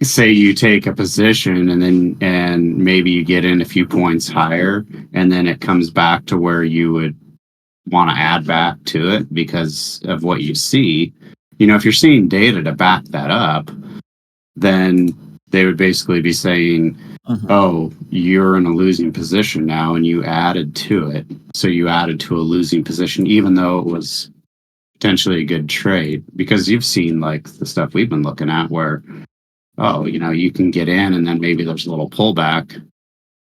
say you take a position and maybe you get in a few points higher, and then it comes back to where you would want to add back to it because of what you see. If you're seeing data to back that up, then they would basically be saying, oh, you're in a losing position now, and you added to it. So you added to a losing position, even though it was potentially a good trade, because you've seen like the stuff we've been looking at where, oh, you can get in and then maybe there's a little pullback.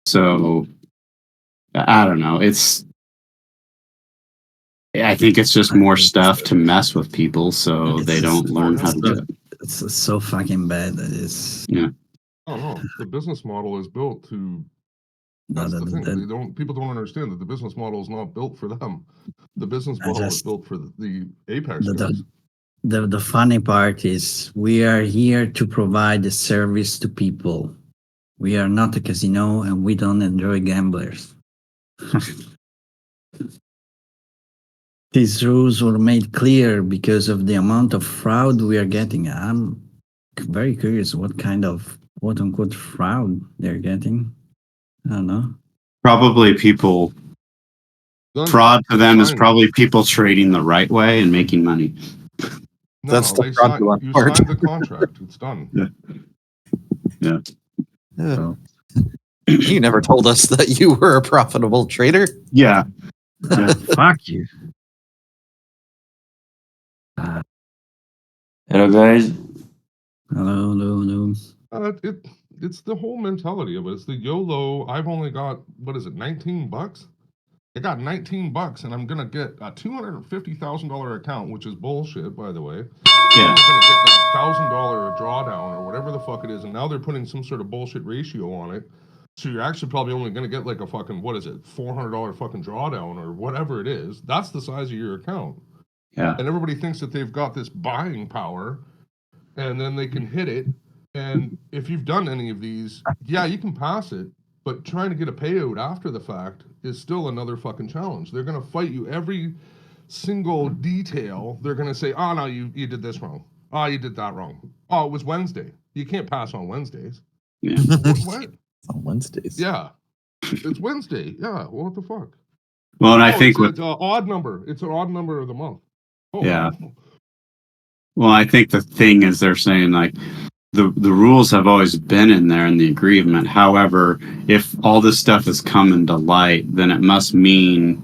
So I don't know. I think it's just more stuff to mess with people so they don't learn how to do it. It's so fucking bad. It's yeah. Oh no, the business model is built to. That's the thing. People don't understand that the business model is not built for them. The business model is built for the Apex guys. The funny part is we are here to provide the service to people. We are not a casino and we don't enjoy gamblers. These rules were made clear because of the amount of fraud we are getting. I'm very curious what kind of quote-unquote fraud they're getting. I don't know. Probably people. Fraud to them is probably people trading the right way and making money. No, that's the fraudulent part. You signed the contract. It's done. Yeah. So. You never told us that you were a profitable trader. Yeah. Fuck you. Hello, guys. Hello. It's the whole mentality of it. It's the YOLO. I've only got, what is it, $19? I got $19 and I'm going to get a $250,000 account, which is bullshit, by the way. Yeah. I'm going to get that $1,000 drawdown or whatever the fuck it is. And now they're putting some sort of bullshit ratio on it. So you're actually probably only going to get like a fucking, what is it, $400 fucking drawdown or whatever it is. That's the size of your account. Yeah. And everybody thinks that they've got this buying power and then they can hit it. And if you've done any of these, yeah, you can pass it. But trying to get a payout after the fact is still another fucking challenge. They're going to fight you every single detail. They're going to say, oh, no, you did this wrong. Oh, you did that wrong. Oh, it was Wednesday. You can't pass on Wednesdays. Yeah. What? On Wednesdays. Yeah. It's Wednesday. Yeah. What the fuck? Well, and I think it's an odd number. It's an odd number of the month. Oh, yeah. Well, I think the thing is they're saying like, the rules have always been in there in the agreement. However, if all this stuff is coming to light, then it must mean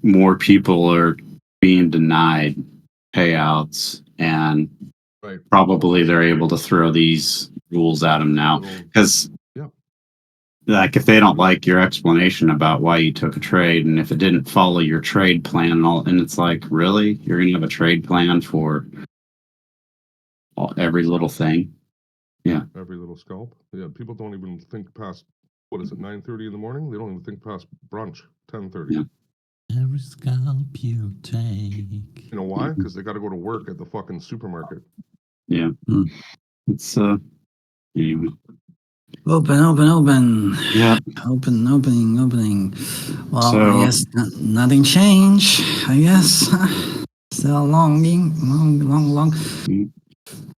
more people are being denied payouts, and probably they're able to throw these rules at them now. Because like if they don't like your explanation about why you took a trade, and if it didn't follow your trade plan and all, and it's like, really? You're going to have a trade plan for every little thing? Yeah. Every little scalp. Yeah, people don't even think past, what is it, 9:30 in the morning? They don't even think past brunch, 10:30. Yeah. Every scalp you take. You know why? Because they got to go to work at the fucking supermarket. Yeah. It's anyway. Open. Yeah. Opening. Well, So, I guess nothing changed. I guess still long.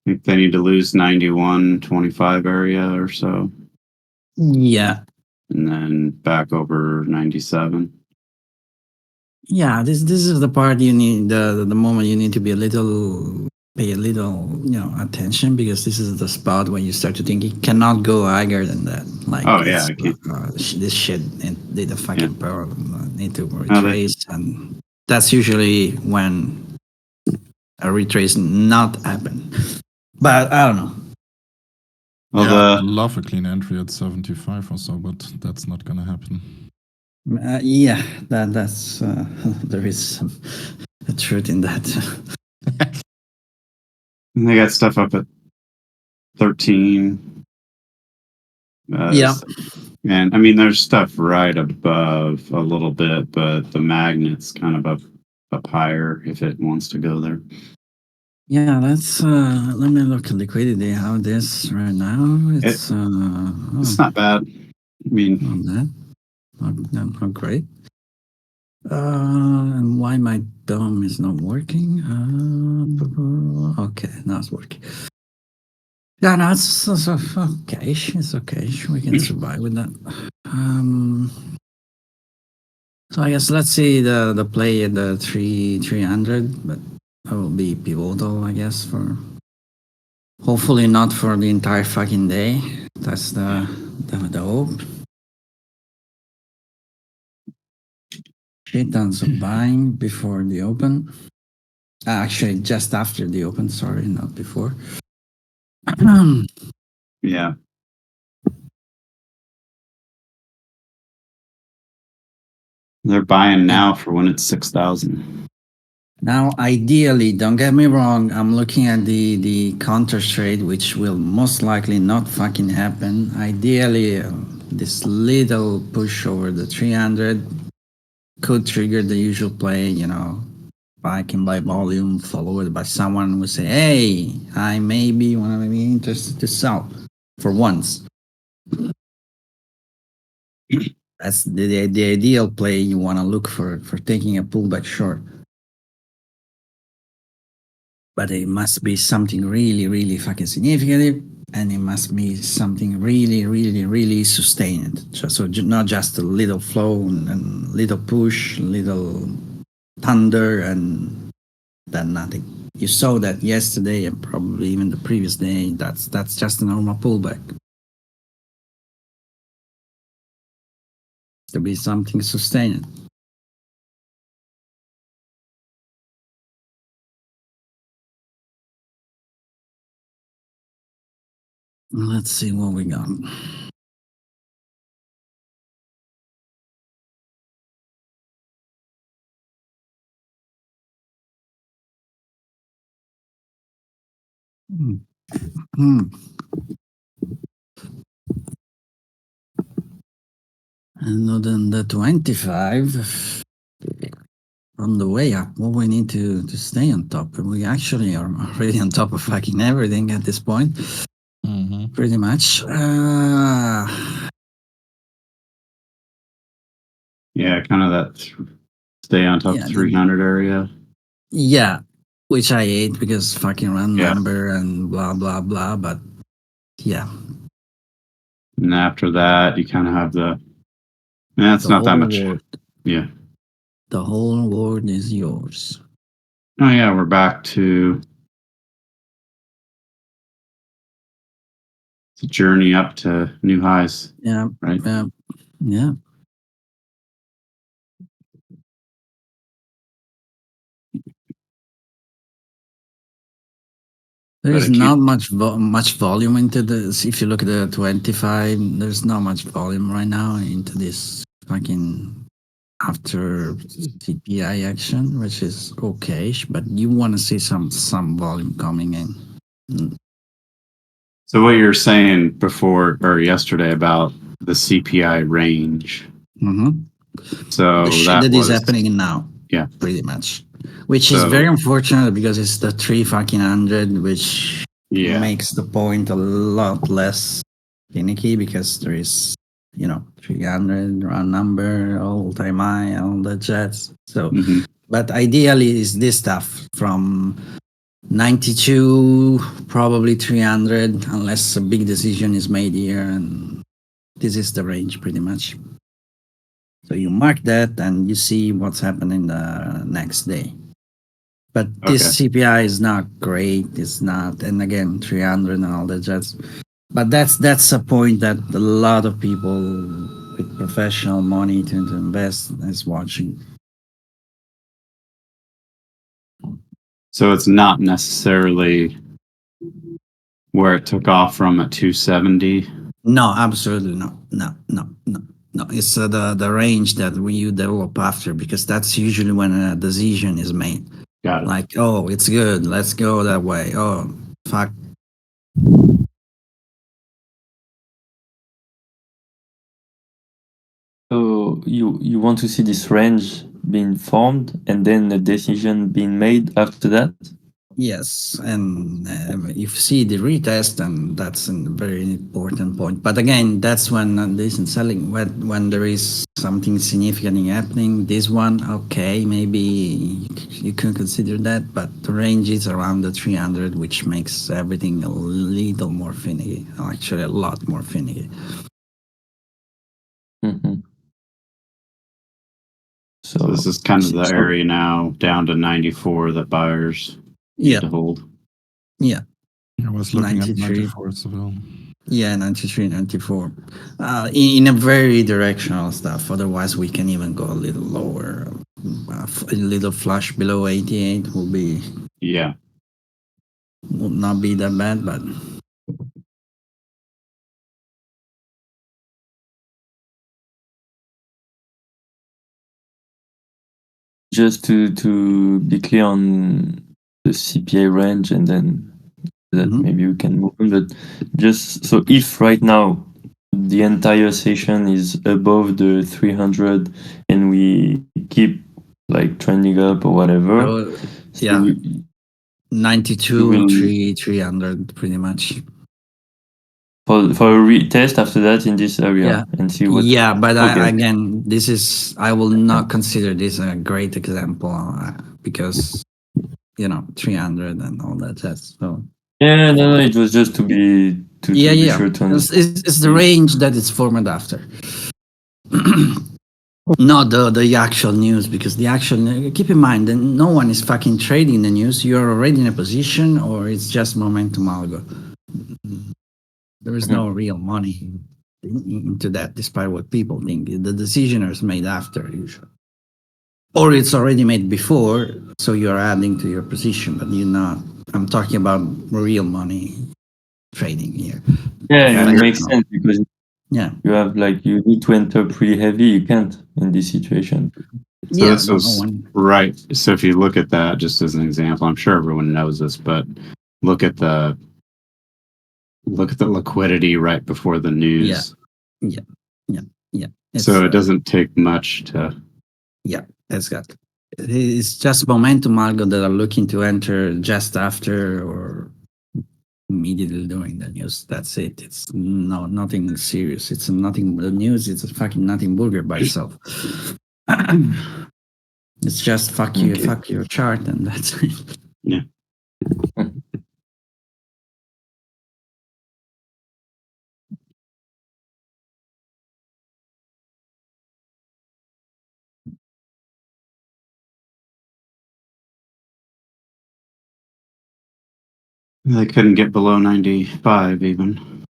I think they need to lose 91.25 area or so. Yeah. And then back over 97. Yeah, this is the part you need, the moment you need to be pay a little, attention, because this is the spot when you start to think it cannot go higher than that. Like, oh yeah, I can't. This shit did the fucking power need to retrace, and that's usually when a retrace not happen. But I don't know. Well, I'd love a clean entry at 75 or so, but that's not gonna happen. Yeah, that's there is some truth in that. And they got stuff up at 13. Yeah. And I mean, there's stuff right above a little bit, but the magnet's kind of up higher if it wants to go there. Yeah, let's let me look at liquidity. How it is right now? It's not bad. I mean, not great. And why my DOM is not working? Okay, now it's working. Yeah, no, it's okay. It's okay. We can survive with that. So I guess let's see the play at the 300, but that will be pivotal, I guess, for hopefully not for the entire fucking day. That's the hope. Shit tons of buying before the open. Actually, just after the open. Sorry, not before. Yeah. They're buying now for when it's 6,000. Now, ideally, don't get me wrong, I'm looking at the counter trade, which will most likely not fucking happen. Ideally, this little push over the 300 could trigger the usual play, you know, buying by volume, followed by someone who say, hey, I maybe want to be interested to sell for once. That's the ideal play you want to look for taking a pullback short. But it must be something really, really fucking significant, and it must be something really, really, really sustained. So not just a little flow and little push, little thunder, and then nothing. You saw that yesterday and probably even the previous day. That's just a normal pullback. To be something sustained. Let's see what we got. And then the 25 on the way up, what we need to stay on top. We actually are already on top of fucking everything at this point. Pretty much. Yeah, kind of that stay on top Yeah, 300 area. Yeah, which I hate because fucking round Yeah. number and blah, blah, blah. But yeah, And after that, you kind of have it's the not that whole much. world, Yeah. the whole world is yours. Oh, yeah, we're back to the journey up to new highs, Yeah, right? yeah. There But is it not keep- much volume into this. If you look at the 25, there's not much volume right now into this fucking after CPI action, which is okay, but you want to see some volume coming in. So what you're saying before or yesterday about the CPI range. Mm-hmm. So The shit that that is was happening now, yeah, pretty much, which is So- very unfortunate because it's the 300, which yeah, makes the point a lot less finicky because there is, 300 round number, all time high, all the jets. So, mhm. but ideally, is this stuff from 92, probably 300, unless a big decision is made here, and this is the range pretty much. So you mark that and you see what's happening the next day. But this CPI is not great. It's not, and again, 300 and all that jets. But that's a point that a lot of people with professional money to invest is watching. So it's not necessarily where it took off from at 270. No, absolutely no. It's the range that you develop after, because that's usually when a decision is made. Got it. Like, oh, it's good, let's go that way. Oh, fuck. So you want to see this range being formed and then a decision being made after that? Yes, and if you see the retest, and that's a very important point. But again, that's when this is selling. When there is something significant happening, this one, okay, maybe you can consider that. But the range is around the 300, which makes everything a little more finicky. Actually, a lot more finicky. Mhm. So this is kind of the so- area now down to 94 that buyers need Yeah, to hold. yeah, I was looking at 93. 94 as well. Yeah, 93, 94. In a very directional stuff. Otherwise, we can even go a little lower. A little flush below 88 Yeah. would not be that bad, but just to be clear on the CPA range, and then that Mhm. maybe we can move on. But just so if right now the entire session is above the 300 and we keep like trending up or whatever, so, so yeah, you 92, will 300 pretty much. for a retest after that in this area Yeah. and see what. Yeah, but Okay. again, I will not consider this a great example because, 300 and all that. So, Yeah, no, it was just to be yeah. sure to It's the range that it's formed after. Not the actual news, because the actual, keep in mind that no one is fucking trading the news. You're already in a position, or it's just momentum algo. There is no real money into that, despite what people think. The decision is made after, usually, or it's already made before. So you're adding to your position, but you're not. I'm talking about real money trading here. Yeah, it makes Directional. sense because Yeah, you have like you need to enter pretty heavy. You can't in this situation. So yeah. this No was one. right. So if you look at that just as an example, I'm sure everyone knows this, but look at the liquidity right before the Yeah, news. yeah, yeah, yeah. So it doesn't take much to. Yeah, exactly. It's just momentum algo that are looking to enter just after or immediately during the news. That's it. It's nothing serious. It's nothing. The news is a fucking nothing burger by itself. It's just Okay. fuck your chart, and that's it. Yeah. They couldn't get below 95 even.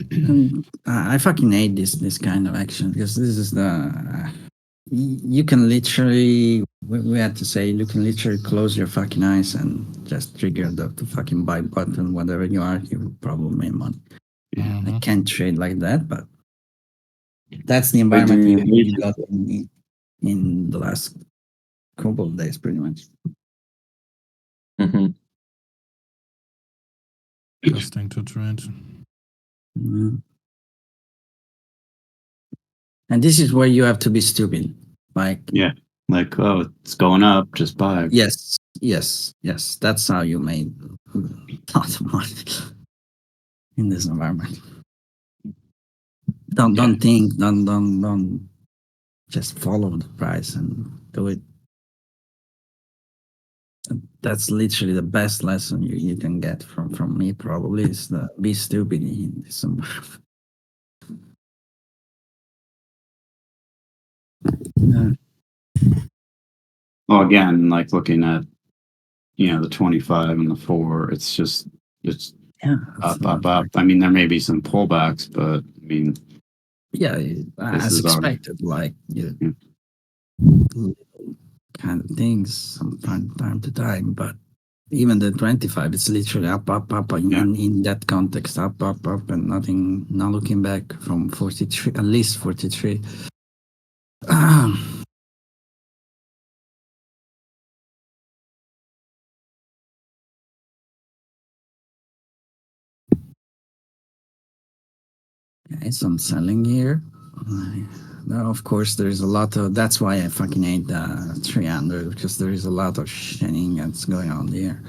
And I fucking hate this kind of action, because this is you can literally, we had to say, you can literally close your fucking eyes and just trigger the fucking buy button. Whatever you are, you will probably make money. I can't trade like that, but that's the Why do environment you hate we it? got in the last couple of days, pretty much. Mhm. Testing to trade. Mhm. And this is where you have to be stupid. Like, Yeah. Like, oh, it's going up, just buy. yes, that's how you made a lot of money in this environment. Don't think, don't just follow the price and do it. That's literally the best lesson you can get from me, probably, is the be stupid in this environment. Yeah. Well, again, like looking at, the 25 and the 4, it's Yeah, up, up, up. I mean, there may be some pullbacks, but I mean, yeah, this as is already. expected, like, Yeah. little kind of things from time to time. But even the 25, it's literally up, up, up Yeah. in that context, up, up, up, and nothing, not looking back from 43, at least 43. Okay, some selling here. Now, of course, there's a lot of. That's why I fucking hate 300 because there is a lot of shenanigans going on there.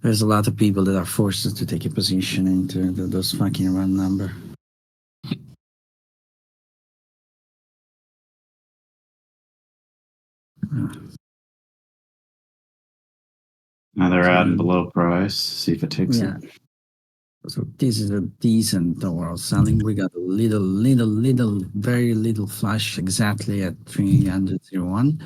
There's a lot of people that are forced to take a position into those fucking run number. Now they're adding below price. See if it takes Yeah. it. So this is a decent overall selling. We got a little, very little flash exactly at 301.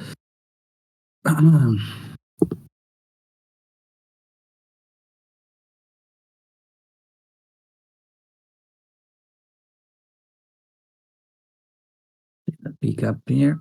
Peek up here.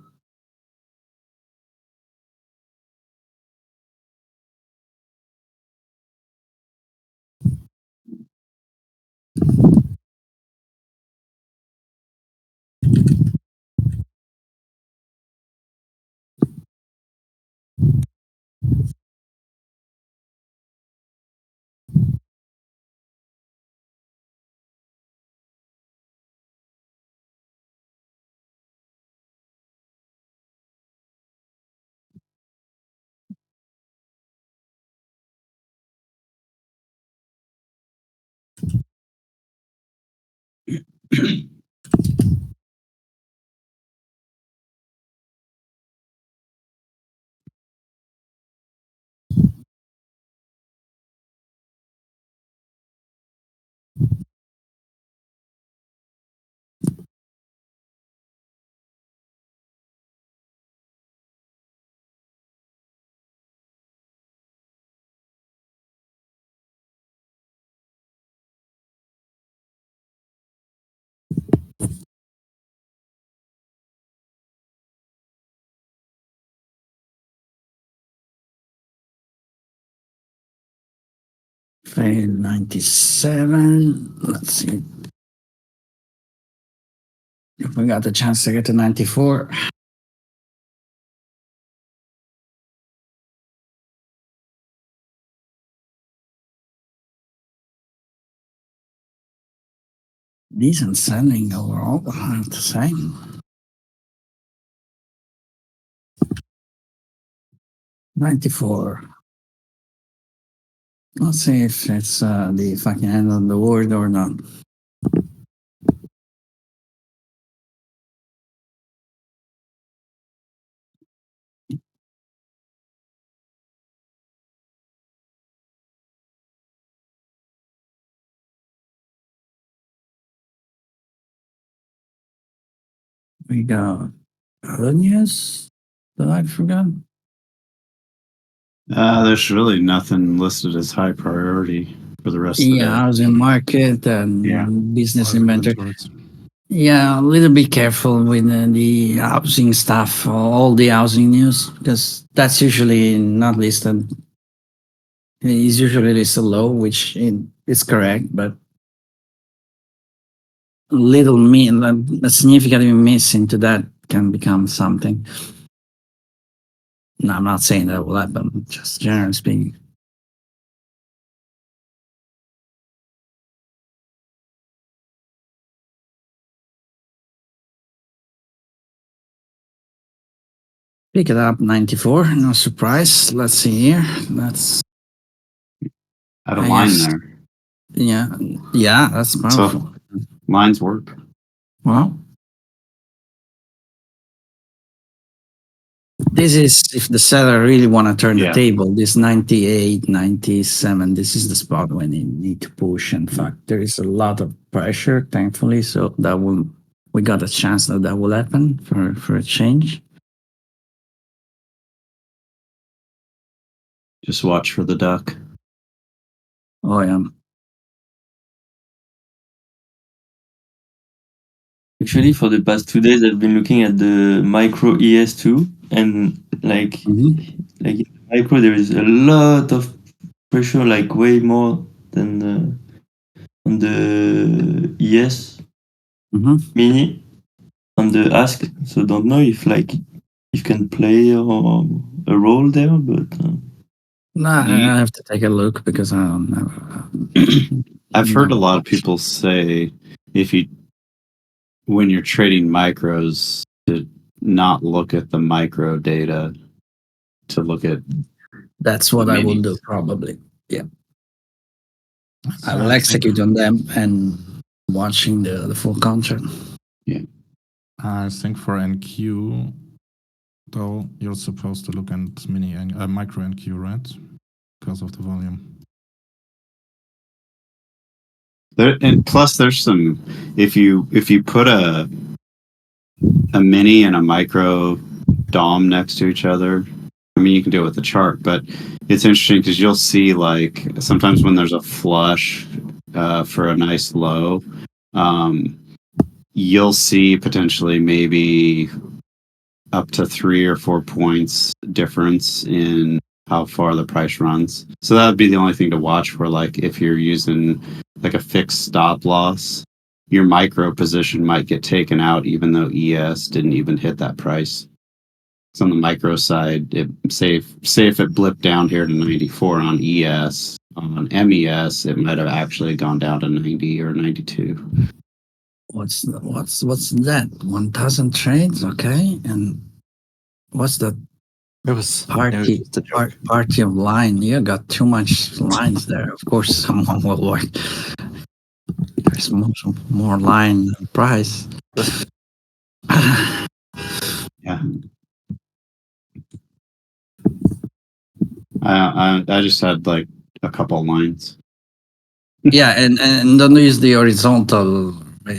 Fail 97. Let's see if we got the chance to get to 94. Decent selling overall, I have to say. $94. Let's see if it's the fucking end of the world or not. We got other news that I forgot. There's really nothing listed as high priority for the rest of the Yeah, day. housing market and Yeah. business Lot of inventory. inventories. Yeah, a little bit careful with the housing stuff, all the housing news, because that's usually not listed. It's usually listed low, which is correct, but a significant miss into that can become something. No, I'm not saying that will happen, just generally speaking. Pick it up 94, no surprise. Let's see here. That's Had a I line guess- there. yeah, that's powerful. Lines work. Well, this is if the seller really want to turn the Yeah. table, this 98, 97, this is the spot when you need to push. In fact, there is a lot of pressure, thankfully, so we got a chance that will happen for a change. Just watch for the duck. Oh yeah. Actually, for the past 2 days, I've been looking at the micro ES2, and like in micro, there is a lot of pressure, like way more than on the ES mini on the ask. So don't know if like you can play or a role there, but No, I have to take a look because I don't know. I've heard a lot of people say if you when you're trading micros to not look at the micro data, to look at That's what I will do minis. probably. So I will think, execute on them and watching the full contract. I think for NQ, though, you're supposed to look at micro NQ, right? Because of the volume. There, and plus there's some, if you put a mini and a micro DOM next to each other, I mean, you can do it with the chart, but it's interesting because you'll see like sometimes when there's a flush for a nice low, you'll see potentially maybe up to 3 or 4 points difference in how far the price runs. So that would be the only thing to watch for, like if you're using like a fixed stop loss, your micro position might get taken out even though ES didn't even hit that price. So on the micro side, say if it blipped down here to 94 on ES, on MES, it might have actually gone down to 90 or 92. What's that? 1,000 trades, okay. And what's the It was party just a joke. party of line? You got too much lines there. Of course, someone will work. There's more line than price. Yeah. I just had like a couple lines. Yeah, and don't use the horizontal.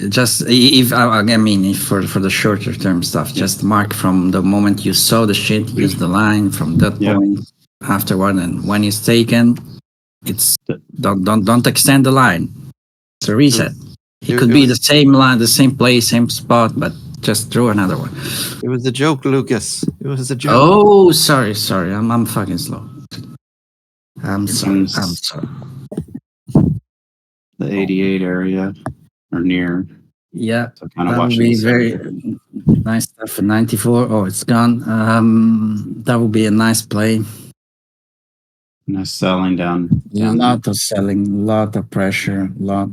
Just if I mean, if for the shorter term stuff, just mark from the moment you saw the shit. Use the line from that Yeah. point afterward, and when it's taken, it's don't extend the line. It's a reset. It could be the same line, the same place, same spot, but just draw another one. It was a joke, Lucas. It was a joke. Oh, sorry. I'm fucking slow. I'm sorry. The 88 area or near. Yeah, So kind of that would watching be the very second. nice stuff for 94. Oh, it's gone. That would be a nice play. Nice selling down there. Lot of selling, lot of pressure, lot.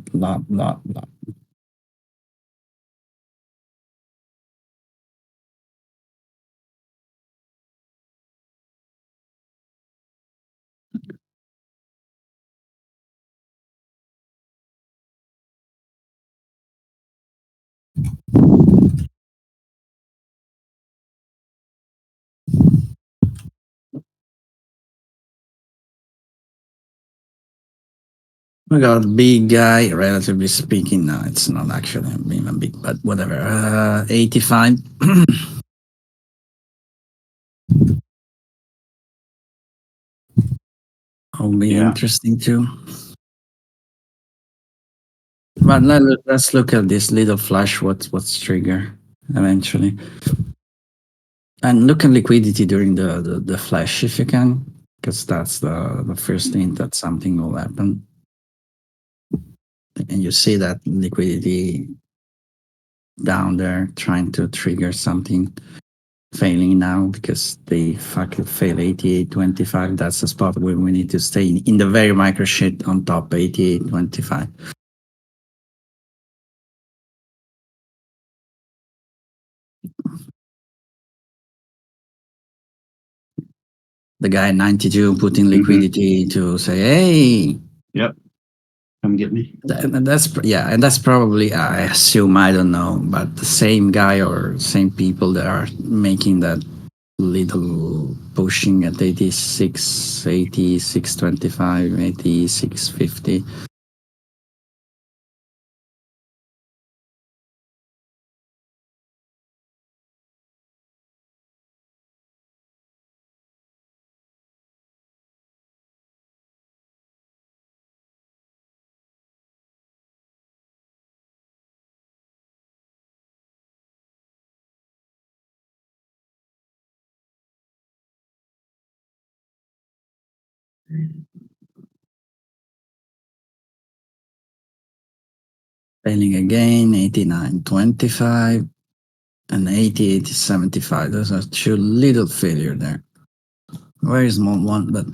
We got a big guy, relatively speaking. No, it's not actually even big, but whatever. 85. Will be Yeah. interesting too. But let's look at this little flash. What's trigger eventually, and look at liquidity during the flash if you can, because that's the first hint that something will happen. And you see that liquidity down there trying to trigger something, failing now because they fucking fail 88.25. That's the spot where we need to stay in the very micro shit on top 88.25. The guy 92 putting liquidity to say, hey, Yep. Come get me. and that's probably, I assume, I don't know, but the same guy or same people that are making that little pushing at 86, 86.25, 86.50. Failing again, 89.25 and 88.75. Those are two little failure there. Very small one, but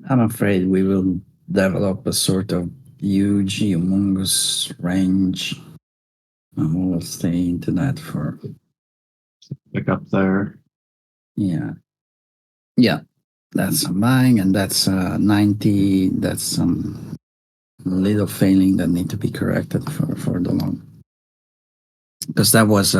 I'm afraid we will develop a sort of huge, humongous range. And we'll stay into that for, Pick up there. yeah. Yeah. That's some buying, and that's 90. That's some little failing that need to be corrected for the long. Because that was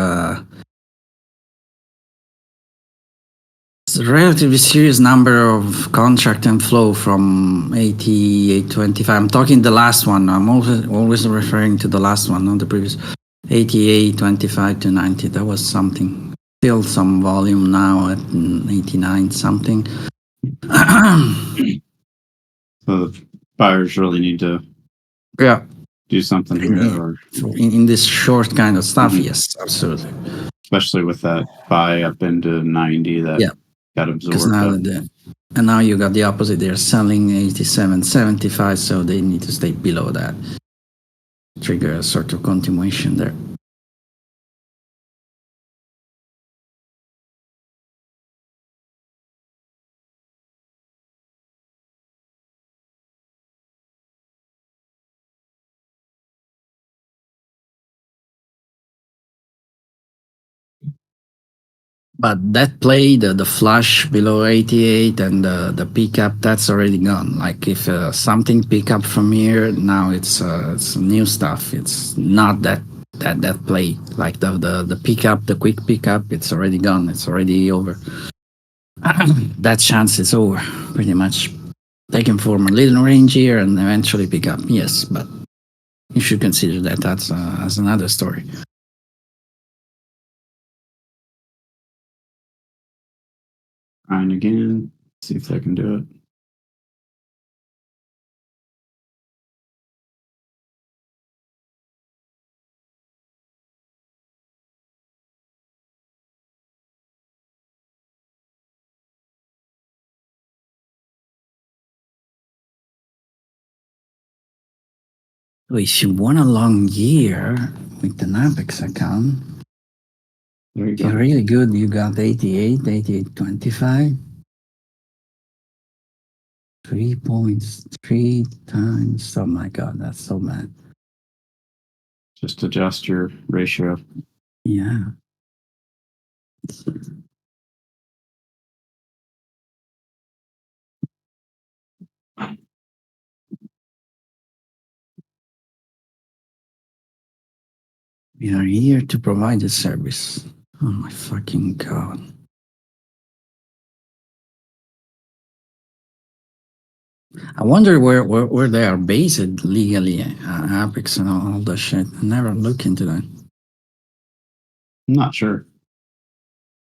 it's a relatively serious number of contract and flow from 88.25. I'm talking the last one. I'm always referring to the last one, not the previous. 88.25 to 90. That was something. Still some volume now at 89 something. So the buyers really need to Yeah. do something here, or In this short kind of stuff, Mhm. yes, absolutely. especially with that buy up into 90 that Yeah. got Because absorbed. now and now you got the opposite. They're selling 87.75, so they need to stay below that. Trigger a sort of continuation there. But that play, the flush below 88 and the pickup, that's already gone. Like if something pick up from here, now it's new stuff. It's not that play. Like the pickup, the quick pickup, it's already gone. It's already over. That chance is over, pretty much. They can form a little range here and eventually pick up. Yes, but you should consider that that's as another story. Trying again, see if I can do it. If you want a long year with the Napex account, There you it's go. really good. You got 88, 88.25. 3.3 times. Oh my God, that's so bad. Just adjust your ratio. Yeah. We are here to provide a service. Oh my fucking God. I wonder where they are based legally, Apex and all that shit. I never look into that. I'm not sure.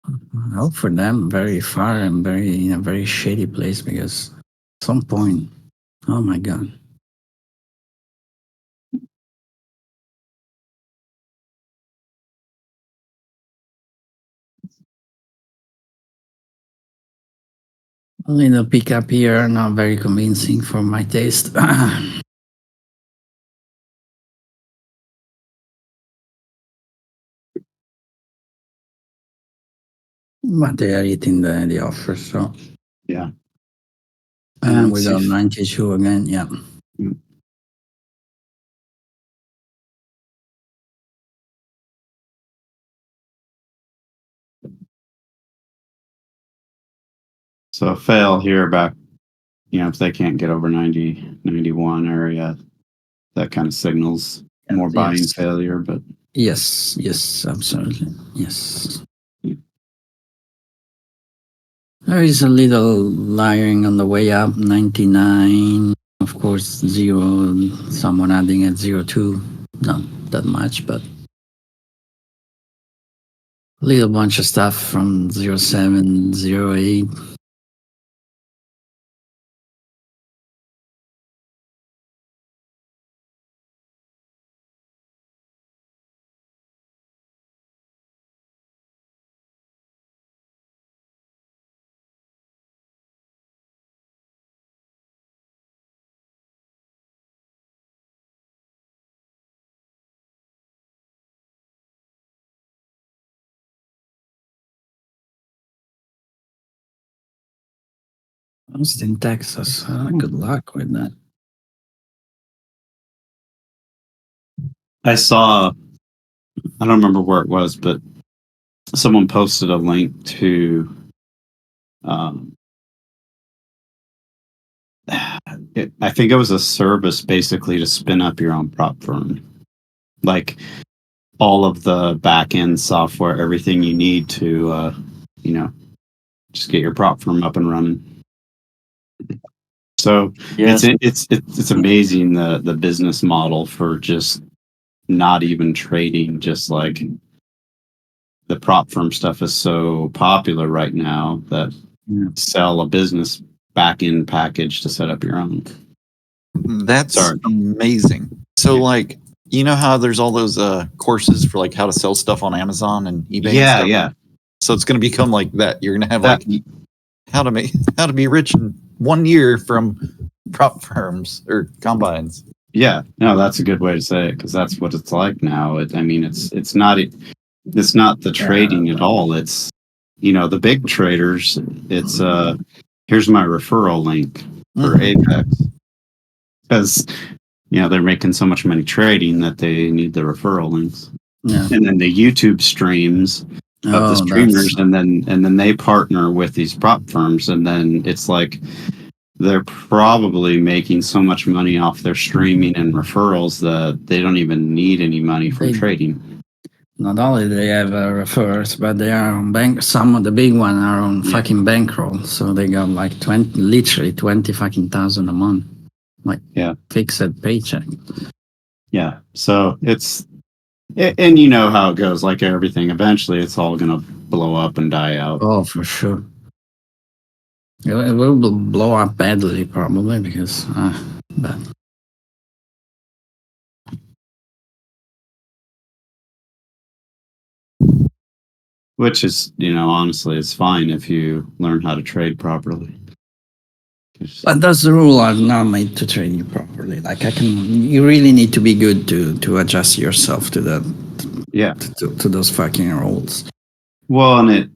I hope for them very far and very in a very shady place because at some point, oh my God. Only the pickup here, not very convincing for my taste. But they are eating the offer, so. Yeah. And we see got if- 92 again, yeah. So a fail here back, if they can't get over 90, 91 area, that kind of signals more buying Yes. failure, but Yes, yes, absolutely. Yes. There is a little layering on the way up, 99. Of course, zero, someone adding at 02. Not that much, but a little bunch of stuff from 07, 08. Austin, Texas. Good luck with that. I saw, I don't remember where it was, but someone posted a link to, I think it was a service basically to spin up your own prop firm. Like all of the back end software, everything you need to, just get your prop firm up and running. So Yes. it's amazing the business model for just not even trading, just like the prop firm stuff is so popular right now that sell a business back end package to set up your own. That's Sorry. amazing. So Yeah. like, you know how there's all those courses for like how to sell stuff on Amazon and eBay and Yeah, stuff? yeah. So it's going to become like that. You're going to have That- like how to be rich in 1 year from prop firms or combines. Yeah, no, that's a good way to say it because that's what it's like now. It's not the trading at all. It's the big traders. It's here's my referral link for Mhm. Apex because they're making so much money trading that they need the referral links. Yeah. And then the YouTube streams of the streamers, and then they partner with these prop firms, and then it's like they're probably making so much money off their streaming and referrals that they don't even need any money from trading. Not only they have referrals, but they are on bank. Some of the big one are on fucking bankroll, so they got like 20 fucking thousand a month, like fixed paycheck. Yeah, so and you know how it goes. Like everything, eventually it's all gonna blow up and die out. Oh, for sure. It will blow up badly, probably, because but Which is, honestly, it's fine if you learn how to trade properly. But those rules are not made to train you properly. Like you really need to be good to adjust yourself to that. Yeah. To those fucking rules. Well, and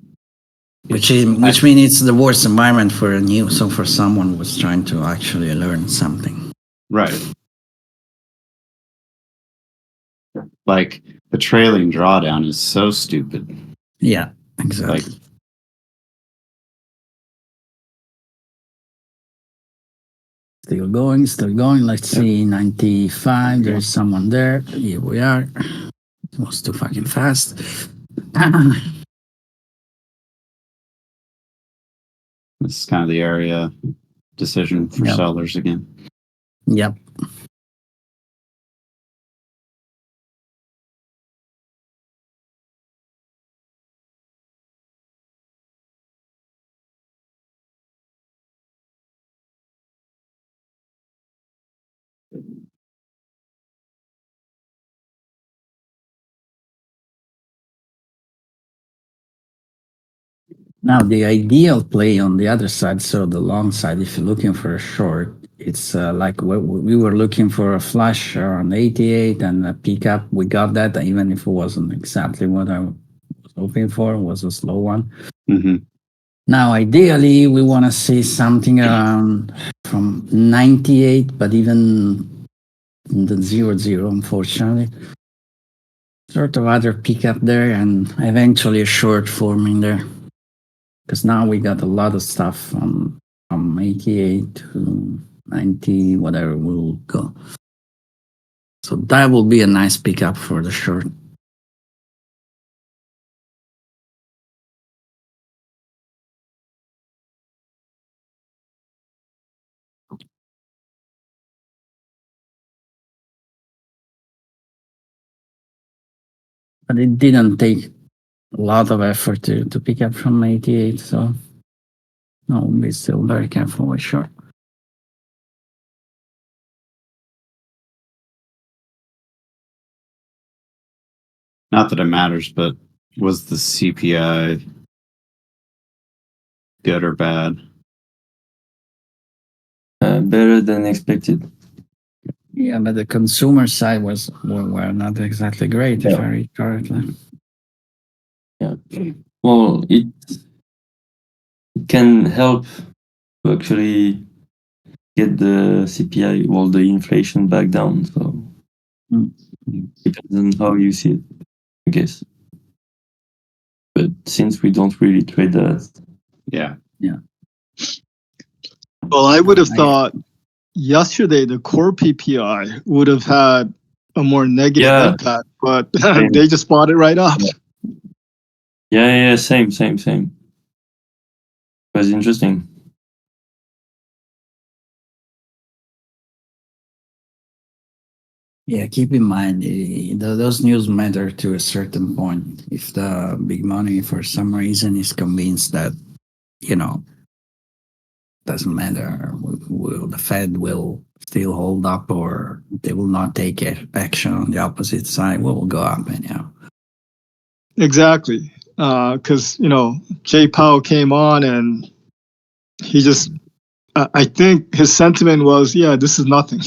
which means it's the worst environment for for someone who's trying to actually learn something. Right. Like the trailing drawdown is so stupid. Yeah, exactly. Still going. Let's see, 95. There's someone there. Here we are. It was too fucking fast. This is kind of the area decision for sellers again. Yep. Now, the ideal play on the other side, so the long side, if you're looking for a short, it's like we were looking for a flush on 88 and a pickup. We got that, even if it wasn't exactly what I was hoping for. It was a slow one. Mm-hmm. Now, ideally, we want to see something around from 98, but even the 0-0, unfortunately. Sort of other pickup there and eventually a short forming there. Because now we got a lot of stuff from 88 to 90, whatever will go. So that will be a nice pickup for the short. But it didn't take a lot of effort to pick up from 88, so no, we'll be still very careful with short. Not that it matters, but was the CPI good or bad? Better than expected. Yeah, but the consumer side were not exactly great, if I read correctly. Yeah. Well, it can help to actually get the CPI, well, the inflation back down. So depends on how you see it, I guess. But since we don't really trade that, Yeah. Well, I would have I- thought yesterday the core PPI would have had a more negative Yeah. impact, but Same. they just bought it right up. yeah, same. It was interesting. Yeah, keep in mind those news matter to a certain point. If the big money, for some reason, is convinced that doesn't matter, the Fed will still hold up, or they will not take action on the opposite side, will go up anyhow. Exactly. Because, Jay Powell came on and he just, I think his sentiment was, yeah, this is nothing.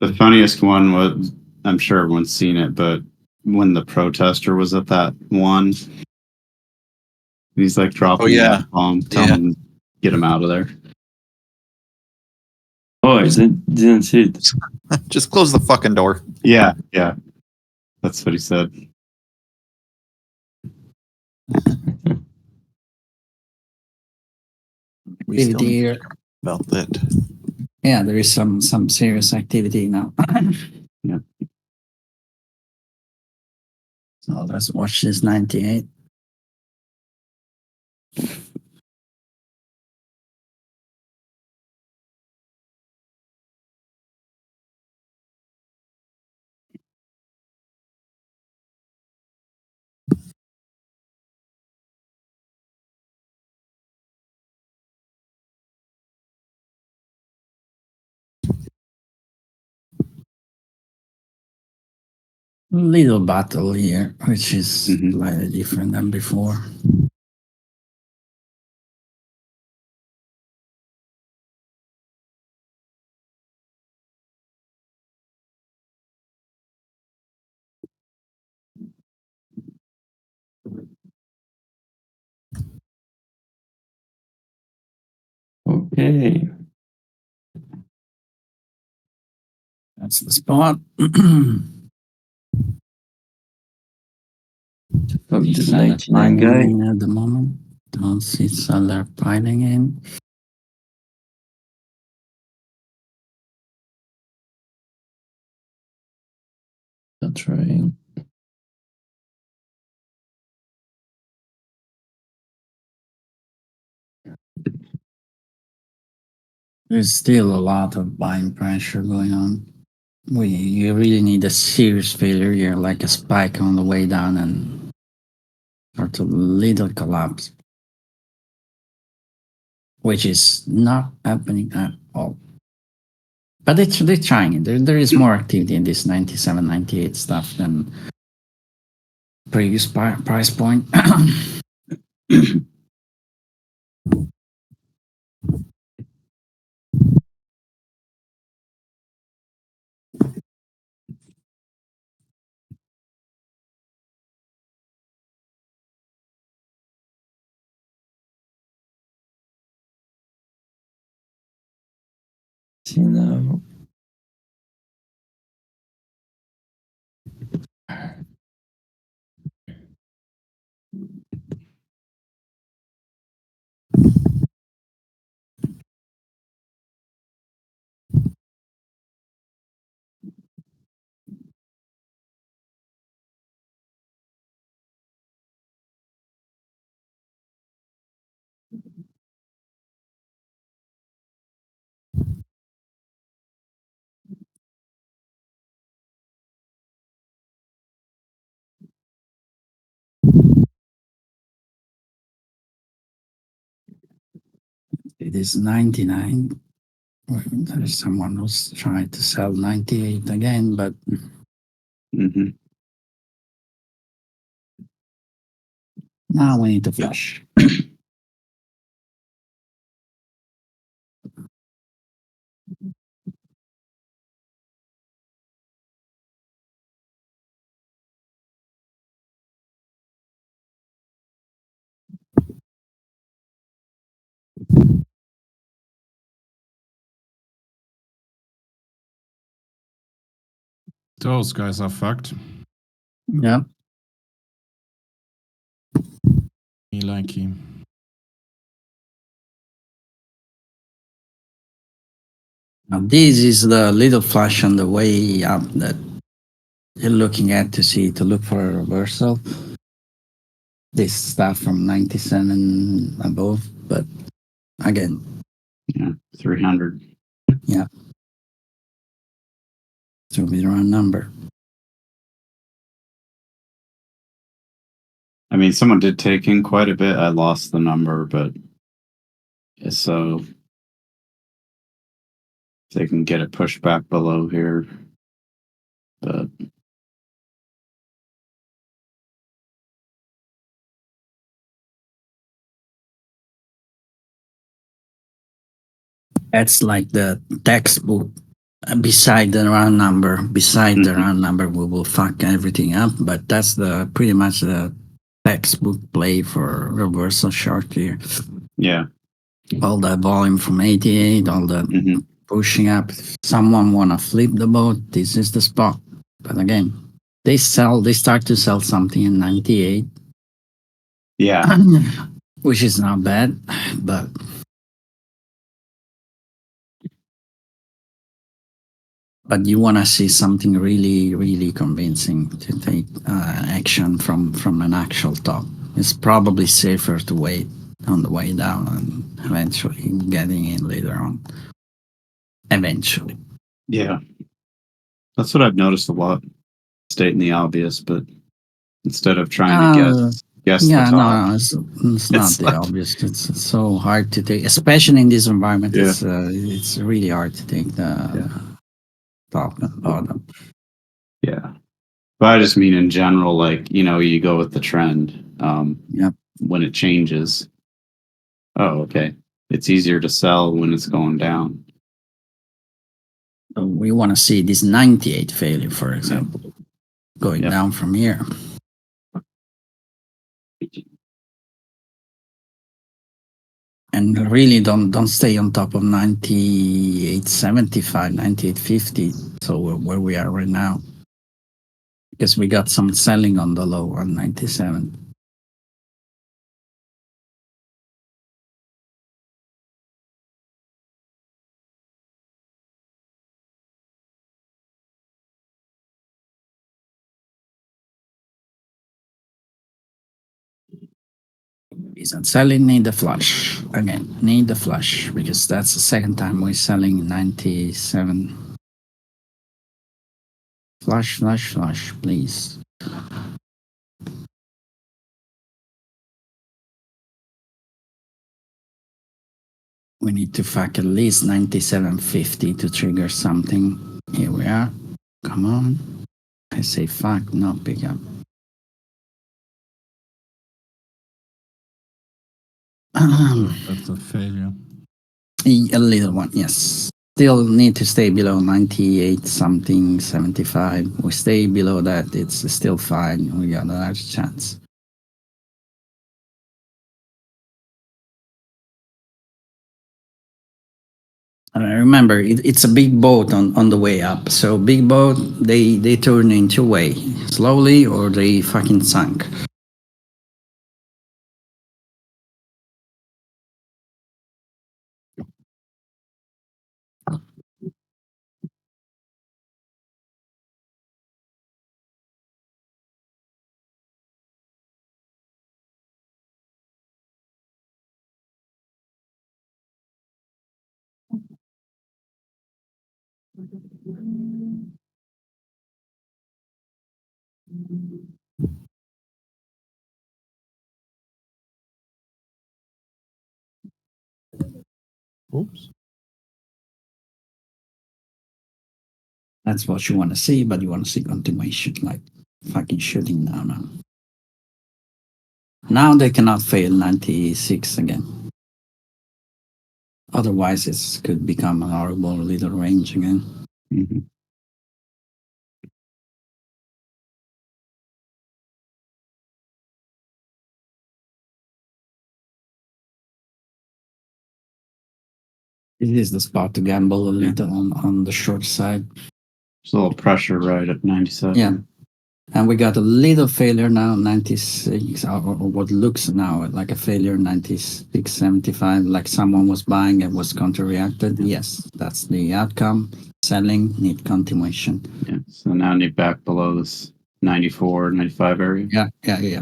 The funniest one was, I'm sure everyone's seen it, but when the protester was at that one, he's like dropping yeah. the bomb, telling him get him out of there. Oh, I didn't see it. Just close the fucking door. Yeah, that's what he said. We still Activity need here. to talk about that. Yeah, there is some serious activity now. Yeah. So let's watch this 98. Little battle here, which is Mhm. slightly different than before. Okay. That's the spot. Fuck the Seller 99 piling guy. in at the moment. Don't see seller piling in. Not trying. There's still a lot of buying pressure going on. You really need a serious failure here, like a spike on the way down and sort of little collapse, which is not happening at all. But they're trying it. There is more activity in this 97, 98 stuff than previous price point. See now. It is 99. There's someone who's trying to sell 98 again, but Hmm. now we need to flush. Those guys are fucked. Yeah. Me likey. Now this is the little flash on the way up that you're looking at to look for a reversal. This stuff from 97 above, but again, Yeah, 300. it will be the wrong number. I mean, someone did take in quite a bit. I lost the number, but so they can get it pushed back below here. But That's like the textbook. Beside the round number, we will fuck everything up. But that's the pretty much the textbook play for reversal short here. yeah. All the volume from 88, all the Hmm. pushing up. If someone wanna flip the boat, this is the spot. But again, they start to sell something in 98, Yeah. which is not bad, but you want to see something really, really convincing to take action from an actual top. It's probably safer to wait on the way down and eventually getting in later on. Eventually. Yeah. That's what I've noticed a lot. Stating the obvious, but instead of trying to guess Yeah, the top. no, it's not It's the like- obvious. It's so hard to take, especially in this environment. Yeah. It's really hard to take the top and bottom. Yeah. But I just mean in general, like, you go with the trend. Yep. When it changes. Oh, okay. It's easier to sell when it's going down. So we want to see this 98 failure, for example, going Yep. down from here. And really don't stay on top of 98.75, 98.50. So where we are right now, because we got some selling on the low on 97. Isn't selling, need the flush again, need the flush, because that's the second time we're selling 97. Flush, please. We need to fuck at least 97.50 to trigger something. Here we are. Come on. I say fuck, not pick up. That's a failure. A little one, yes. Still need to stay below 98 something, 75. We stay below that, it's still fine. We got a large chance. Remember, it's a big boat on the way up. So big boat, they turn into way slowly or they fucking sunk. Oops. That's what you want to see, but you want to see continuation, like fucking shooting now. Now they cannot fail 96 again. Otherwise, it could become a horrible little range again. Mm-hmm. It is the spot to gamble a little on the short side. There's a little pressure right at 97. Yeah. And we got a little failure now, 96, or what looks now like a failure, 96.75, like someone was buying and was counter-reacted. Yes, that's the outcome. Selling, need continuation. Yeah. So now I need back below this 94, 95 area. Yeah.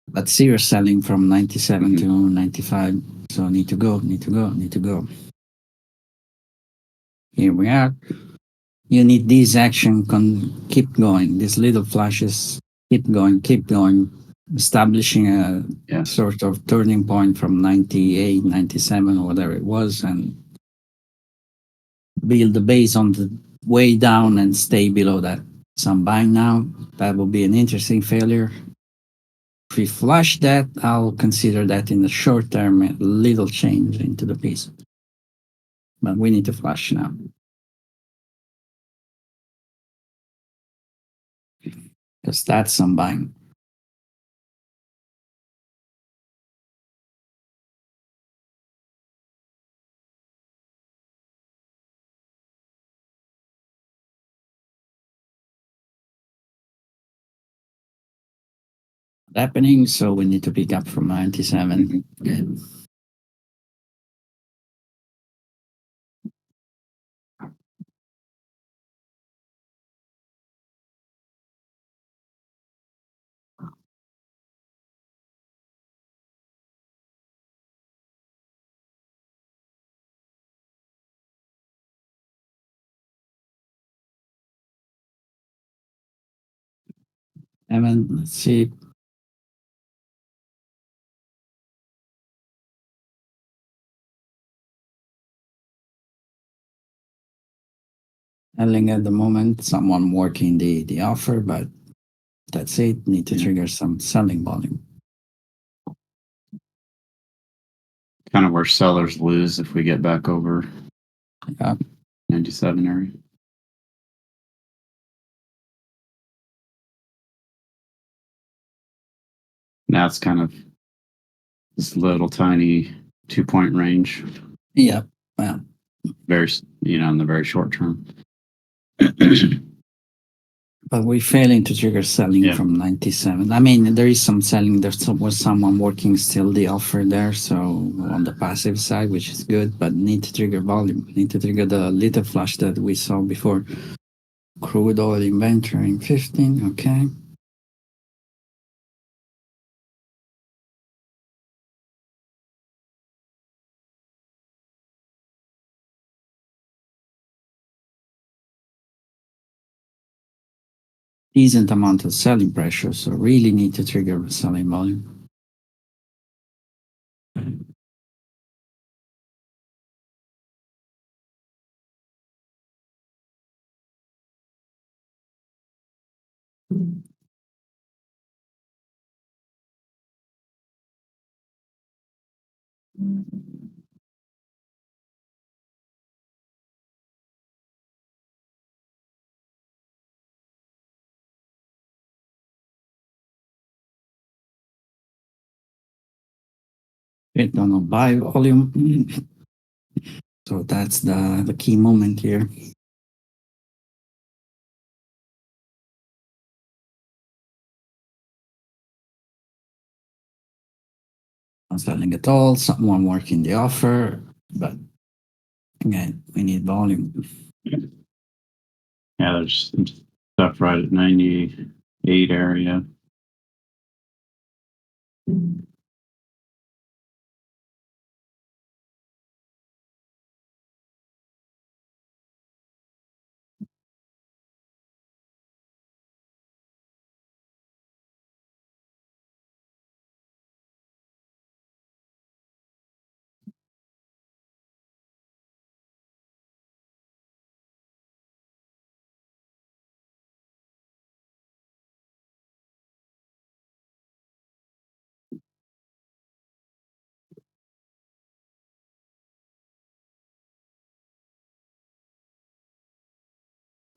But serious selling from 97 to 95. So need to go. Here we are. You need these action, keep going. These little flashes, keep going, establishing a sort of turning point from 98, 97, or whatever it was, and build the base on the way down and stay below that. So I'm buying now. That will be an interesting failure. If we flush that, I'll consider that in the short term a little change into the piece. But we need to flush now. Because that's some buying. Happening, so we need to pick up from 97. Okay. And then let's see. Selling at the moment, someone working the offer, but that's it. Need to trigger some selling volume. Kind of where sellers lose if we get back over 97 area. Now it's kind of this little tiny 2-point range. Yeah. Well, very, in the very short term. But we're failing to trigger selling from 97. I mean, there is some selling. There was someone working still the offer there. So on the passive side, which is good, but need to trigger volume. Need to trigger the little flush that we saw before. Crude oil inventory in 15. Okay. Decent amount of selling pressure, so really need to trigger selling volume. Hit on a buy volume. So that's the key moment here. Not selling at all, someone working the offer, but again, we need volume. Yeah, there's some stuff right at 98 area.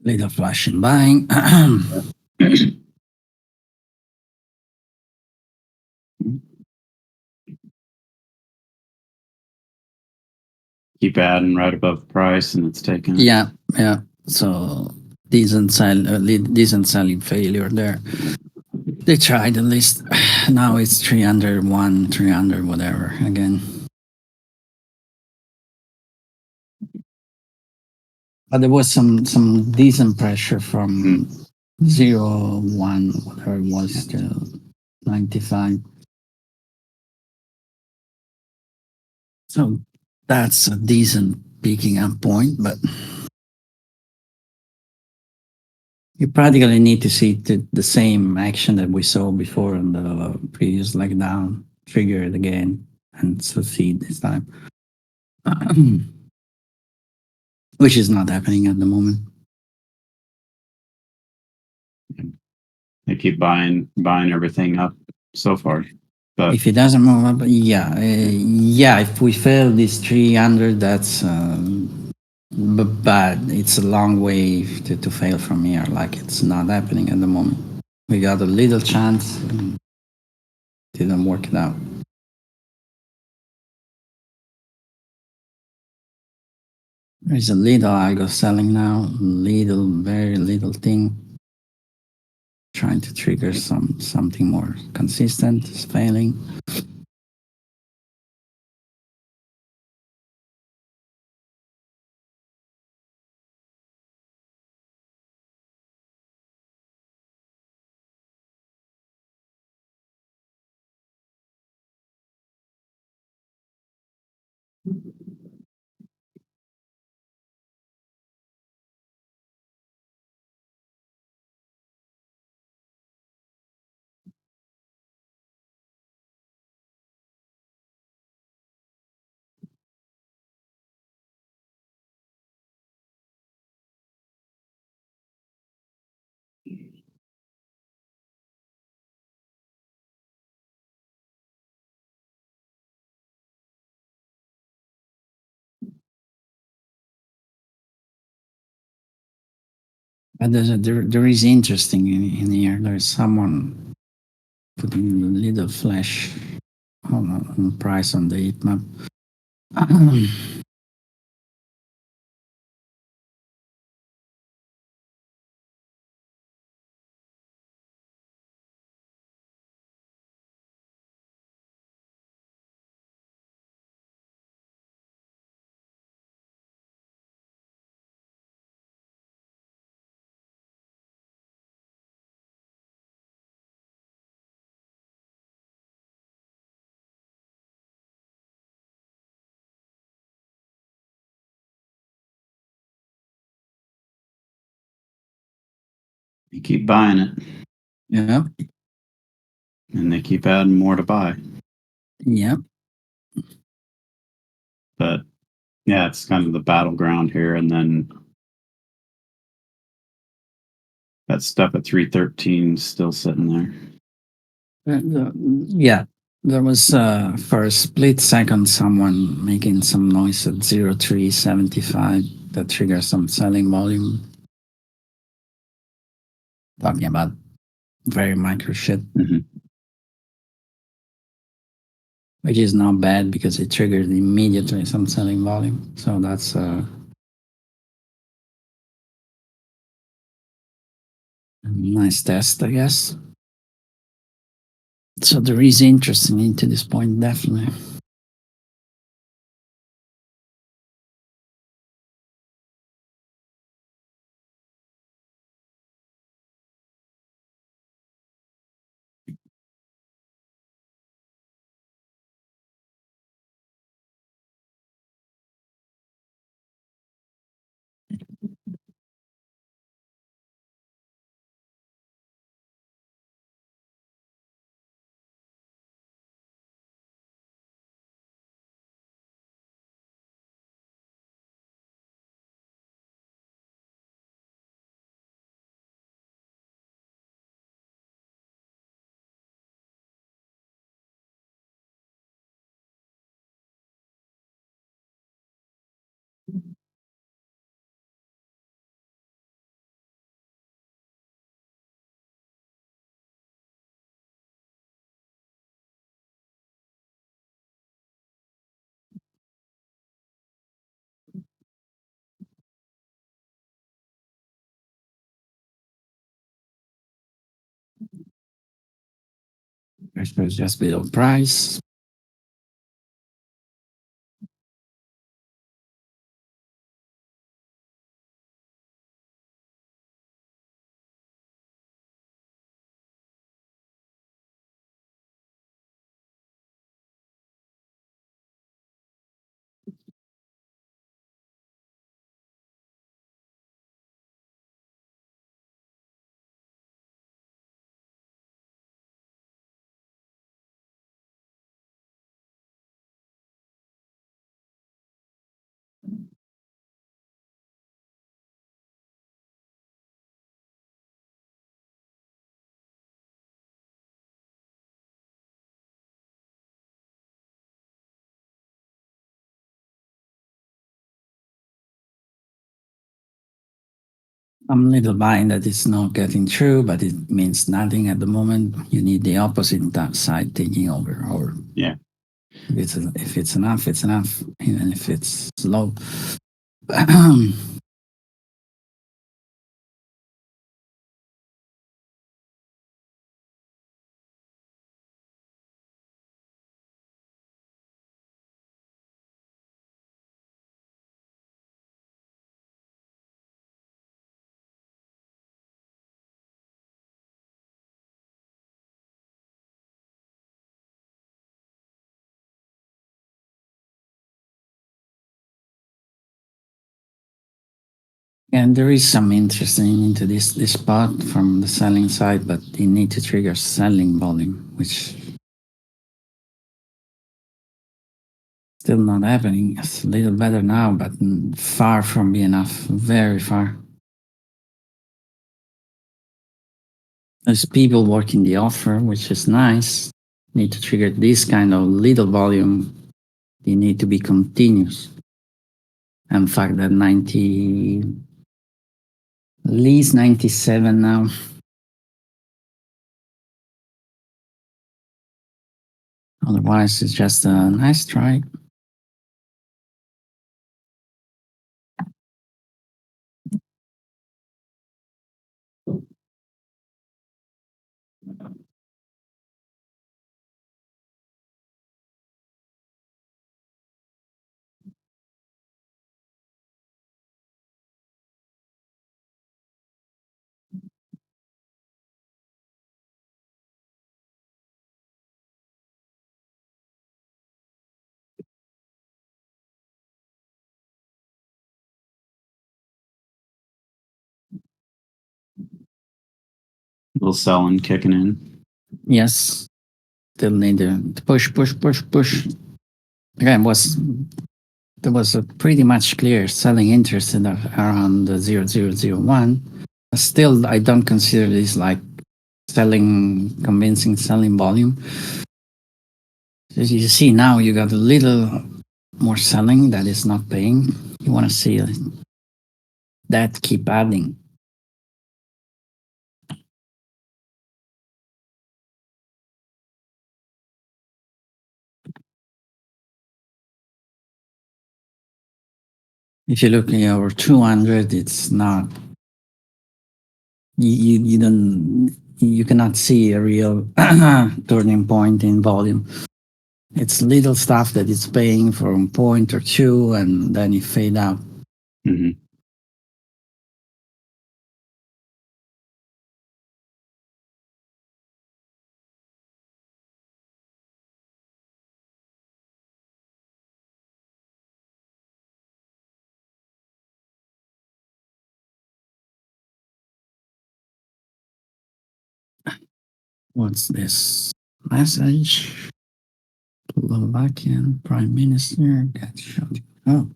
Little flash in buying. keep adding right above price, and it's taken. Yeah, yeah. So decent selling failure there. They tried at least. Now it's 301, 300, whatever again. But there was some decent pressure from 0, 1, whatever it was, to 95. So that's a decent picking up point, but you practically need to see the same action that we saw before in the previous leg down, trigger it again, and succeed this time. Which is not happening at the moment. They keep buying everything up so far. But If it doesn't move up, yeah. If we fail this 300, that's but it's a long way to fail from here. Like it's not happening at the moment. We got a little chance, and didn't work it out. There's a little algo selling now, little, very little thing. Trying to trigger something more consistent. It's failing. But there is interesting in here. There's someone putting a little flash on price on the heat map. you keep buying it, Yeah, and they keep adding more to buy. yeah. But yeah, it's kind of the battleground here, and then that stuff at 313 still sitting there. Yeah, there was for a split second someone making some noise at 0375 that triggers some selling volume. Talking about very micro shit, Mhm. which is not bad because it triggered immediately some selling volume. So that's a nice test, I guess. So there is interest into this point, definitely. I suppose just below price. I'm a little buying that it's not getting through, but it means nothing at the moment. You need the opposite that side taking over, or Yeah. if it's enough, it's enough. Even if it's low. And there is some interesting into this spot from the selling side, but you need to trigger selling volume, which still not happening. It's a little better now, but far from being enough. Very far. There's people working the offer, which is nice. Need to trigger this kind of little volume. You need to be continuous. In fact, that 90, at least 97 now. Otherwise, it's just a nice try. Little selling kicking in. Yes. Still need to push. Again, there was a pretty much clear selling interest in around the 0001. Still, I don't consider this like convincing selling volume. As you see now, you got a little more selling that is not paying. You want to see that keep adding. If you're looking over 200, it's not. You don't. You cannot see a real turning point in volume. It's little stuff that it's paying for a point or two, and then you fade out. Mm-hmm. What's this message? Slovakian Prime Minister gets shot. Oh.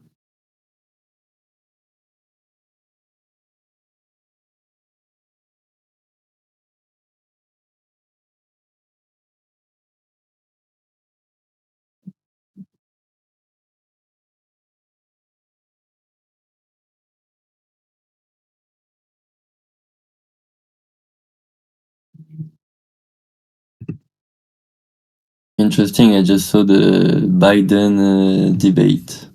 Interesting. I just saw the Biden debate.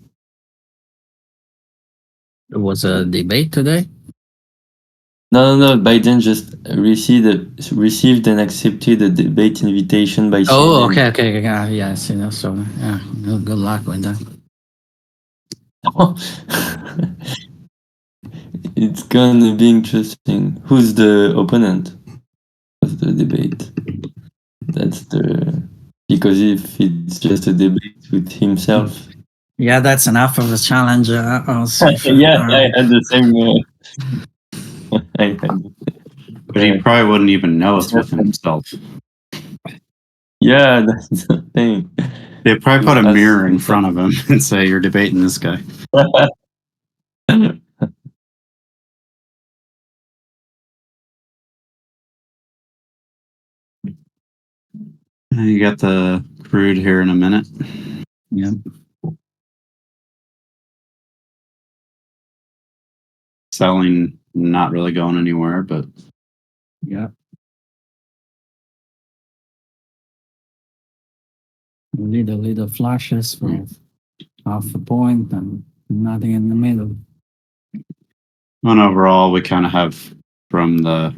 There was a debate today. No. Biden just received and accepted a debate invitation by Oh, CNN. okay. Yeah, I see that. So, yeah, good luck with that. It's gonna be interesting. Who's the opponent of the debate? That's because if it's just a debate with himself. Yeah, that's enough of a challenge. Also, Yeah, I had the same. I had. But he probably wouldn't even know it's with himself. Yeah, that's the thing. They'd probably put a Ask mirror in himself. front of him and say, "You're debating this guy." You got the crude here in a minute. yeah. Selling, not really going anywhere, but Yeah. Little flashes for half a point and nothing in the middle. and overall, we kind of have from the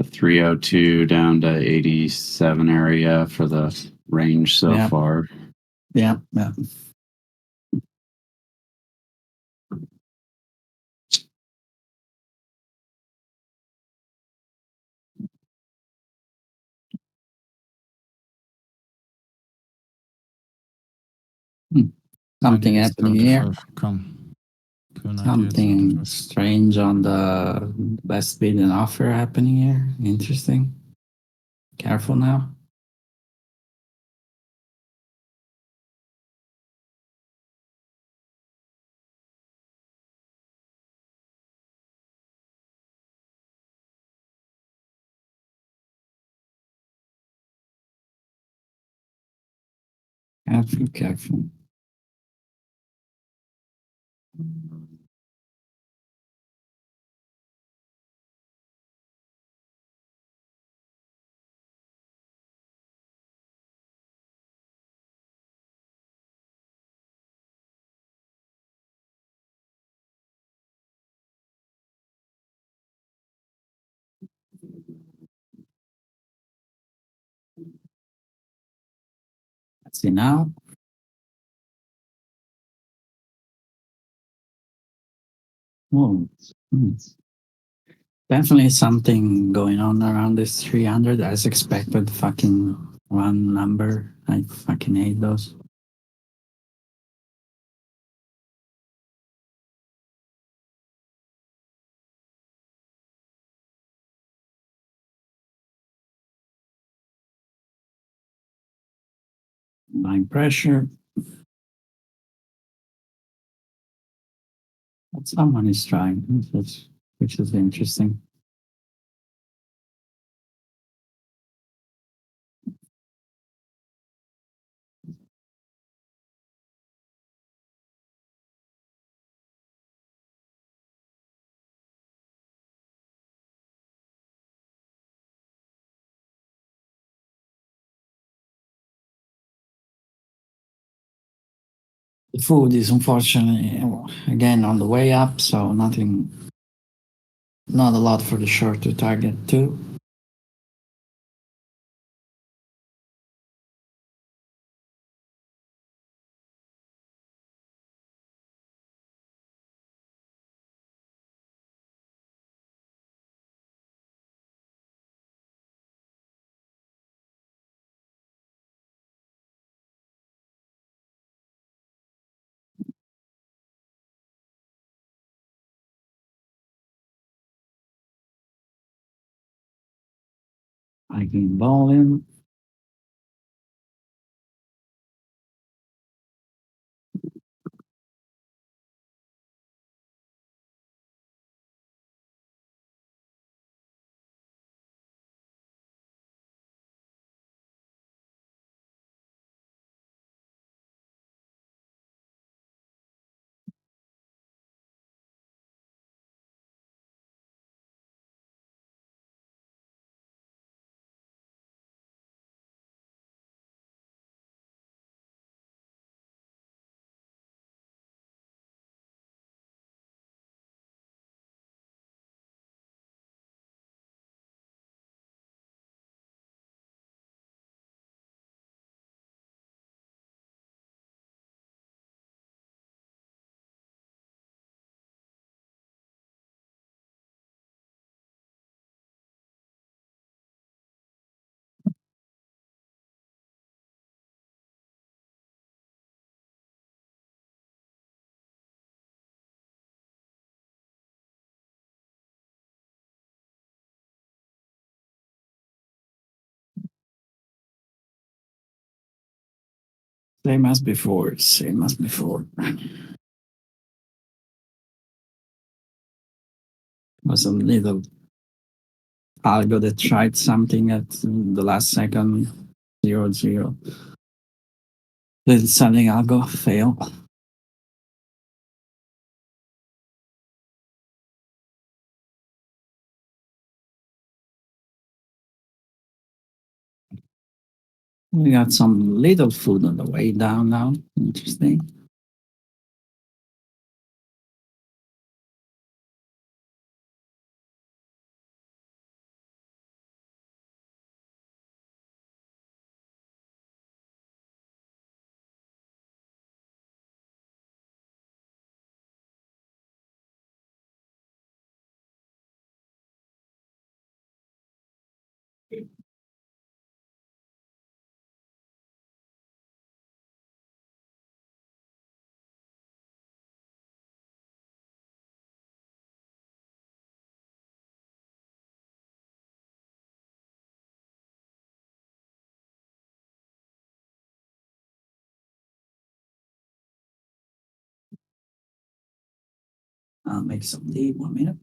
302 down to 87 area for the range so Yeah. far. Yeah. Something Ideas happening here. 35. Come. Good idea, Something 35. strange on the best bid and offer happening here. Interesting. Careful now. Careful. Let's see now. Oh, definitely something going on around this 300 as expected. Fucking one number. I fucking hate those. Buying pressure. But someone is trying, which is interesting. The food is unfortunately again on the way up, so not a lot for the short to target too. I can volume. Same as before. Same as before. Was a little algo that tried something at the last second, 0-0. Little something algo fail. We got some little food on the way down now. Interesting. I'll make some tea. 1 minute.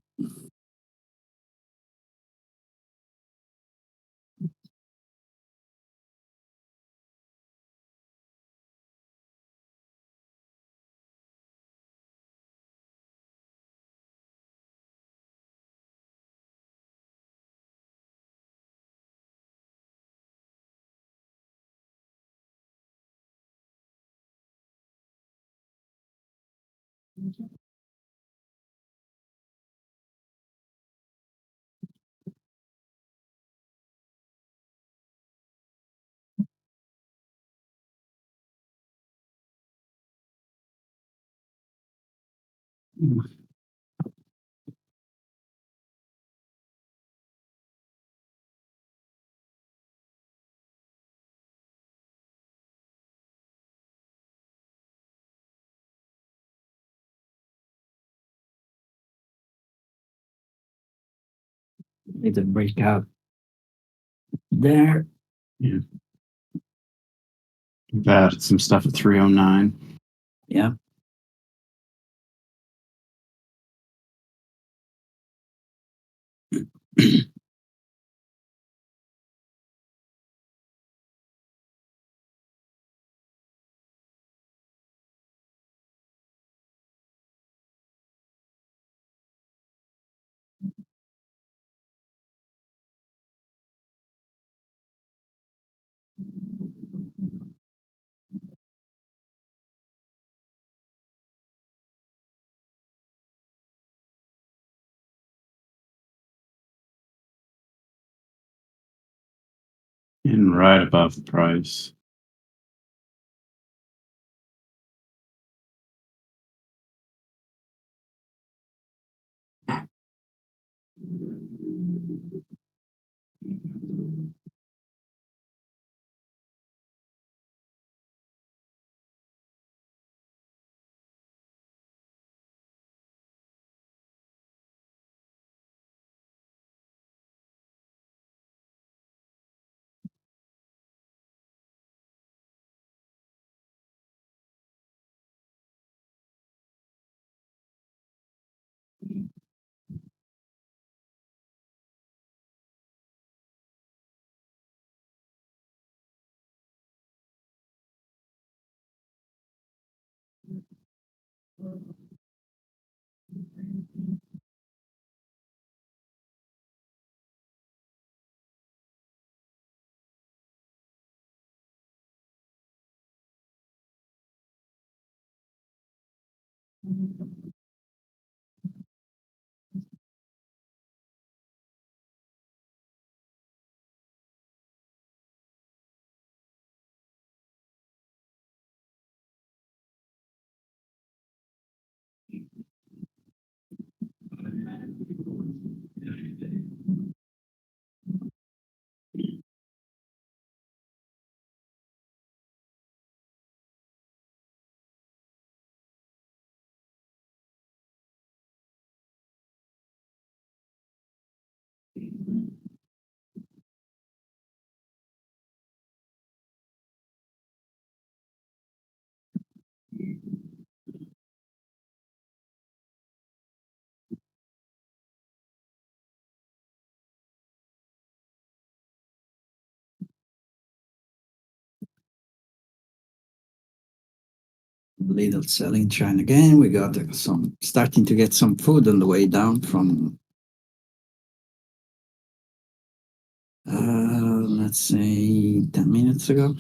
Need to break out there. We've added some stuff at 309. Yeah. And right above the price. Little selling trend again. We got some starting to get some food on the way down from let's say 10 minutes ago.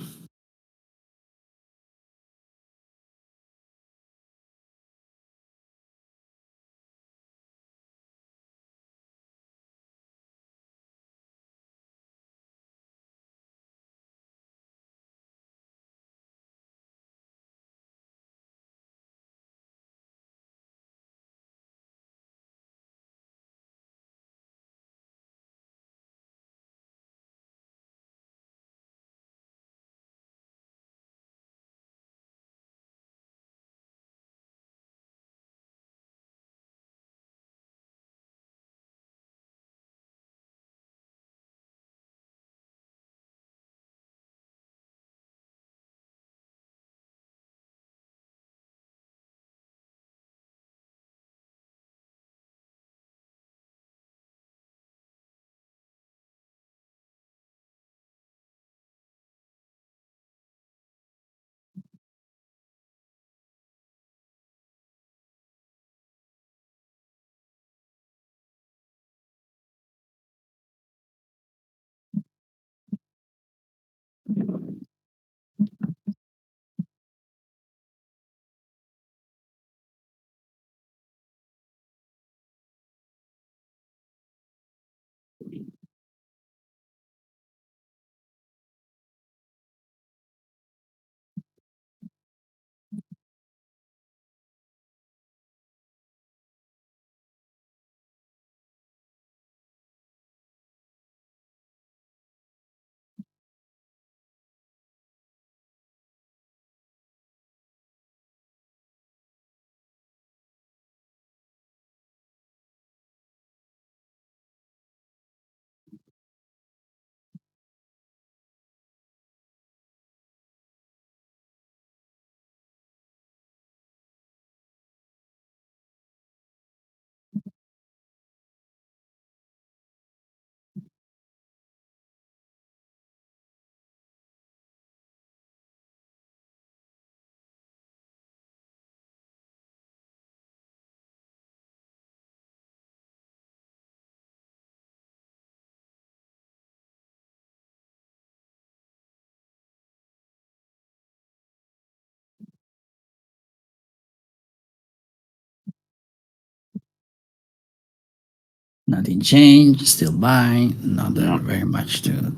Nothing changed, still buying, not very much to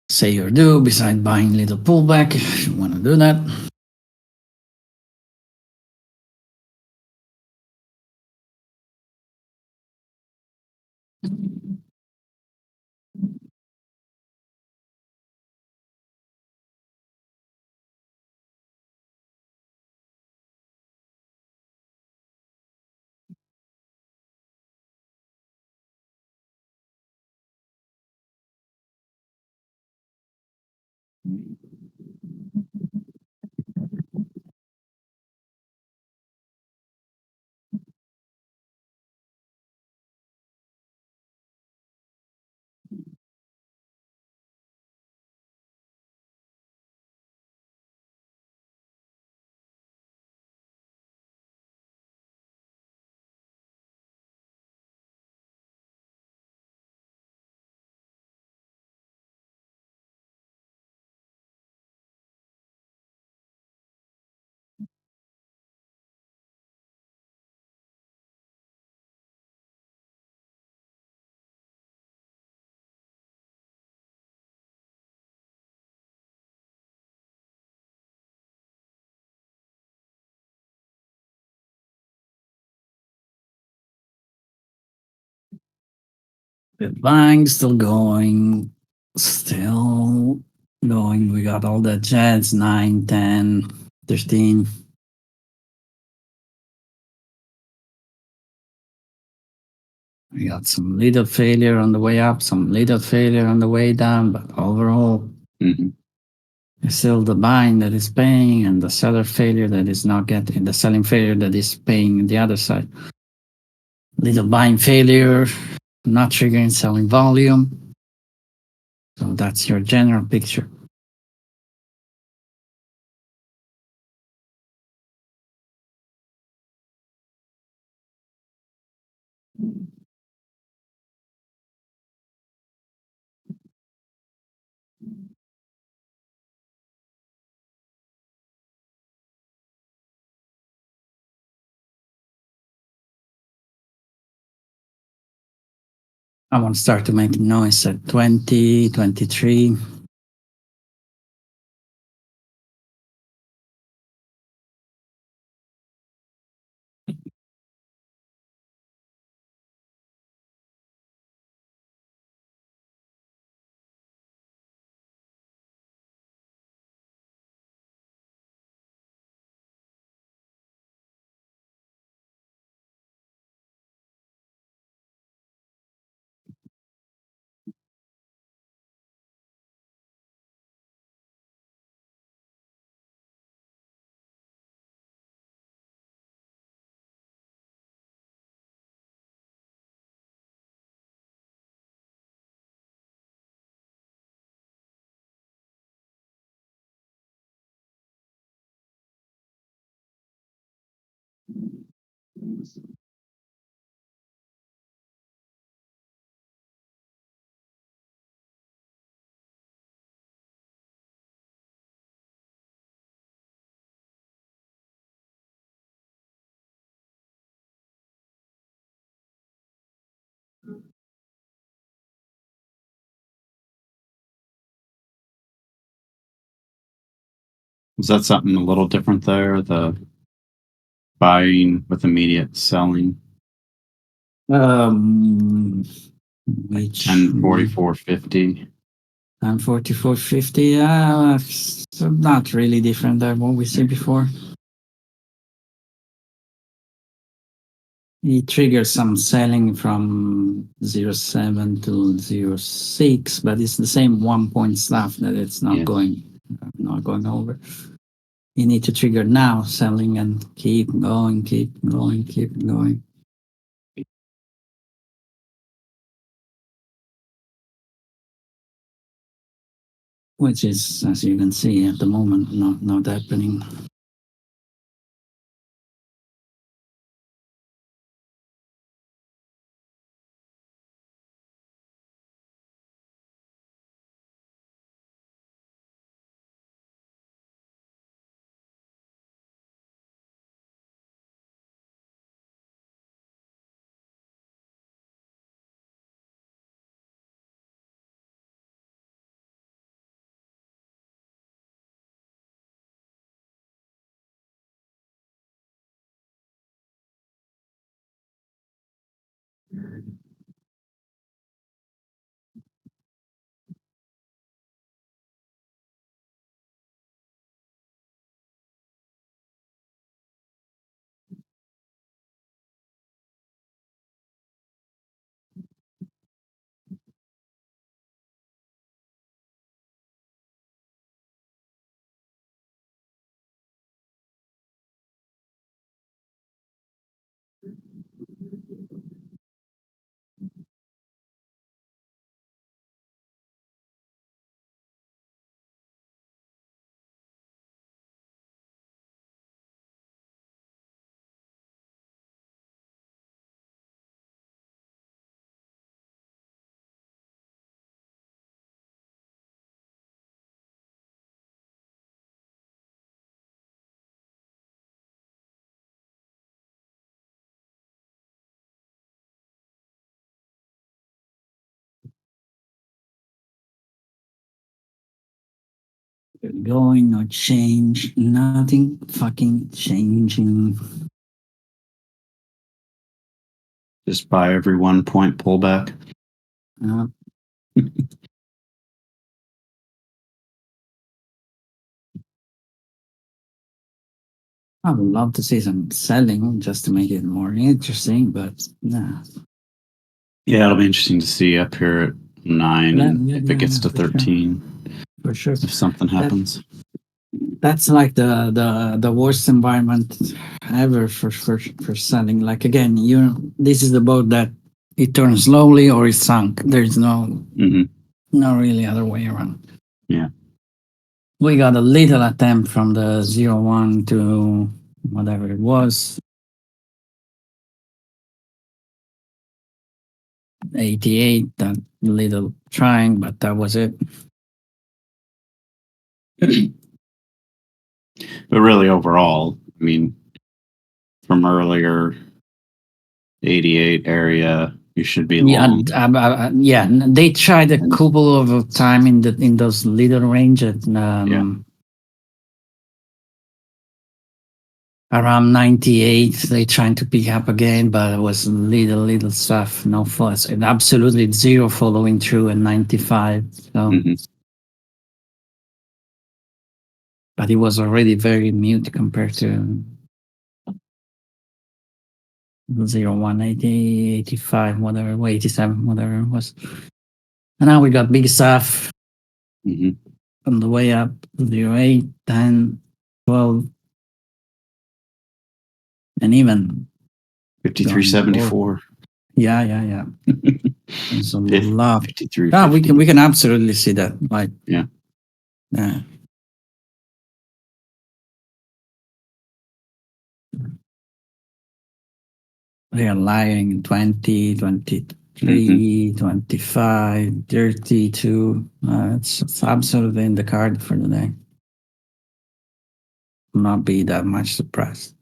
say or do besides buying little pullback if you want to do that. The buying still going, still going. We got all the jets 9, 10, 13. We got some little failure on the way up, some little failure on the way down, but overall, Mhm. it's still the buying that is paying and the seller failure that is not getting, the selling failure that is paying the other side. Little buying failure, not triggering selling volume. So that's your general picture. I want to start to make noise at 20, 23. Is that something a little different there? The buying with immediate selling, Which 1044.50. and 44.50. So not really different than what we see before. It triggers some selling from 0.7 to 0.6, but it's the same 1 point stuff that it's not Yeah. going over. You need to trigger now selling and keep going, keep going, keep going. Which is, as you can see at the moment, not happening. Going, no change, nothing fucking changing. Just buy every 1 point pullback. Uh, I would love to see some selling just to make it more interesting, but nah. Yeah, it'll be interesting to see up here at 9 and if it gets to for sure. 13, For sure. if something happens. That's like the worst environment ever for selling. Like again, this is the boat that it turns slowly or it's sunk. There's no really other way around. Yeah. We got a little attempt from the 0.1 to whatever it was. 88, that little trying, but that was it. But really, overall, I mean, from earlier 88 area, you should be Yeah, long. yeah. They tried a couple of time in those little range at around 98. They trying to pick up again, but it was little stuff, no fuss, and absolutely zero following through at 95. So, Mhm. but it was already very mute compared to 0, 1, 80, 85, whatever, 87, whatever it was. And now we got big stuff Mhm. on the way up, 0, 8, 10, 12, and even 5374. yeah. There's a lot. 53. Ah, we can absolutely see that. Like, Yeah. Yeah. They are lying 20, 23, 25, 32. It's absolutely in the card for the day. Not be that much surprised.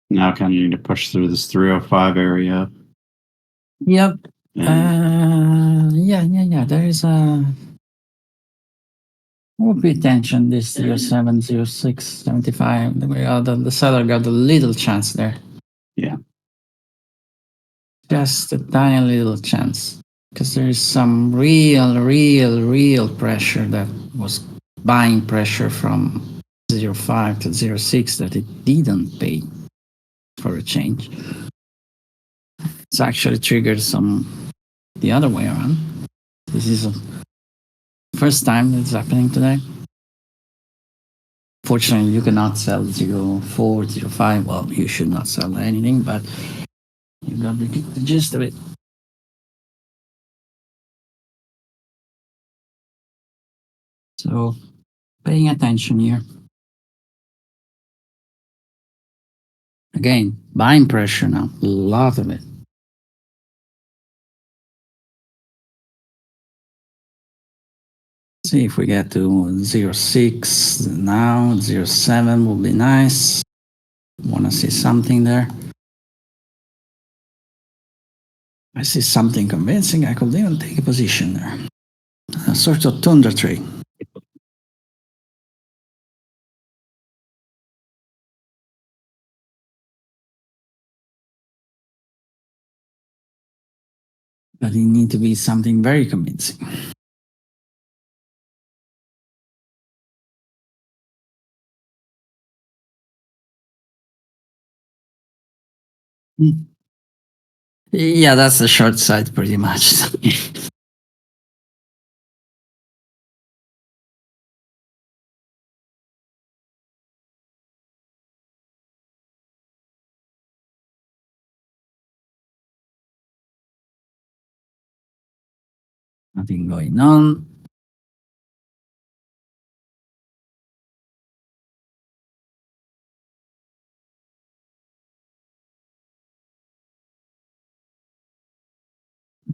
Now kind of need to push through this 305 area. Yep. And Yeah. There is a. We'll pay attention this 07, 06, 75. The seller got a little chance there. Yeah. Just a tiny little chance. Because there is some real pressure that was buying pressure from 05 to 06 that it didn't pay for a change. It's actually triggered some the other way around. This is the first time it's happening today. Fortunately, you cannot sell 04, 05. Well, you should not sell anything, but you got the gist of it. So, paying attention here. Again, buying pressure now, a lot of it. See if we get to 06 now, 07 will be nice. Want to see something there. I see something convincing. I could even take a position there. A sort of tundra trade. But it need to be something very convincing. Yeah, that's the short side pretty much. Nothing going on.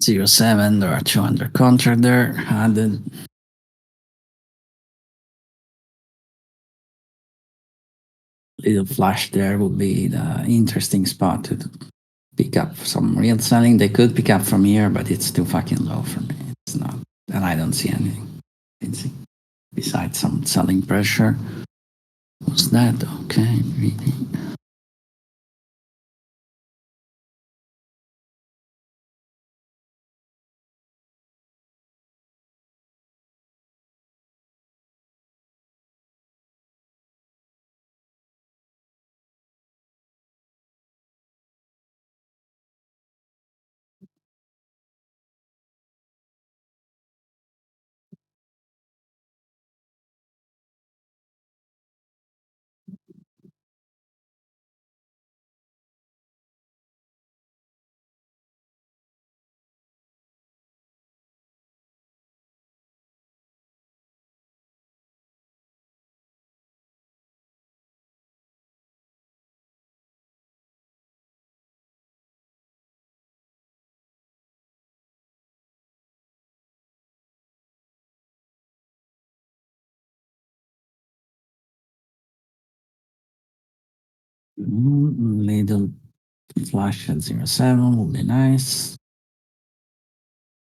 07, there are two under contract there. Added. Little flash there would be the interesting spot to pick up some real selling. They could pick up from here, but it's too fucking low for me. It's not, and I don't see anything. Besides some selling pressure. What's that? Okay, reading. Little flash at 07 would be nice.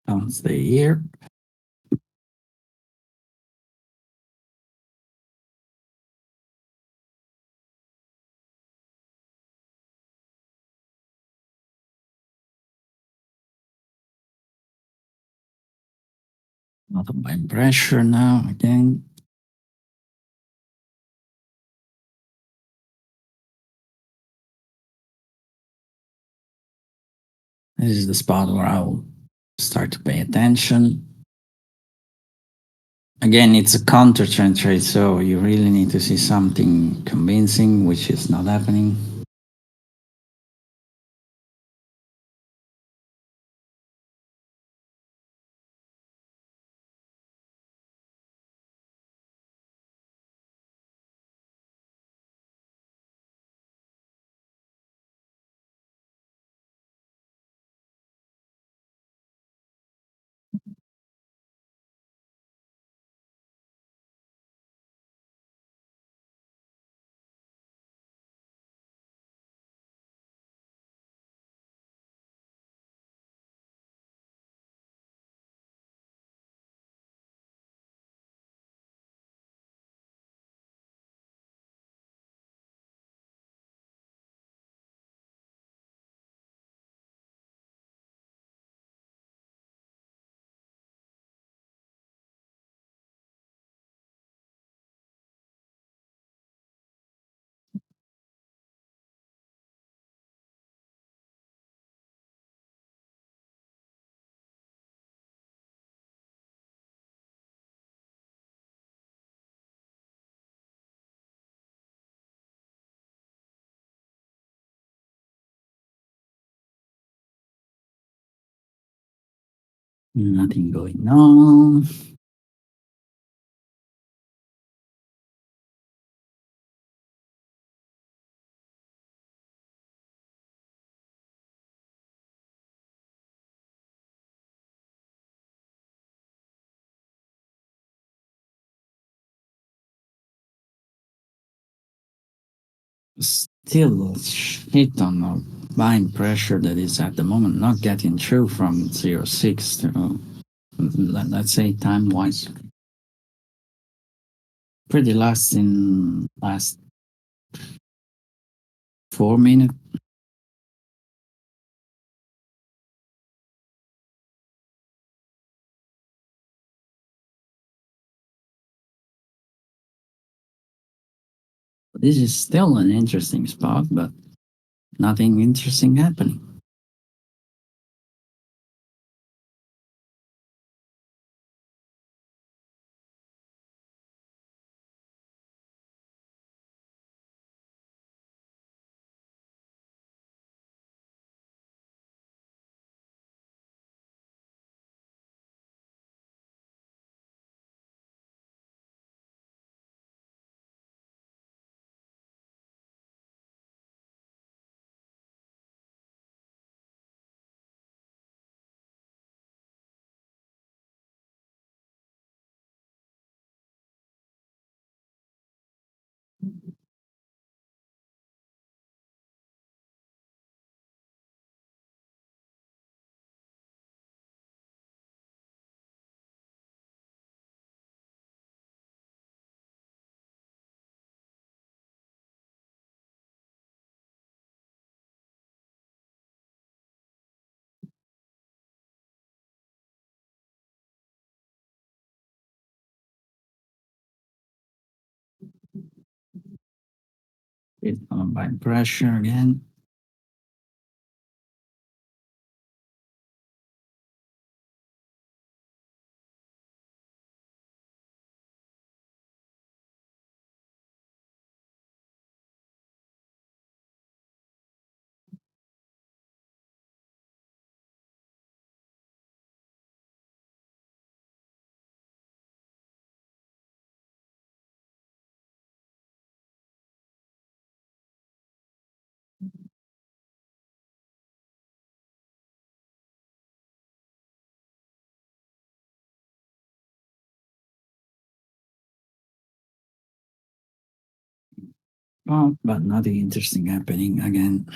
Don't stay here. Not by pressure now again. This is the spot where I'll start to pay attention. Again, it's a counter trend trade, so you really need to see something convincing, which is not happening. Nothing going on. Still a shit on the buying pressure that is at the moment not getting through from 06 to, let's say, time wise. Pretty last in last 4 minutes. This is still an interesting spot, but nothing interesting happening. It's combined pressure again. Oh, but nothing interesting happening again.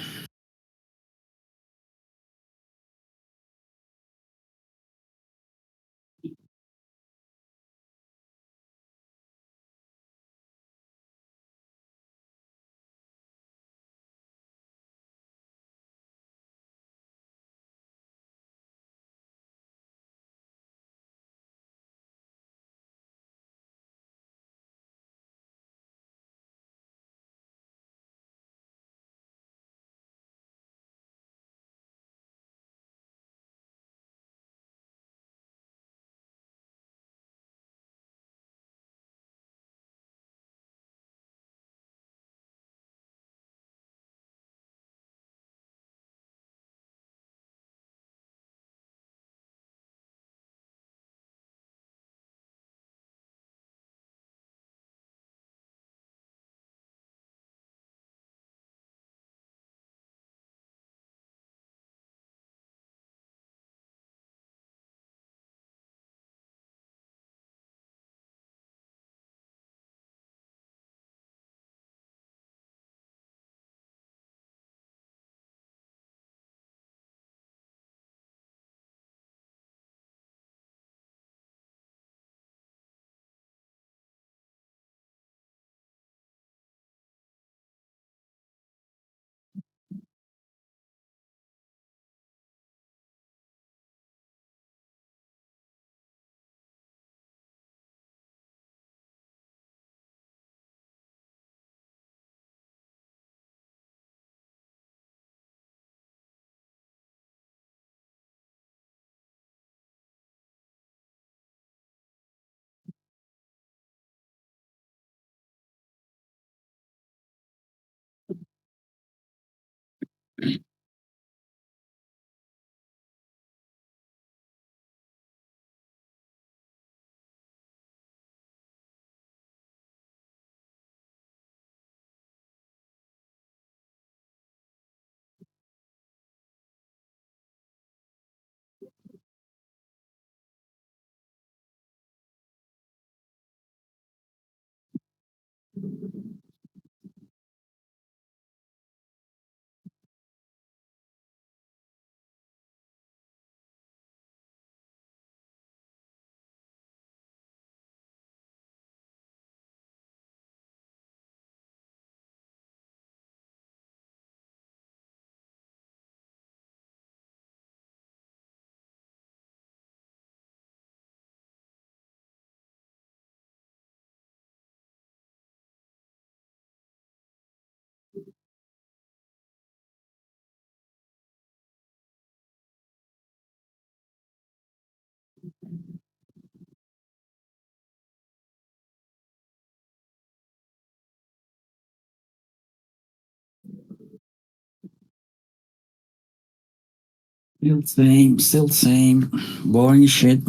Still same. Boring shit.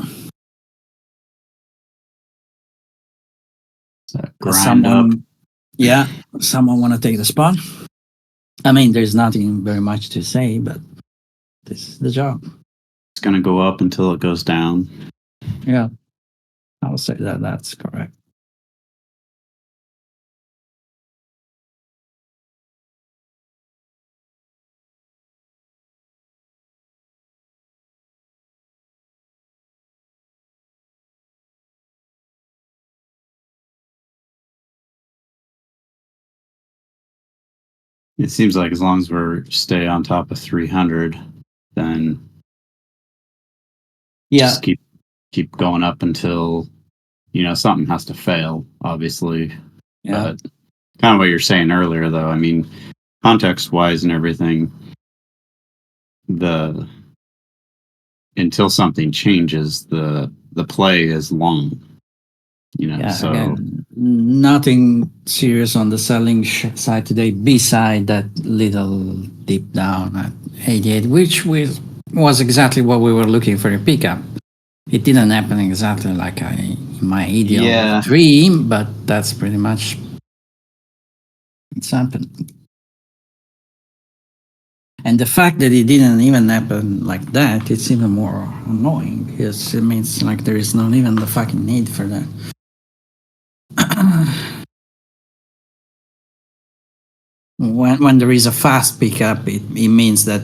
Grind up. Yeah, someone want to take the spot? I mean, there's nothing very much to say, but this is the job. It's going to go up until it goes down. Yeah, I would say that that's correct. It seems like as long as we're stay on top of 300, then Yeah, just keep going up until something has to fail, obviously. yeah. But kind of what you're saying earlier, though. I mean, context wise and everything, until something changes, the play is long. Yeah, So again, nothing serious on the selling side today, beside that little dip down at 88, which was exactly what we were looking for a pickup. It didn't happen exactly like my ideal Yeah. dream, but that's pretty much it's happened. And the fact that it didn't even happen like that, it's even more annoying because it means like there is not even the fucking need for that. When there is a fast pickup, it means that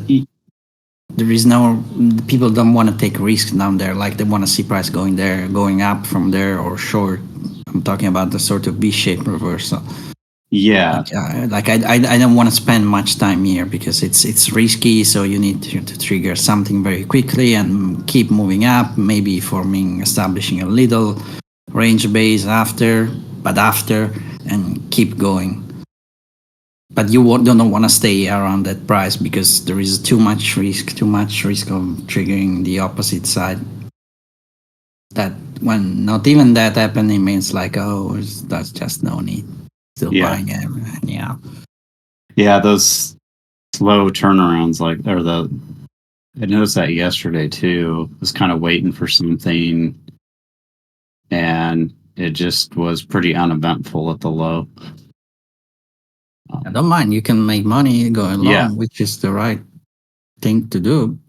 there is no people don't want to take risks down there. Like they want to see price going up from there or short. I'm talking about the sort of V-shaped reversal. yeah, Like I don't want to spend much time here because it's risky. So you need to trigger something very quickly and keep moving up. Maybe establishing a little range base after, and keep going. But you don't want to stay around that price because there is too much risk of triggering the opposite side. That when not even that happening means like, oh, that's just no need. Still buying everything. Yeah, those slow turnarounds, I noticed that yesterday too. Was kind of waiting for something, and it just was pretty uneventful at the low. I don't mind. You can make money going long, which is the right thing to do.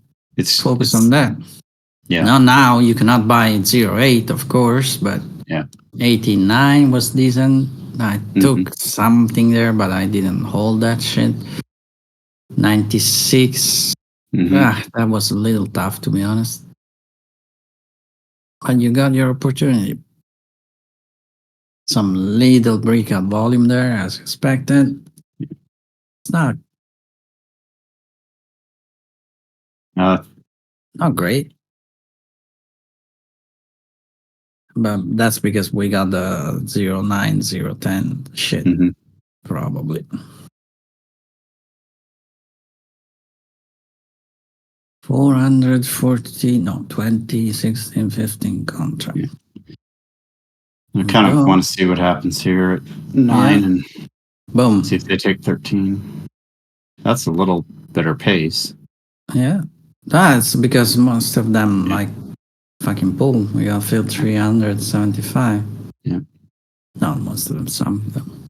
Focus on that. Yeah. Now you cannot buy at 0.8, of course, but 89 was decent. I took something there, but I didn't hold that shit. 96. That was a little tough, to be honest. But you got your opportunity. Some little breakout volume there, as expected. It's not great. But that's because we got the 0.9, 0.10 shit, probably. $440, 16, 15 contract. I kind of want to see what happens here at 9 and boom. See if they take 13. That's a little better pace. Yeah. That's because most of them like fucking pull. We got filled 375. Yeah. Not most of them, some of them.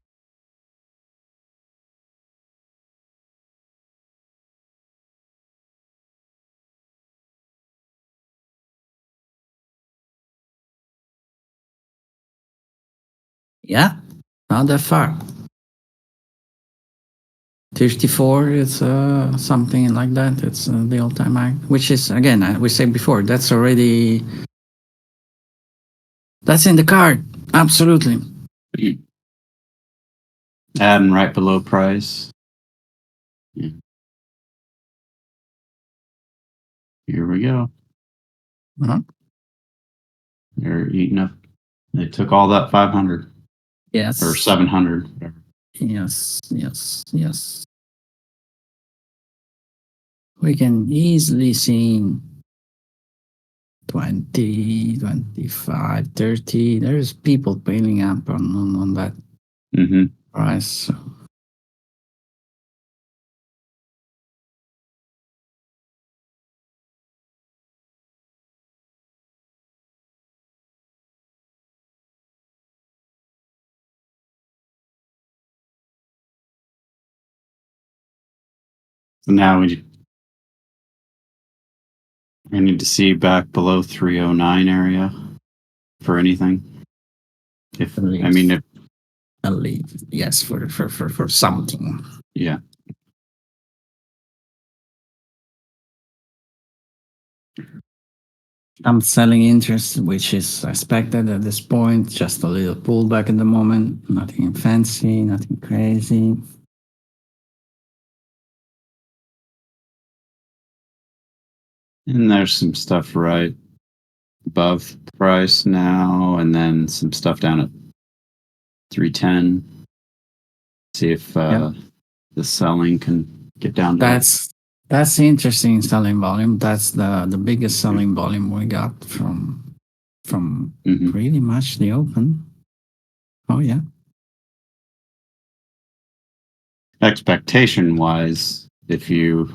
Yeah, not that far. 54, it's something like that. It's the all-time high, which is, again, we said before, that's in the card. Absolutely. Adding right below price. Yeah. Here we go. They're eating up. They took all that 500. Yes. Or 700. Whatever. Yes. We can easily see 20, 25, 30. There's people piling up on that price. So. So now we need to see back below 309 area for anything. At least, yes, for something. Yeah. I'm selling interest, which is expected at this point. Just a little pullback at the moment. Nothing fancy, nothing crazy. And there's some stuff right above the price now, and then some stuff down at 310. See if Yeah. the selling can get down to That's the interesting selling volume. That's the biggest selling volume we got from Mhm. pretty much the open. Oh yeah. expectation wise. If you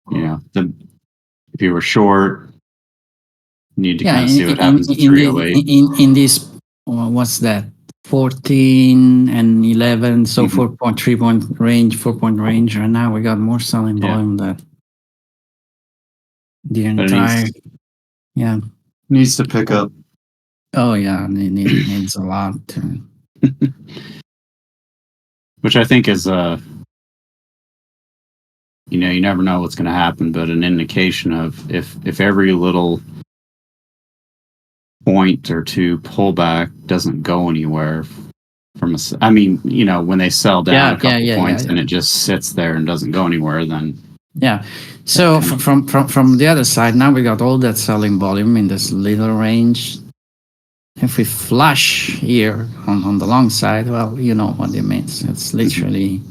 know if you were short, you need to Yeah, kind of see what happens at 308. in this, what's that? 14 and 11, so Mhm. 4.3 point range, 4 point range. Right now we got more selling Yeah. volume than the But it entire. Yeah. needs to pick up. Oh yeah, it needs a lot. Which I think is you never know what's going to happen, but an indication of if every little point or two pullback doesn't go anywhere from I mean, when they sell down a couple points and it just sits there and doesn't go anywhere, then Yeah. So from the other side, now we got all that selling volume in this little range. If we flush here on the long side, well, you know what it means. It's literally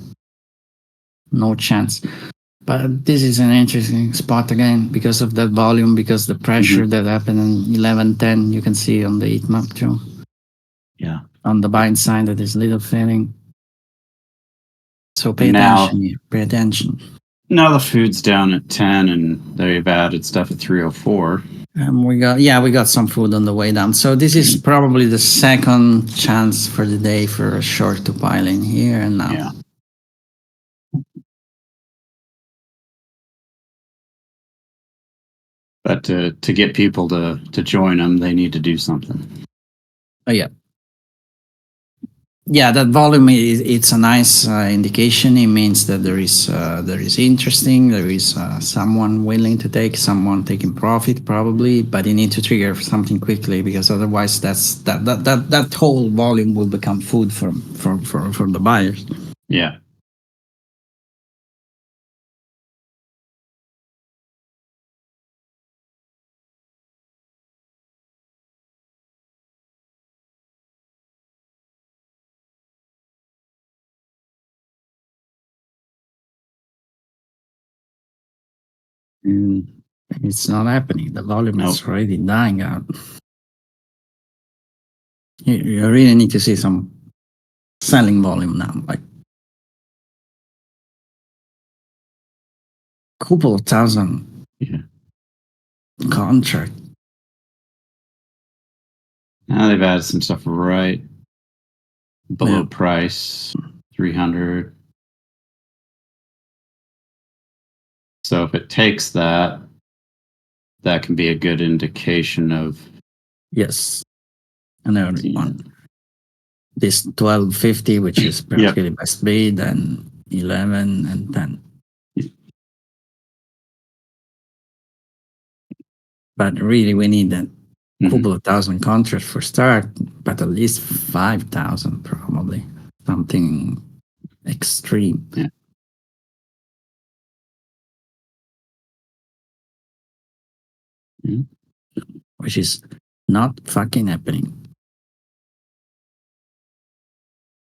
no chance. But this is an interesting spot again because of that volume, because the pressure that happened in 11:10. You can see on the heat map too. Yeah. On the buying side, that is little filling. So pay Now- attention here. Pay attention. now the food's down at 10 and they've added stuff at 304. And we got some food on the way down. So this is probably the second chance for the day for a short to pile in here and now. Yeah. But to get people to join them, they need to do something. Oh yeah. Yeah, that volume it's a nice indication. It means that there is interesting. There is someone willing to take, someone taking profit probably, but you need to trigger something quickly because otherwise that whole volume will become food for the buyers. Yeah. And it's not happening. The volume is already dying out. You really need to see some selling volume now, like couple of thousand contract. Now they've added some stuff right below price, 300. So if it takes that can be a good indication of. Yes. Another one. This 1250, which is practically by speed, and 11 and 10. But really, we need a couple of thousand contracts for start, but at least 5,000 probably. Something extreme. Yeah. Which is not fucking happening.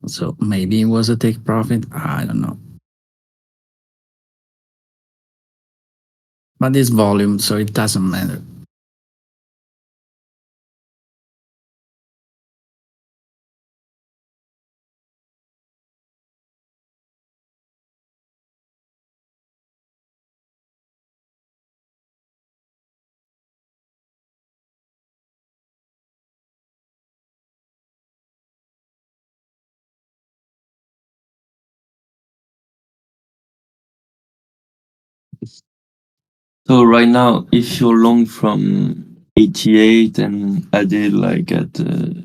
So maybe it was a take profit. I don't know. But it's volume, so it doesn't matter. So right now, if you're long from 88 and added like at the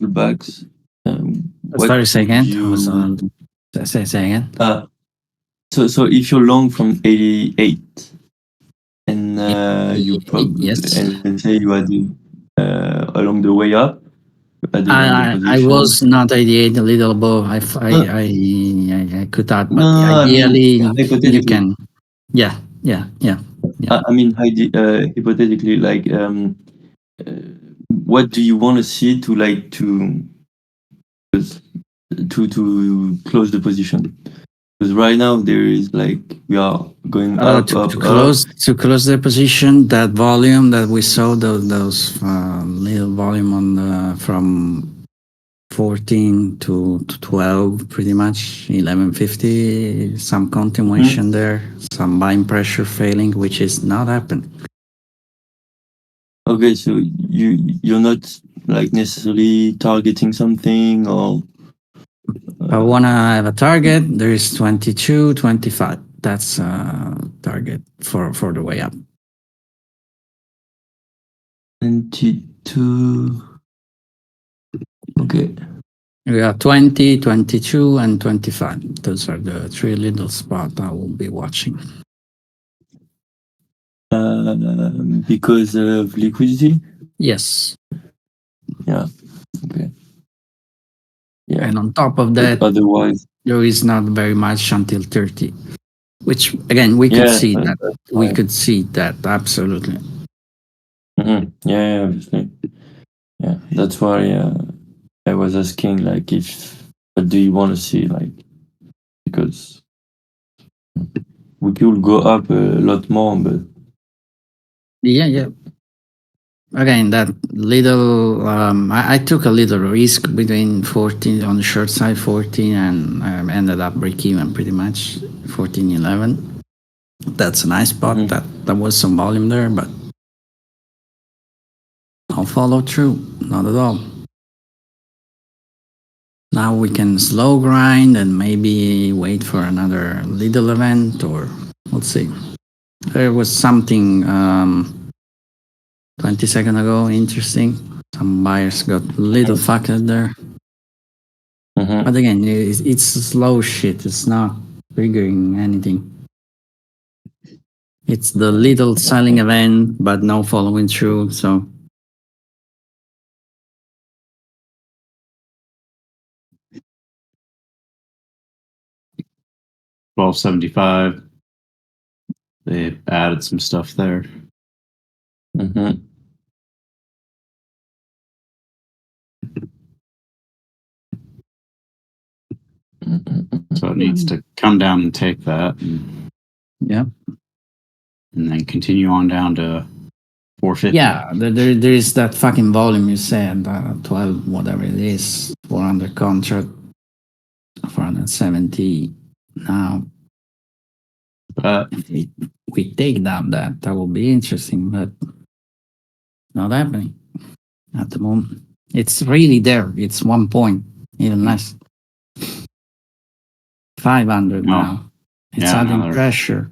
pullbacks, Sorry, say again. you- Say again. So if you're long from 88 and you probably Yes. and say you had along the way up, I was not 88, a little above. I could add, but ideally you can. Yeah. I mean, hypothetically, like, what do you want to see to to close the position. Because right now there is like we are going up, to, up, to up. close to close the position, that volume that we saw, those little volume on the, from 14 to 12, pretty much 1150, some continuation there, some buying pressure failing, which is not happening. Okay, so you're not like necessarily targeting something or. I want to have a target. There is 22, 25. That's a target for the way up. 22. Okay. We have 20, 22, and 25. Those are the three little spots I will be watching. Because of liquidity? Yes. Yeah. Okay. Yeah. And on top of that, Otherwise, there is not very much until 30, which again, we could yeah, see that. We fine. could see that, absolutely. Yeah, obviously. Yeah, that's why I was asking, like, if what do you want to see, like, because we could go up a lot more, but Yeah. Again, that little, I took a little risk between 14 on the short side, 14, and ended up break even pretty much 14.11. That's a nice spot. That was some volume there, but I'll follow through. Not at all. Now we can slow grind and maybe wait for another little event, or let's see. There was something 20 seconds ago, interesting. Some buyers got a little fucked there. But again, it's slow shit. It's not triggering anything. It's the little selling event, but no following through. So 1275. They added some stuff there. So it needs to come down and take that. yeah. And then continue on down to 450. Yeah, there is that fucking volume you said, 12, whatever it is, 400 contract, 470 now. But If we take down that will be interesting, but not happening at the moment. It's really there. It's 1 point, even less. 500 now. It's yeah, adding another- pressure.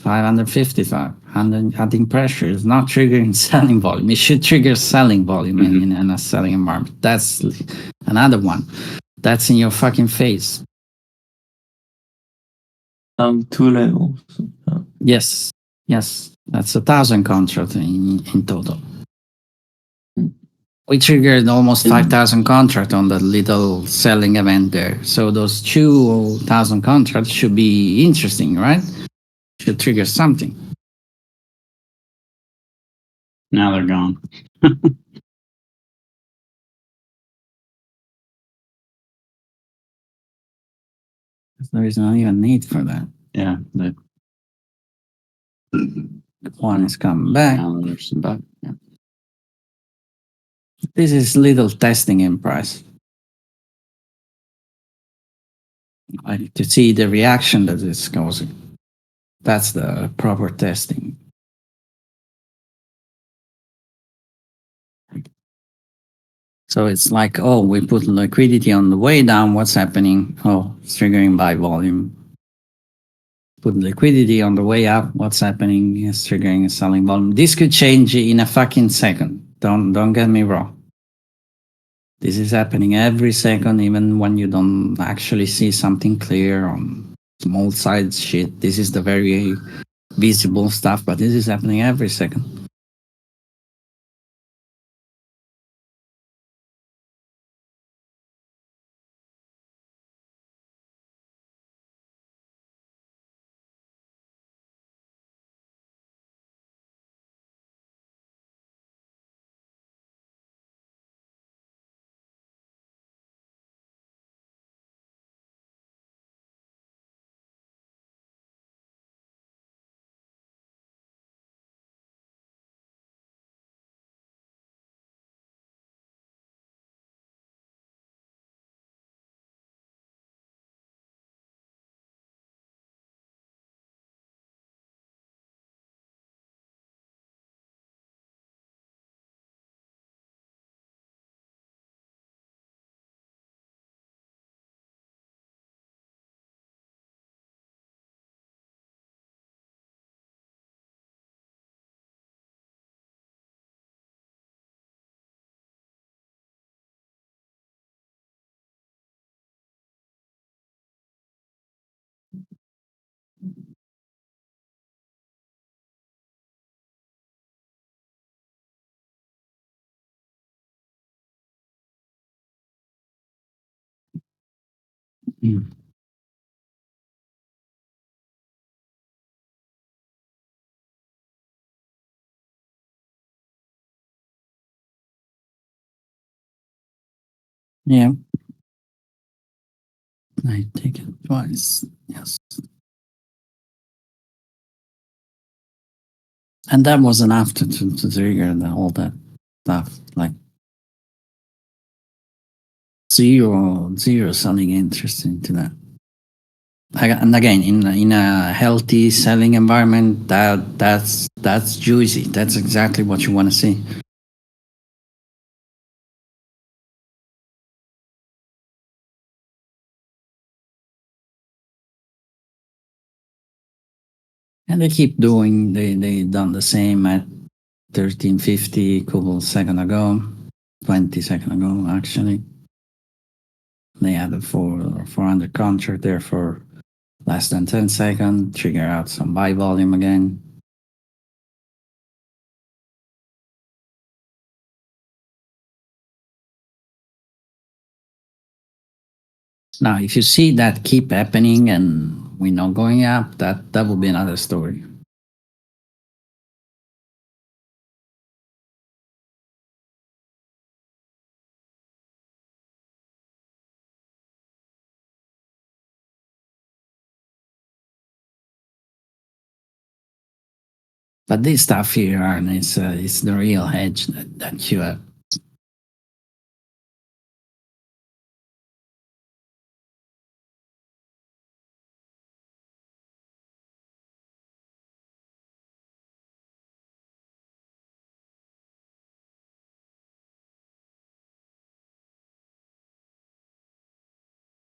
555. Adding pressure is not triggering selling volume. It should trigger selling volume in a selling environment. That's another one. That's in your fucking face. 2 levels. Yes. That's 1,000 contracts in total. We triggered almost 5,000 contracts on that little selling event there. So those 2,000 contracts should be interesting, right? Should trigger something. Now they're gone. There is not even need for that. Yeah. One is coming back. Now there's some back. Yeah. This is little testing in price. Like to see the reaction that it's causing. That's the proper testing. So it's like, oh, we put liquidity on the way down. What's happening? Oh, it's triggering buy volume. Put liquidity on the way up. What's happening? It's triggering selling volume. This could change in a fucking second. Don't get me wrong. This is happening every second, even when you don't actually see something clear on small size shit. This is the very visible stuff, but this is happening every second. Mm. Yeah. I take it twice. Yes. And that was enough to trigger all that stuff. Like zero selling interest into that. And again, in a healthy selling environment, that's juicy. That's exactly what you want to see. And they keep doing. They done the same at 1350 couple second ago, 20 seconds ago actually. They added 400 contract there for less than 10 seconds, trigger out some buy volume again. Now, if you see that keep happening and we're not going up, that will be another story. But this stuff here, Arne, it's the real hedge that you have.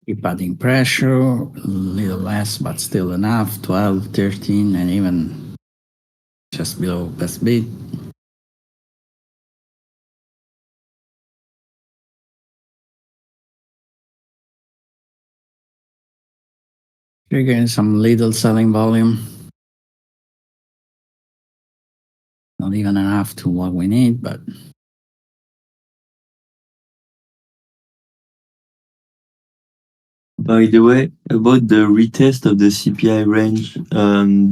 Keep adding pressure, a little less, but still enough, 12, 13, and even just below best bid. Triggering some little selling volume. Not even enough to what we need, but By the way, about the retest of the CPI range,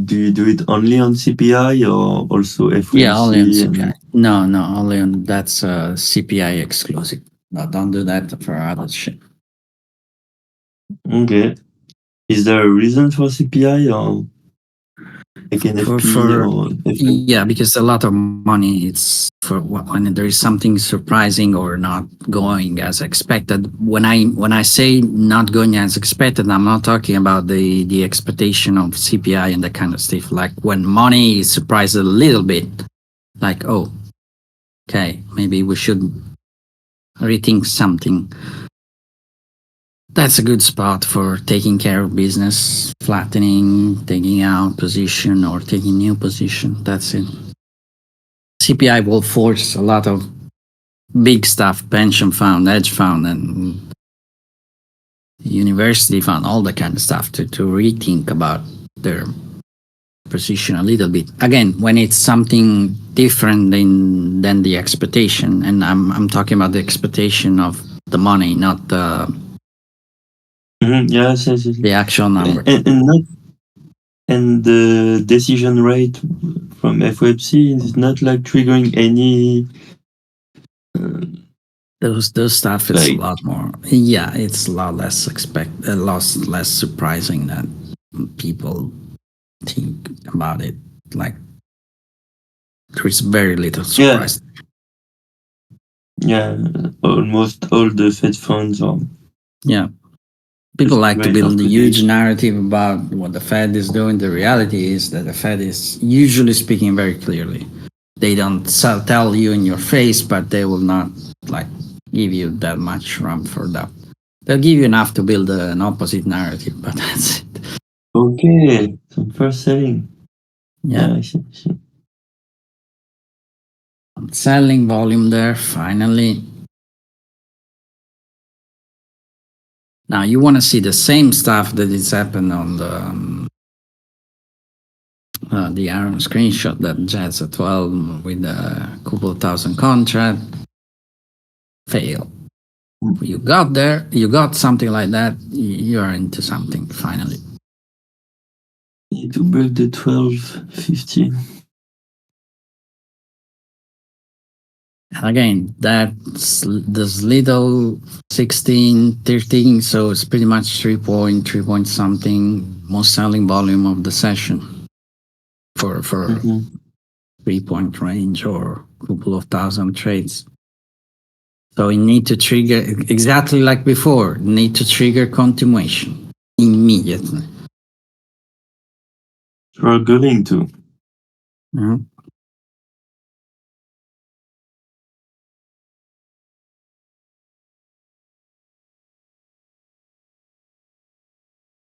do you do it only on CPI or also FOMC? yeah, only on CPI. No, only on that's CPI exclusive. No, don't do that for other shit. Okay. Is there a reason for CPI or like NFP or FOMC? Yeah, because a lot of money it's for when there is something surprising or not going as expected. When I say not going as expected, I'm not talking about the expectation of CPI and that kind of stuff. Like when money is surprised a little bit, like oh, okay, maybe we should rethink something. That's a good spot for taking care of business, flattening, taking out position or taking new position. That's it. CPI will force a lot of big stuff, pension fund, hedge fund, and university fund, all that kind of stuff to rethink about their position a little bit. Again, when it's something different than the expectation, and I'm talking about the expectation of the money, not the Yes. the actual number. And the decision rate from FOMC is not like triggering any. Those stuff is Like- a lot more. Yeah, it's a lot less less surprising that people think about it. Like there is very little surprise. Yeah, almost all the Fed funds are. Yeah. People like to Right build a after huge this. narrative about what the Fed is doing. The reality is that the Fed is usually speaking very clearly. They don't tell you in your face, but they will not like give you that much room for that. They'll give you enough to build an opposite narrative, but that's it. Okay, some first selling. Yeah. I see. Selling volume there finally. Now you want to see the same stuff that is happened on the Aaron screenshot that Jets at 12 with a couple of thousand contract fail. You got there, you got something like that, you are into something finally. Need to break the 12.50. And again, that's this little 16, 13, so it's pretty much 3 point something, most selling volume of the session for 3 point range or couple of thousand trades. So you need to trigger exactly like before, need to trigger continuation immediately. We're going to. Mhm.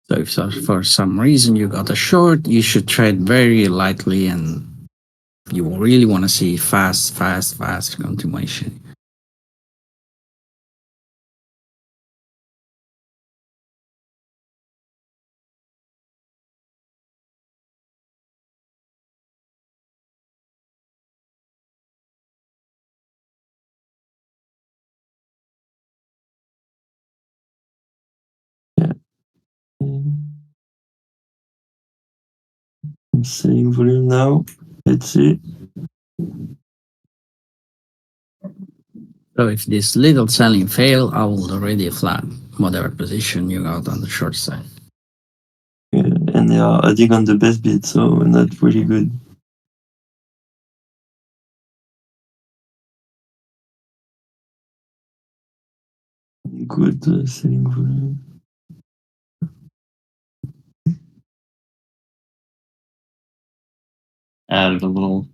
So if for some reason you got a short, you should trade very lightly and you really want to see fast continuation. I'm selling volume now. Let's see. So if this little selling fail, I will already flat whatever position you got on the short side. Yeah, and they are adding on the best bid, so not really good. Good selling volume. Added a little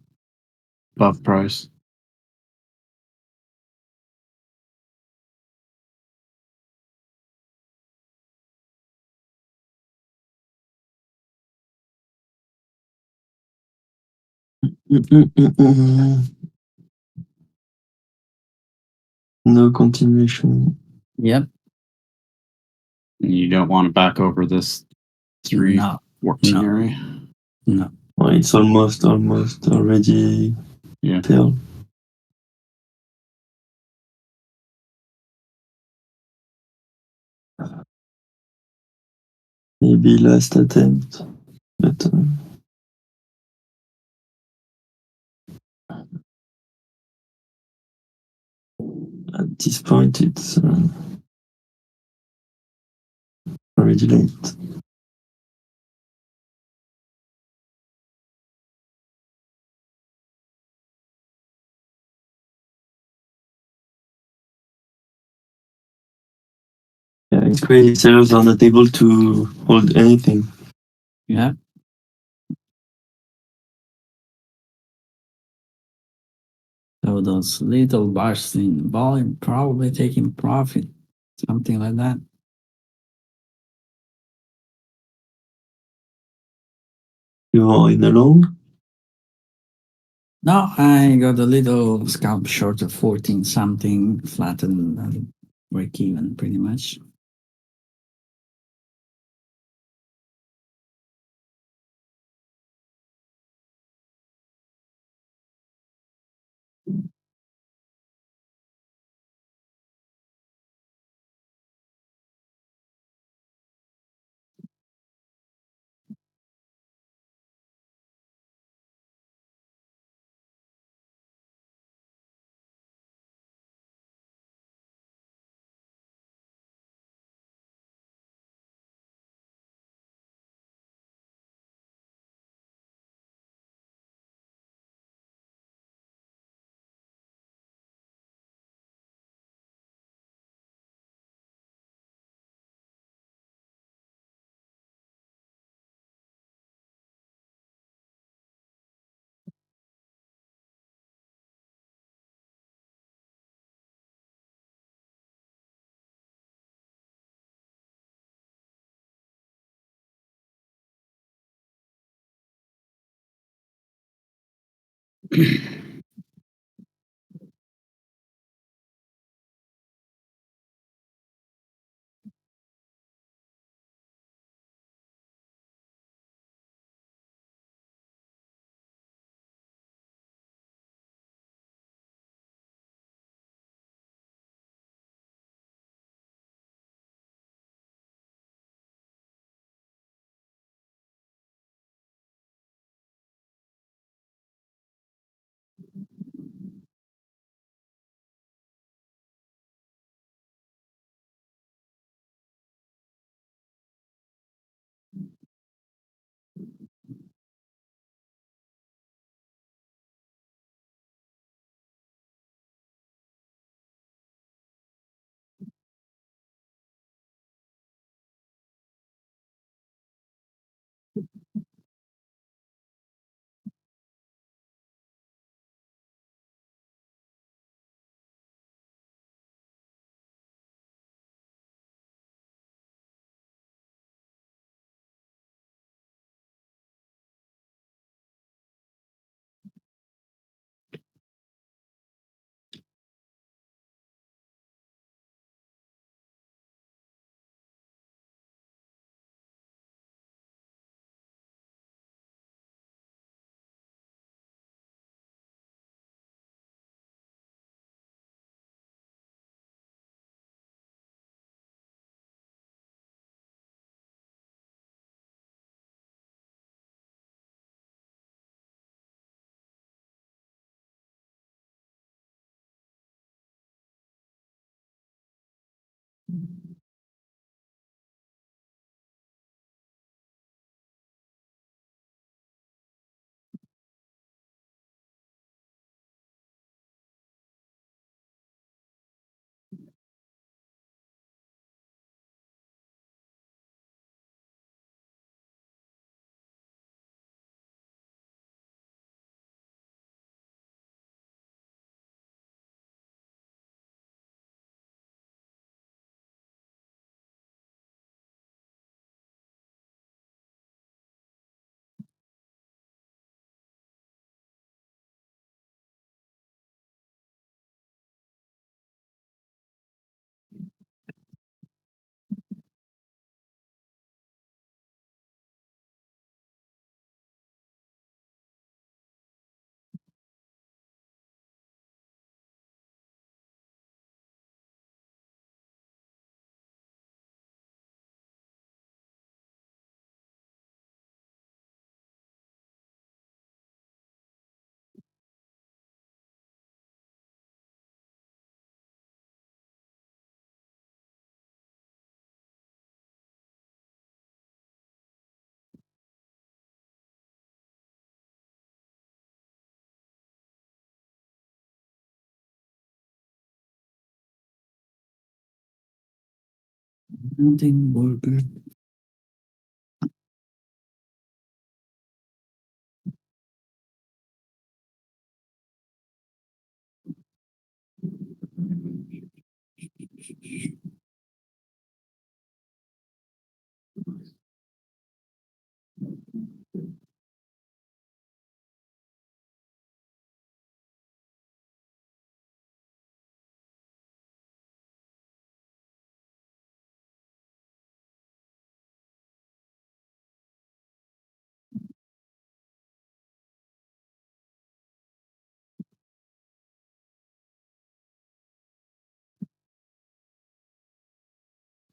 above price. No continuation. Yep. You don't want to back over this 314 No. area. No. Well, it's almost already Yeah. failed. Maybe last attempt, but at this point it's already late. Yeah, it's crazy. Sellers are not able to hold anything. Yeah. So those little bursts in volume probably taking profit, something like that. You're in the long? No, I got a little scalp short of 14 something, flattened and break even pretty much. Mountain burger.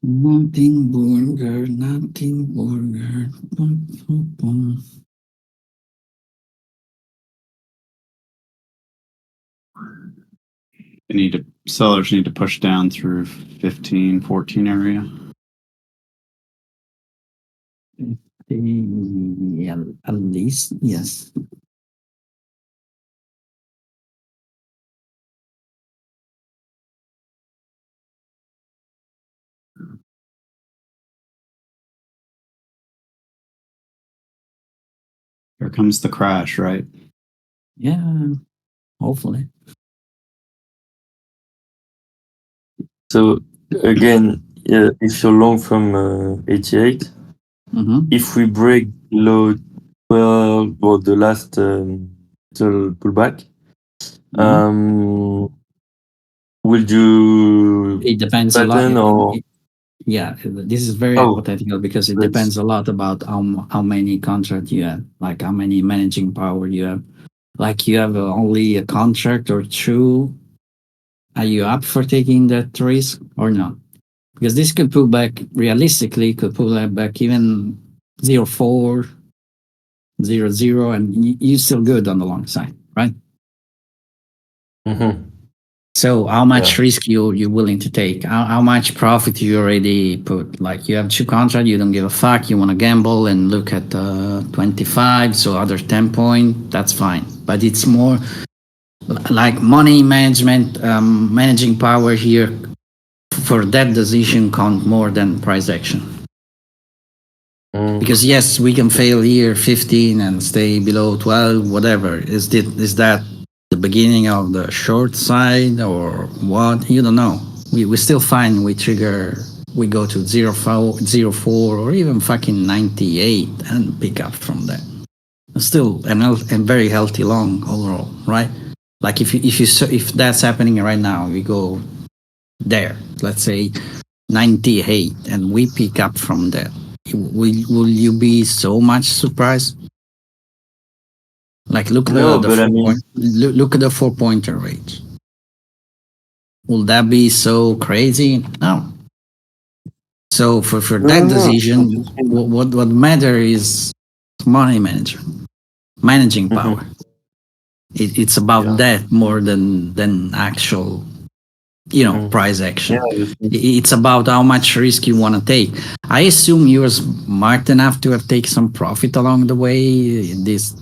Nothing burger, nothing burger. Boom, boom, boom. Sellers need to push down through 15, 14 area. Yeah, at least, yes. Here comes the crash, right? Yeah, hopefully. So again, if you're long from 88, Mm-hmm. if we break below 12 or the last little pullback, will you It depends a lot. pattern or Yeah, this is very Oh, hypothetical because it let's- depends a lot about how many contract you have, like how many managing power you have. Like you have only a contract or two. Are you up for taking that risk or not? Because this could pull back realistically, could pull that back even 0.4, 0.0, and you're still good on the long side, right? Mhm. So how much Yeah. risk you're willing to take? How much profit you already put? Like you have two contracts, you don't give a fuck. You want to gamble and look at 25, so other 10 point. That's fine. But it's more like money management, managing power here for that decision count more than price action. Mm. Because yes, we can fail here 15 and stay below 12, whatever. Is that the beginning of the short side or what? You don't know. We still find we go to 0.4 or even fucking 98 and pick up from that. Still and very healthy long overall, right? Like if that's happening right now, we go there, let's say 98, and we pick up from that. Will you be so much surprised? Like look at No, the but I 4 mean- point, look at the 4-pointer range. Will that be so crazy? No. So for that No. decision, what matter is money management, managing power. It's about Yeah. that more than actual price action. Yeah, It's about how much risk you want to take. I assume you're smart enough to have taken some profit along the way, this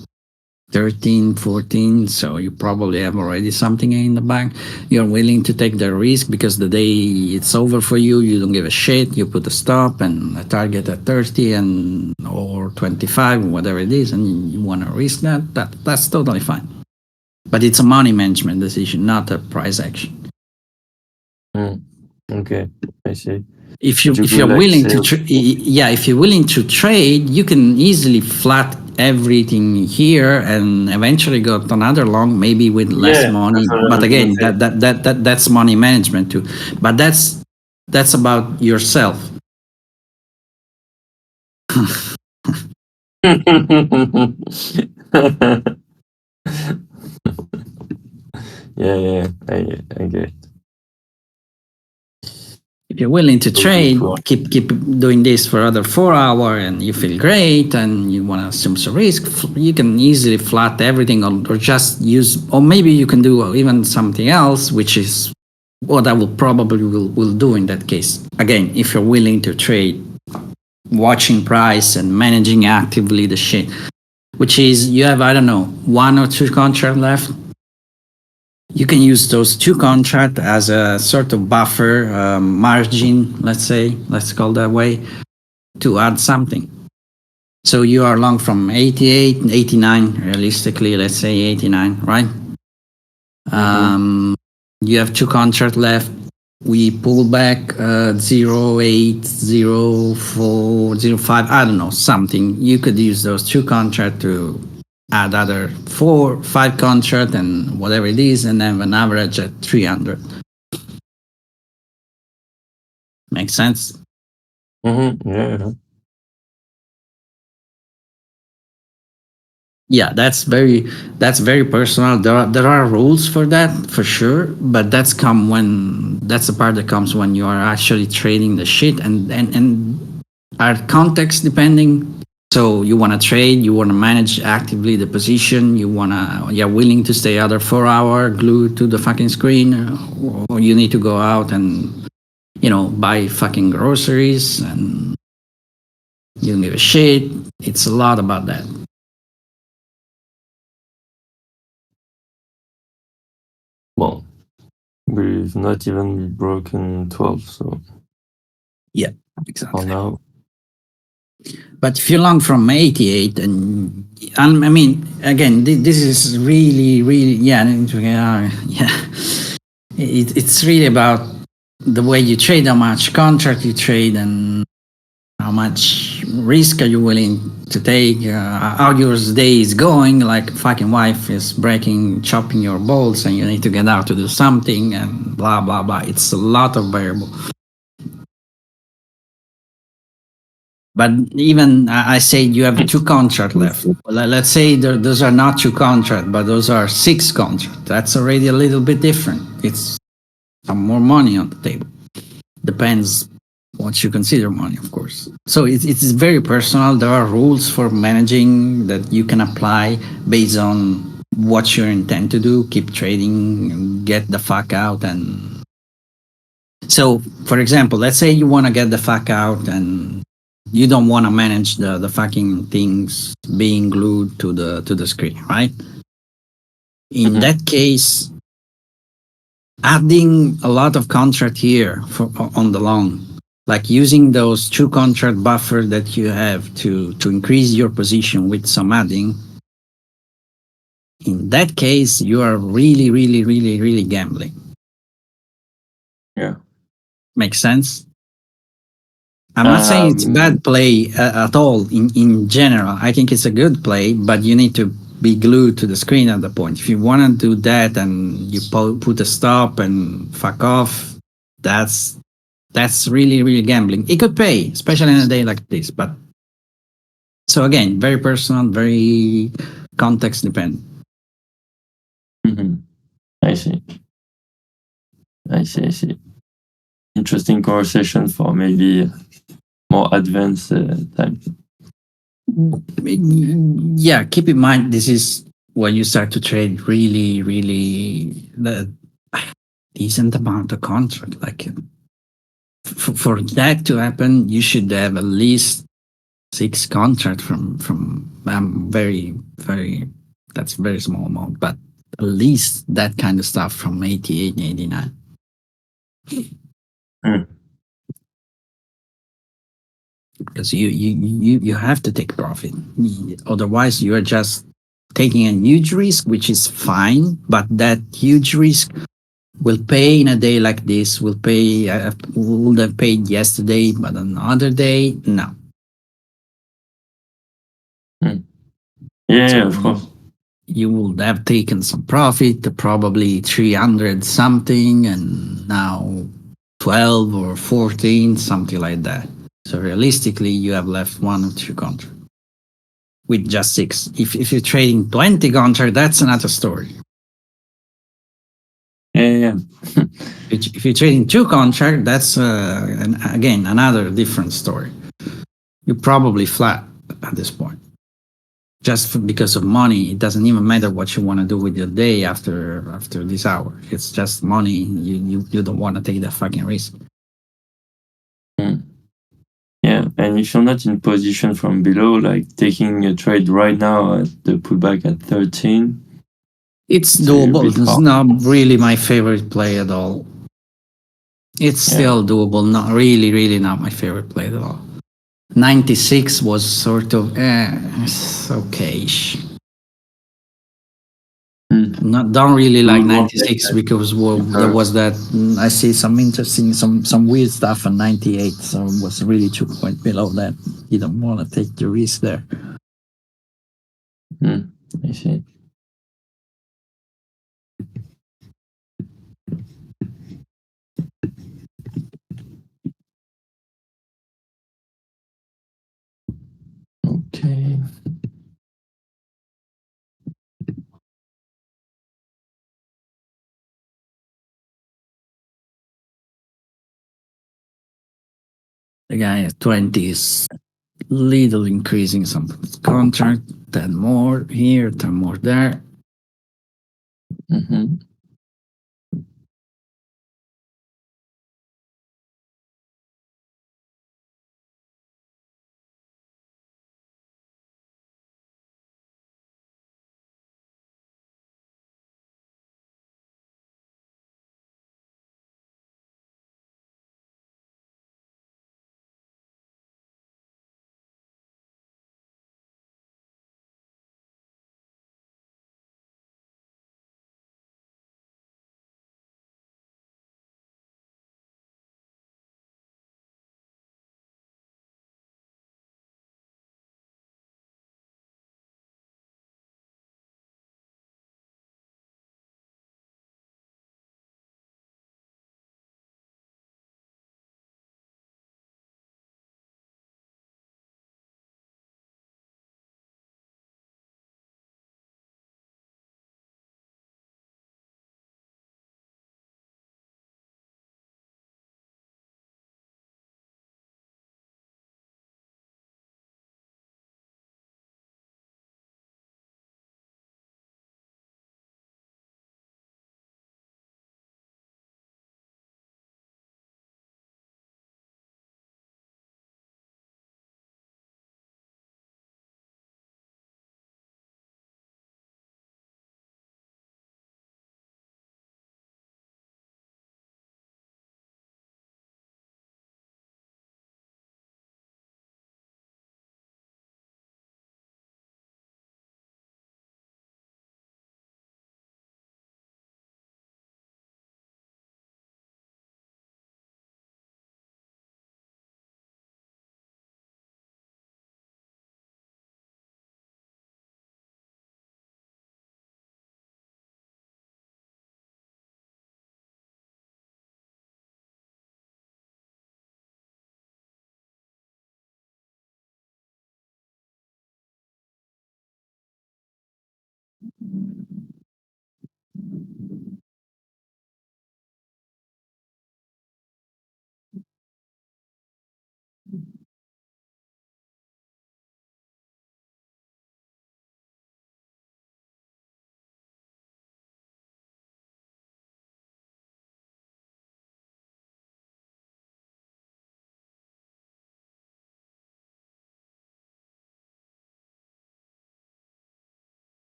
13, 14. So you probably have already something in the bank. You're willing to take the risk because the day it's over for you, you don't give a shit. You put a stop and a target at 30 or 25, whatever it is, and you want to risk that's totally fine. But it's a money management decision, not a price action. Okay, I see. If But you you're could, like, willing to say, if you're willing to trade, you can easily flat everything here and eventually go to another long, maybe with less Yeah, money. that's what I But was again, gonna that's money management too. But that's about yourself. yeah, I get it. If you're willing to Okay, trade, cool. keep doing this for other 4 hours and you feel great and you want to assume some risk, you can easily flat everything or just use, or maybe you can do even something else, which is what I will probably will do in that case. Again, if you're willing to trade, watching price and managing actively the shit, which is you have, I don't know, 1 or 2 contracts left. You can use those 2 contracts as a sort of buffer margin, let's call that way, to add something. So you are long from 88, 89, realistically, let's say 89, right? You have 2 contracts left. We pull back 08, 04, 05, I don't know, something. You could use those 2 contracts to add other 4, 5 contract and whatever it is, and have an average at 300. Makes sense? Yeah. Yeah, that's very personal. There are rules for that for sure, but that's the part that comes when you are actually trading the shit and our context depending. So you want to trade, you want to manage actively the position, you're willing to stay other 4 hours glued to the fucking screen, or you need to go out and buy fucking groceries and you don't give a shit. It's a lot about that. Well, we've not even broken 12, so Yeah, for exactly. now. But if you're long from 88, and I mean, again, this is really, it's really about the way you trade, how much contract you trade, and how much risk are you willing to take, how your day is going, like fucking wife is chopping your balls, and you need to get out to do something, and blah, blah, blah. It's a lot of variable. But even I say you have 2 contracts left. Well, let's say those are not 2 contracts, but those are 6 contracts. That's already a little bit different. It's some more money on the table. Depends what you consider money, of course. So it's very personal. There are rules for managing that you can apply based on what you intend to do. Keep trading, get the fuck out. And so, for example, let's say you want to get the fuck out and you don't want to manage the fucking things being glued to the screen, right? In that case, adding a lot of contract here on the long, like using those 2 contract buffer that you have to increase your position with some adding, in that case, you are really, really, really, really gambling. Yeah. Makes sense? I'm not saying it's a bad play at all in general. I think it's a good play, but you need to be glued to the screen at the point. If you want to do that and you put a stop and fuck off, that's really, really gambling. It could pay, especially in a day like this. But so again, very personal, very context dependent. I see. Interesting conversation for maybe more advanced time. Yeah, keep in mind, this is when you start to trade really, really. decent amount of contract. Like for that to happen, you should have at least 6 contract from very very that's very small amount, but at least that kind of stuff from 88 and 89. Because you have to take profit. Otherwise, you are just taking a huge risk, which is fine, but that huge risk will pay in a day like this. Will pay. Would have paid yesterday, but another day, no. Yeah, So of course. you would have taken some profit, probably 300 something, and now 12 or 14, something like that. So realistically, you have left 1 or 2 contracts with just 6. If you're trading 20 contracts, that's another story. Yeah. If you're trading 2 contracts, that's again another different story. You're probably flat at this point. Just because of money, it doesn't even matter what you want to do with your day after this hour. It's just money. You don't want to take that fucking risk. Yeah, and if you're not in position from below, like taking a trade right now at the pullback at 13, It's It's a doable. bit It's hard. not really my favorite play at all. It's still doable. Not really not my favorite play at all. 96 was sort of it's okay-ish. Don't really like Mm, 96 because there was that I see some interesting some weird stuff on 98, so it was really 2 point below that. You don't want to take the risk there. I see. Okay. The guy at 20 is little increasing some contract, 10 more here, 10 more there. Mm-hmm.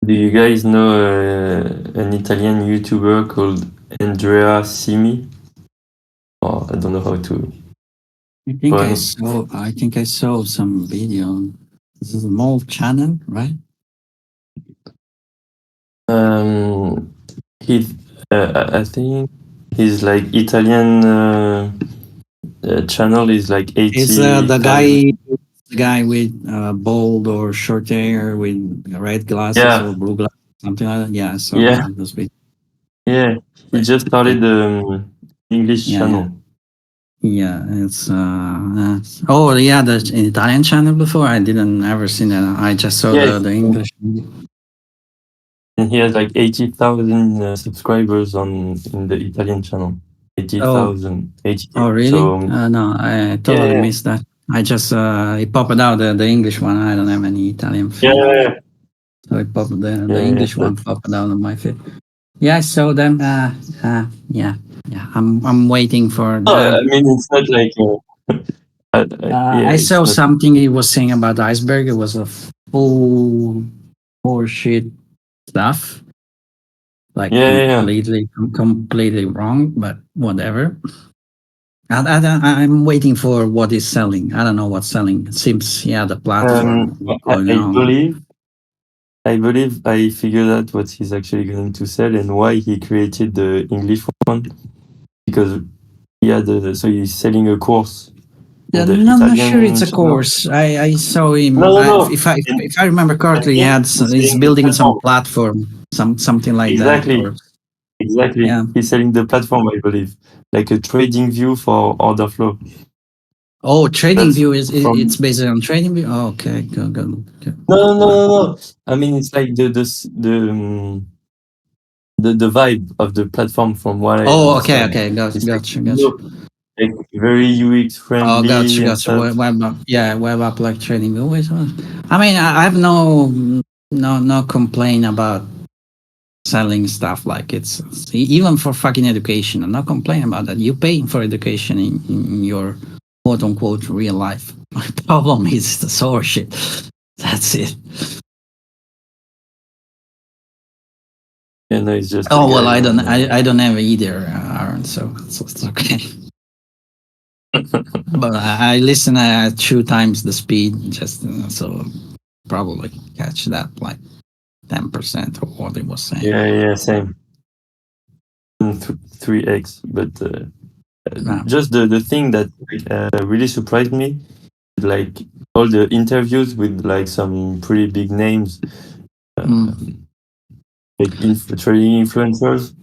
Do you guys know an Italian YouTuber called Andrea Simi? Oh, I don't know how to. I think I pronounce. saw. I think I saw some video. This is a small channel, right? He, I think his like Italian channel is like Is 80,000. the guy with bald or short hair with red glasses Yeah. or blue glasses, something like that? Yeah, so Yeah. those videos. Yeah, he just started the English Yeah, channel. Yeah, it's oh yeah, the Italian channel before I didn't ever seen that. I just saw Yeah. the English. And he has like 80,000 subscribers in the Italian channel. 80,000. 80. Oh really? So No, I totally yeah. missed that. I just it popped out the English one. I don't have any Italian feed. Yeah. So it popped the Yeah, English one but- popped out on my feed. Yeah, I saw them. Yeah. I'm waiting for No, that. I mean, it's not like. Yeah, I it's saw not- something he was saying about the iceberg. It was a full horseshit stuff. Like Yeah. completely wrong, but whatever. I'm waiting for what is selling. I don't know what's selling. It seems the platform. I believe I figured out what he's actually going to sell and why he created the English one. Because so he's selling a course. Yeah, The no, I'm not Italian sure it's a channel. course. I saw him. No. If I remember correctly, he's building some platform, something like Exactly. that. Exactly. Yeah. He's selling the platform, I believe, like a trading view for order flow. Oh, Trading View is from- it's based on Trading View. Oh, okay, good. No. I mean, it's like the vibe of the platform from what I understand. Okay, It's gotcha. like very UX friendly. Oh, gotcha. and stuff. Web app like Trading View. I mean, I have no complaint about selling stuff like it's even for fucking education. I'm not complaining about that. You're paying for education in your quote unquote real life. My problem is the source shit. That's it. Yeah, no, it's just. Oh well, I don't have either, Aaron. So it's okay. But I listen at 2 times the speed, just so probably catch that like 10% of what it was saying. Yeah, same. 3x, but just the thing that really surprised me, like all the interviews with like some pretty big names, like trading influencers.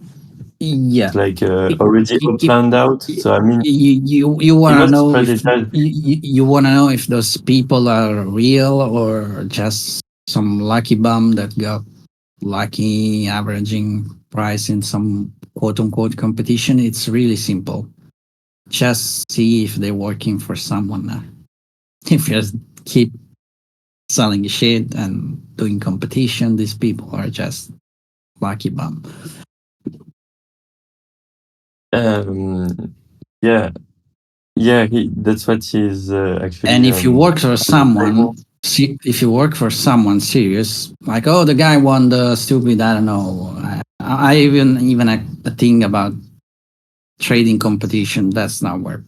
Yeah, like already all planned out. So I mean, you want to know if strategize. you want to know if those people are real or just some lucky bum that got lucky averaging price in some quote unquote competition. It's really simple. Just see if they're working for someone. If you just keep selling shit and doing competition, these people are just lucky bum. Yeah. That's what he's actually. And if you work for someone, if you work for someone serious, like the guy won the stupid, I don't know. I even a thing about trading competition. That's not where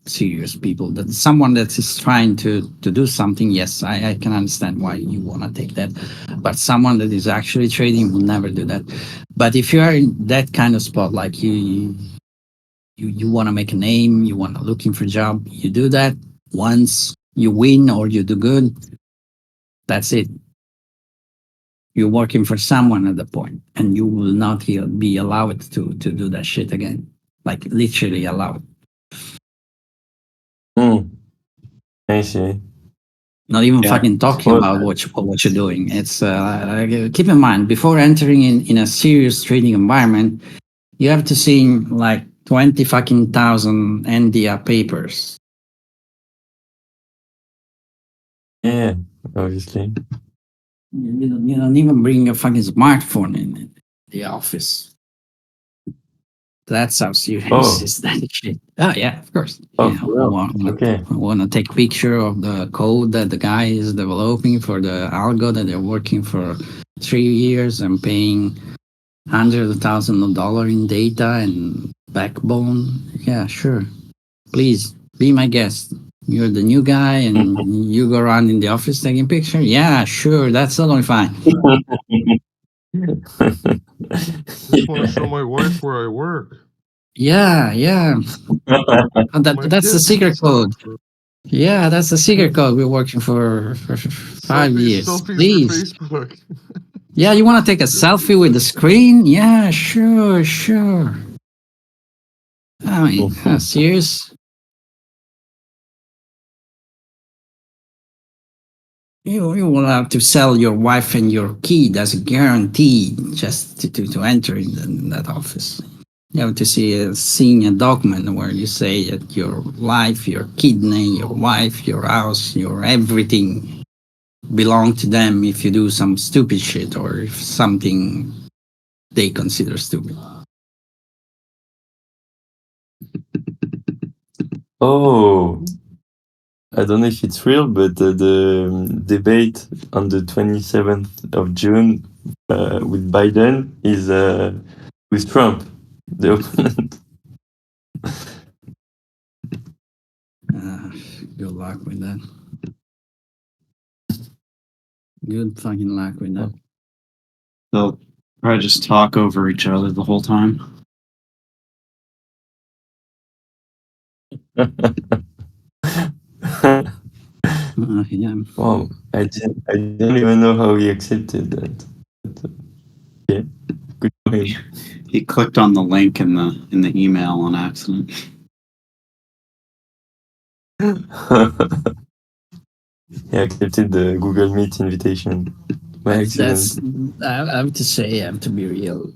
serious people, that someone that is trying to do something. Yes, I can understand why you want to take that, but someone that is actually trading will never do that. But if you are in that kind of spot, like you want to make a name, you want to looking for a job, you do that once, you win or you do good, that's it. You're working for someone at the point, and you will not be allowed to do that shit again, like literally allowed. I see. Not even fucking talking about what you're doing. It's keep in mind, before entering in a serious trading environment, you have to see like 20,000 NDA papers. Yeah, obviously. You don't even bring a fucking smartphone in the office. That's how serious is that shit. Oh yeah, of course. Oh, Yeah, okay. I want to take picture of the code that the guy is developing for the algo that they're working for 3 years, I'm paying $100,000 in data and backbone. Yeah, sure. Please be my guest. You're the new guy and you go around in the office taking picture. Yeah, sure. That's totally fine. Just want to show my wife where I work. Yeah, yeah. My That's the kids secret and stuff. code. Yeah, that's the secret code. We're working for 5 years. Selfies for Please. Facebook. Yeah, you want to take a selfie with the screen? Yeah, sure, sure. I mean, serious? You will have to sell your wife and your kid as a guarantee just to enter in that office. You have to seeing a document where you say that your life, your kidney, your wife, your house, your everything belong to them if you do some stupid shit or if something they consider stupid. Oh, I don't know if it's real, but the debate on the 27th of June with Biden is with Trump, the opponent. Good luck with that. Good fucking luck with that. They'll probably just talk over each other the whole time. Yeah. Wow, I don't even know how he accepted that. But, yeah, good for him. He clicked on the link in the email on accident. He accepted the Google Meet invitation by accident. That's I have to say, I have to be real.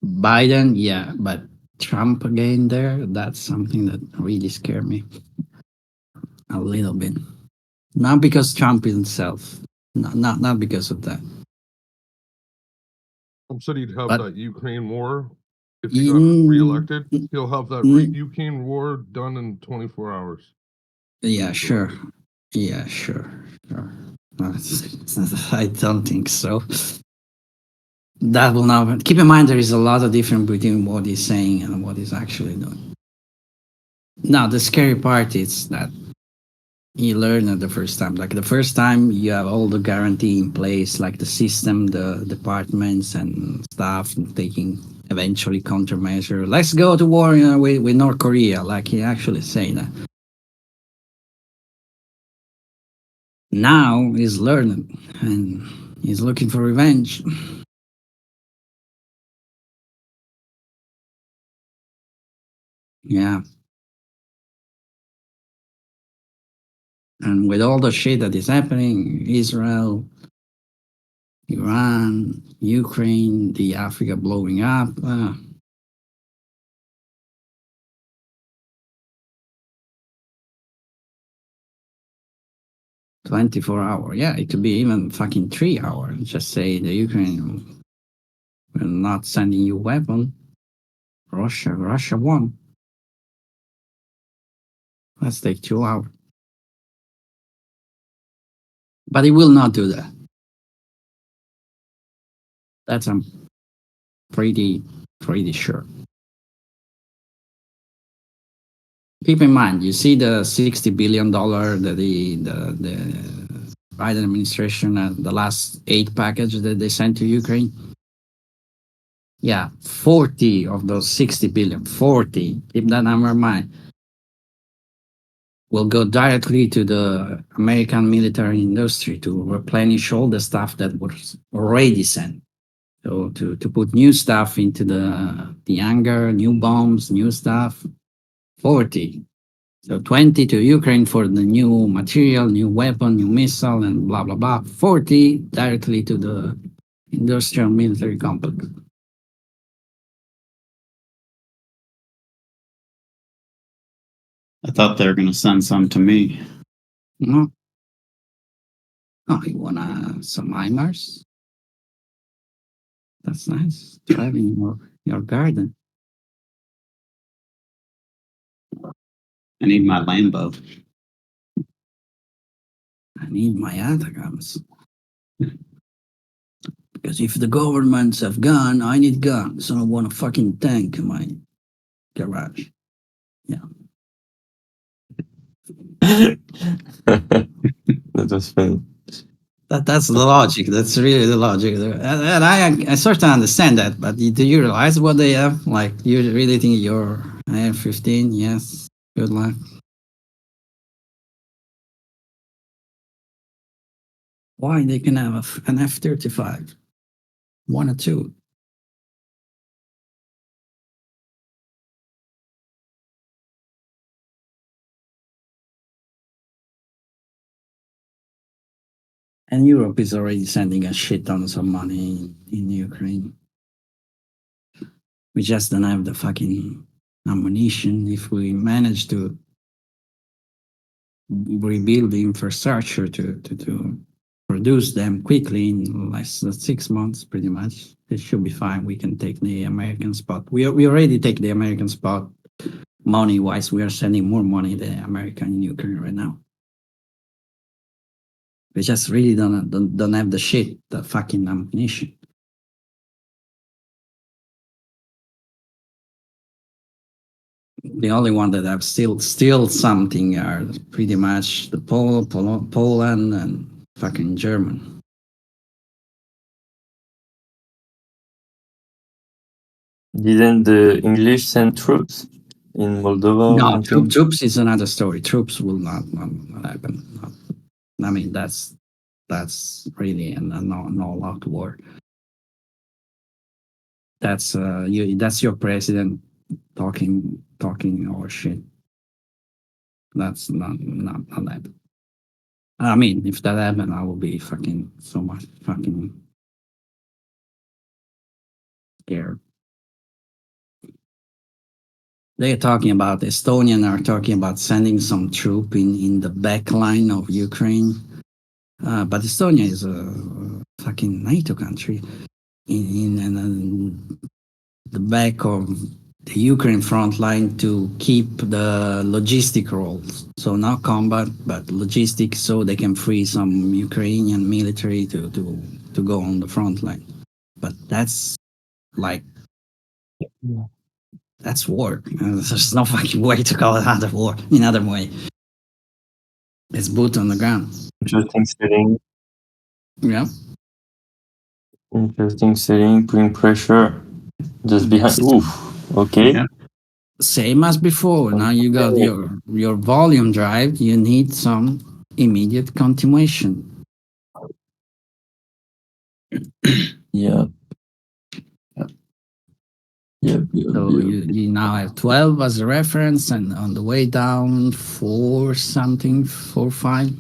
Biden, yeah, but Trump again there, that's something that really scared me a little bit. Not because Trump himself, not because of that. Trump said he'd have But- that Ukraine war if he got Mm, reelected. He'll have that mm. Ukraine war done in 24 hours. Yeah, sure. Yeah, sure. I don't think so. That will not. Keep in mind, there is a lot of difference between what he's saying and what he's actually doing. Now, the scary part is that you learn it the first time. Like the first time, you have all the guarantee in place, like the system, the departments and staff taking eventually countermeasure. Let's go to war with North Korea, like he actually saying that. Now he's learning and he's looking for revenge. Yeah. And with all the shit that is happening, Israel, Iran, Ukraine, the Africa blowing up. 24-hour. Yeah, it could be even fucking 3 hours. Just say the Ukraine will not sending you weapon. Russia won. Let's take 2 hours. But it will not do that. That's I'm pretty sure. Keep in mind, you see the $60 billion that the Biden administration the last 8 packages that they sent to Ukraine. Yeah, 40 of those 60 billion, 40, keep that number in mind, will go directly to the American military industry to replenish all the stuff that was already sent. So to put new stuff into the hangar, new bombs, new stuff, 40. So 20 to Ukraine for the new material, new weapon, new missile, and blah, blah, blah. 40 directly to the industrial military complex. I thought they were going to send some to me. No. Oh, you want some HIMARS? That's nice. To have in your garden. I need my Lambo. I need my Atacams. Because if the governments have gun, I need guns. I don't want a fucking tank in my garage. That was funny. That's the logic. That's really the logic. And I sort of understand that, but do you realize what they have? Like, you really think you're AR-15? Yes. Good luck. Why they can have an F-35? One or two. And Europe is already sending a shit tons of money in Ukraine. We just don't have the fucking ammunition. If we manage to rebuild the infrastructure to produce them quickly in less than 6 months, pretty much, it should be fine. We can take the American spot. We already take the American spot money wise. We are sending more money to America in Ukraine right now. We just really don't have the shit, the fucking ammunition. The only one that have still something are pretty much the Poland and fucking German. Didn't the English send troops in Moldova? No, or anything? troops is another story. Troops will not happen. I mean, that's really a no lock war. That's that's your president talking our shit. That's not that. I mean, if that happened, I will be fucking so much fucking scared. They're talking about Estonian are talking about sending some troop in the back line of Ukraine, but Estonia is a fucking NATO country in the back of the Ukraine front line to keep the logistic roles. So not combat, but logistics, so they can free some Ukrainian military to go on the front line. But that's like, that's war. There's no fucking way to call it other war. Another way, it's boot on the ground. Interesting setting. Yeah. Interesting setting. Putting pressure just behind. Oof. Okay. Yeah. Same as before. Now you got your volume drive. You need some immediate continuation. Yeah. Yep. So you now have 12 as a reference, and on the way down, 4 something, 4, 5.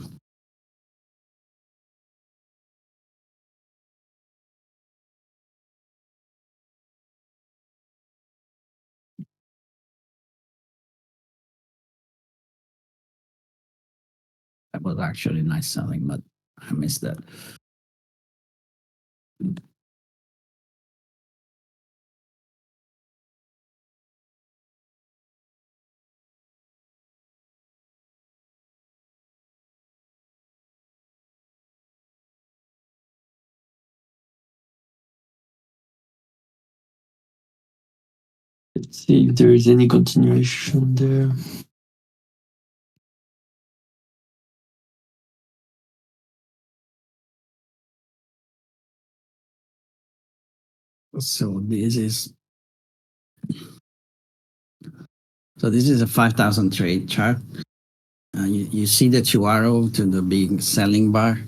That was actually nice selling, but I missed that. Let's see if there is any continuation there. So this is a 5,000 trade chart. You see the Chihuahua to the big selling bar.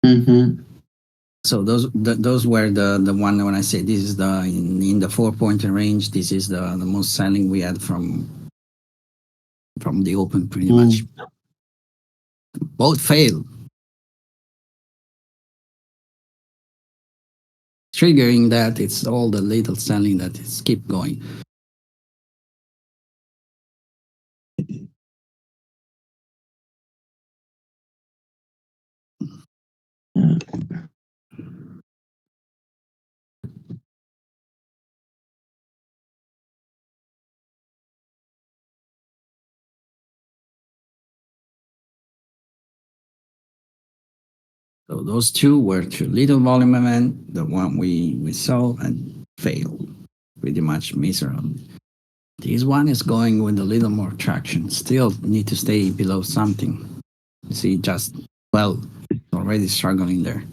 Mm-hmm. So those were the one when I say this is the in the 4-point range. This is the most selling we had from the open pretty much. Both failed. Triggering that, it's all the little selling that is keep going. So those two were two little volume event. The one we saw and failed pretty much miserably. This one is going with a little more traction. Still need to stay below something. You see, just well, already struggling there.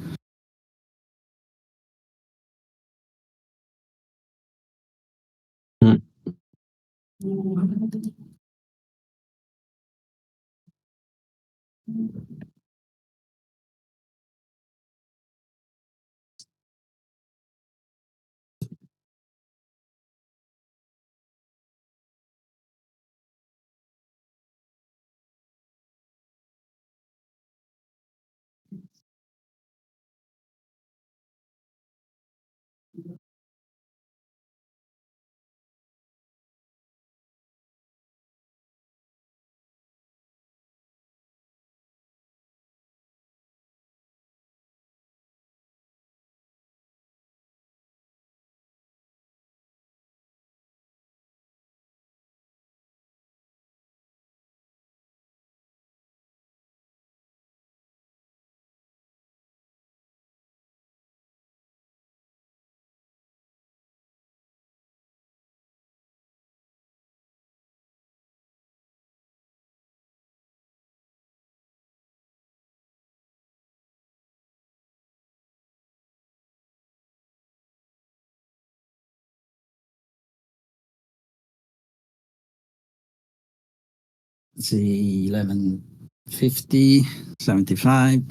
See 1150, 75.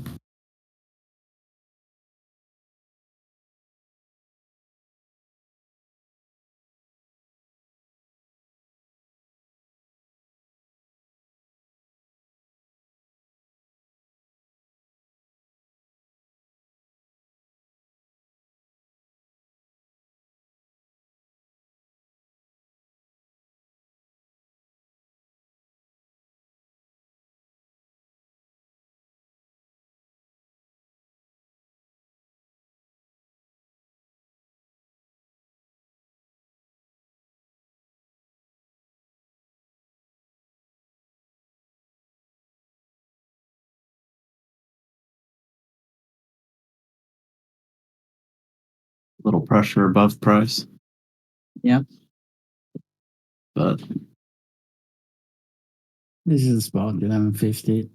Little pressure above price. Yep. But This is about 1150,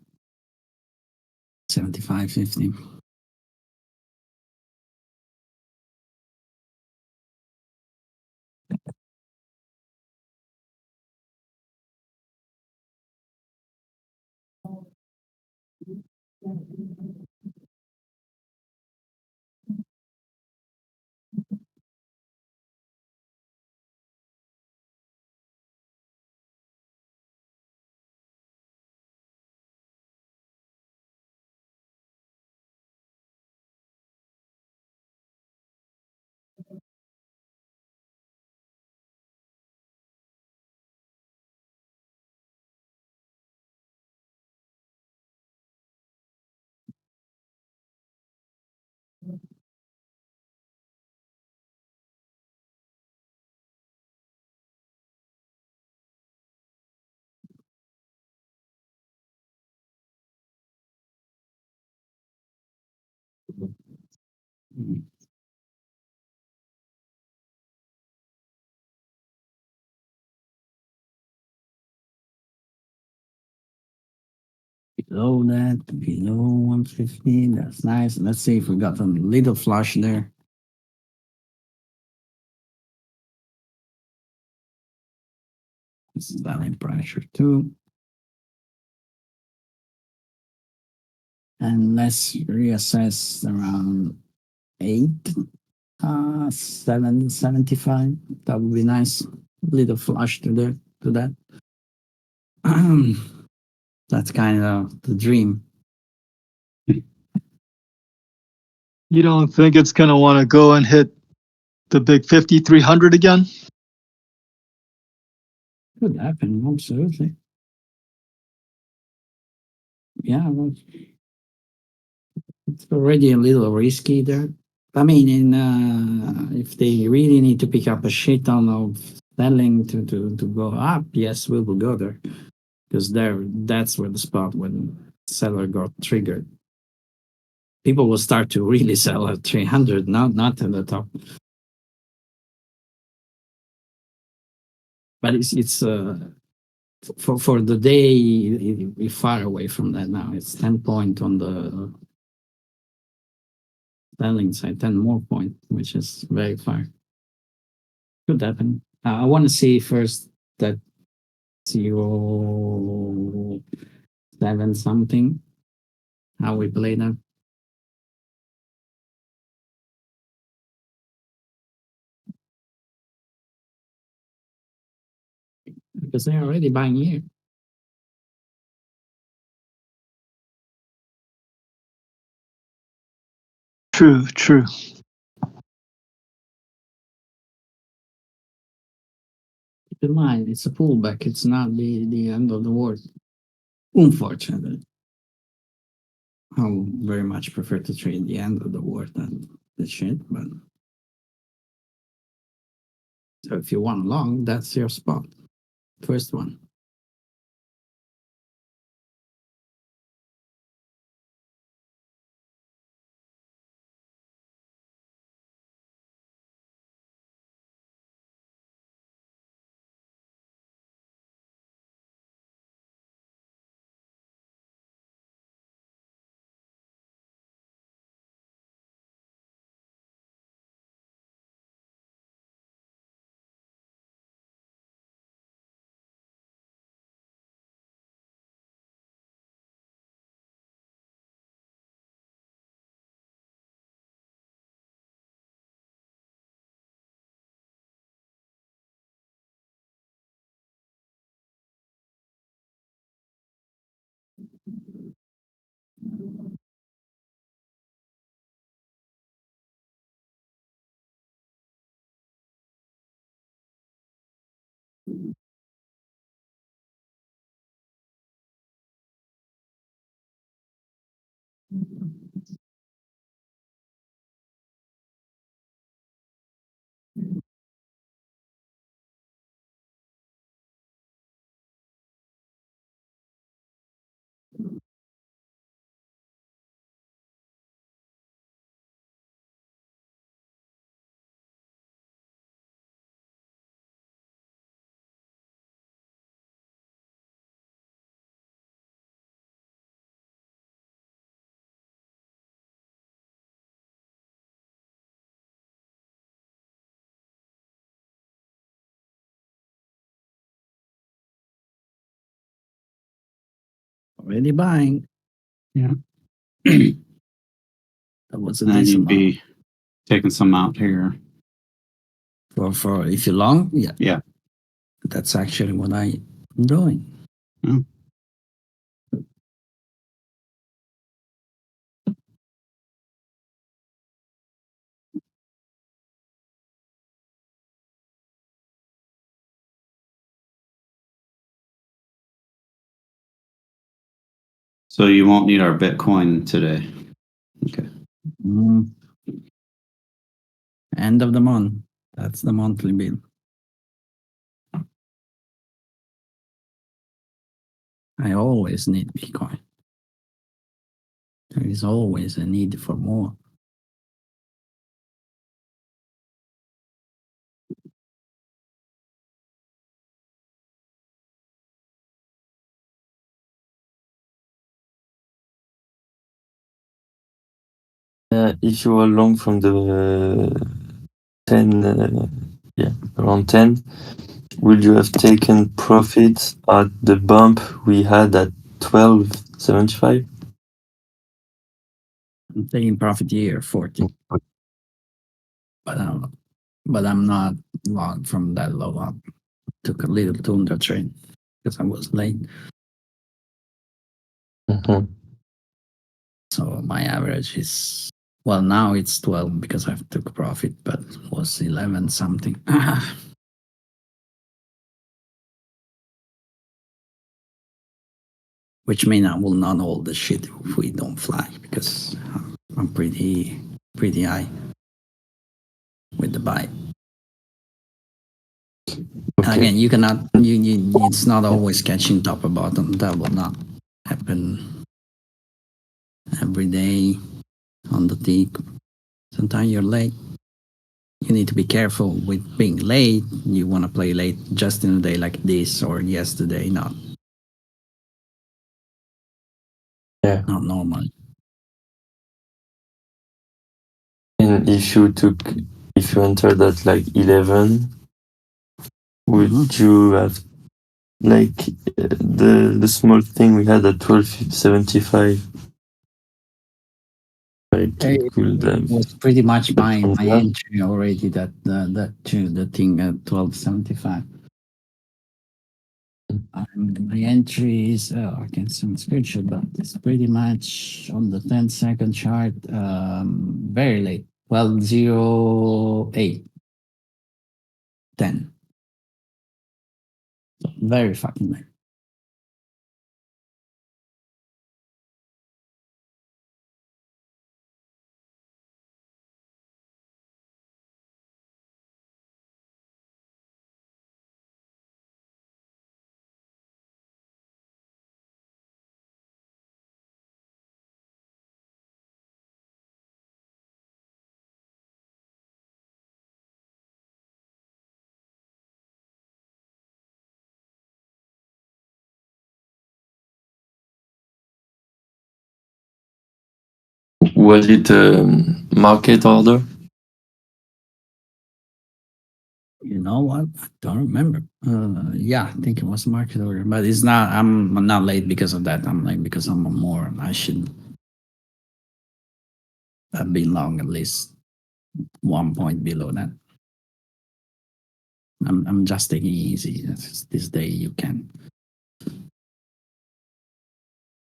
7550. Below that, below 150, that's nice. Let's see if we got a little flush there. This is value pressure too. And let's reassess around 775. That would be nice. Little flush to that. That's kind of the dream. You don't think it's going to want to go and hit the big 5,300 again? Could happen, absolutely. Yeah, well, it's already a little risky there. I mean, if they really need to pick up a shit ton of selling to go up, yes, we will go there. Because that's where the spot when seller got triggered. people will start to really sell at 300, not at the top. But it's for the day, we're far away from that now. It's 10 point on the selling side, 10 more point, which is very far. Could happen. I want to see first that 0.7 something, how we play that. Because they're already buying here. True, true. Keep in mind, it's a pullback. It's not the end of the world. Unfortunately. I would very much prefer to trade the end of the world than the shit, but so if you want long, that's your spot. First one. Already buying. Yeah. That was a And then decent you'd amount. be taking some out here. For if you're long, yeah. Yeah. That's actually what I'm doing. Mm. So you won't need our Bitcoin today. Okay. Mm. End of the month. That's the monthly bill. I always need Bitcoin. There is always a need for more. If you are long from the 10, around 10, would you have taken profits at the bump we had at 12.75? I'm taking profit here 40. But I'm not long from that low up. Took a little tundra train because I was late. Mm-hmm. So my average is, well, now it's 12 because I took profit, but it was 11 something. Which means I will not hold the shit if we don't fly because I'm pretty high with the buy. Okay. Again, you cannot, it's not always catching top or bottom. That will not happen every day. on the tick. Sometimes you're late. You need to be careful with being late. You want to play late just in a day like this or yesterday, not not normal. And if you entered at like 11, would you have like the small thing we had at 12.75? Like It it could have was pretty much my from there. entry already. That the thing at 12.75. My entry is I can send screenshot, but it's pretty much on the 10-second chart. Very late, 12.08, 10. So very fucking late. Was it market order? You know what? I don't remember. Yeah, I think it was market order, but it's not. I'm not late because of that. I'm late because I'm more. I should have been long at least 1 point below that. I'm just taking it easy. This day you can.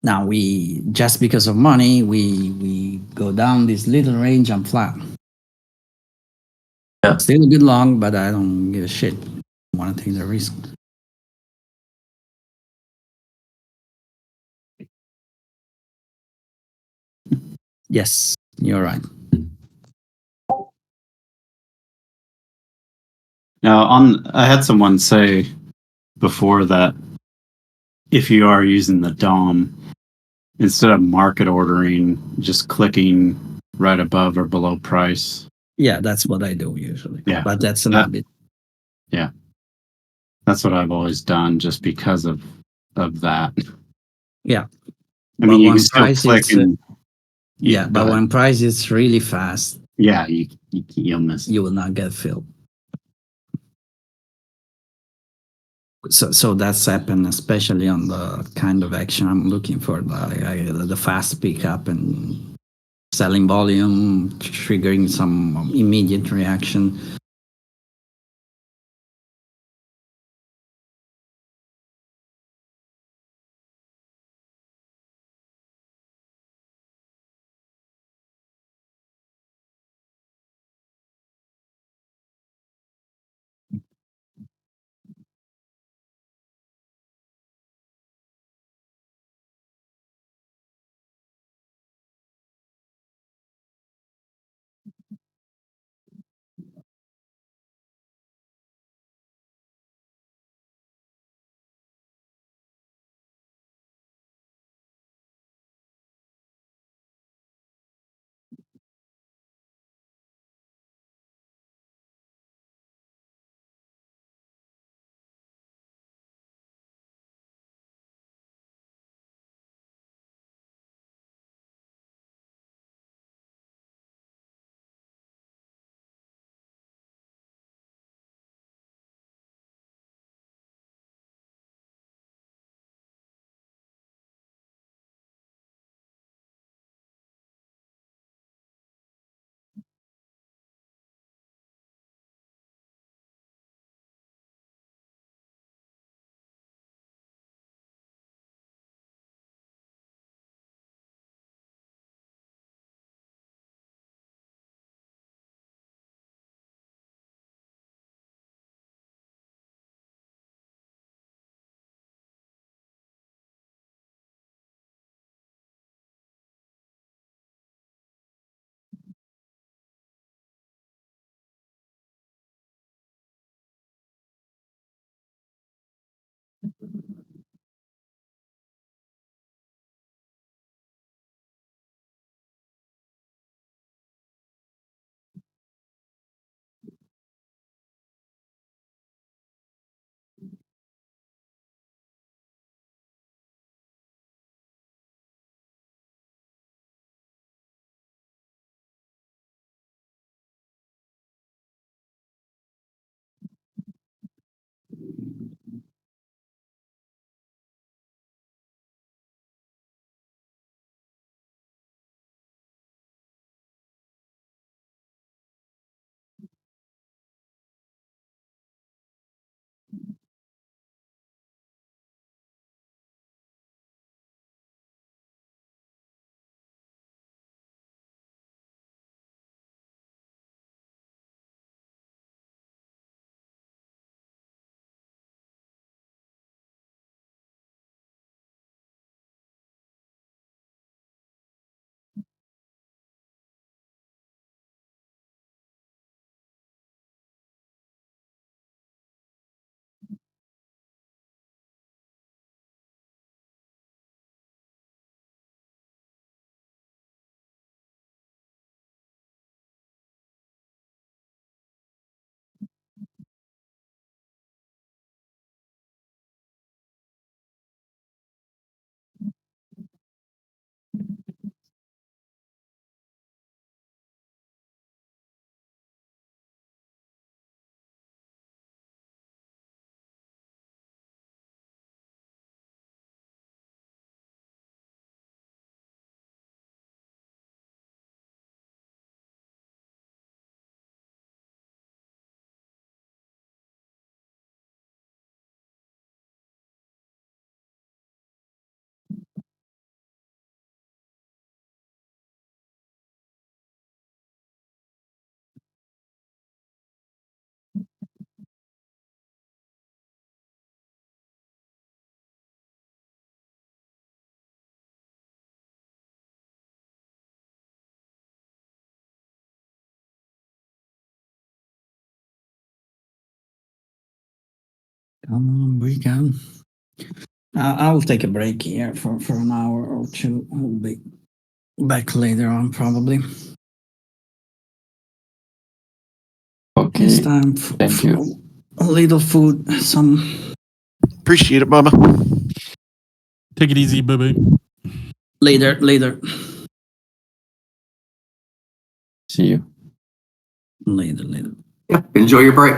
Now we just because of money we go down this little range. I'm flat. Yeah. Still a bit long, but I don't give a shit. I want to take the risk. Yes, you're right. Now, I had someone say before that if you are using the DOM, instead of market ordering, just clicking right above or below price. Yeah, that's what I do usually. Yeah. But that's an habit. Yeah. That's what I've always done just because of that. Yeah. I But mean, you when can still price click is, and yeah, but when price is really fast, yeah, you'll miss. you will not get filled. So that's happened, especially on the kind of action I'm looking for, the fast pickup and selling volume, triggering some immediate reaction. We can. I'll take a break here for an hour or two. I'll be back later on, probably. Okay. It's time Thank for you. a little food, some Appreciate it, Bubba. Take it easy, baby. later. See you. Later. Yeah, enjoy your break.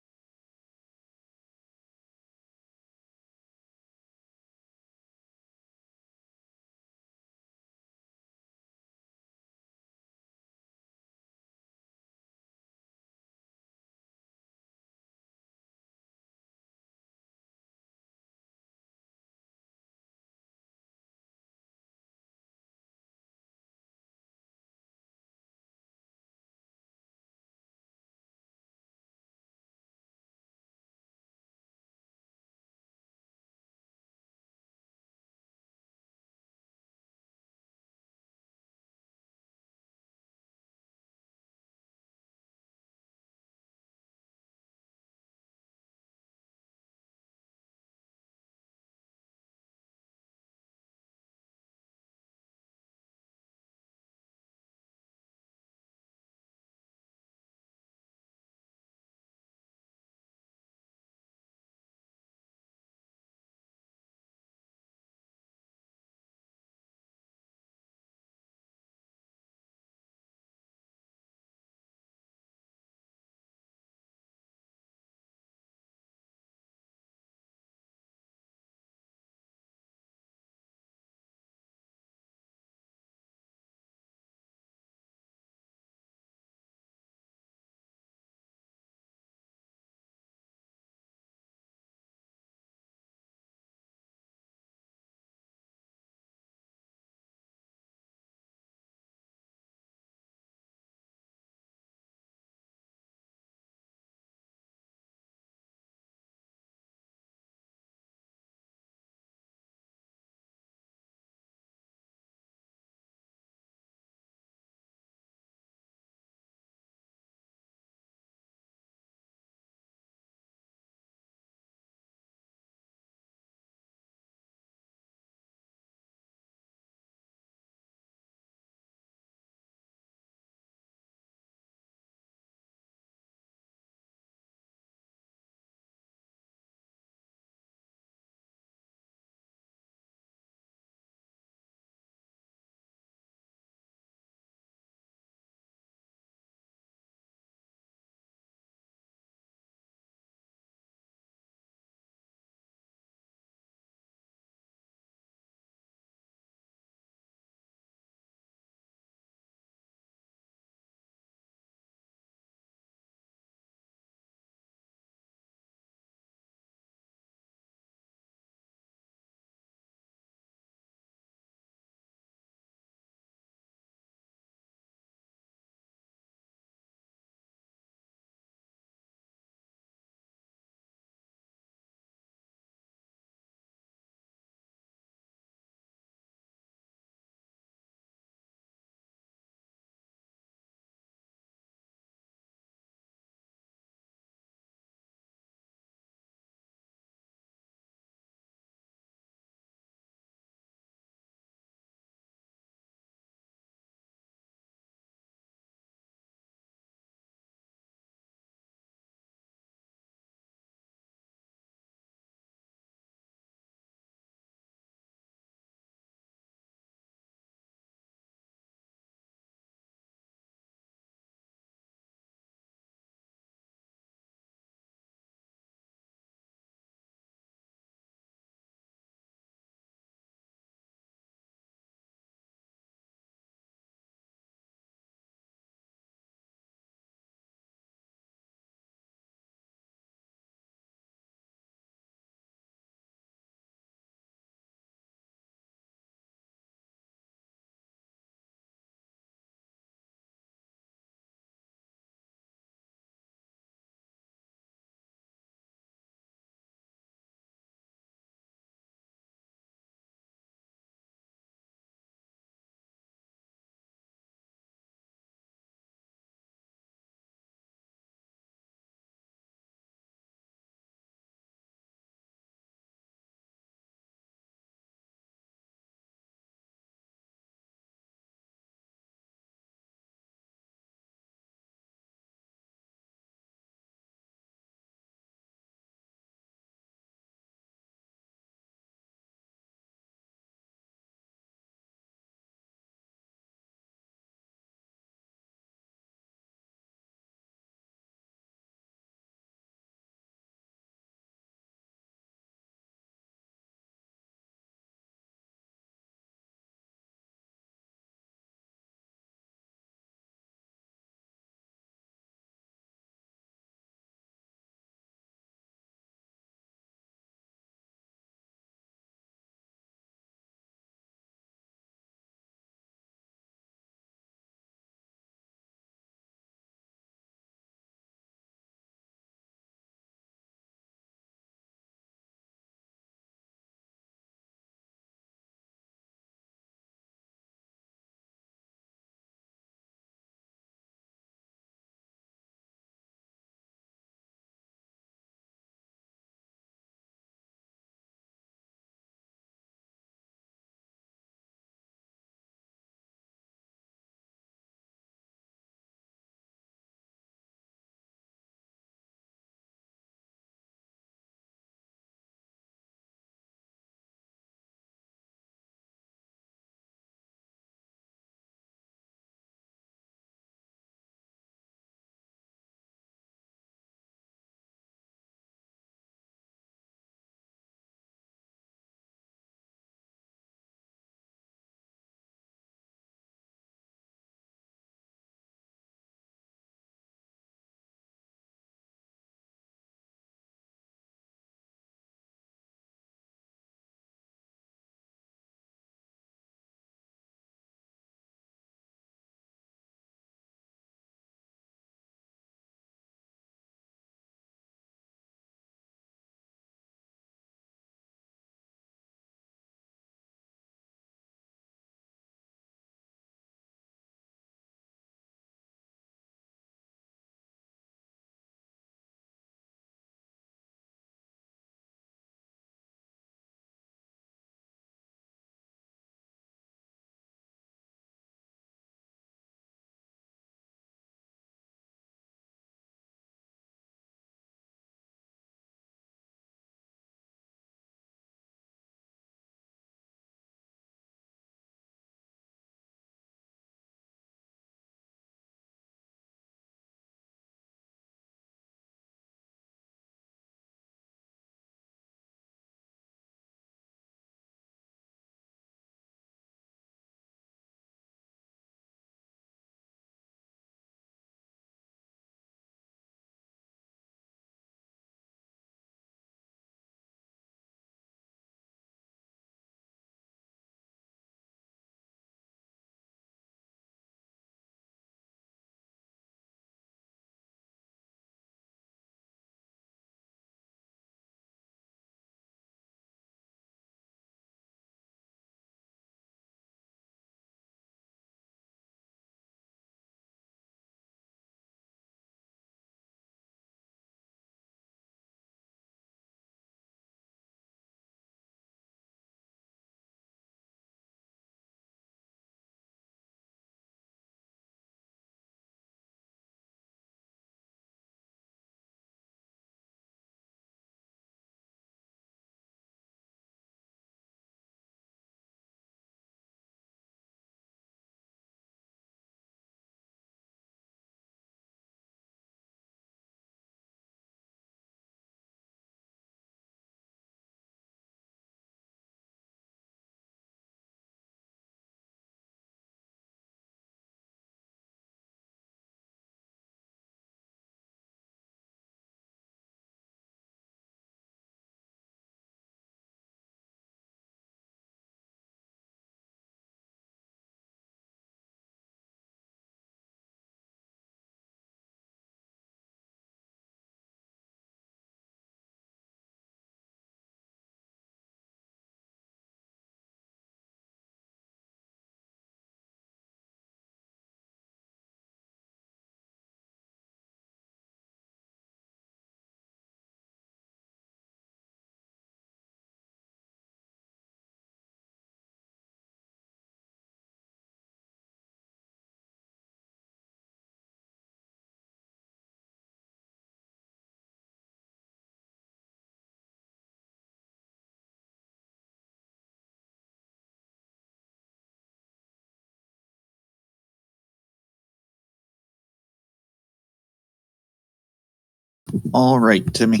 All right, Timmy.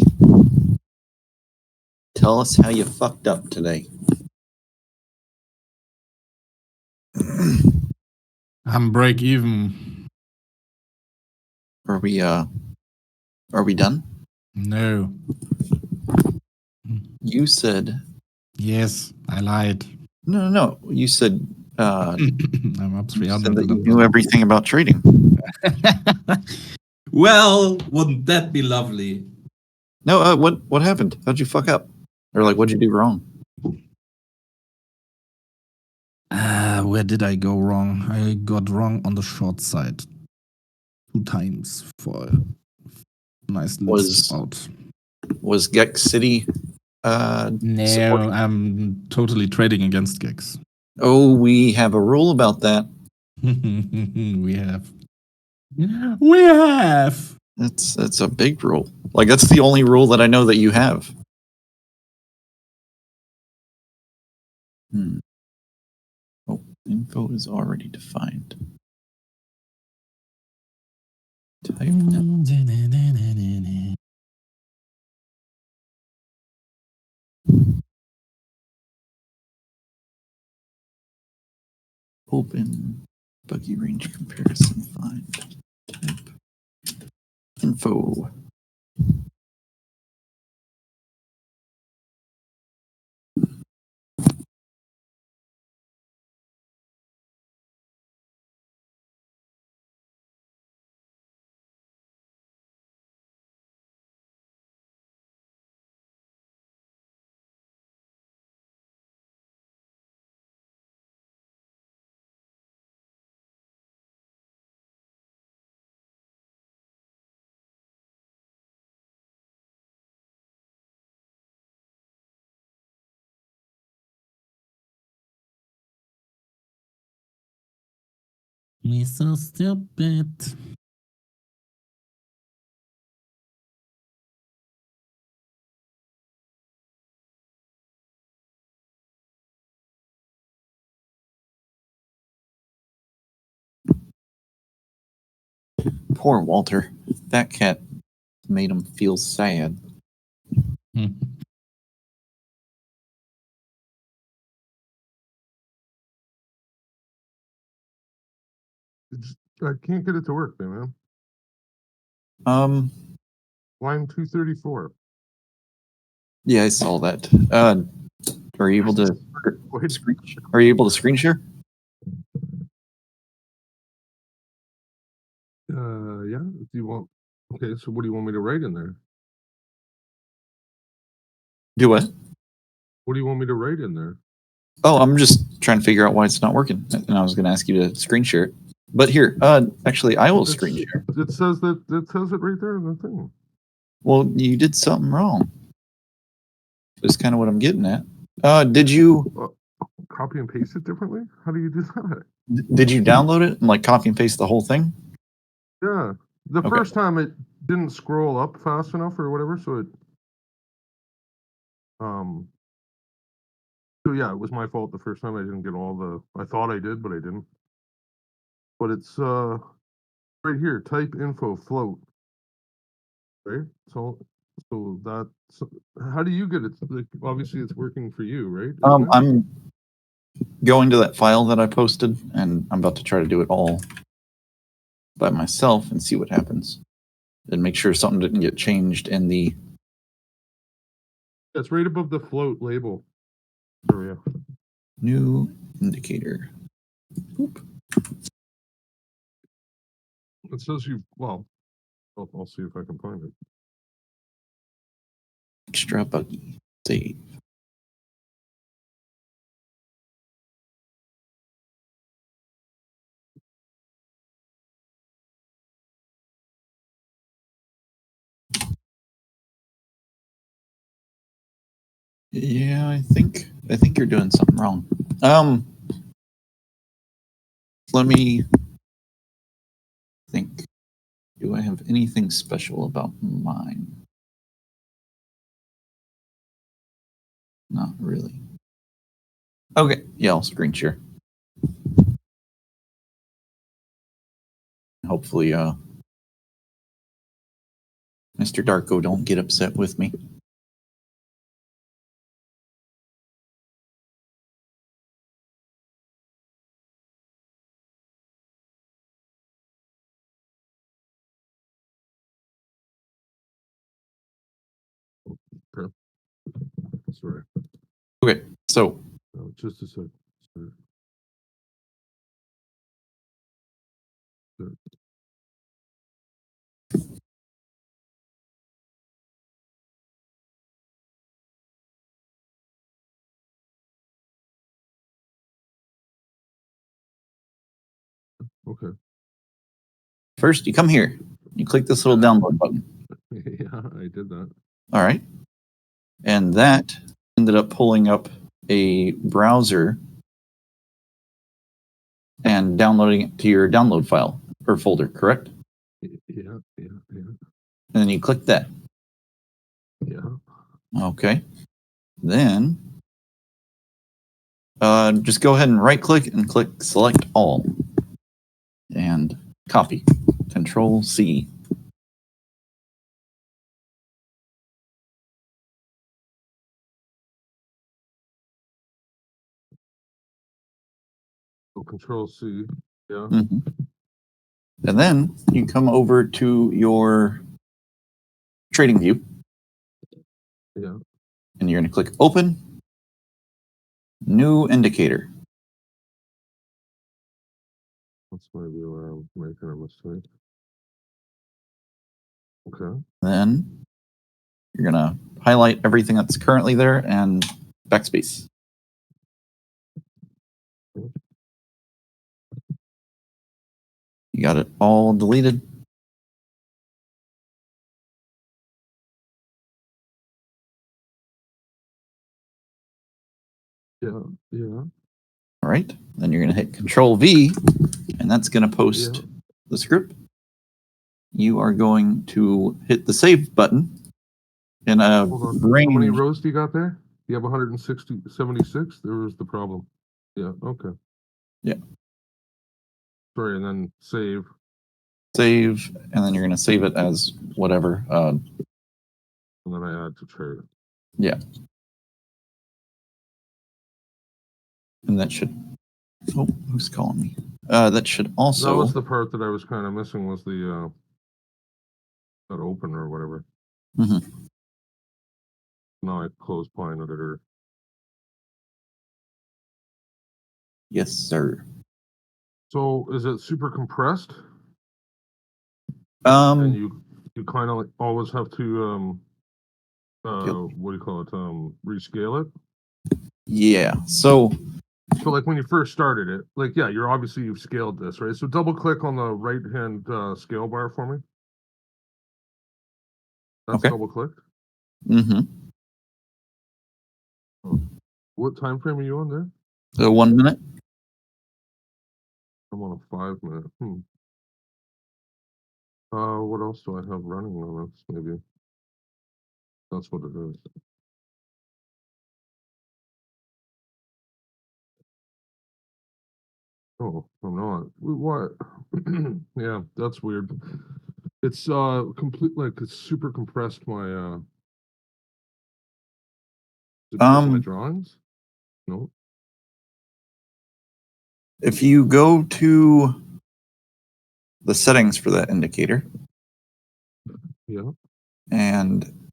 Tell us how you fucked up today. I'm break even. Are we done? No. You said Yes, I lied. no. You said I'm up you said 300. that you knew everything about trading. Well, wouldn't that be lovely? No, what happened? How'd you fuck up? Or like, what'd you do wrong? Where did I go wrong? I got wrong on the short side 2 times for a nice little Was- spot. Was Gex City No, supporting? I'm totally trading against Gex. Oh, we have a rule about that. We have. We have. That's a big rule. Like that's the only rule that I know that you have. Oh, info is already defined. Type open buggy range comparison find type info. Me so stupid. Poor Walter. That cat made him feel sad. I can't get it to work, man. Um, Line 234. yeah, I saw that. Are you able to Wait, are you able to screen share? yeah. Do you want? Okay, so what do you want me to write in there? Do what? What do you want me to write in there? Oh, I'm just trying to figure out why it's not working. And I was going to ask you to screen share it. But here, actually, I will screen share. It says that. It says it right there in the thing. Well, you did something wrong. That's kind of what I'm getting at. Did you Copy and paste it differently? How do you do that? did you download it and like copy and paste the whole thing? Yeah, the Okay. first time it didn't scroll up fast enough or whatever, so it. So yeah, it was my fault the first time I didn't get all the. I thought I did, but I didn't. But it's right here. Type info float. Right. So that's how do you get it? Like, obviously, it's working for you, right? Isn't it? I'm going to that file that I posted, and I'm about to try to do it all by myself and see what happens, and make sure something didn't get changed in the. That's right above the float label. There we go. New indicator. Oop. It says you. Well, I'll see if I can find it. Extra buggy. Save. Yeah, I think you're doing something wrong. Let me think. Do I have anything special about mine? Not really. Okay, yeah, I'll screen share. Hopefully, Mr. Darko, don't get upset with me. Sorry. Okay, so Just a sec. Sorry. Okay. first you come here. You click this little download button. Yeah, I did that. All right. And that ended up pulling up a browser and downloading it to your download file or folder, correct? Yeah. And then you click that. Yeah. Okay. Then just go ahead and right click and click select all and copy. Control C. So Control C. Yeah. And then you come over to your trading view. Yeah. And you're going to click open, new indicator. That's maybe where I'm making a mistake. Okay. Then you're going to highlight everything that's currently there and backspace. You got it all deleted. Yeah. All right. Then you're going to hit Control V, and that's going to post the script. You are going to hit the save button and Hold on. bring. How many rows do you got there? You have 76. There was the problem. Yeah. Okay. Yeah. Sorry, and then save. Save, and then you're going to save it as whatever. And then I add to trade. Yeah. And that should. Oh, who's calling me? That should also. That was the part that I was kind of missing. Was the that open or whatever. Now I close Pine Editor. Yes, sir. So is it super compressed? And you kind of like always have to what do you call it? Rescale it. Yeah. So like when you first started it, like yeah, you've scaled this, right? So double click on the right hand scale bar for me. That's okay. Double clicked. What time frame are you on there? So 1 minute. I'm on a 5 minute. What else do I have running on this? Maybe that's what it is. Oh, I'm not. What? Yeah, that's weird. It's complete, like it's super compressed my my drawings. No. If you go to the settings for that indicator. Yeah. And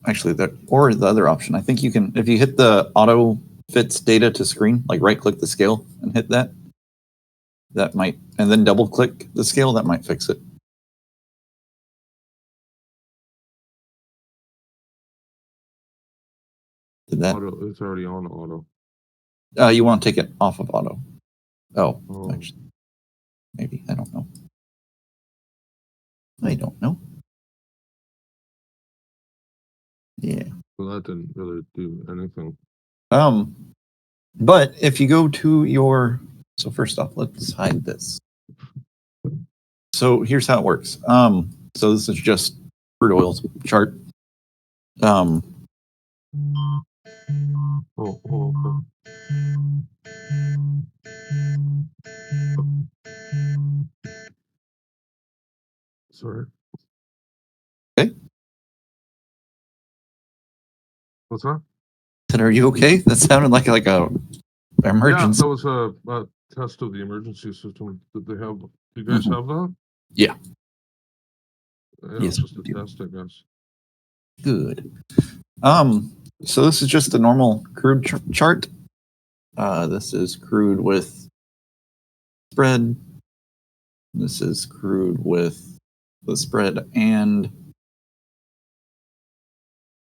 actually the other option, I think you can, if you hit the auto fits data to screen, like right click the scale and hit that, that might, and then double click the scale, that might fix it. Did that? Auto, it's already on auto. You want to take it off of auto. Oh. Actually, maybe, I don't know. Yeah. Well, that didn't really do anything. But if you go to your, so first off, let's hide this. So here's how it works. So this is just crude oil chart. Sorry. What's that? Said, are you okay? That sounded like a Yeah, emergency. that was a test of the emergency system that they have. Do you guys Mhm. have that? Yeah. Yeah, Yes, it's just a we do. test, I guess. Good. So this is just a normal crude chart. This is crude with spread. This is crude with the spread and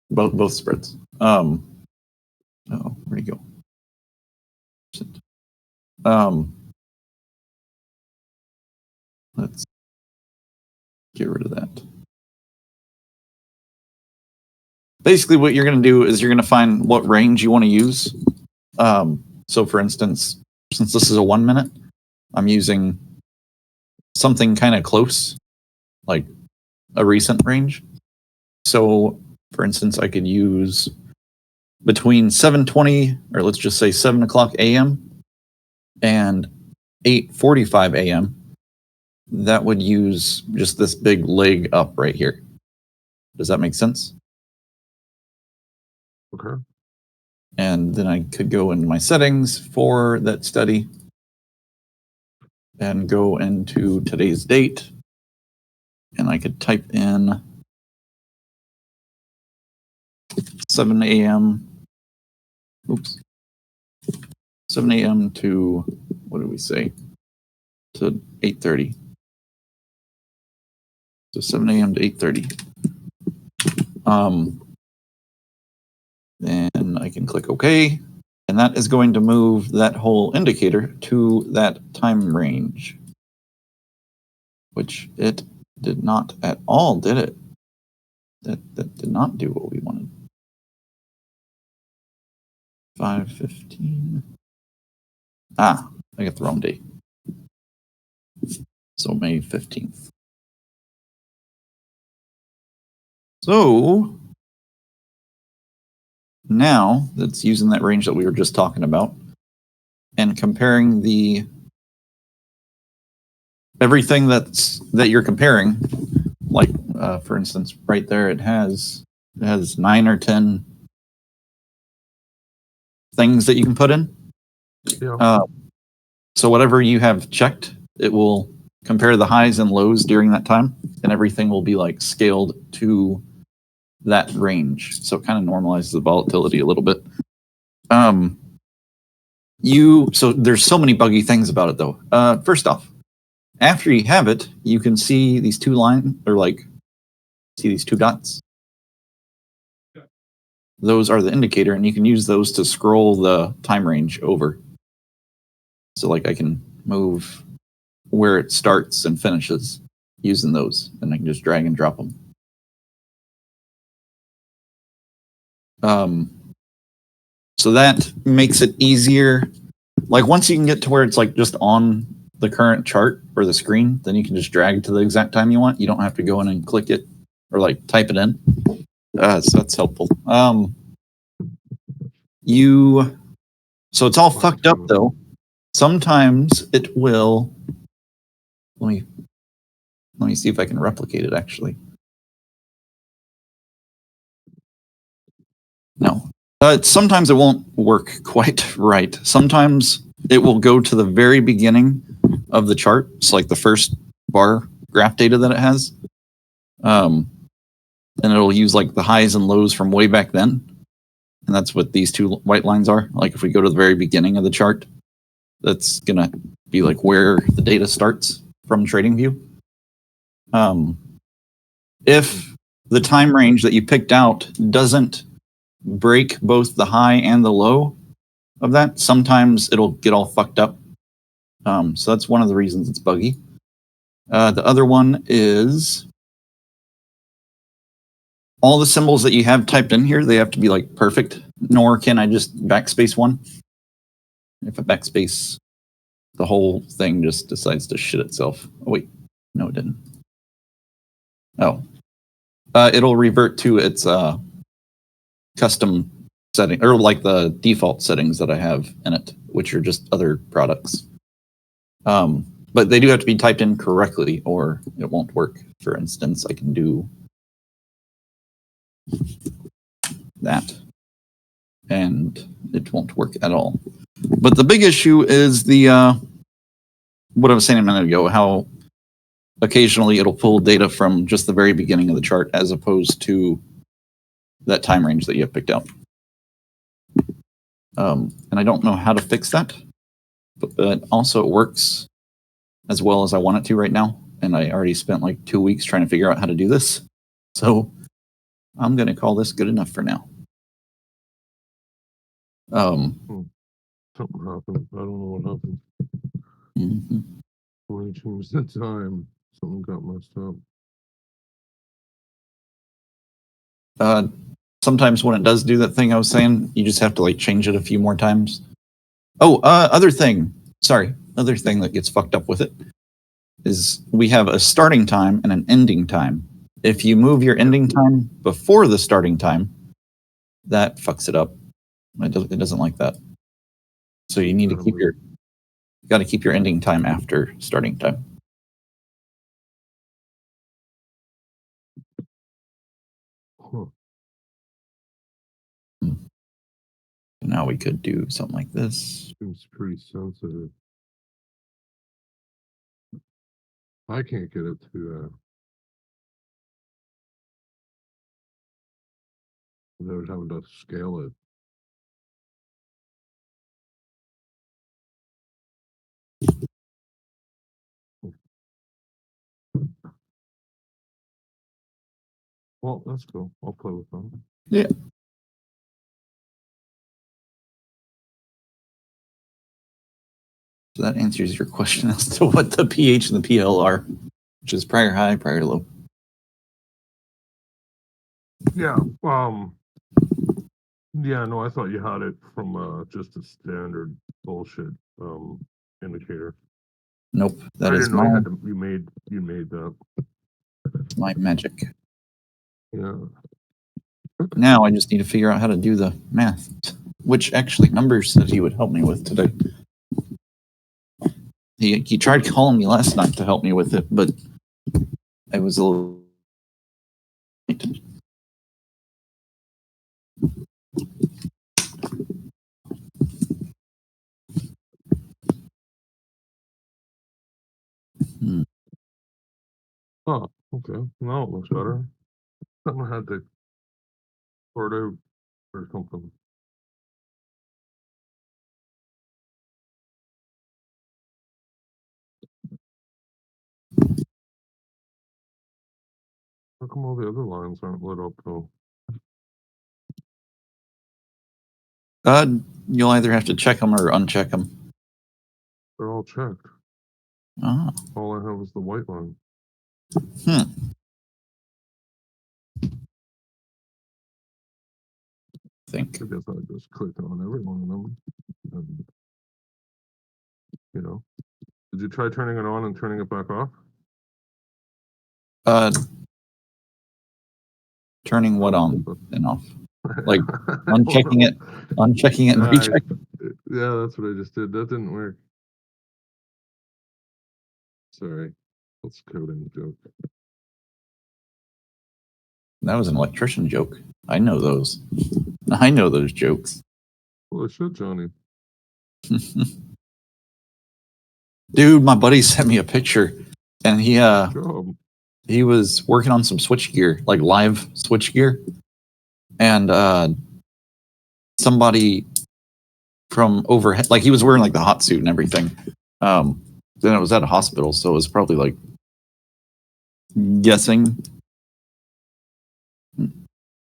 both spreads. Oh, where'd he go? Let's get rid of that. Basically, what you're going to do is you're going to find what range you want to use. So, for instance, since this is a 1 minute, I'm using something kind of close, like a recent range. So, for instance, I could use between 7:20, or let's just say 7 o'clock a.m. and 8:45 a.m. That would use just this big leg up right here. Does that make sense? Okay. And then I could go into my settings for that study and go into today's date. And I could type in 7 a.m. Oops. 7 a.m. to, what did we say? To 8:30. So 7 a.m. to 8:30. Then I can click OK. And that is going to move that whole indicator to that time range. Which it did not at all, did it? That did not do what we wanted. 5:15. I got the wrong date. So May 15th. So now that's using that range that we were just talking about and comparing everything that you're comparing, like for instance, right there it has 9 or 10 things that you can put in. Yeah. So whatever you have checked, it will compare the highs and lows during that time, and everything will be like scaled to that range. So it kind of normalizes the volatility a little bit. So there's so many buggy things about it though. First off, after you have it, you can see these two lines, or like, see these two dots? Those are the indicator, and you can use those to scroll the time range over. So like I can move where it starts and finishes using those, and I can just drag and drop them. So that makes it easier. Like once you can get to where it's like just on the current chart or the screen, then you can just drag it to the exact time you want. You don't have to go in and click it or like type it in. So that's helpful. So it's all fucked up though. Sometimes it will. Let me see if I can replicate it actually. No. Sometimes it won't work quite right. Sometimes it will go to the very beginning of the chart. It's like the first bar graph data that it has. And it'll use like the highs and lows from way back then. And that's what these two white lines are. Like if we go to the very beginning of the chart, that's going to be like where the data starts from TradingView. If the time range that you picked out doesn't break both the high and the low of that, sometimes it'll get all fucked up. So that's one of the reasons it's buggy. The other one is all the symbols that you have typed in here, they have to be like perfect, nor can I just backspace one. If I backspace, the whole thing just decides to shit itself. Oh, wait, no, it didn't. Oh, it'll revert to its custom setting, or like the default settings that I have in it, which are just other products. But they do have to be typed in correctly or it won't work. For instance, I can do that. and it won't work at all. But the big issue is the what I was saying a minute ago, how occasionally it'll pull data from just the very beginning of the chart as opposed to that time range that you have picked out. And I don't know how to fix that, but also it works as well as I want it to right now. And I already spent like 2 weeks trying to figure out how to do this. So I'm going to call this good enough for now. Something happened. I don't know what happened. Mhm. When I changed the time, something got messed up. Sometimes when it does do that thing I was saying, you just have to like change it a few more times. Oh, other thing that gets fucked up with it is we have a starting time and an ending time. If you move your ending time before the starting time, that fucks it up. It doesn't like that. So you need to keep you got to keep your ending time after starting time. Huh. Now we could do something like this. Seems pretty sensitive. I can't get it to without having to scale it. Well, that's cool. I'll play with them. Yeah. So that answers your question as to what the pH and the PL are, which is prior high, prior low. Yeah. Yeah. No, I thought you had it from just a standard bullshit indicator. Nope, that I is didn't know my, you had to. You made that. my magic. Yeah. Now I just need to figure out how to do the math, which actually Numbers said he would help me with today. He tried calling me last night to help me with it, but I was a little late. Oh, okay. Now it looks better. Something had to sort out or something. How come all the other lines aren't lit up though? You'll either have to check them or uncheck them. They're all checked. Ah, All I have is the white line. think. I guess I just clicked on every one of them. And, you know, did you try turning it on and turning it back off? Turning what on and off? Like unchecking it and rechecking. Yeah, that's what I just did. That didn't work. Sorry, that's coding joke. That was an electrician joke. I know those. I know those jokes. Holy shit, Johnny. Dude, my buddy sent me a picture, and Job. he was working on some switch gear, like live switch gear, and somebody from overhead, like he was wearing like the hot suit and everything. Then it was at a hospital, so it was probably like guessing.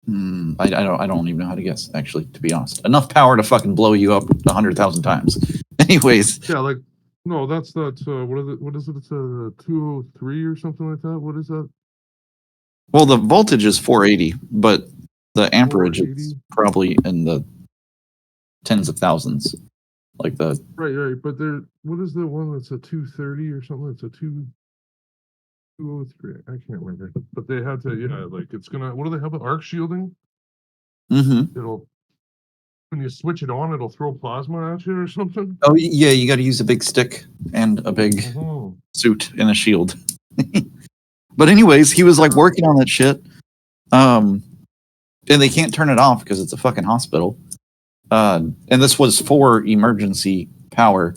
I don't even know how to guess, actually, to be honest. Enough power to fucking blow you up 100,000 times. Anyways. Yeah, like no, that's that. What is it? It's a 203 or something like that. What is that? Well, the voltage is 480, but the amperage 480? is probably in the tens of thousands. Like the Right. But there, what is the one that's a 230 or something? It's a 203. I can't remember. But they had to, yeah, like it's gonna. What do they have? Arc shielding. It'll when you switch it on, it'll throw plasma at you or something. Oh yeah, you got to use a big stick and a big suit and a shield. But anyways, he was like working on that shit. And they can't turn it off because it's a fucking hospital. and this was for emergency power,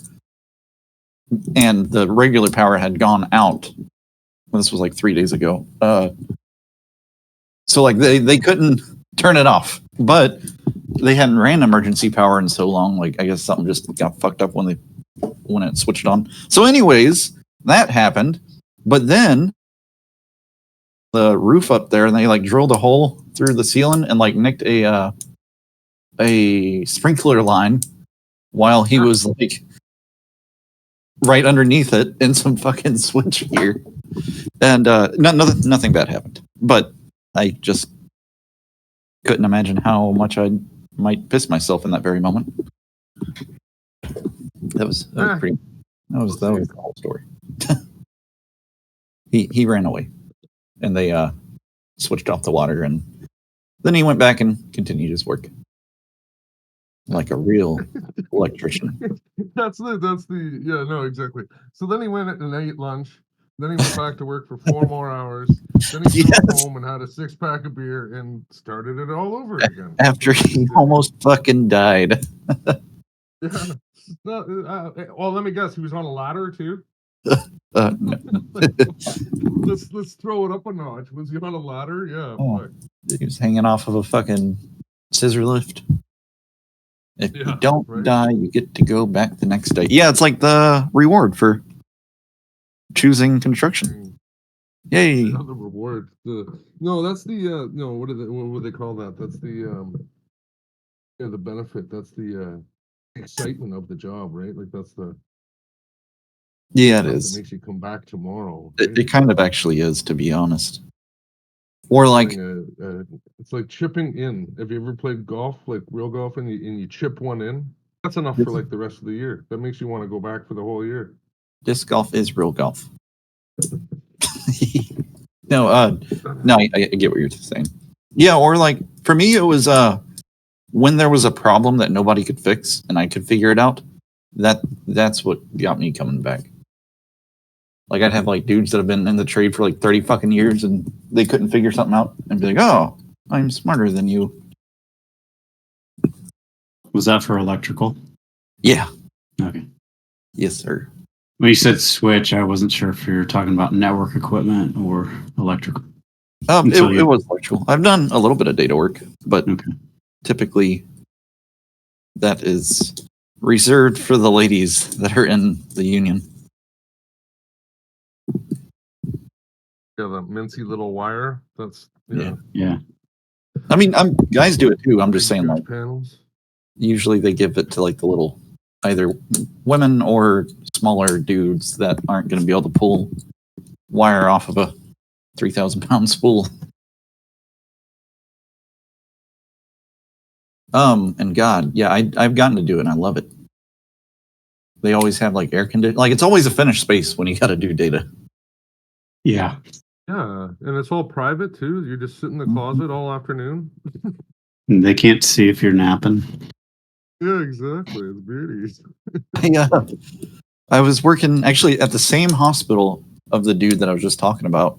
and the regular power had gone out. This was like 3 days ago. So like they couldn't turn it off, but they hadn't ran emergency power in so long. Like I guess something just got fucked up when it switched on. So anyways, that happened, but then the roof up there, and they like drilled a hole through the ceiling and like nicked a sprinkler line while he was like right underneath it in some fucking switch gear. And nothing bad happened, but I just couldn't imagine how much I might piss myself in that very moment. That was pretty. That was the whole story. He ran away, and they switched off the water, and then he went back and continued his work like a real electrician. That's the yeah, no, exactly. So then he went and ate lunch. Then he went back to work for 4 more hours. Then he came home and had a 6-pack of beer and started it all over again. After he almost fucking died. Yeah. Well, let me guess. He was on a ladder too. No. Let's throw it up a notch. Was he on a ladder? Yeah. Oh, he was hanging off of a fucking scissor lift. If you don't die, you get to go back the next day. Yeah, it's like the reward for choosing construction. Yay! The reward. No, that's the no. What would they call that? That's the the benefit. That's the excitement of the job, right? Like that's the it is. That makes you come back tomorrow. Right? It kind of actually is, to be honest. Or like it's like chipping in. Have you ever played golf, like real golf, and you chip one in? That's enough for like the rest of the year. That makes you want to go back for the whole year. Disc golf is real golf. No, I get what you're saying. Yeah, or like for me, it was when there was a problem that nobody could fix and I could figure it out. That's what got me coming back. Like I'd have like dudes that have been in the trade for like 30 fucking years and they couldn't figure something out and be like, "Oh, I'm smarter than you." Was that for electrical? Yeah. Okay. Yes, sir. When you said switch, I wasn't sure if you were talking about network equipment or electrical. It was electrical. I've done a little bit of data work, but typically that is reserved for the ladies that are in the union. Yeah, the mincy little wire. That's yeah. I mean, guys do it too. I'm just saying, like, panels. Usually they give it to like the little either women or smaller dudes that aren't going to be able to pull wire off of a 3,000-pound spool. And God, yeah, I've gotten to do it and I love it. They always have like air conditioning. Like it's always a finished space when you got to do data. Yeah. Yeah, and it's all private too. You just sit in the closet all afternoon. They can't see if you're napping. Yeah, exactly. It's beauties. Yeah. I was working actually at the same hospital of the dude that I was just talking about.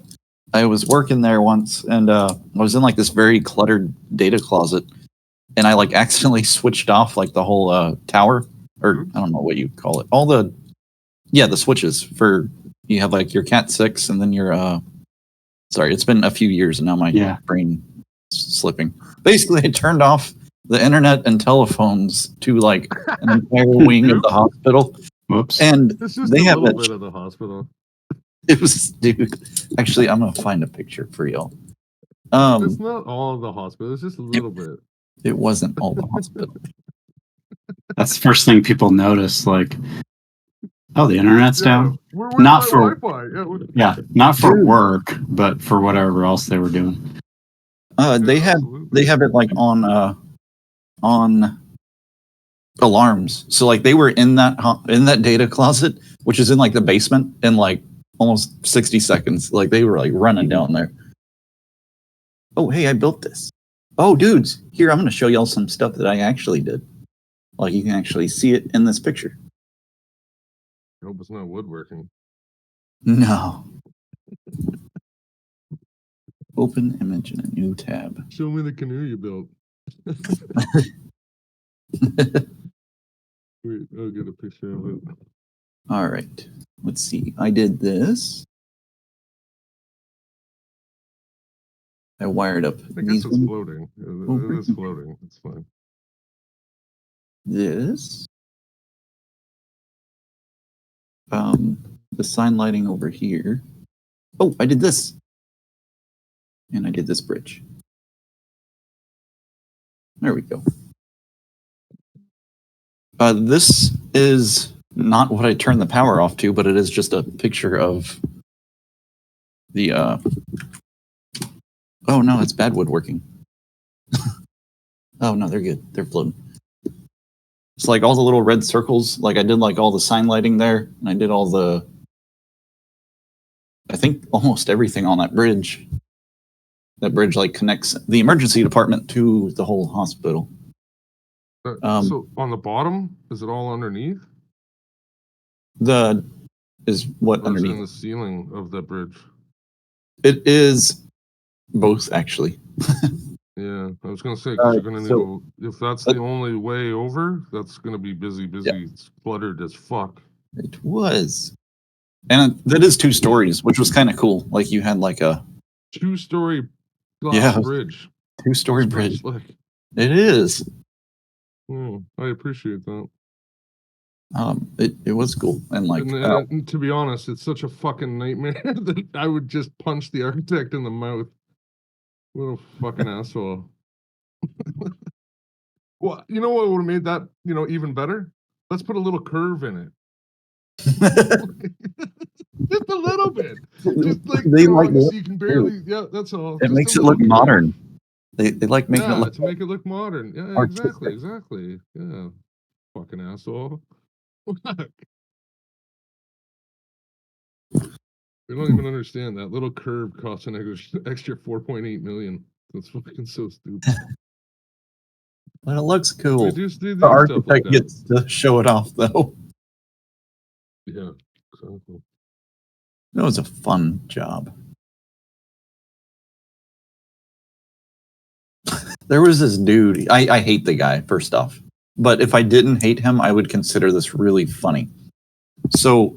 I was working there once and I was in like this very cluttered data closet and I like accidentally switched off like the whole tower, or I don't know what you call it. All the switches for, you have like your Cat 6 and then your sorry, it's been a few years and now my brain is slipping. Basically, I turned off the internet and telephones to like an entire wing of the hospital. Whoops. And It's just they a have little that. bit of the hospital. It was, dude. Actually, I'm gonna find a picture for y'all. It's not all of the hospital. It's just a little bit. It wasn't all the hospital. That's the first thing people notice. Like, oh, the internet's down. Where's Not my for Wi-Fi? yeah, not for work, but for whatever else they were doing. They have it like on alarms. So like they were in that data closet, which is in like the basement, in like almost 60 seconds. Like they were like running down there. Oh, hey, I built this. Oh, dudes, here, I'm going to show y'all some stuff that I actually did. Like you can actually see it in this picture. I hope it's not woodworking. No. Open image in a new tab. Show me the canoe you built. Wait, I'll get a picture of it. All right. Let's see. I did this. I wired up I guess these it's ones. floating. Oh, It is floating. It's fine. This. The sign lighting over here. Oh, I did this. And I did this bridge. There we go. This is not what I turned the power off to, but it is just a picture of the, oh no, it's bad woodworking. Oh no, they're good. They're floating. It's like all the little red circles, like I did like all the sign lighting there, and I did all the, I think almost everything on that bridge. That bridge like connects the emergency department to the whole hospital. So on the bottom, is it all underneath? The is what Or is it in underneath? the ceiling of the bridge? It is both actually. Yeah, I was gonna say 'cause you're gonna need so- if that's the only way over, that's gonna be busy. It's cluttered as fuck. It was, and that is 2 stories, which was kind of cool. Like you had like a 2-story glass Yeah. bridge. 2-story That's pretty bridge. slick. It is. I appreciate that. It was cool, and like And to be honest, it's such a fucking nightmare that I would just punch the architect in the mouth. What a fucking asshole. Well, you know what would have made that, even better? Let's put a little curve in it. Just a little bit. Just like, They like so it. you can barely, that's all. It Just makes a it look little bit. modern. They like making it look to make it look modern. Yeah, artistic. exactly. Yeah. Fucking asshole. They don't even understand that little curve costs an extra 4.8 million. That's fucking so stupid. But it looks cool. They do The stuff like architect that. gets to show it off though. Yeah, exactly. That was a fun job. There was this dude. I hate the guy, first off. But if I didn't hate him, I would consider this really funny. So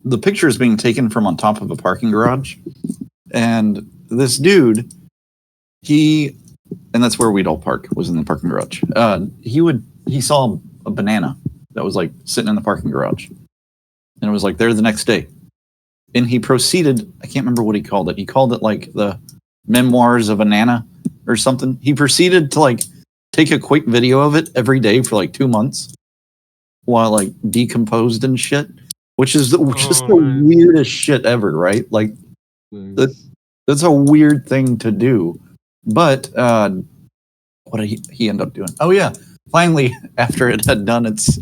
the picture is being taken from on top of a parking garage. And this dude, and that's where we'd all park, was in the parking garage. He saw a banana that was like sitting in the parking garage. And it was like there the next day. And he proceeded, I can't remember what he called it. He called it like the Memoirs of a Nana or something. He proceeded to like take a quick video of it every day for like 2 months while like decomposed and shit, which is just the nice. weirdest shit ever, right? Like Nice. that's a weird thing to do. But what did he end up doing? Oh yeah, finally after it had done its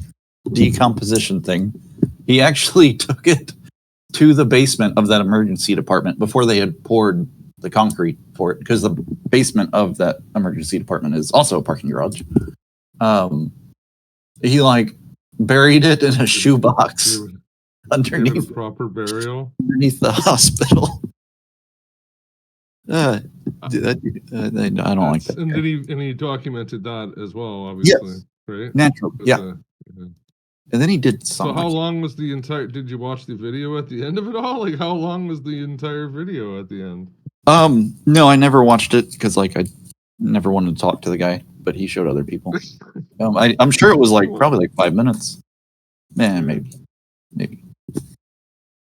decomposition thing, he actually took it to the basement of that emergency department before they had poured the concrete for it, because the basement of that emergency department is also a parking garage. He like buried it in a shoebox Give it underneath a proper burial. the hospital. I don't like that. And guy. he documented that as well, obviously. Yes. Right? Natural, With yeah. the- And then he did So something. how long was the entire? Did you watch the video at the end of it all? Like how long was the entire video at the end? No, I never watched it because like I never wanted to talk to the guy, but he showed other people. I'm sure it was like probably like 5 minutes. Man, maybe.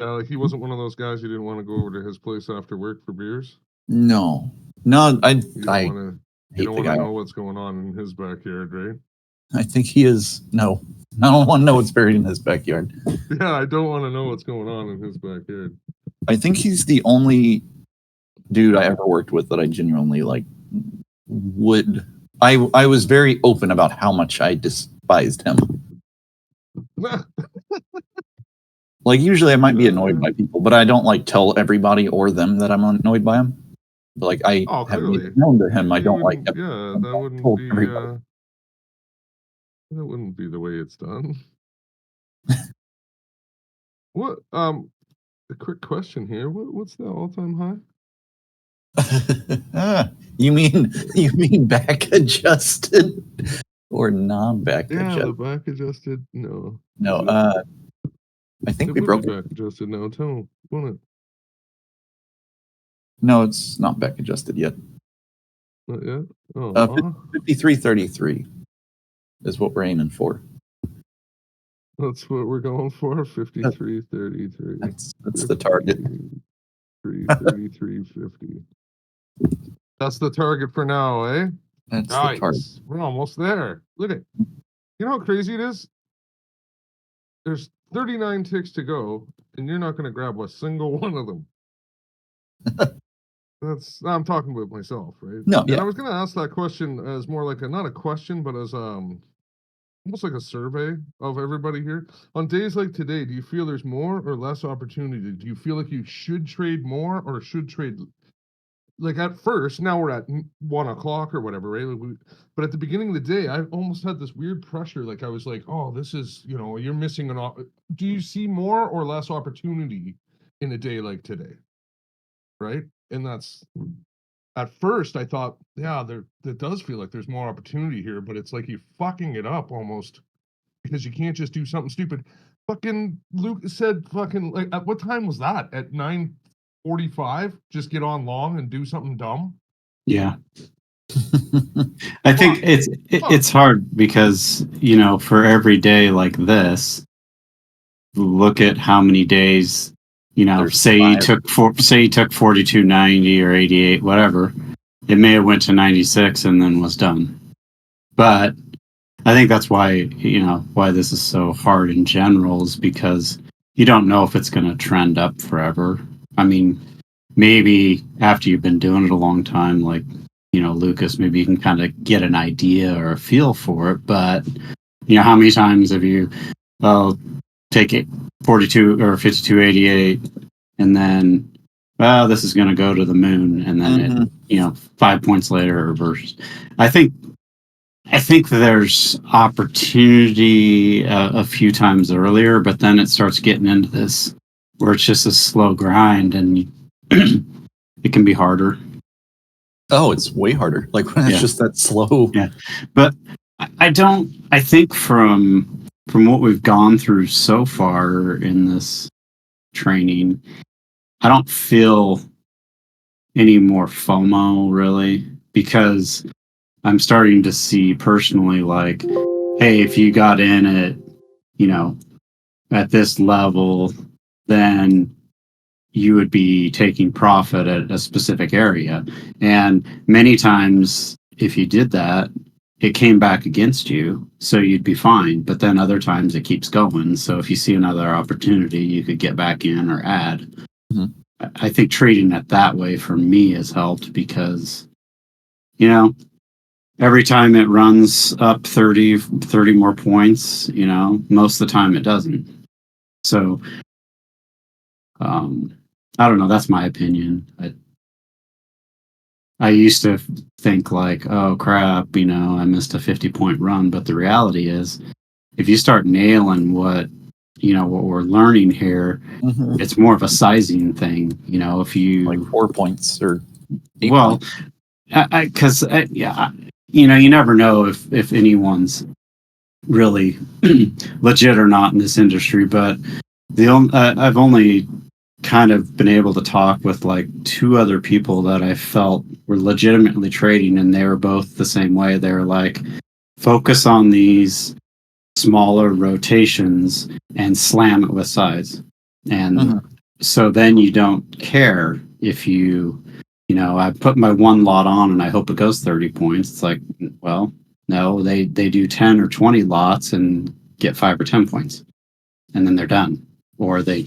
Like he wasn't one of those guys you didn't want to go over to his place after work for beers. No, I You don't hate want the to guy. know what's going on in his backyard, right? I think he is. No, I don't want to know what's buried in his backyard. Yeah, I don't want to know what's going on in his backyard. I think he's the only dude I ever worked with that I genuinely like would. I was very open about how much I despised him. Like usually I might be annoyed by people, but I don't like tell everybody or them that I'm annoyed by him. But like I Oh, have clearly. made it known to him I You don't like wouldn't- him. Yeah, that wouldn't told be. everybody. That wouldn't be the way it's done. What? A quick question here. What's the all-time high? You mean back adjusted? or non-back Yeah, adjusted. the back adjusted. No. No, Is it? I think It we would broke be it. back adjusted now too, wouldn't it? No, it's not back adjusted yet. Not yet. Oh, 53.33 is what we're aiming for. that's what we're going for. 53.33. That's the target. 33.50. That's the target for now, eh? That's the target. Nice. We're almost there. Look at. You know how crazy it is? There's 39 ticks to go, and you're not going to grab a single one of them. I'm talking about myself, right? No, And yeah. I was going to ask that question as more like not a question, but as almost like a survey of everybody here. On days like today, do you feel there's more or less opportunity? Do you feel like you should trade more or should trade? Like at first, now we're at 1 o'clock or whatever, right? But at the beginning of the day, I almost had this weird pressure. Like I was like, oh, this is, you're missing do you see more or less opportunity in a day like today? Right? And that's, at first I thought, yeah, that does feel like there's more opportunity here, but it's like you're fucking it up almost because you can't just do something stupid. Fucking Luke said fucking, like, at what time was that? At 9:45? Just get on long and do something dumb? Yeah. I think it's hard because, for every day like this, look at how many days, There's say you 5. took 42.90 or 88, whatever. It may have went to 96 and then was done. But I think that's why, why this is so hard in general is because you don't know if it's going to trend up forever. I mean, maybe after you've been doing it a long time, like, Lucas, maybe you can kind of get an idea or a feel for it. But, how many times have you, take it 42 or 52.88 and then, well, this is going to go to the moon. And then it, 5 points later it reverses. I think there's opportunity a few times earlier, but then it starts getting into this where it's just a slow grind and it can be harder. Oh, it's way harder. Like when it's just that slow. Yeah. But I think from what we've gone through so far in this training, I don't feel any more FOMO really, because I'm starting to see personally, like, hey, if you got in at, at this level, then you would be taking profit at a specific area. And many times, if you did that, it came back against you, so you'd be fine. But then other times it keeps going. So if you see another opportunity, you could get back in or add. Mm-hmm. I think treating it that way for me has helped because, every time it runs up 30 more points, most of the time it doesn't. So, I don't know. That's my opinion. I used to think like, oh crap, I missed a 50-point run. But the reality is, if you start nailing what we're learning here, it's more of a sizing thing. If you like 4 points or 8 well, points. because you never know if anyone's really legit or not in this industry. But I've only kind of been able to talk with like 2 other people that I felt were legitimately trading, and they were both the same way. They were like, focus on these smaller rotations and slam it with size. And so then you don't care if I put my 1 lot on and I hope it goes 30 points. It's like, well, no, they do 10 or 20 lots and get 5 or 10 points and then they're done, or they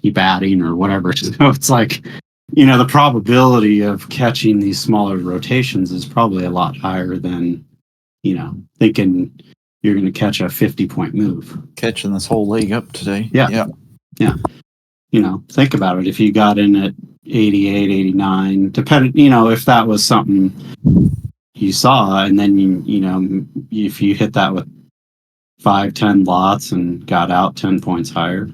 keep adding or whatever. So it's like, the probability of catching these smaller rotations is probably a lot higher than, thinking you're going to catch a 50-point move. Catching this whole leg up today. Yeah. Think about it. If you got in at 88, 89, depending, if that was something you saw, and then, if you hit that with 5, 10 lots and got out 10 points higher,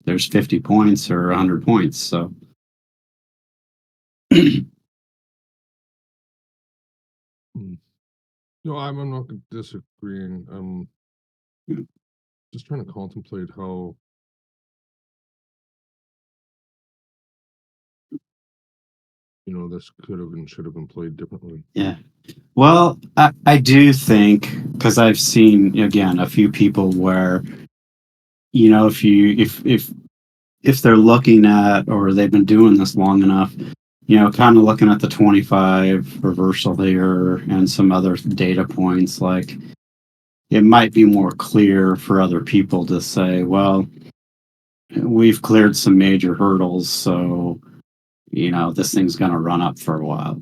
there's 50 points or 100 points. So No, I'm not disagreeing. I'm just trying to contemplate how. This could have and should have been played differently. Yeah. Well, I do think, because I've seen again a few people where, if they're looking at, or they've been doing this long enough, kind of looking at the 25 reversal here and some other data points, like it might be more clear for other people to say, well, we've cleared some major hurdles, so this thing's going to run up for a while,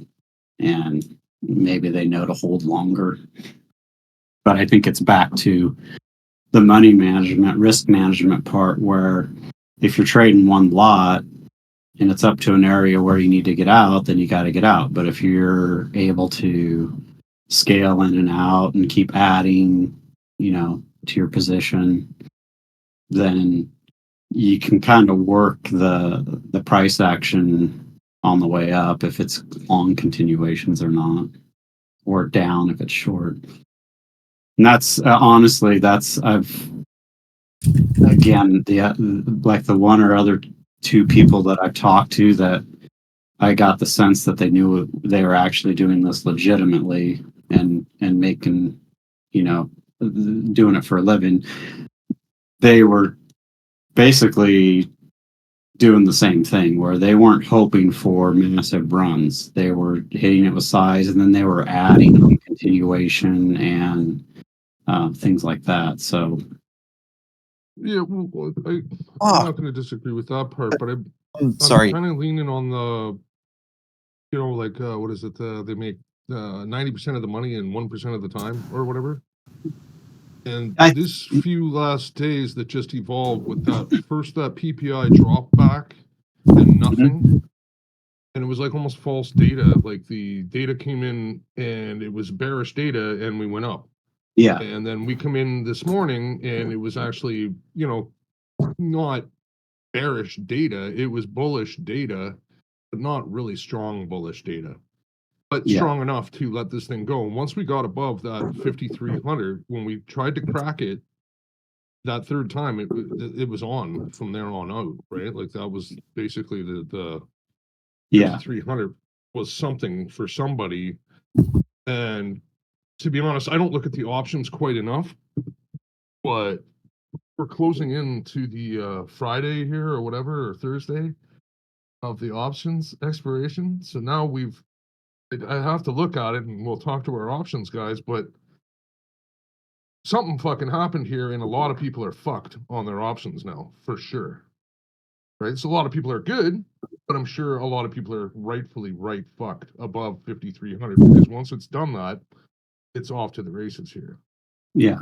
and maybe they know to hold longer. But I think it's back to the money management, risk management part, where if you're trading one lot and it's up to an area where you need to get out, then you got to get out. But if you're able to scale in and out and keep adding, to your position, then you can kind of work the price action on the way up, if it's long continuations or not, or down if it's short. And that's honestly, I've, again, like the one or other two people that I've talked to, that I got the sense that they knew they were actually doing this legitimately and making, doing it for a living. They were basically doing the same thing, where they weren't hoping for massive runs. They were hitting it with size, and then they were adding continuation and things like that. So Yeah, well, I'm not going to disagree with that part, but I'm Sorry. kind of leaning on the, like what is it? They make 90% of the money in 1% of the time, or whatever. And this few last days that just evolved with that PPI drop back and nothing. And it was like almost false data. Like the data came in and it was bearish data and we went up. yeah, And then we come in this morning and it was actually, not bearish data. It was bullish data, but not really strong bullish data. But Yeah. strong enough to let this thing go. And once we got above that 5,300, when we tried to crack it that third time, it was on from there on out, right? Like that was basically the yeah, 5,300 was something for somebody. And to be honest, I don't look at the options quite enough, but we're closing into the Friday here or whatever, or Thursday of the options expiration. So now I have to look at it, and we'll talk to our options guys, but something fucking happened here, and a lot of people are fucked on their options now, for sure. Right? So a lot of people are good, but I'm sure a lot of people are rightfully fucked above 5,300, because once it's done that, it's off to the races here. yeah,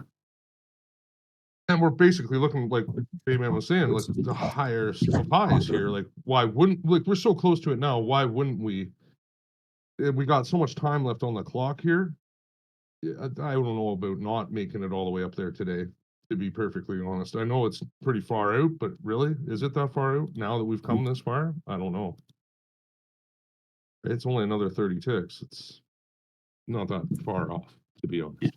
And we're basically looking, like Bayman was saying, like the highest of highs here. Like, why wouldn't, like, we're so close to it now, why wouldn't we? We got so much time left on the clock here. I don't know about not making it all the way up there today, to be perfectly honest. I know it's pretty far out, but really, is it that far out now that we've come this far? I don't know. It's only another 30 ticks. It's not that far off, to be honest.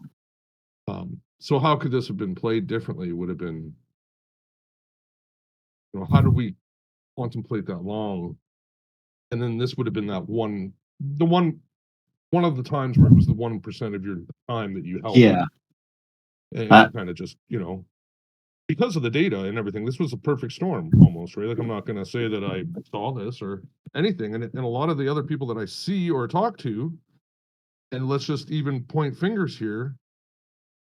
So how could this have been played differently? Would have been, how did we contemplate that long? And then this would have been one of the times where it was the 1% of your time that you held. yeah. And kind of just, because of the data and everything, this was a perfect storm almost, right? Like, I'm not going to say that I saw this or anything. And a lot of the other people that I see or talk to, and let's just even point fingers here,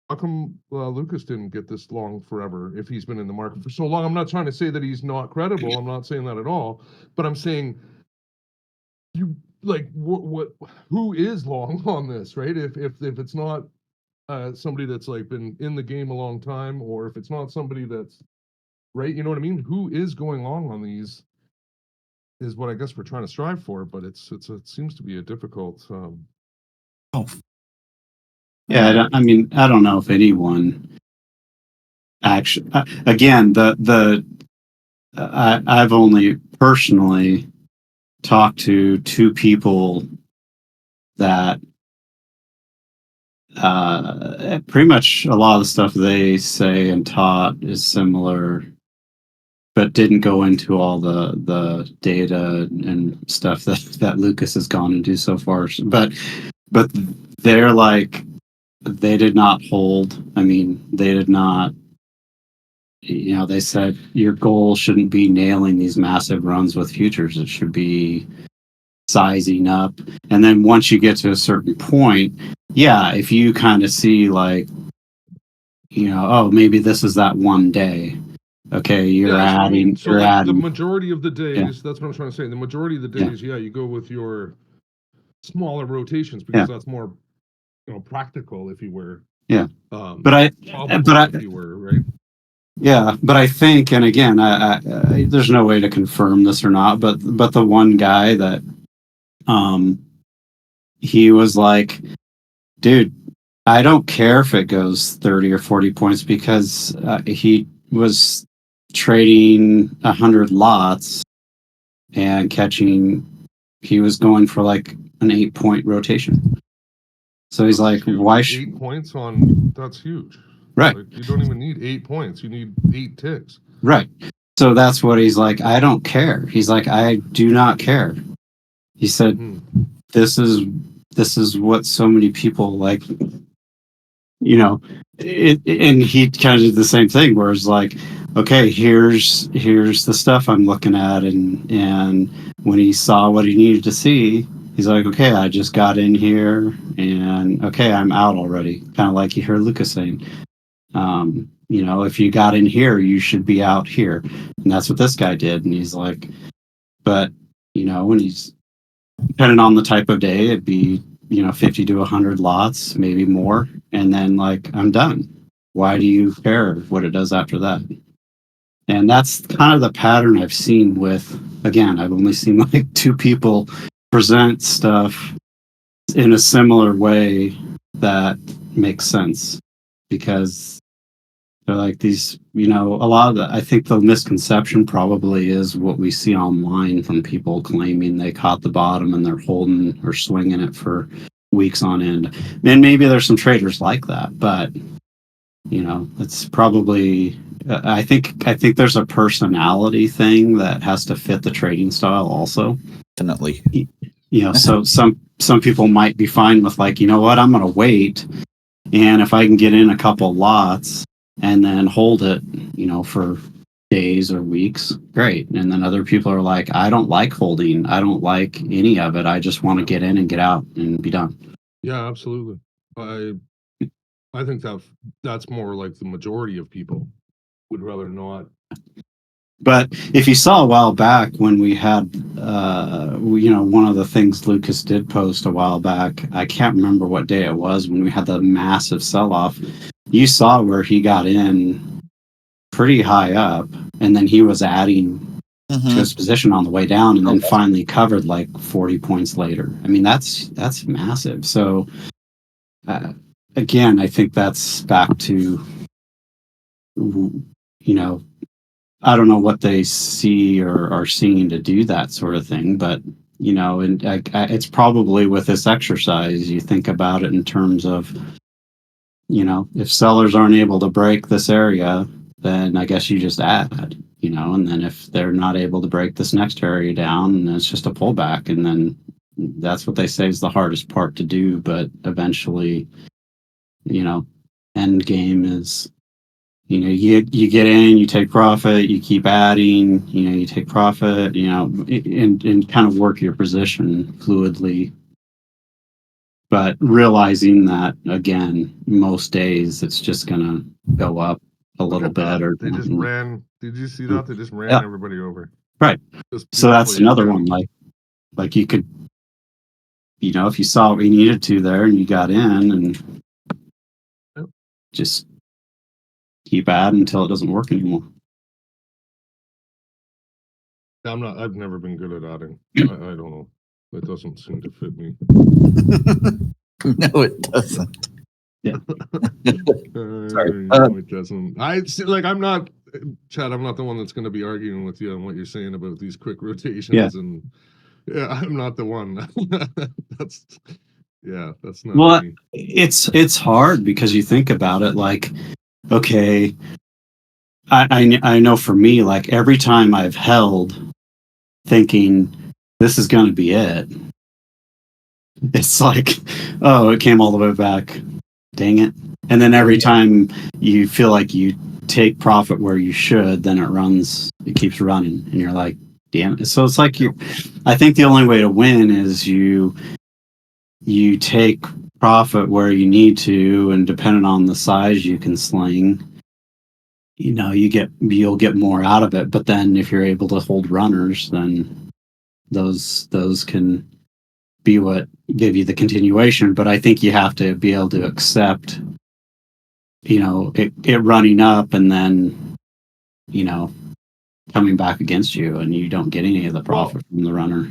how come Lucas didn't get this long forever if he's been in the market for so long? I'm not trying to say that he's not credible. I'm not saying that at all. But I'm saying, who is long on this, right? If it's not somebody that's like been in the game a long time, or if it's not somebody that's, right, you know what I mean? Who is going long on these is what I guess we're trying to strive for, but it seems to be a difficult. Yeah, I don't know if anyone actually. Again, I've only personally talked to two people that pretty much a lot of the stuff they say and taught is similar, but didn't go into all the data and stuff that Lucas has gone into so far. But they're like, they did not hold. I mean, they did not. You know, they said your goal shouldn't be nailing these massive runs with futures. It should be sizing up. And then once you get to a certain point, yeah, if you kind of see like, you know, oh, maybe this is that one day. Okay, you're Yeah, so I adding, mean, so you're like the adding. majority of the days, that's what I'm trying to say. The majority of the days, yeah, you go with your smaller rotations because that's more, you know, practical, if you were. Yeah. Probable, if you were, right? Yeah, but I think, and again, I there's no way to confirm this or not, but the one guy that, he was like, dude, I don't care if it goes 30 or 40 points because he was trading 100 lots and catching. He was going for like an 8-point rotation. So he's That's like, huge. why? 8 points on that's huge. Right. Like, you don't even need 8 points. You need 8 ticks. Right. So that's what he's like. I don't care. He's like, I do not care. He said, this is what so many people like, you know, and he kind of did the same thing where it's like, okay, here's the stuff I'm looking at. And when he saw what he needed to see, he's like, okay, I just got in here and okay, I'm out already. Kind of like you heard Lucas saying, you know, if you got in here, you should be out here. And that's what this guy did. And he's like, but, you know, when he's depending on the type of day, it'd be, you know, 50 to 100 lots, maybe more. And then like, I'm done. Why do you care what it does after that? And that's kind of the pattern I've seen with, again, I've only seen like 2 people present stuff in a similar way that makes sense because they're like these, you know, a lot of I think the misconception probably is what we see online from people claiming they caught the bottom and they're holding or swinging it for weeks on end. And maybe there's some traders like that, but you know, it's probably, I think there's a personality thing that has to fit the trading style also. Definitely. You know, so some people might be fine with like, you know what, I'm going to wait. And if I can get in a couple lots, and then hold it, you know, for days or weeks, great. And then other people are like, I don't like holding. I don't like any of it. I just want to get in and get out and be done. Yeah, absolutely. I think that's more like the majority of people would rather not. But if you saw a while back when we had, you know, one of the things Lucas did post a while back, I can't remember what day it was when we had the massive sell-off. You saw where he got in pretty high up, and then he was adding to his position on the way down, and then finally covered like 40 points later. I mean, that's massive. So, again, I think that's back to, you know, I don't know what they see or are seeing to do that sort of thing, but you know, and it's probably with this exercise, you think about it in terms of, you know, if sellers aren't able to break this area, then I guess you just add, you know, and then if they're not able to break this next area down, then it's just a pullback. And then that's what they say is the hardest part to do. But eventually, you know, end game is, you know, you get in, you take profit, you keep adding, you know, you take profit, you know, and kind of work your position fluidly. But realizing that, again, most days it's just going to go up a little bit. Or they just ran. Did you see that? They just ran everybody over. Right. So that's another one. Like you could, you know, if you saw what you needed to there and you got in and just keep adding until it doesn't work anymore. I've never been good at adding. I don't know. It doesn't seem to fit me. No, it doesn't. Yeah. Sorry. No, it doesn't. I'm not, Chad, I'm not the one that's going to be arguing with you on what you're saying about these quick rotations. Yeah. And yeah, I'm not the one. Yeah, that's not Well, me. it's hard because you think about it like, okay, I know for me, like every time I've held thinking this is going to be it, it's like, oh, it came all the way back. Dang it. And then every time you feel like you take profit where you should, then it keeps running. And you're like, damn it. So it's like I think the only way to win is you take profit where you need to, and depending on the size you can sling, you'll get more out of it. But then if you're able to hold runners, then those can be what give you the continuation. But I think you have to be able to accept, it running up and then, coming back against you, and you don't get any of the profit from the runner.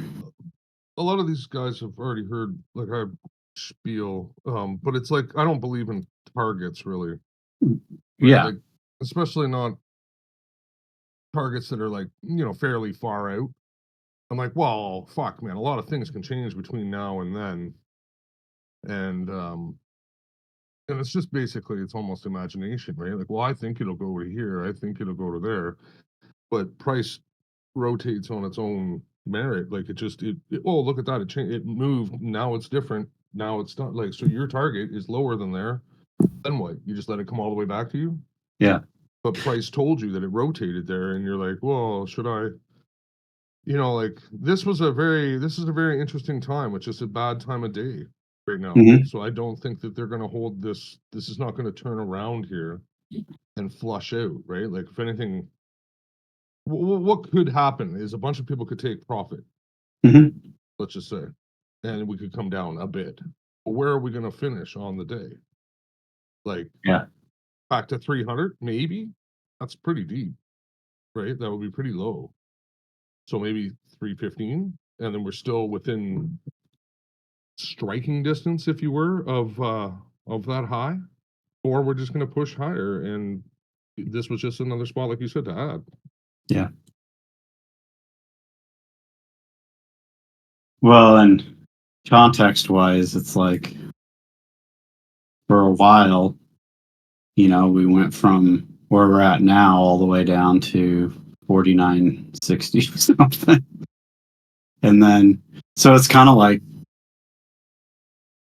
A lot of these guys have already heard like I spiel, but it's like I don't believe in targets really. Right? Yeah. Like, especially not targets that are like, fairly far out. I'm like, well, fuck, man, a lot of things can change between now and then. And it's just basically it's almost imagination, right? Like, well, I think it'll go to here, I think it'll go to there. But price rotates on its own merit. Like oh, look at that, it changed, it moved, now it's different, now it's not like, so your target is lower than there, then what? You just let it come all the way back to you? Yeah. But price told you that it rotated there, and you're like, well, should I? Like this is a very interesting time. It's just a bad time of day right now. Mhm. So I don't think that they're going to hold this. This is not going to turn around here and flush out, right? Like if anything, what could happen is a bunch of people could take profit. Mhm. Let's just say, and we could come down a bit. But where are we going to finish on the day? Like, Yeah. back to 300, maybe. That's pretty deep, right? That would be pretty low. So maybe 315, and then we're still within striking distance, if you were, of that high, or we're just going to push higher, and this was just another spot, like you said, to add. Yeah. Well, and context wise, it's like for a while, we went from where we're at now all the way down to 49.60 something. And then, so it's kind of like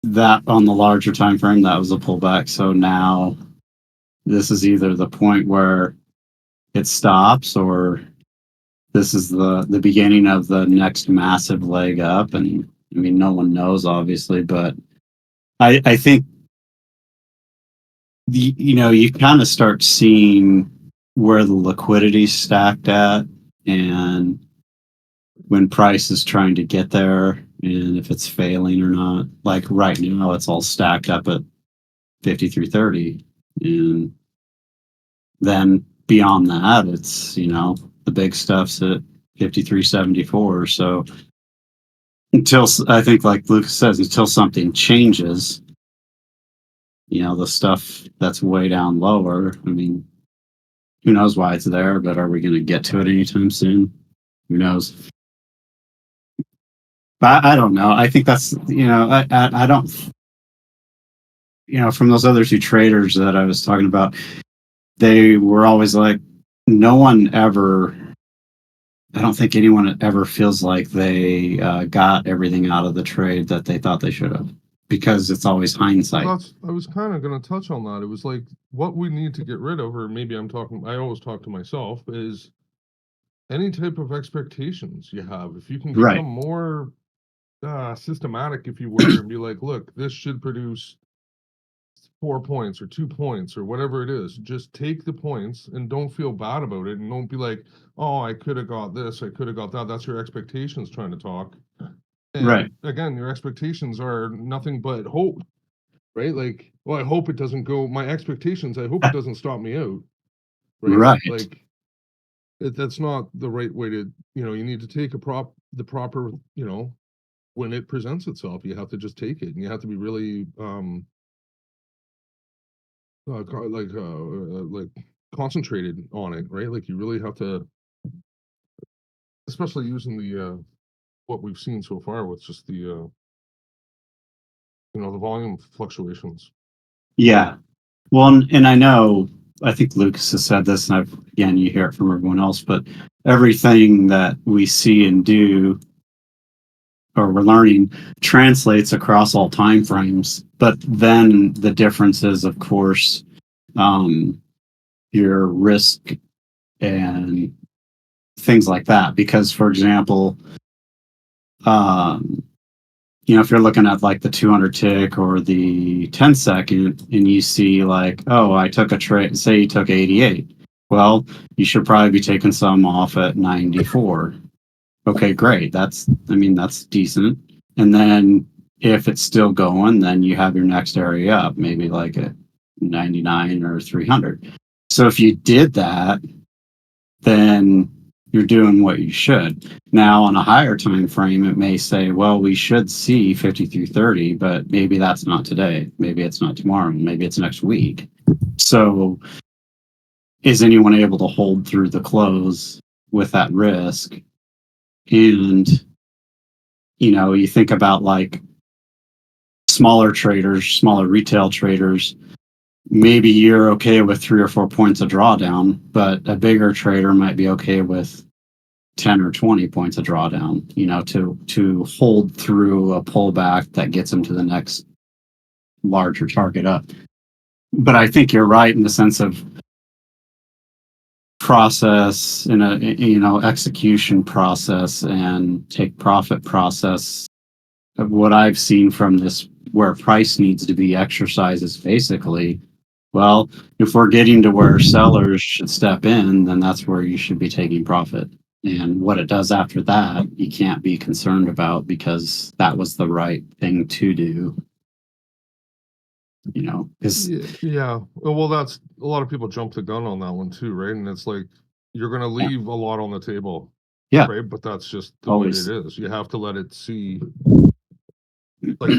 that on the larger time frame, that was a pullback. So now this is either the point where it stops, or this is the beginning of the next massive leg up. And I mean, no one knows, obviously, but I think you kind of start seeing where the liquidity's stacked at, and when price is trying to get there, and if it's failing or not. Like right now, it's all stacked up at 53.30, and then beyond that, it's the big stuff's at 53.74. So until, I think, like Lucas says, until something changes, the stuff that's way down lower, I mean, who knows why it's there, but are we going to get to it anytime soon? Who knows? But I don't know. I think that's, I don't, from those other two traders that I was talking about, they were always like, no one ever, I don't think anyone ever feels like they got everything out of the trade that they thought they should have, because it's always hindsight. I was kind of going to touch on that. It was like what we need to get rid of, or maybe I always talk to myself, is any type of expectations you have. If you can become Right. more systematic, if you were, and be like, look, this should produce 4 points or 2 points or whatever it is. Just take the points and don't feel bad about it, and don't be like, oh, I could have got this, I could have got that. That's your expectations trying to talk. And Right. again, your expectations are nothing but hope, right? Like, well, I hope it doesn't go. My expectations, I hope it doesn't stop me out, right? Right. Like, that's not the right way to. You need to take the proper. When it presents itself, you have to just take it, and you have to be really like concentrated on it, right? Like you really have to, especially using the what we've seen so far with just the the volume fluctuations. Yeah. Well, and I know, I think Lucas has said this, and again, you hear it from everyone else, but everything that we see and do, or we're learning, translates across all time frames. But then the difference is, of course, your risk and things like that. Because, for example, if you're looking at like the 200 tick or the 10 second, and you see like, oh, I took a trade, say you took 88. Well, you should probably be taking some off at 94. Okay, great. That's decent. And then if it's still going, then you have your next area up, maybe like at 99 or 300. So if you did that, then you're doing what you should. Now, on a higher time frame, it may say, well, we should see 5330, but maybe that's not today. Maybe it's not tomorrow. Maybe it's next week. So is anyone able to hold through the close with that risk? And, you think about like smaller traders, smaller retail traders, maybe you're okay with 3 or 4 points of drawdown, but a bigger trader might be okay with 10 or 20 points of drawdown, to hold through a pullback that gets them to the next larger target up. But I think you're right in the sense of process and execution process and take profit process. Of what I've seen from this, where price needs to be exercised, is basically, well, if we're getting to where sellers should step in, then that's where you should be taking profit. And what it does after that, you can't be concerned about, because that was the right thing to do. Yeah. Well, that's a lot of people jump the gun on that one too, right? And it's like you're going to leave a lot on the table. Yeah. Right. But that's just the Always. way it is. You have to let it you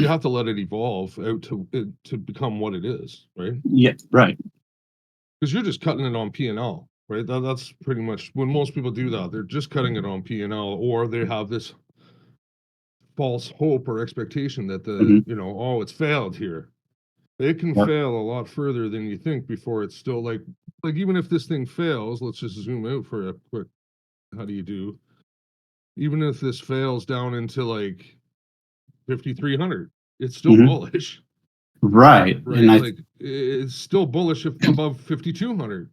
have to let it evolve out to become what it is, right? Yeah. Right. Because you're just cutting it on P&L, right? That's pretty much when most people do that. They're just cutting it on P&L, or they have this false hope or expectation that it's failed here. It can fail a lot further than you think before it's still like even if this thing fails, let's just zoom out for a quick, how do you do? Even if this fails down into like 5,300, it's still bullish. Right. And it's still bullish above 5,200,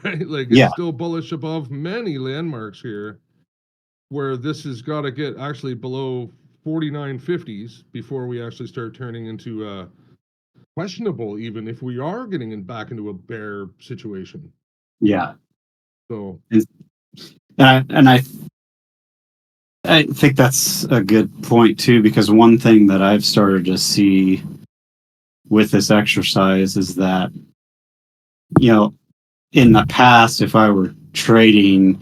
right? Like it's still bullish above many landmarks here, where this has got to get actually below 49.50s before we actually start turning into questionable, even if we are getting back into a bear situation. Yeah. So, and I think that's a good point too, because one thing that I've started to see with this exercise is that, in the past, if I were trading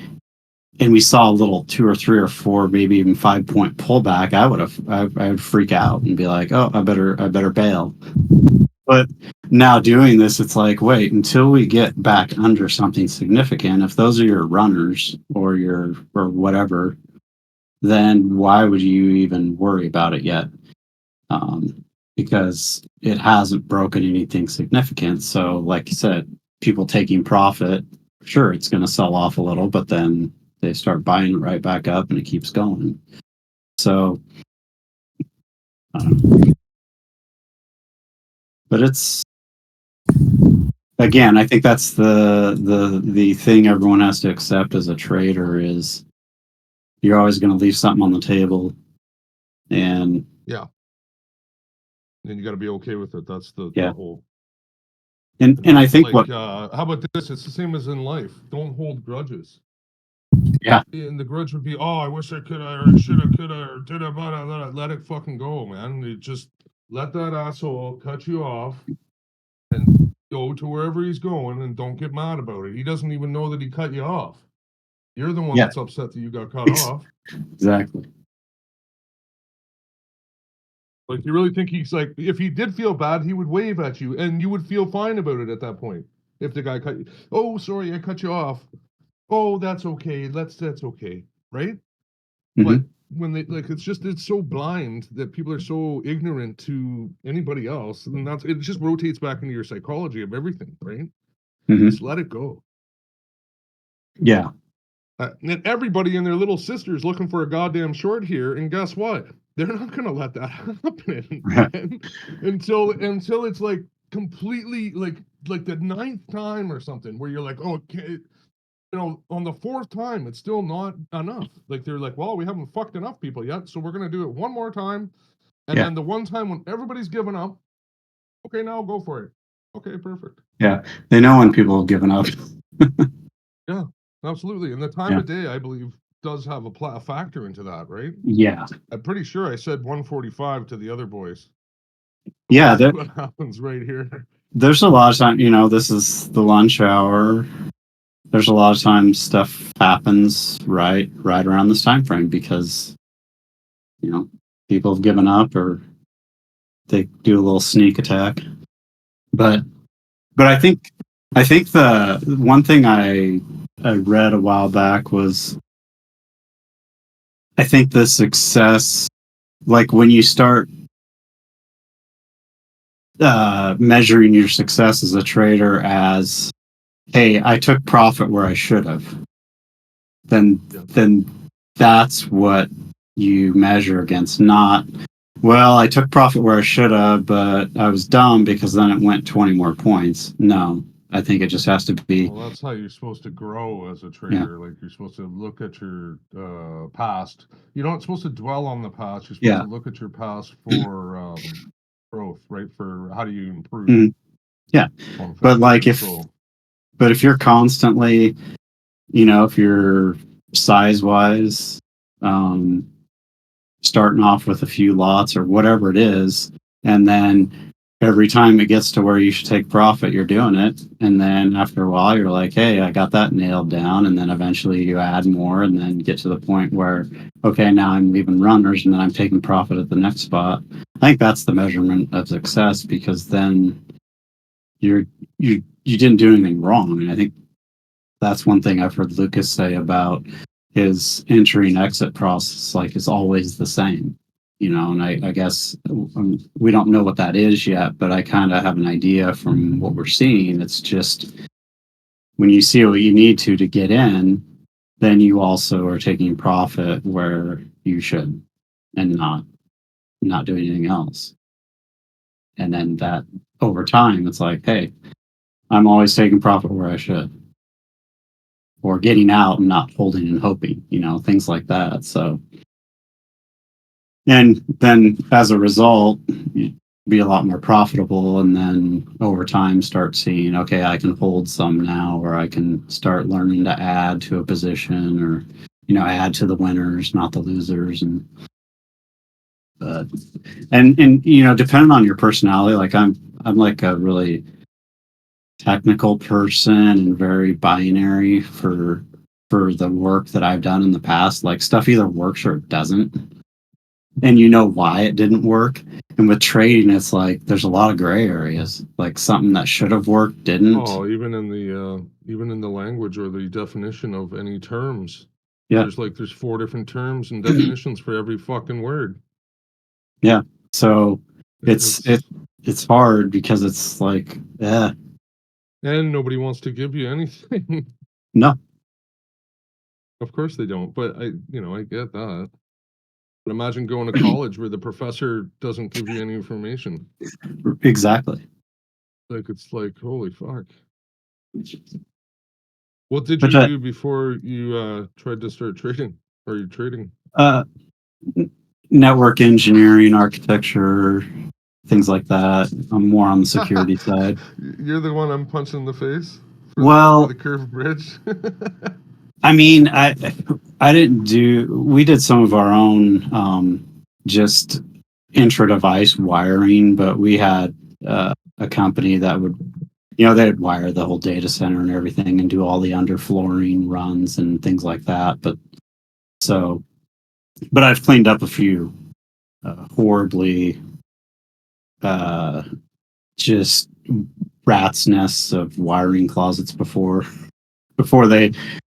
and we saw a little 2 or 3 or 4, maybe even 5 point pullback, I would freak out and be like, oh, I better bail. But now doing this, it's like, wait, until we get back under something significant, if those are your runners or whatever, then why would you even worry about it yet? Because it hasn't broken anything significant. So like you said, people taking profit, sure, it's going to sell off a little, but then they start buying it right back up and it keeps going. So, but it's, again, I think that's the thing everyone has to accept as a trader is you're always going to leave something on the table. And yeah. And you got to be okay with it. That's the whole. And I think how about this? It's the same as in life. Don't hold grudges. Yeah. And the grudge would be, oh, I wish I could have, or should have, could have, or did have, let it fucking go, man. You just let that asshole cut you off and go to wherever he's going, and don't get mad about it. He doesn't even know that he cut you off. You're the one that's upset that you got cut off. Exactly. Like, you really think he's like, if he did feel bad, he would wave at you, and you would feel fine about it at that point. If the guy cut you, oh, sorry, I cut you off. Oh, that's okay. That's okay, right? Mm-hmm. But when they like, it's so blind that people are so ignorant to anybody else, and it just rotates back into your psychology of everything, right? Mhm. Just let it go. Yeah. And everybody and their little sister is looking for a goddamn short here, and guess what? They're not gonna let that happen man, until it's like completely like the 9th time or something, where you're like, oh, okay, on the 4th time, it's still not enough. Like they're like, well, we haven't fucked enough people yet, so we're gonna do it one more time, and Yeah. then the one time when everybody's given up, okay, now go for it. Okay, perfect. Yeah. They know when people have given up. Yeah, absolutely. And the time Yeah. of day, I believe, does have a factor into that, right? Yeah. I'm pretty sure I said 1:45 to the other boys. Yeah. That's what happens right here. There's a lot of time, this is the lunch hour. There's a lot of times stuff happens right around this time frame because, people have given up or they do a little sneak attack. But I think the one thing I read a while back was, I think the success, like when you start measuring your success as a trader as, hey, I took profit where I should have, then that's what you measure against, not, well, I took profit where I should have, but I was dumb because then it went 20 more points. No, I think it just has to be. Well, that's how you're supposed to grow as a trader. Like you're supposed to look at your past. You're not supposed to dwell on the past. You're supposed to look at your past for growth, right? For how do you improve? Mm. Yeah, but like if you're constantly, if you're size wise, starting off with a few lots or whatever it is, and then every time it gets to where you should take profit, you're doing it, and then after a while you're like, hey, I got that nailed down, and then eventually you add more and then get to the point where, okay, now I'm leaving runners and then I'm taking profit at the next spot. I think that's the measurement of success, because then you didn't do anything wrong. I mean, I think that's one thing I've heard Lucas say about his entry and exit process, like, is always the same, and I guess we don't know what that is yet, but I kind of have an idea from what we're seeing. It's just when you see what you need to get in, then you also are taking profit where you should and not doing anything else. And then that over time, it's like, hey, I'm always taking profit where I should, or getting out and not holding and hoping, things like that. So, and then as a result, you'd be a lot more profitable. And then over time start seeing, okay, I can hold some now, or I can start learning to add to a position, or, add to the winners, not the losers. And depending on your personality, like I'm like a really technical person and very binary for the work that I've done in the past. Like, stuff either works or it doesn't, and why it didn't work. And with trading, it's like there's a lot of gray areas, like something that should have worked didn't. Oh, even in the language or the definition of any terms. Yeah, there's 4 different terms and definitions for every fucking word. Yeah, so it's hard because it's like, yeah. And nobody wants to give you anything. No. Of course they don't, but I get that. But imagine going to college where the professor doesn't give you any information. Exactly. Like, it's like, holy fuck. What did you do before you tried to start trading? Are you trading? Network engineering, architecture, things like that. I'm more on the security side. You're the one I'm punching in the face? For the curved bridge? I mean, we did some of our own just intra-device wiring, but we had a company that would, they'd wire the whole data center and everything and do all the underflooring runs and things like that. But I've cleaned up a few horribly just rat's nests of wiring closets before they,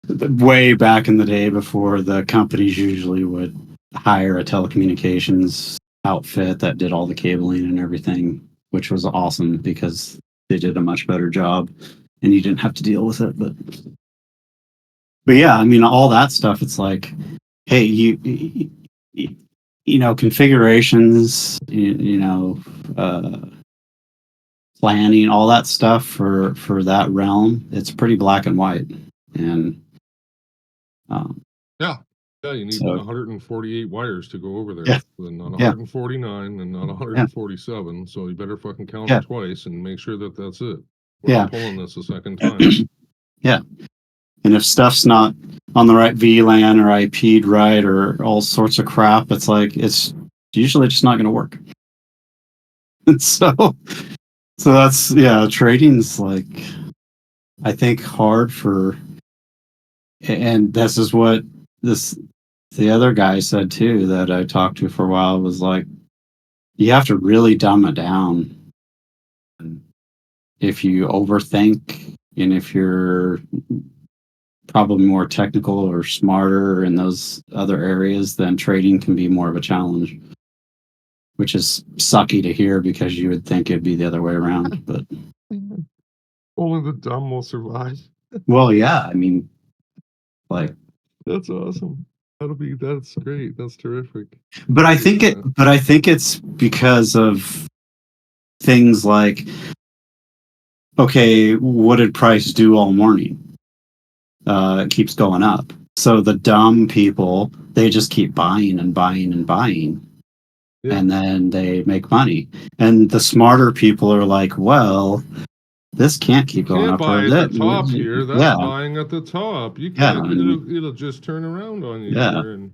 way back in the day, before the companies usually would hire a telecommunications outfit that did all the cabling and everything, which was awesome because they did a much better job and you didn't have to deal with it. But yeah, I mean, all that stuff, it's like, hey, you know, configurations, planning, all that stuff for that realm, it's pretty black and white. And Yeah, you need So- 148 wires to go over there, Yeah. and not Yeah. 149 and not 147. So you better fucking count Yeah. it twice and make sure that that's it. We're Yeah. not pulling this a second time. And if stuff's not on the right VLAN or IP'd right or all sorts of crap, it's like it's usually just not going to work. And so that's trading's like, I think, hard for, and this is what the other guy said too that I talked to for a while, was like, you have to really dumb it down. If you overthink and if you're probably more technical or smarter in those other areas, then trading can be more of a challenge, which is sucky to hear because you would think it'd be the other way around. But Only the dumb will survive. well, yeah, I mean, like, That's awesome. That's great. That's terrific. but I think it's because of things like, okay, what did price do all morning? It keeps going up. So the dumb people, they just keep buying and buying and buying. Yeah. And then they make money. And the smarter people are like, well, this can't keep going Can't up. buy or at that. the top here. That's Yeah. buying at the top. You Yeah, can't. and- It'll just turn around on you. Yeah. Here and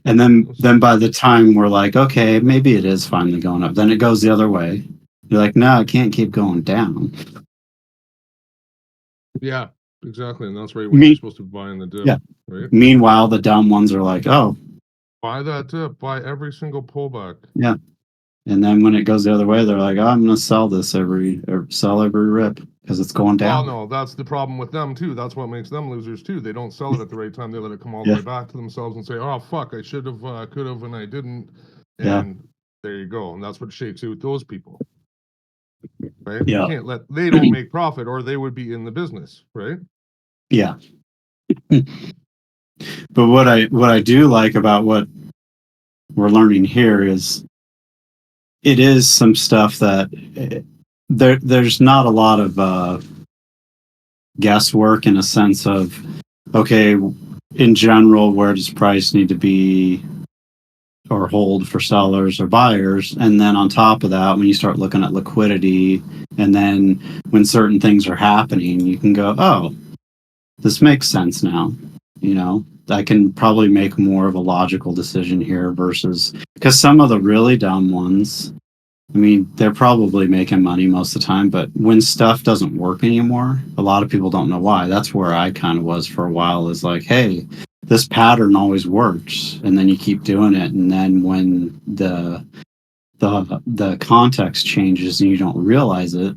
And then by the time we're like, okay, maybe it is finally going up, then it goes the other way. You're like, no, it can't keep going down. yeah, exactly. And that's right when Me- you're supposed to be buying the dip. Yeah. Right. Meanwhile, the dumb ones are like, oh, Buy that dip. Buy every single pullback. and then when it goes the other way, they're like, oh, I'm going to sell this sell every rip because it's going Well, down. no, that's the problem with them too. That's what makes them losers too. They don't sell it at the right time. They let it come all the Yeah. way back to themselves and say, "Oh fuck, I should have, could have, and I didn't." Yeah. And there you go. And that's what shakes out those people, right? Yeah. You can't they don't make profit, or they would be in the business, right? Yeah. But what I do like about what we're learning here is it is some stuff that there's not a lot of guesswork in a sense of, okay, in general, where does price need to be or hold for sellers or buyers? And then on top of that, when you start looking at liquidity, and then when certain things are happening, you can go, oh, this makes sense now. You know, I can probably make more of a logical decision here versus, because some of the really dumb ones, I mean, they're probably making money most of the time, but when stuff doesn't work anymore, a lot of people don't know why. That's where I kind of was for a while, is like, hey, this pattern always works. And then you keep doing it. And then when the context changes and you don't realize it,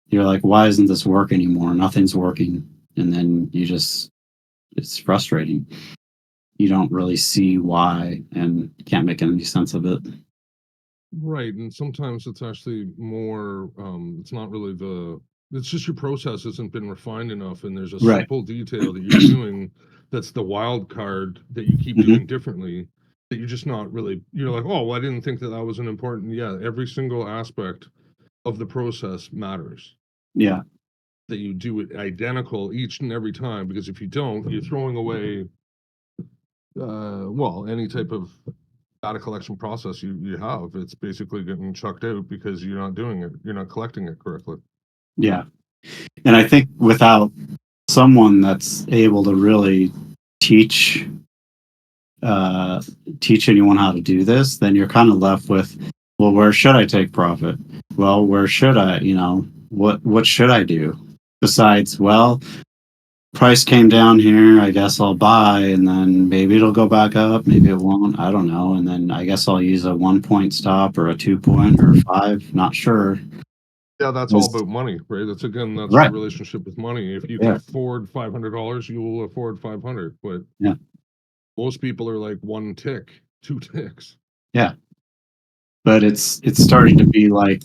you're like, why isn't this work anymore? Nothing's working. And then it's frustrating. You don't really see why and can't make any sense of it. Right. And sometimes it's actually more. It's not really it's just your process hasn't been refined enough, and there's a Right. simple detail that you're doing that's the wild card that you keep doing differently, that you're just not really. You're like, oh, well, I didn't think that was an important. Yeah, every single aspect of the process matters. Yeah. That you do it identical each and every time, because if you don't, you're throwing away any type of data collection process you have. It's basically getting chucked out because you're not doing it, you're not collecting it correctly. Yeah. And I think without someone that's able to really teach anyone how to do this, then you're kind of left with, well, where should I take profit? Well, where should I, what should I do? Besides, well, price came down here, I guess I'll buy, and then maybe it'll go back up, maybe it won't, I don't know. And then I guess I'll use a 1 point stop or a 2 point or 5, not sure. Yeah, that's all about money, right? That's Right. the relationship with money. If you Yeah. can afford $500, you will afford 500. But Yeah. Most people are like 1 tick, 2 ticks. But it's starting to be like,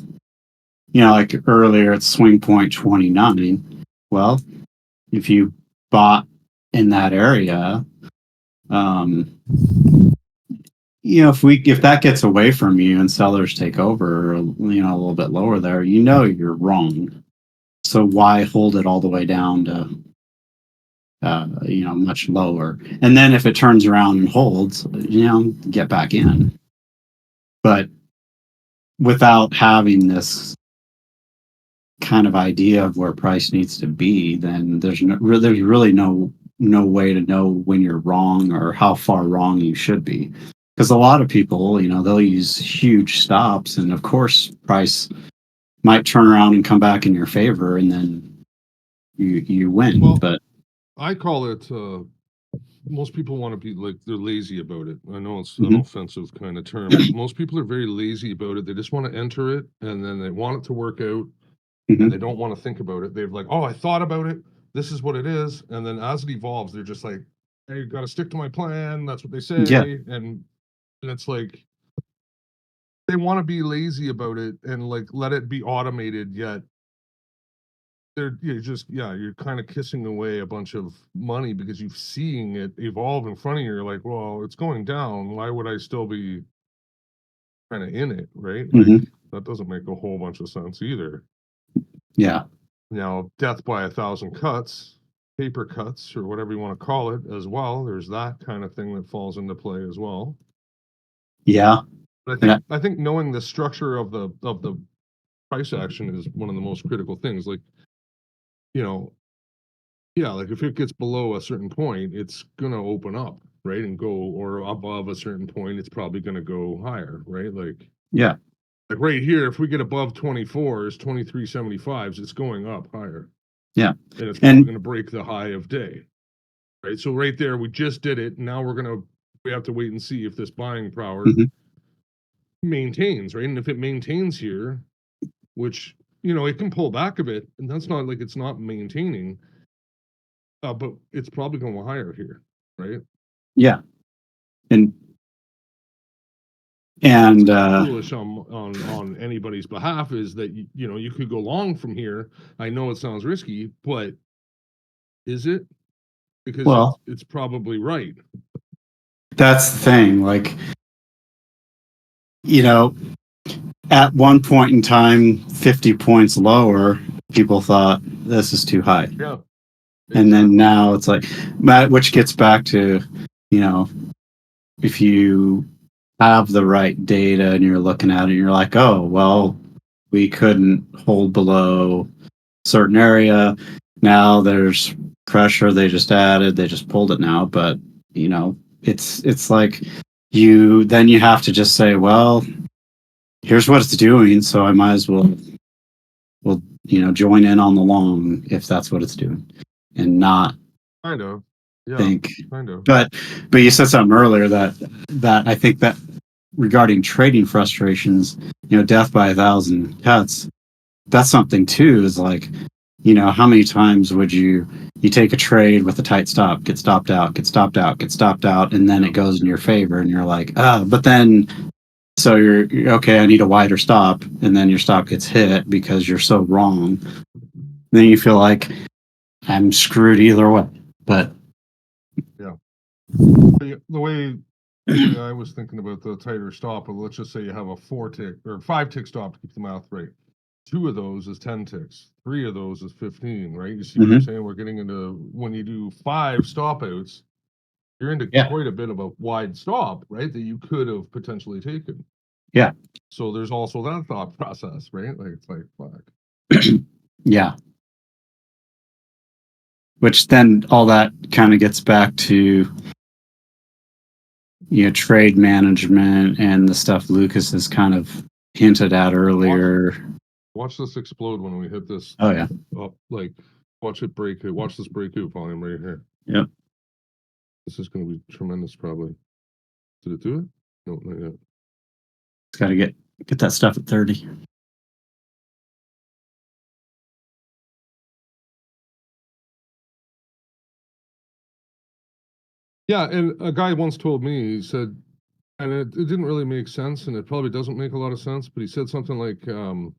like earlier at swing point 29. Well, if you bought in that area, if that gets away from you and sellers take over, a little bit lower there, you're wrong. So why hold it all the way down to much lower? And then if it turns around and holds, get back in. But without having this kind of idea of where price needs to be, then there's really no way to know when you're wrong or how far wrong you should be. Because a lot of people, they'll use huge stops, and of course, price might turn around and come back in your favor, and then you win. Well, but I call it, most people want to be like, they're lazy about it. I know it's an Mhm. offensive kind of term, but most people are very lazy about it. They just want to enter it, and then they want it to work out, Mhm. and they don't want to think about it. They've like, oh, I thought about it. This is what it is. And then as it evolves, they're just like, hey, you got to stick to my plan. That's what they say. Yeah. And it's like, they want to be lazy about it and like let it be automated, yet you're kind of kissing away a bunch of money because you've seeing it evolve in front of you. You're like, well, it's going down. Why would I still be kind of in it, right? Like, Mhm. that doesn't make a whole bunch of sense either. Yeah. Now, death by 1,000 cuts, paper cuts, or whatever you want to call it, as well. There's that kind of thing that falls into play as well. Yeah. But Yeah. I think knowing the structure of the price action is one of the most critical things. Like, like if it gets below a certain point, it's gonna open up, right, and go, or above a certain point, it's probably gonna go higher, right? Like Yeah. right here, if we get above 24s, 23.75s, it's going up higher. Yeah. And it's probably And gonna break the high of day. Right. So right there, we just did it. Now we have to wait and see if this buying power Mhm. maintains, right? And if it maintains here, which, it can pull back a bit, and that's not like it's not maintaining, but it's probably going to go higher here, right? yeah. And Foolish on anybody's behalf is that you could go long from here. I know it sounds risky, but is it? Because well, it's probably right. that's the thing. Like, at one point in time, 50 points lower, people thought this is too high. Yeah. And then now it's like, which gets back to, if you have the right data and you're looking at it, you're like, oh, well, we couldn't hold below certain area. Now there's pressure. They just pulled it now. But, it's like you have to just say, well, here's what it's doing. So I might as well join in on the long if that's what it's doing, and not Kind of. Yeah. think. Kind of. But you said something earlier that I think that regarding trading frustrations, death by 1,000 cuts, that's something too. Is like, how many times would you take a trade with a tight stop, get stopped out, and then it goes in your favor, and you're like, but then. So you're okay, I need a wider stop, and then your stop gets hit because you're so wrong. Then you feel like I'm screwed either way. But The way I was thinking about the tighter stop, let's just say you have a 4-tick or 5-tick stop to keep the math right. 2 of those is 10 ticks. 3 of those is 15, right? You see what I'm saying? We're getting into, when you do 5 stop outs, you're into quite a bit of a wide stop, right? That you could have potentially taken. Yeah. So there's also that thought process, right? Like, it's like, fuck. Yeah. Which then all that kind of gets back to trade management and the stuff Lucas has kind of hinted at earlier. Watch this explode when we hit this. Oh yeah. Up, like, watch it break it. Watch this breakout volume right here. Yep. This is going to be tremendous, probably. Did it do it? No, not yet. It's got to get that stuff at 30. Yeah, and a guy once told me, he said, and it didn't really make sense, and it probably doesn't make a lot of sense, but he said something like, to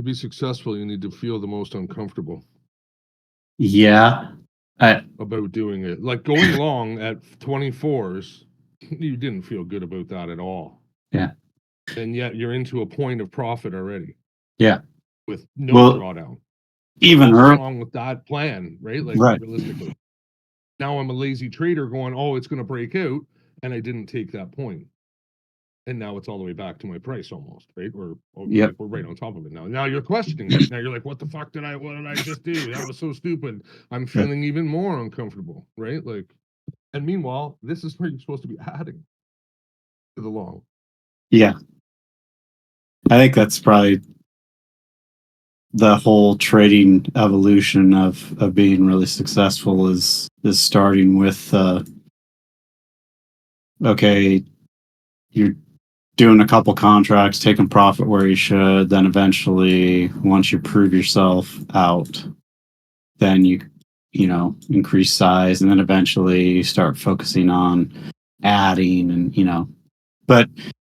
be successful, you need to feel the most uncomfortable Yeah. about doing it. Like going long at 24s, you didn't feel good about that at all. Yeah. And yet you're into a point of profit already. Yeah. With no Well, drawdown. Even What's her. wrong with that plan, right? Like Right. realistically. Now I'm a lazy trader going, oh, it's going to break out, and I didn't take that point. And now it's all the way back to my price almost, right? Or Yep. like we're right on top of it now. Now you're questioning it. Now you're like, what the fuck did I just do? That was so stupid. I'm feeling even more uncomfortable, right? Like, and meanwhile, this is where you're supposed to be adding to the long. Yeah. I think that's probably the whole trading evolution of being really successful is starting with okay, you're doing a couple contracts, taking profit where you should, then eventually once you prove yourself out, then you know, increase size, and then eventually you start focusing on adding, and you know, but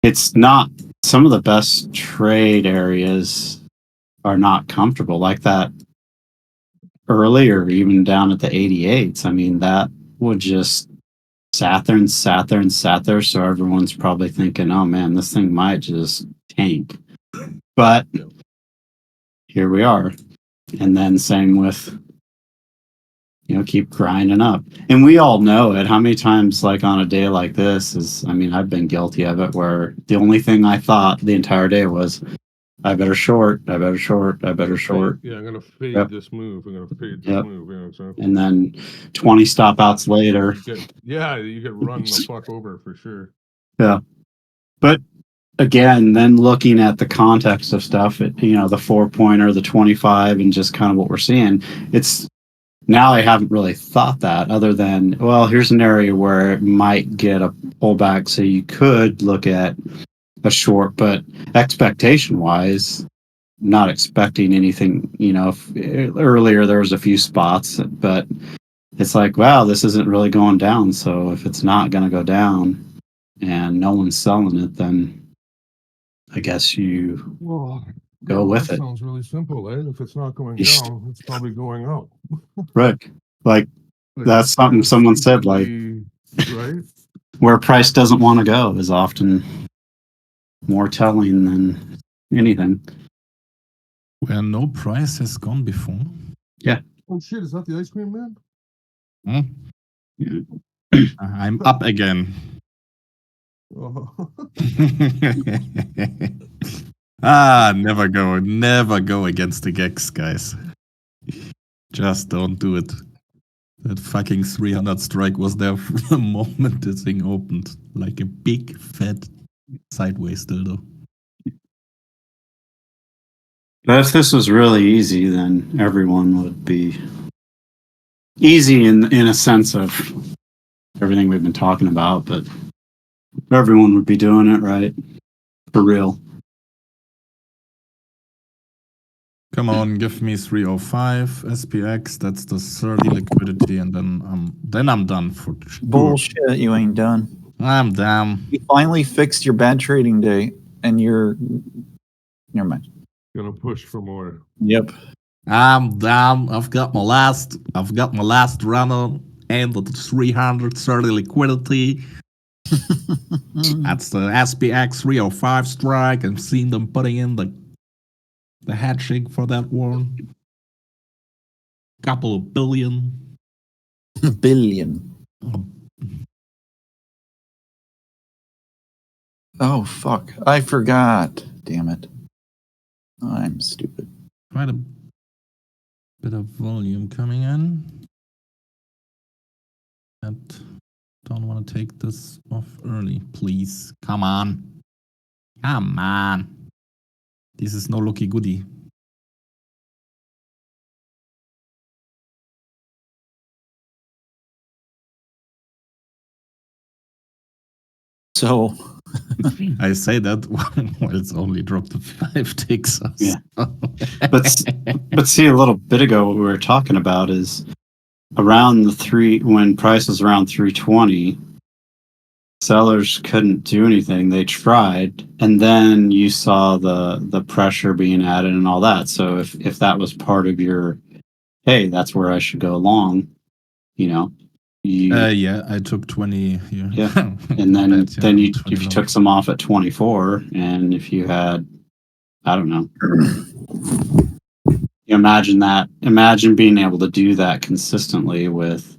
it's not, some of the best trade areas are not comfortable like that early or even down at the 88s. I mean, that would just sat there. So everyone's probably thinking, oh man, this thing might just tank. But here we are. And then same with, you know, keep grinding up. And we all know it. How many times, like on a day like this, is, I mean, I've been guilty of it, where the only thing I thought the entire day was, I better short. Yeah, I'm gonna fade this move. I'm gonna fade this move. Yeah, exactly. And then 20 stop outs later. You get run the fuck over for sure. Yeah. But again, then looking at the context of stuff, you know, the 4-pointer, the 25, and just kind of what we're seeing, it's now I haven't really thought that, other than, well, here's an area where it might get a pullback. So you could look at a short, but expectation wise, not expecting anything, you know, earlier there was a few spots, but it's like, wow, this isn't really going down. So if it's not going to go down and no one's selling it, then I guess you go with it. Sounds really simple, eh? If it's not going down, it's probably going up. Right. Like that's something someone said, like, right? Where price doesn't want to go is often more telling than anything. Where no price has gone before. Yeah. Oh shit, is that the ice cream man? Yeah. I'm up again. Never go against the Gex, guys. Just don't do it. That fucking 300 strike was there from the moment the thing opened, like a big fat sideways dildo. But if this was really easy, then everyone would be easy in a sense of everything we've been talking about, but everyone would be doing it right, for real. Come on, give me 305 SPX. That's the 30 liquidity, and then I'm done for sure. Bullshit, you ain't done. I'm down. You finally fixed your bad trading day, and you're never mind. Gonna push for more. Yep. I'm down. I've got my last runner and the 330 liquidity. That's the SPX 305 strike. I've seen them putting in the hatching for that one. Couple of billion. Billion. Oh fuck. I forgot. Damn it. I'm stupid. Quite a bit of volume coming in. And don't want to take this off early, please. Come on. Come on. This is no looky goodie. So I say that while it's only dropped to 5 ticks. Yeah. But see, a little bit ago, what we were talking about is around when price was around 320, sellers couldn't do anything. They tried, and then you saw the pressure being added and all that. So if that was part of your, hey, that's where I should go long, you Yeah, I took 20 here. Yeah. and then Bet, yeah, then you 20 if you long. took some off at 24, and if you had, I don't know, you imagine being able to do that consistently with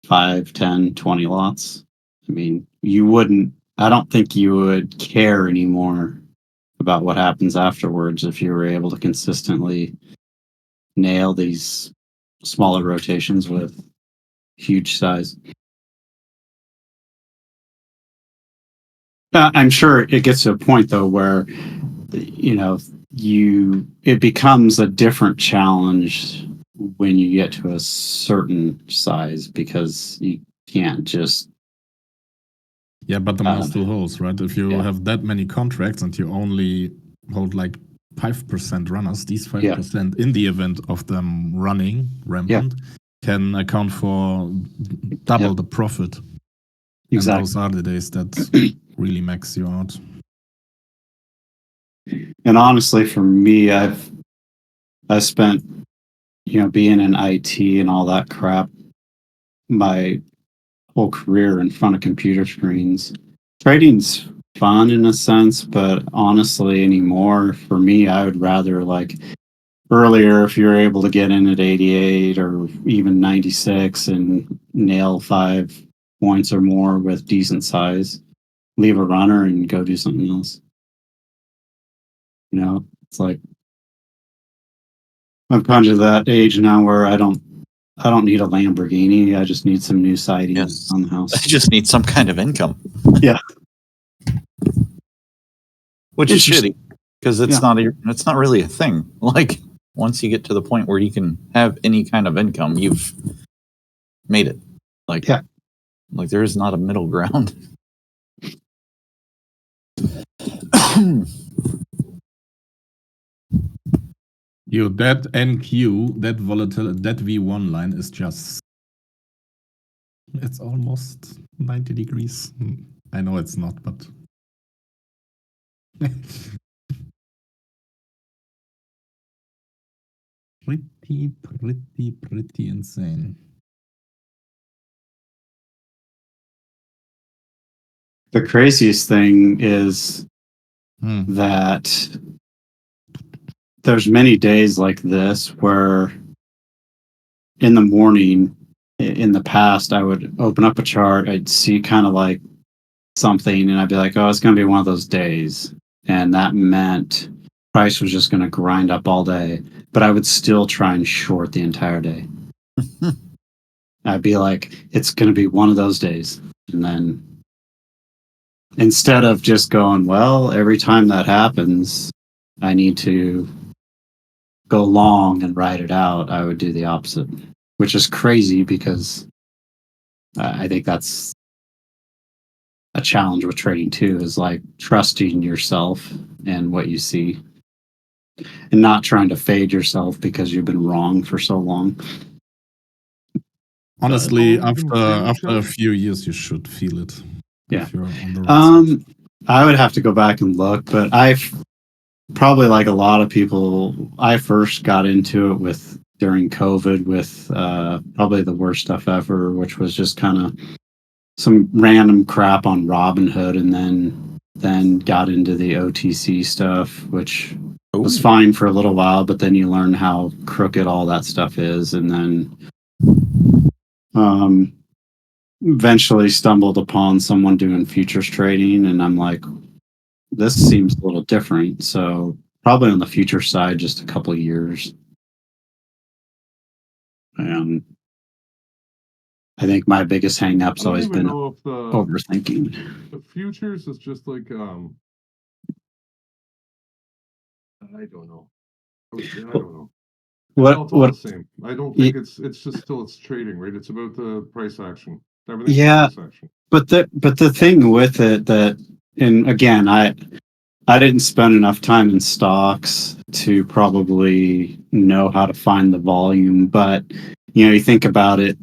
5, 10, 20 lots. I mean, I don't think you would care anymore about what happens afterwards if you were able to consistently nail these smaller rotations with huge size. I'm sure it gets to a point though where it becomes a different challenge when you get to a certain size, because you can't just Yeah, but the math still holds, right? If you have that many contracts and you only hold like 5% runners, these 5% in the event of them running rampant can account for double the profit. Exactly. And those are the days that really max you out. And honestly, for me, I've spent, being in IT and all that crap, my whole career in front of computer screens. Trading's fun in a sense, but honestly, anymore, for me, I would rather, like earlier, if you're able to get in at 88 or even 96 and nail 5 points or more with decent size, leave a runner and go do something else. It's like I'm kind of that age now where I don't need a Lamborghini. I just need some new siding on the house. I just need some kind of income. Yeah. Which is shitty, because it's not really a thing. Like, once you get to the point where you can have any kind of income, you've made it. Like there is not a middle ground. That NQ, that volatile, that V1 line is just, it's almost 90 degrees. I know it's not, but pretty insane. The craziest thing is that there's many days like this where in the morning, in the past, I would open up a chart, I'd see kind of like something, and I'd be like, oh, it's going to be one of those days. And that meant price was just going to grind up all day, but I would still try and short the entire day. I'd be like, it's going to be one of those days. And then instead of just going, well, every time that happens, I need to go long and ride it out, I would do the opposite, which is crazy because I think that's a challenge with trading too, is like trusting yourself and what you see and not trying to fade yourself because you've been wrong for so long. Honestly, after a few years, you should feel it. Yeah. If you're on the right side. I would have to go back and look, but I've probably, like a lot of people, I first got into it during COVID with probably the worst stuff ever, which was just kind of some random crap on Robinhood, and then got into the OTC stuff, which was fine for a little while, but then you learn how crooked all that stuff is, and then eventually stumbled upon someone doing futures trading, and I'm like, this seems a little different. So probably on the future side, just a couple of years. And I think my biggest hang-up's always been overthinking. The futures is just like I don't know. I don't know. It's all the same. I don't think it's just still it's trading, right? It's about the price action. Everything's price action. But the thing with it that, and again, I didn't spend enough time in stocks to probably know how to find the volume, but you think about it,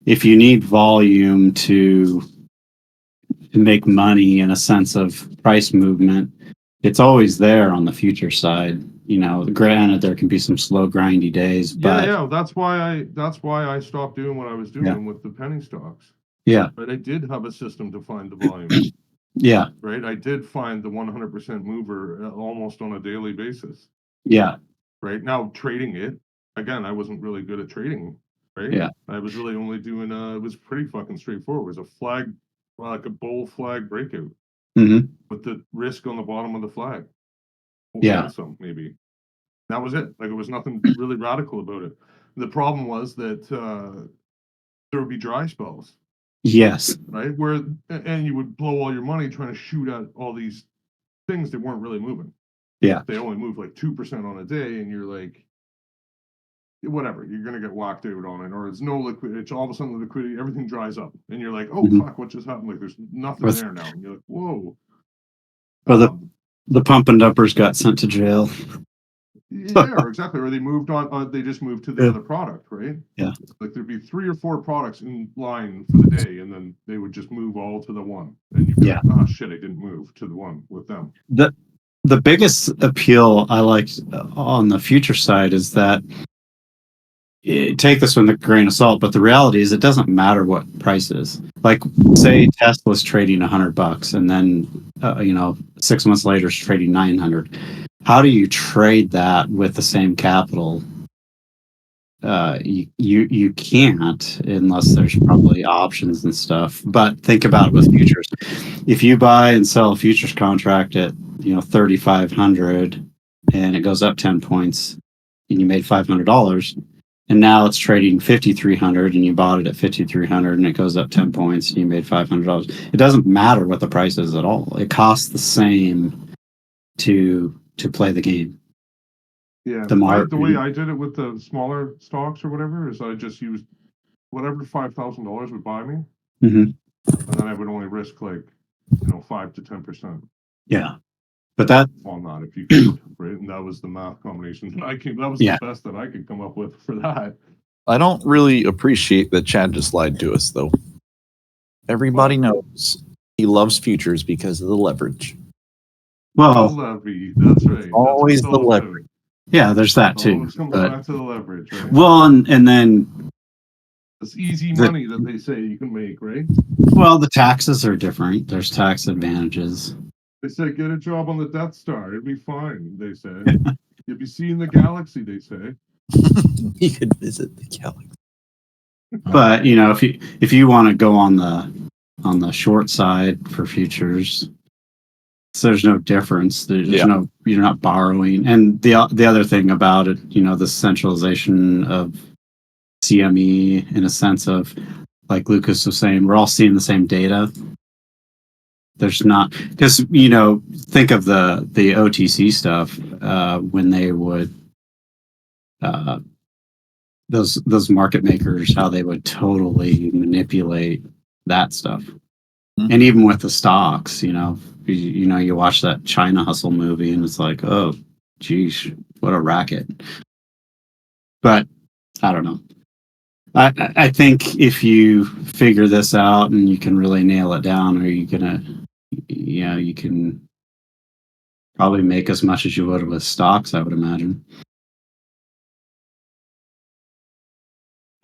if you need volume to make money in a sense of price movement, it's always there on the future side. Granted, there can be some slow, grindy days, but Yeah. That's why I stopped doing what I was doing with the penny stocks. yeah, But I did have a system to find the volume. yeah, Right. I did find the 100% mover almost on a daily basis. yeah, Right now, trading it again, I wasn't really good at trading. Right. Yeah. I was really only doing. It was pretty fucking straightforward. It was a flag, like a bull flag breakout hmm with the risk on the bottom of the flag. Yeah. And some maybe. That was it. Like, it was nothing really radical about it. The problem was that there would be dry spells, yes, right? And you would blow all your money trying to shoot at all these things that weren't really moving. Yeah. They only move like 2% on a day, and you're like, whatever, you're gonna get whacked out on it, or it's no liquid. It's all of a sudden the liquidity, everything dries up, and you're like, oh Mhm. fuck, what just happened? Like, there's nothing With- there now, and you're like, whoa. Or the pump and dumpers got sent to jail. Yeah, exactly. Or they moved on. They just moved to the Yeah. other product, right? Yeah. Like, there'd be 3 or 4 products in line for the day, and then they would just move all to the one. And you'd be Yeah. like, oh shit, I didn't move to the one with them. The biggest appeal I like on the future side is that take this with a grain of salt, but the reality is it doesn't matter what price is. Like, say Tesla's trading $100 and then 6 months later it's trading 900. How do you trade that with the same capital? You can't, unless there's probably options and stuff. But think about it with futures. If you buy and sell a futures contract at 3,500 and it goes up 10 points and you made $500, and now it's trading 5,300 and you bought it at 5,300 and it goes up 10 points and you made $500. It doesn't matter what the price is at all. It costs the same to play the game. Yeah. The The way I did it with the smaller stocks or whatever is I just used whatever $5,000 would buy me, Mhm. and then I would only risk like 5 to 10%. Yeah. But that, On that, if you could, right? And that was the math combination that that was Yeah. the best that I could come up with for that. I don't really appreciate that Chad just lied to us, though. Everybody knows he loves futures because of the leverage. well, Levy, that's right. Always That's what the it's all about. leverage. yeah, there's that too. Always comes But back to the leverage, right? well, and then It's easy the- money that they say you can make, right? the taxes are different. There's tax advantages. They say get a job on the Death Star, it'd be fine. They say you'd be seeing the galaxy. They say. He could visit the galaxy. But if you want to go on the short side for futures, so there's no difference. There's Yeah. you're not borrowing. And the other thing about it, the centralization of CME in a sense of, like Lucas was saying, we're all seeing the same data. There's not, because think of the OTC stuff when they would those market makers, how they would totally manipulate that stuff. Mhm. And even with the stocks, you watch that China Hustle movie and it's like, oh geez, what a racket. But I don't know. I think if you figure this out and you can really nail it down, are you gonna, you can probably make as much as you would with stocks, I would imagine.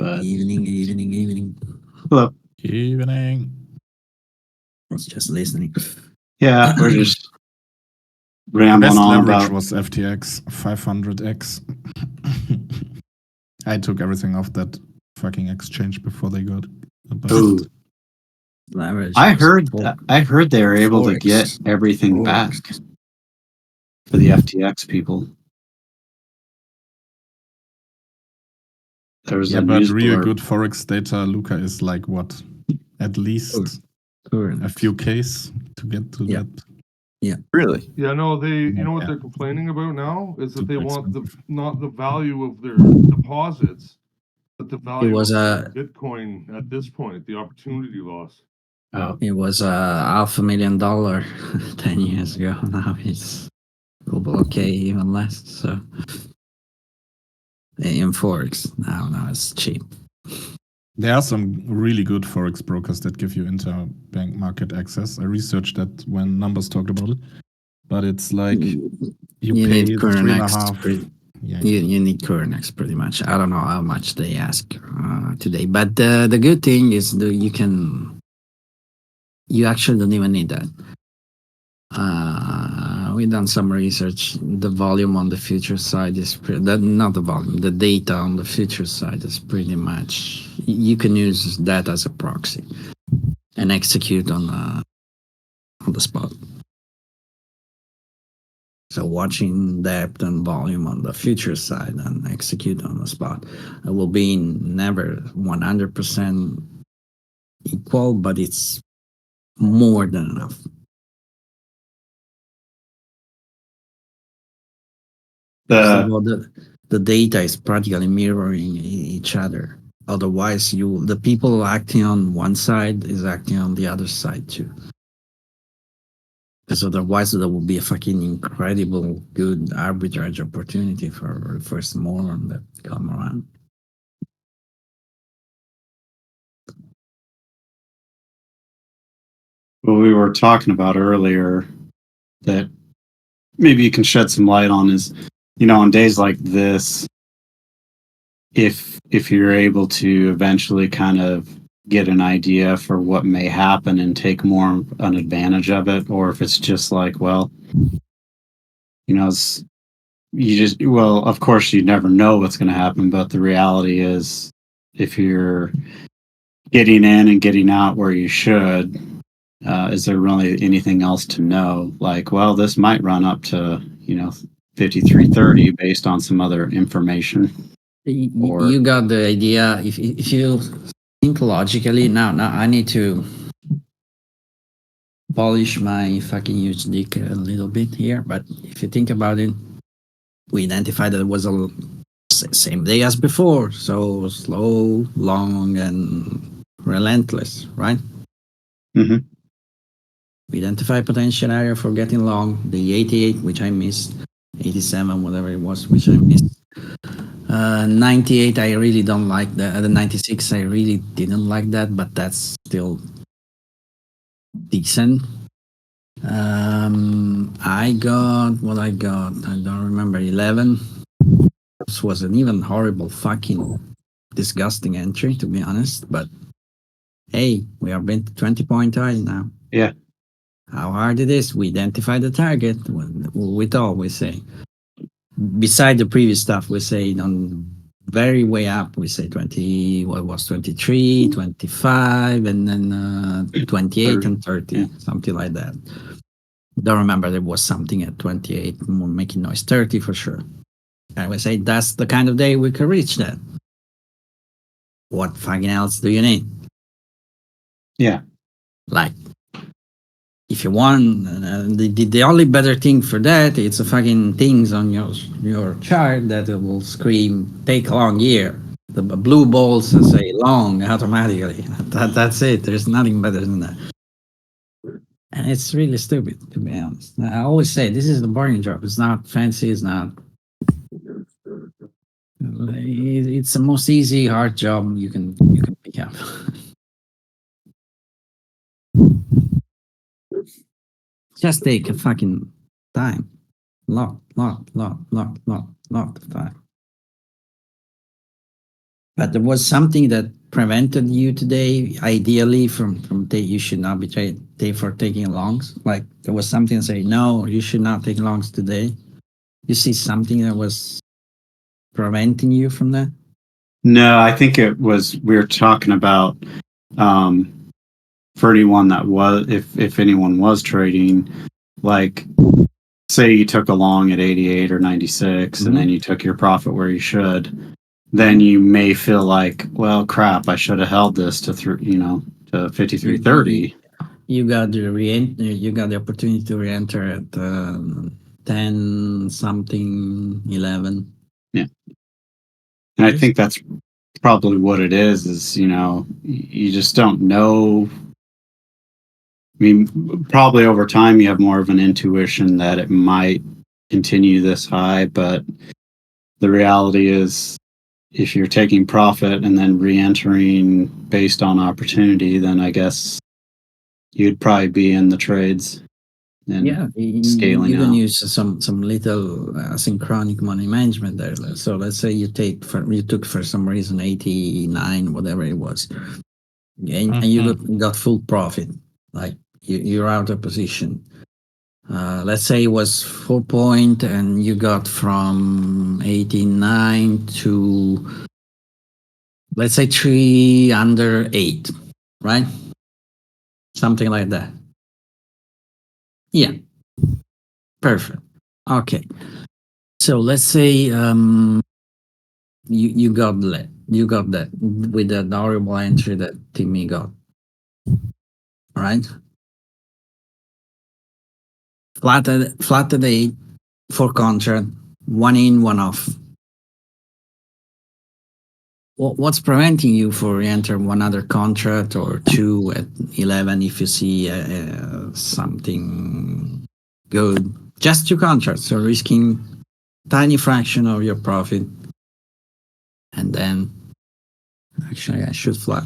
But Evening. hello. Evening. It's just listening. Yeah, we're just rambling Best on leverage about. was FTX 500x. I took everything off that fucking exchange before they got. Ooh. Leverage. I heard they were able to get Forex. everything back for the FTX people. There was Yeah, a but news real blurb. good forex data, Luca, is like what? At least Correct. a few Ks to get to Yeah. that. Really? Yeah, no, you know what Yeah. they're complaining about now is that Super they want expensive. not the value of their deposits, but the value was of Bitcoin at this point, the opportunity loss. Oh, It was $500,000 10 years ago. Now it's okay, even less. So in Forex. No, it's cheap. There are some really good forex brokers that give you interbank market access. I researched that when Numbers talked about it, but it's like you pay need Currenex. 3.5. Yeah, You need Currenex pretty much. I don't know how much they ask today, but the good thing is that you actually don't even need that. We done some research. The volume on the future side is not the volume. The data on the future side is pretty much. You can use that as a proxy and execute on the spot. So watching depth and volume on the future side and execute on the spot, it will be never 100% equal, but it's more than enough. The data is practically mirroring each other. Otherwise, the people acting on one side is acting on the other side too. Because otherwise, there will be a fucking incredible good arbitrage opportunity for the first moron that come around. What we were talking about earlier that maybe you can shed some light on is, on days like this, if you're able to eventually kind of get an idea for what may happen and take more an advantage of it, or if it's just like, well, of course you never know what's going to happen, but the reality is if you're getting in and getting out where you should, is there really anything else to know? Like, well, this might run up to, 53.30 based on some other information. You got the idea. If you think logically, now I need to polish my fucking huge dick a little bit here. But if you think about it, we identified that it was a same day as before. So slow, long, and relentless, right? Mm-hmm. We identify potential area for getting long. The 88, which I missed, 87, whatever it was, which I missed. 98, I really don't like that. The 96, I really didn't like that, but that's still decent. I got what I got. I don't remember. 11. This was an even horrible, fucking disgusting entry, to be honest. But hey, we are been 20-point high now. Yeah. How hard it is? We identify the target. With all we say. Beside the previous stuff, we say on very way up, we say 20, what was 23, 25, and then 28 30. And 30, yeah. Something like that. Don't remember there was something at 28 making noise, 30 for sure. I would say that's the kind of day we could reach that. What fucking else do you need? Yeah. Like, if you want, the only better thing for that, it's a fucking things on your chart that will scream, take a long year. The blue balls say long automatically. That's it. There's nothing better than that. And it's really stupid, to be honest. I always say, this is the boring job. It's not fancy. It's not. It's the most easy, hard job you can pick up. Just take a fucking time. Lot of time. But there was something that prevented you today, ideally, from you should not be taking longs. Like there was something to say, no, you should not take longs today. You see something that was preventing you from that? No, I think we were talking about for anyone that was, if anyone was trading, like say you took a long at 88 or 96 mm-hmm. and then you took your profit where you should, then you may feel like, well, crap, I should have held this to 53.30. You got the opportunity to re-enter at 10 something 11. Yeah. And I think that's probably what it is you just don't know. I mean, probably over time you have more of an intuition that it might continue this high, but the reality is if you're taking profit and then re-entering based on opportunity, then I guess you'd probably be in the trades. And Yeah, scaling you can out. use some little synchronic money management there. So let's say you took for some reason 89, whatever it was, and you got full profit. Like you're out of position. Let's say it was 4 point, and you got from 89 to, let's say, 3 under 8, right? Something like that. Yeah. Perfect. Okay. So let's say you got that with the horrible entry that Timmy got. All right. Flatted 8 for contract, 1 in, 1 off. What's preventing you for enter one other contract or 2 at 11 if you see something good? Just 2 contracts, so risking tiny fraction of your profit, and then actually I should flat,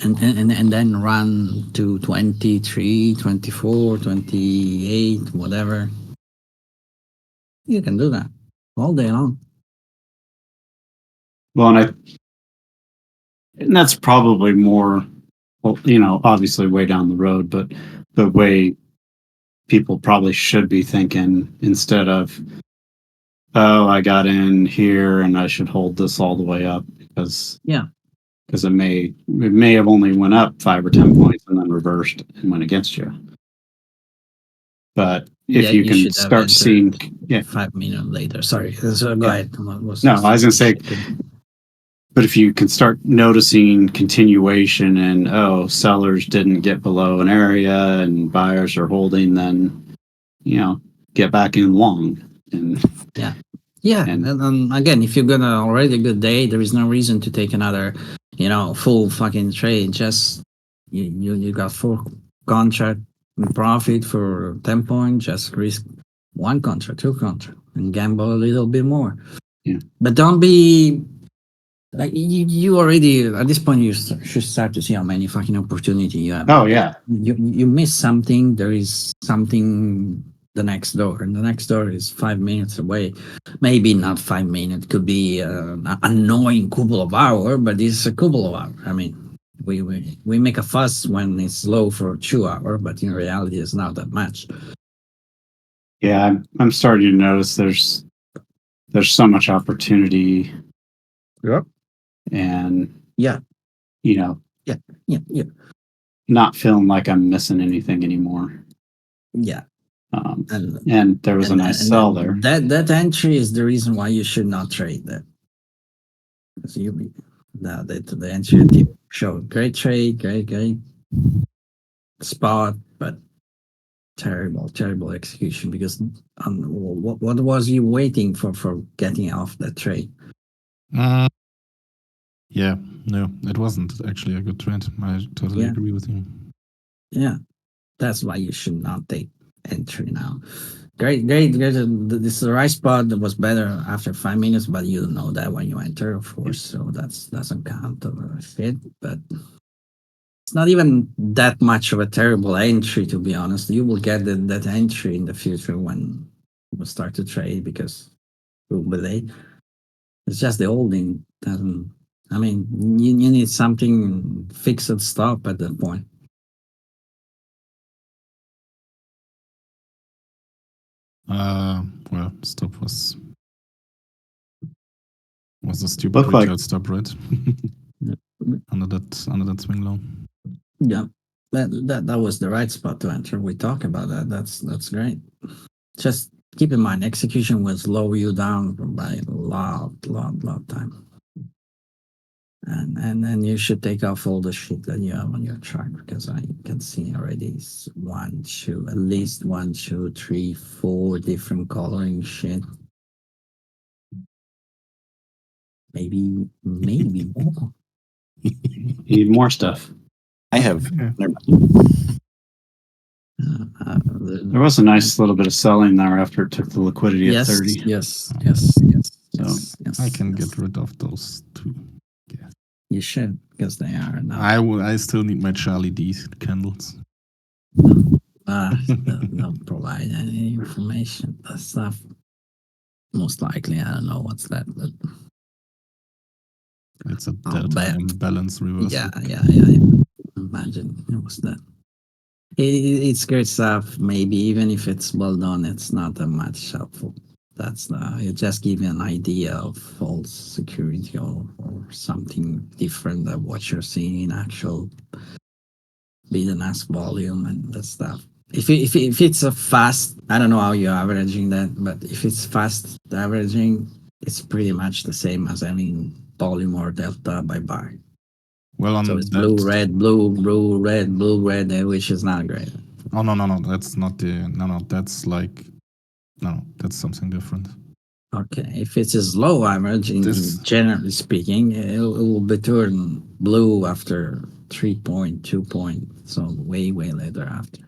and then run to 23, 24, 28, whatever. You can do that all day long. Well, and that's probably more, well, obviously way down the road, but the way people probably should be thinking, instead of, oh, I got in here and I should hold this all the way up because it may have only went up 5 or 10 points and then reversed and went against you. But if you can start seeing 5 minutes later. Sorry, so go ahead. No, I was going to say, but if you can start noticing continuation and, sellers didn't get below an area and buyers are holding, then, get back in long. And and again, if you've got already a good day, there is no reason to take another, full fucking trade. Just you got 4 contract profit for 10 points. Just risk 1 contract, 2 contract, and gamble a little bit more. Yeah, but don't be. Like you already at this point, you should start to see how many fucking opportunity you have. Oh yeah, you miss something. There is something the next door, and the next door is 5 minutes away. Maybe not 5 minutes. Could be an annoying couple of hours, but it's a couple of hours. I mean, we make a fuss when it's low for 2 hours, but in reality, it's not that much. Yeah, I'm starting to notice there's so much opportunity. Yep. And yeah, not feeling like I'm missing anything anymore. Yeah. And there was a nice sell there. That entry is the reason why you should not trade that. Because the entry tip showed great trade, great spot, but terrible execution. Because what was you waiting for getting off that trade? Yeah, no, it wasn't actually a good trend. I totally agree with you. Yeah, that's why you should not take entry now. Great. This is the right spot. That was better after 5 minutes, but you don't know that when you enter, of course. So that doesn't count over fit. But it's not even that much of a terrible entry, to be honest. You will get that entry in the future when you start to trade, because it will be late. It's just the holding doesn't. I mean, you need something fixed stop at that point. Well, stop was a stupid retail stop, right? under that swing low. Yeah, that was the right spot to enter. We talk about that. That's great. Just keep in mind, execution will slow you down by a lot time. And then you should take off all the shit that you have on your chart, because I can see already at least 1, 2, 3, 4 different coloring shit. Maybe more. Need more stuff. I have. There was a nice little bit of selling there after it took the liquidity at 30. Yes. So Yes, yes, I can yes, get rid of those two. you should because they are now. I still need my Charlie D candles. Don't provide any information. That stuff. Most likely, I don't know what's that, but It's a I'll delta bet. imbalance reversal. Yeah. Imagine it was that. It's great stuff. Maybe even if it's well done, it's not that much helpful. That's it just give you an idea of false security or something different than what you're seeing in actual bid and ask volume and that stuff. If it's a fast, I don't know how you're averaging that, but if it's fast averaging, it's pretty much the same as having volume or delta by bar. Well, on So it's that, blue, red, blue, red, which is not great. Oh no, that's not the no. That's like no, that's something different. Okay, if it's a slow average, This- generally speaking, it will be turned blue after 3.2 point, so way later after.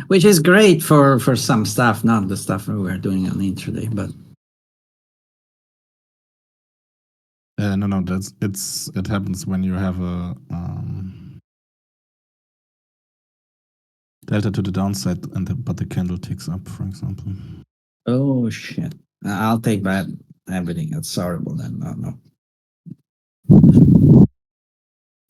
Which is great for some stuff, not the stuff we were doing on intraday, but no, it happens when you have a delta to the downside, but the candle ticks up, for example. oh shit. I'll take back everything. It's horrible then. No.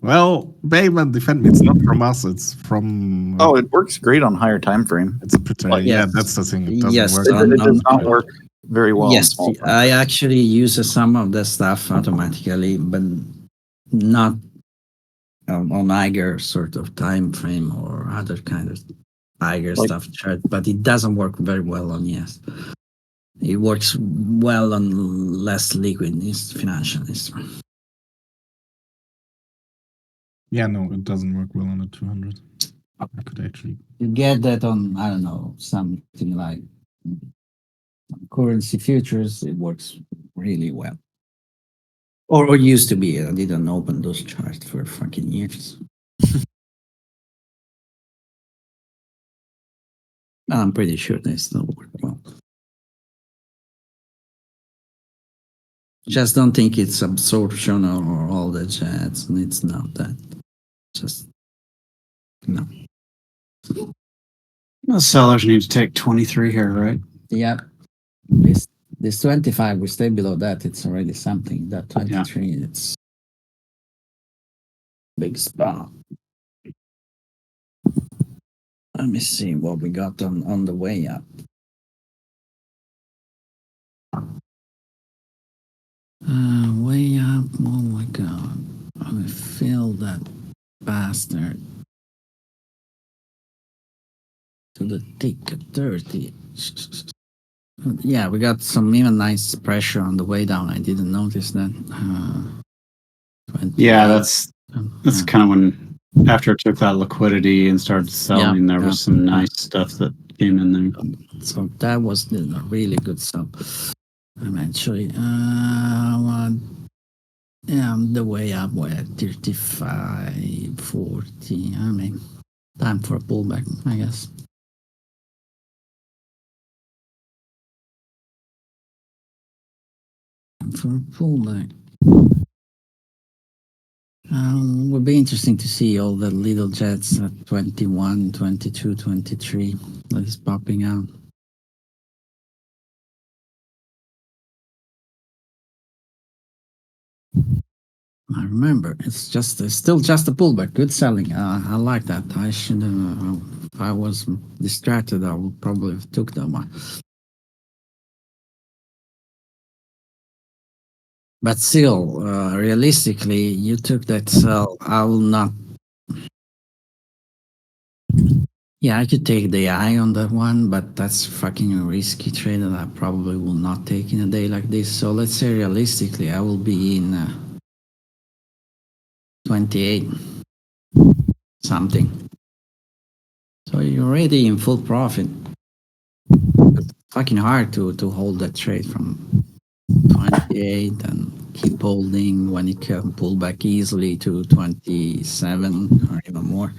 Well, Bayman, defend me. It's not from us. It's from. Oh, it works great on higher time frame. It's a pretty. Like, yeah, yes. that's the thing. It doesn't Yes, work. It does not work very well. Yes, on small time. I actually use some of the stuff automatically, but not on Eiger sort of time frame or other kind of Eiger Like- stuff chart, but it doesn't work very well on yes. It works well on less liquid financial instruments. Yeah, no, it doesn't work well on the 200. I could actually. You get that on, I don't know, something like currency futures, it works really well. Or used to be. I didn't open those charts for fucking years. I'm pretty sure they still work well. Just don't think it's absorption or all the jets. It's not that. Just no. The sellers need to take 23 here, right? Yeah. This 25, we stay below that. It's already something. That 23, it's big spot. Let me see what we got on the way up. Way up. Oh my god. I feel that bastard to the tick of 30. Yeah, we got some even nice pressure on the way down. I didn't notice that. 28. Yeah, that's Yeah. kind of when after it took that liquidity and started selling, there was some nice stuff that came in there. So that was really good stuff. Eventually, yeah, the way up were 35, 40. I mean, time for a pullback, I guess. Time for a pullback. Would be interesting to see all the little jets at 21, 22, 23 that is popping out. I remember it's still just a pullback. Good selling. I like that. I should if I was distracted, I would probably have took that one. But still, realistically, you took that sell. I will not. Yeah, I could take the eye on that one, but that's fucking a risky trade that I probably will not take in a day like this. So let's say realistically, I will be in 28 something. So you're already in full profit. It's fucking hard to hold that trade from 28 and keep holding when it can pull back easily to 27 or even more.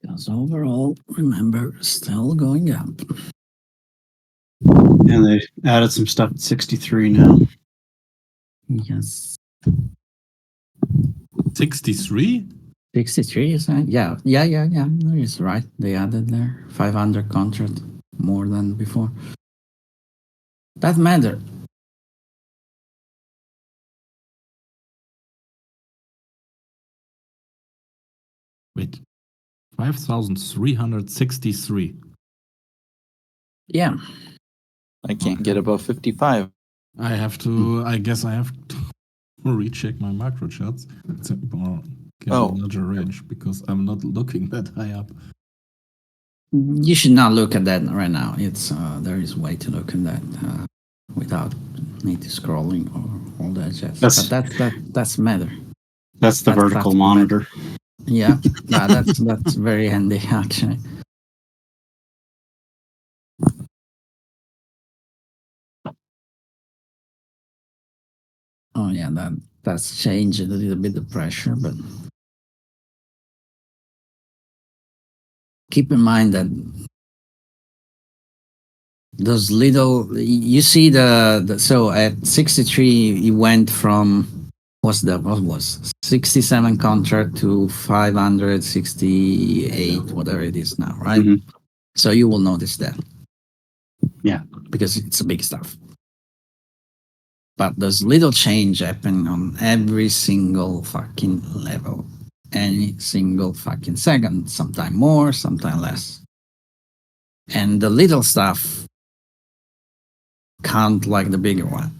Because overall, remember, still going up. And they added some stuff at 63 now. Yes. 63? 63 is that? Yeah. No, it's right. They added there 500 contract more than before. That matter. Wait. 5,363. Yeah. I can't get above 55. I guess I have to recheck my macro charts. It's more get a larger range because I'm not looking that high up. You should not look at that right now. It's there is way to look at that without need to scrolling or all that jazz. But that's matter. That's the vertical monitor. Yeah, that's very handy actually. Oh yeah, that's changed a little bit the pressure, but keep in mind that those little you see the so at 63 it went from what was 67 contract to 568 whatever it is now, right? Mm-hmm. So you will notice that. Yeah, because it's a big stuff. But there's little change happening on every single fucking level. Any single fucking second. Sometime more, sometime less. And the little stuff count like the bigger one.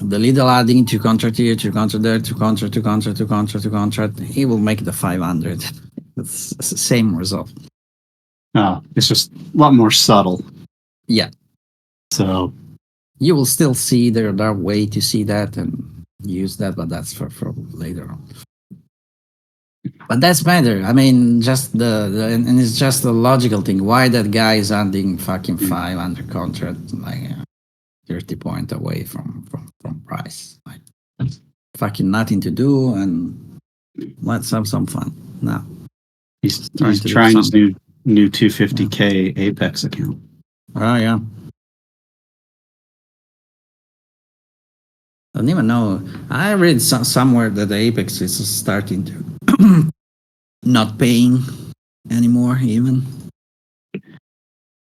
The little adding to contract here, to contract there, to contract, it will make the 500. It's the same result. Oh, it's just a lot more subtle. Yeah. So you will still see there are way to see that and use that, but that's for later on. But that's matter. I mean, just and it's just a logical thing. Why that guy is adding fucking 500 contract, like 30 points away from price. Like fucking nothing to do, and let's have some fun. Now he's trying his new 250K Apex account. Oh yeah. I don't even know. I read somewhere that the Apex is starting to not paying anymore even.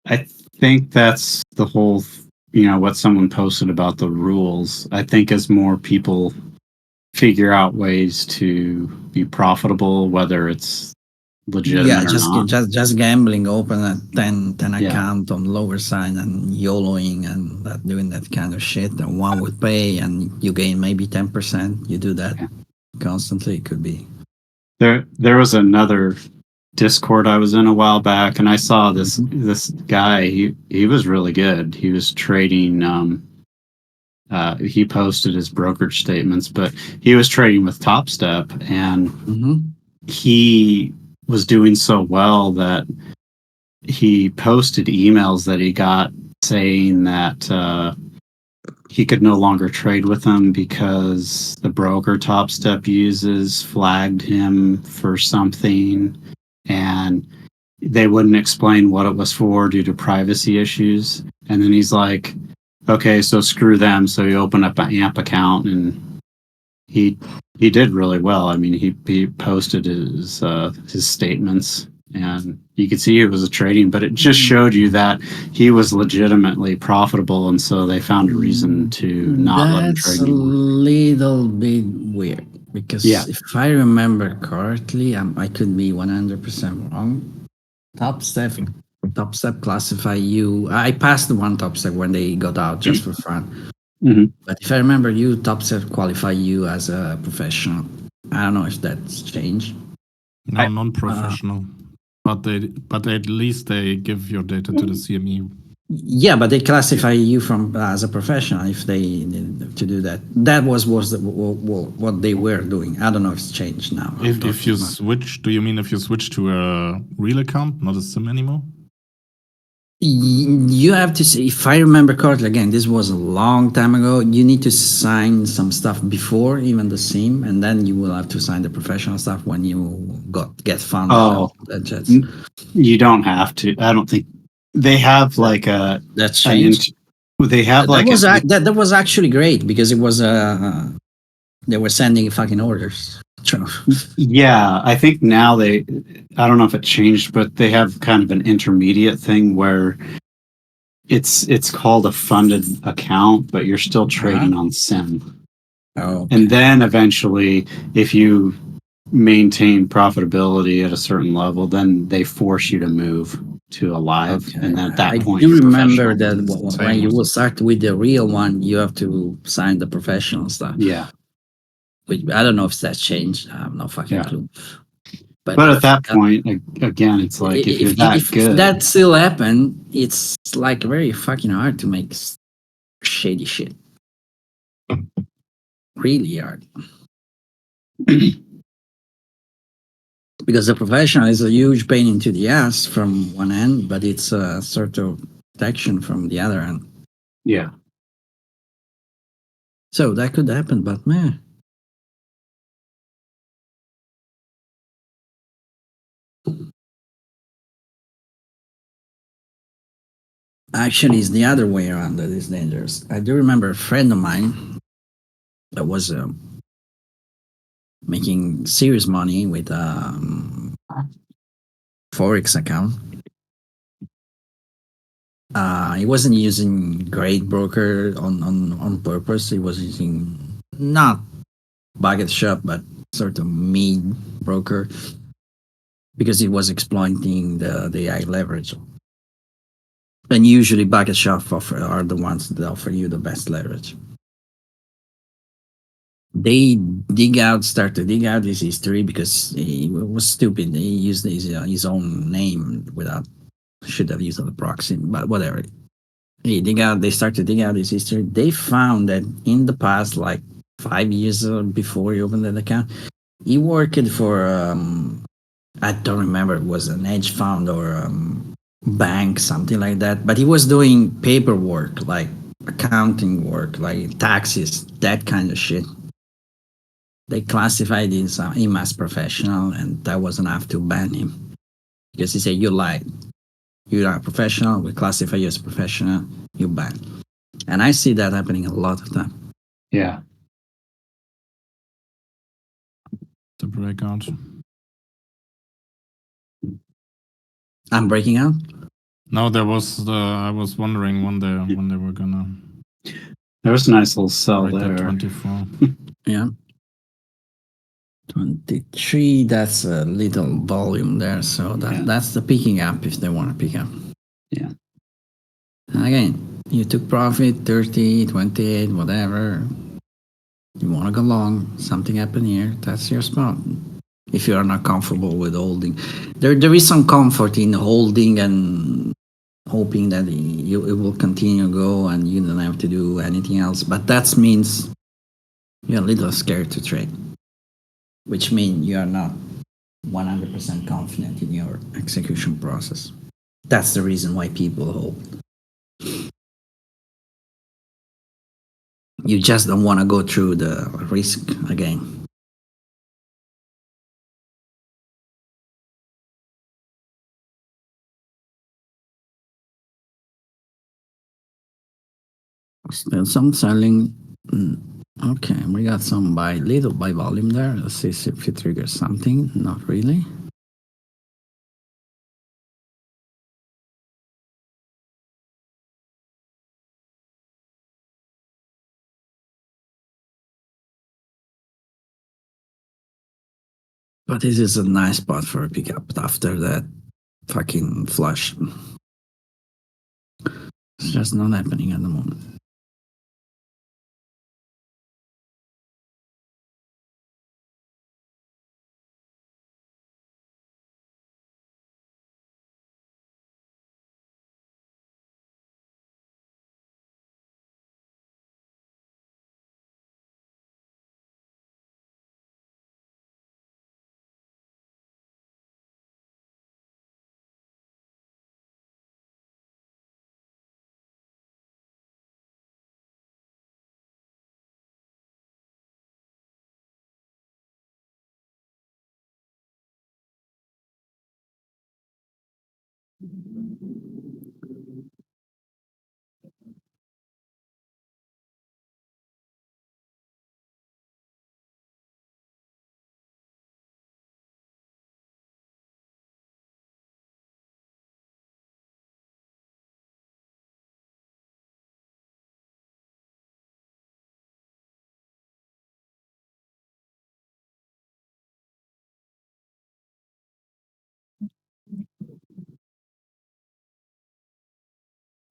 I think that's the whole, what someone posted about the rules. I think as more people figure out ways to be profitable, whether it's legitimate or not. just gambling, open a 10 account on lower side and YOLOing and doing that kind of shit, and one would pay and you gain maybe 10%. You do that constantly, it could be. There was another Discord I was in a while back, and I saw this guy. He was really good. He was trading. He posted his brokerage statements, but he was trading with Top Step, and he was doing so well that he posted emails that he got saying that he could no longer trade with them because the broker Top Step uses flagged him for something, and they wouldn't explain what it was for due to privacy issues. And then he's like, okay, so screw them. So he opened up an AMP account, and he did really well. I mean, he posted his statements, and you could see it was a trading, but it just showed you that he was legitimately profitable, and so they found a reason to not let him trade That's a anymore. little bit weird because if I remember correctly, I could be 100% wrong. Top Step classify you. I passed the one Top Step when they got out just for fun. But if I remember, Top Step qualify you as a professional. I don't know if that's changed. No, non-professional. But at least they give your data to the CME. Yeah, but they classify you from as a professional if they to do that. That was what they were doing. I don't know if it's changed now. If you switch, do you mean if you switch to a real account, not a sim anymore? You have to see, if I remember correctly, again, this was a long time ago. You need to sign some stuff before even the sim, and then you will have to sign the professional stuff when you get found. Oh, you don't have to. I don't think they have like a. That's an changed. they have That like was a, that was actually great because it was they were sending fucking orders. yeah. I think now they. I don't know if it changed, but they have kind of an intermediate thing where it's called a funded account, but you're still trading on sim. Oh, And then eventually, if you maintain profitability at a certain level, then they force you to move to a live, and then at that I point, do you're remember professional. that when you will start with the real one, you have to sign the professional stuff. Yeah, Which I don't know if that's changed. I have no fucking clue. but at that point, again, it's like if you're that if good, that still happened, it's like very fucking hard to make shady shit. Really hard. Because the professional is a huge pain into the ass from one end, but it's a sort of protection from the other end. yeah. So that could happen, but man. Actually, it's the other way around that is dangerous. I do remember a friend of mine that was making serious money with Forex account. He wasn't using Great Broker on purpose. He was using not bucket shop, but sort of mid broker because he was exploiting the high leverage. And usually bucket shop are the ones that offer you the best leverage. They start to dig out his history because he was stupid. He used his own name without, should have used the proxy, but whatever. They start to dig out his history. They found that in the past, like 5 years before he opened that account, he worked for, I don't remember, it was an hedge fund or bank, something like that. But he was doing paperwork, like accounting work, like taxes, that kind of shit. They classified him as professional, and that was enough to ban him because he said, "You lied. You're not a professional. We classify you as a professional. You ban." And I see that happening a lot of time. Yeah. The breakout. I'm breaking out. No, there was I was wondering when they were gonna. There was a nice little sell there. 24. Yeah. 23, that's a little volume there. So that's the picking up if they want to pick up. Yeah. And again, you took profit, 30, 28, whatever. You want to go long, something happened here, that's your spot. If you are not comfortable with holding. There is some comfort in holding and hoping that it will continue to go and you don't have to do anything else. But that means you're a little scared to trade, which means you are not 100% confident in your execution process. That's the reason why people hold. You just don't want to go through the risk again. Still some selling. Okay, we got some little buy volume there. Let's see if it triggers something. Not really. But this is a nice spot for a pickup after that fucking flush. It's just not happening at the moment.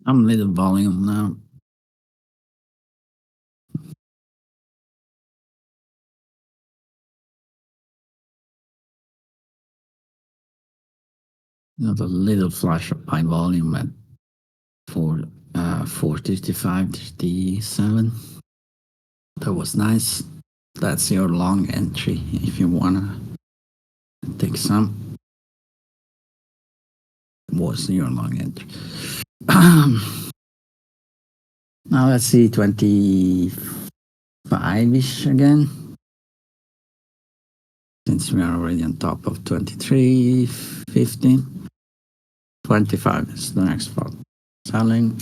I'm little volume now. Not a little flash of high volume at 455, 37. That was nice. That's your long entry if you wanna take some. Was your long entry. Now let's see 25-ish again. Since we are already on top of 23, 15. 25 is the next spot. Selling.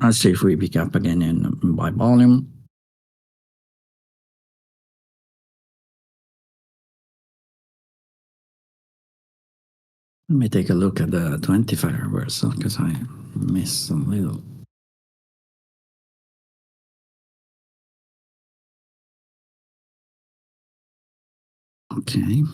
Let's see if we pick up again in by volume. Let me take a look at the 25 reversal because I missed a little. Okay.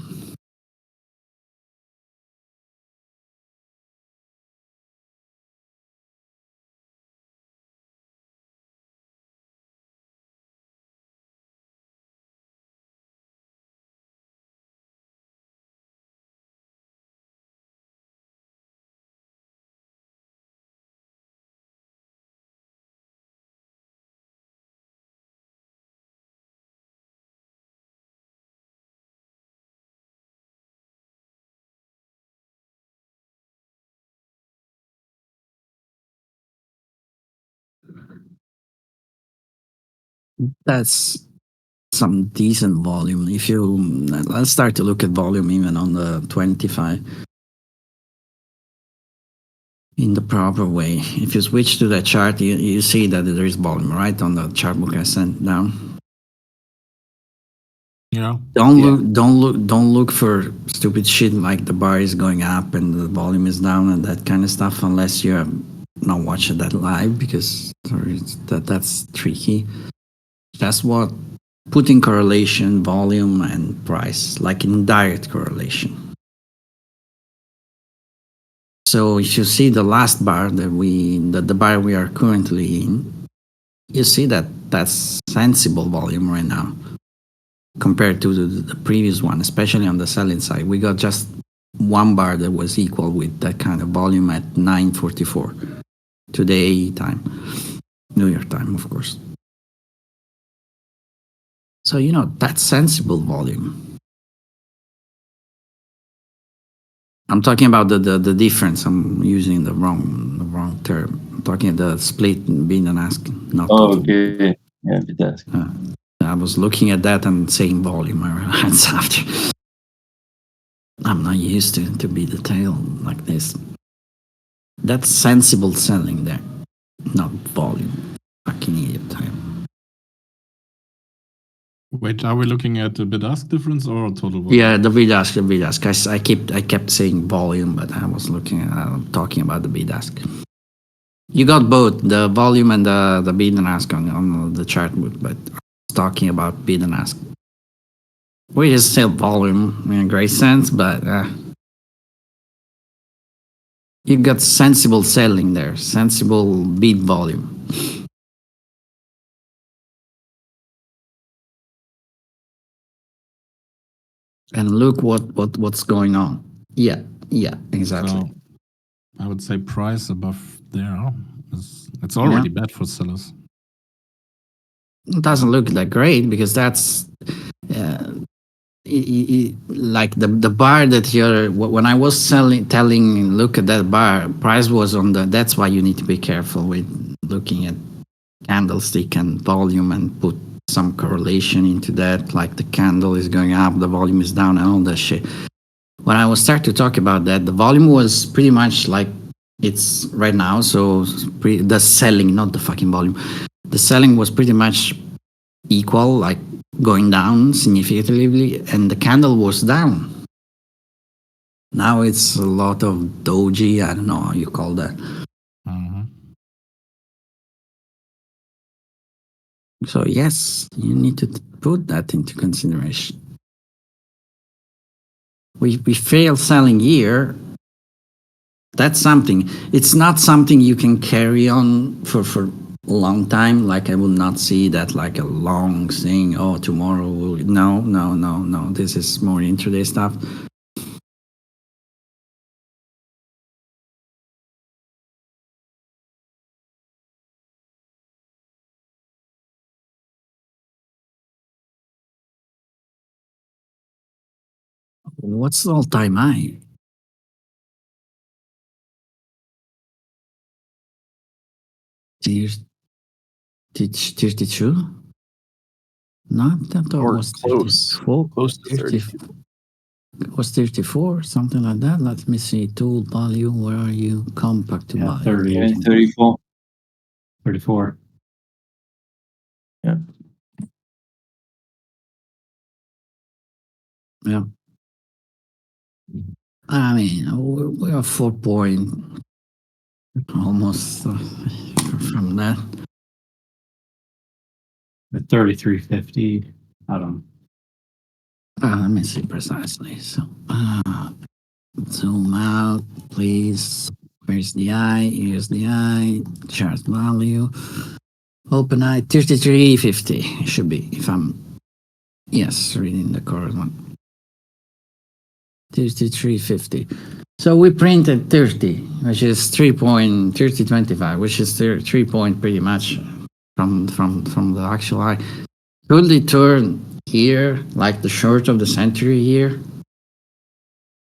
That's some decent volume. If you let's start to look at volume even on the 25 in the proper way. If you switch to the chart, you see that there is volume right on the chart book I sent down. Yeah. Don't look for stupid shit like the bar is going up and the volume is down and that kind of stuff unless you have not watched that live because that's tricky. That's what putting correlation, volume and price, like in direct correlation. So if you see the last bar the bar we are currently in, you see that that's sensible volume right now compared to the previous one, especially on the selling side. We got just one bar that was equal with that kind of volume at 9:44 today time, New York time, of course. So, that's sensible volume. I'm talking about the difference. I'm using the wrong term. I'm talking the split bid and ask. Not total. Okay. Yeah, bid ask. I was looking at that and saying volume. I realized after. I'm not used to be detailed like this. That's sensible selling there, not volume. Fucking idiot time. Wait, are we looking at the bid-ask difference or total volume? Yeah, the bid ask. I kept saying volume, but I was talking about the bid ask. You got both the volume and the bid and ask on the chart, but I was talking about bid and ask. We just sell volume in a great sense, but you got sensible selling there, sensible bid volume. And look what's going on. Yeah, exactly. So I would say price above there. It's already bad for sellers. It doesn't look that great because that's like the bar that you're. When I was telling, look at that bar. Price was on the. That's why you need to be careful with looking at candlestick and volume and put some correlation into that, like the candle is going up, the volume is down, and all that shit. When I was start to talk about that, the volume was pretty much like it's right now. So the selling, not the fucking volume, the selling was pretty much equal, like going down significantly, and the candle was down. Now it's a lot of doji. I don't know how you call that. So yes, you need to put that into consideration. We fail selling here. That's something. It's not something you can carry on for a long time. Like I will not see that like a long thing. Oh, tomorrow will no. This is more intraday stuff. What's the all-time high? Tears 32? No, that Or was close. 34. Close to 30. Was 34, something like that. Let me see. Tool value, where are you? Compact to value. 30, 34. 34. Yeah. Yeah. I mean, we are 4 point almost from that. At 33.50. I don't know. Let me see precisely. So, zoom out, please. Where's the eye? Here's the eye. Chart value. Open eye 33.50 should be, if I'm reading the correct one. 33.50. So we printed 30, which is 3.3025, which is 3 point pretty much from the actual eye. Could it turn here, like the short of the century here?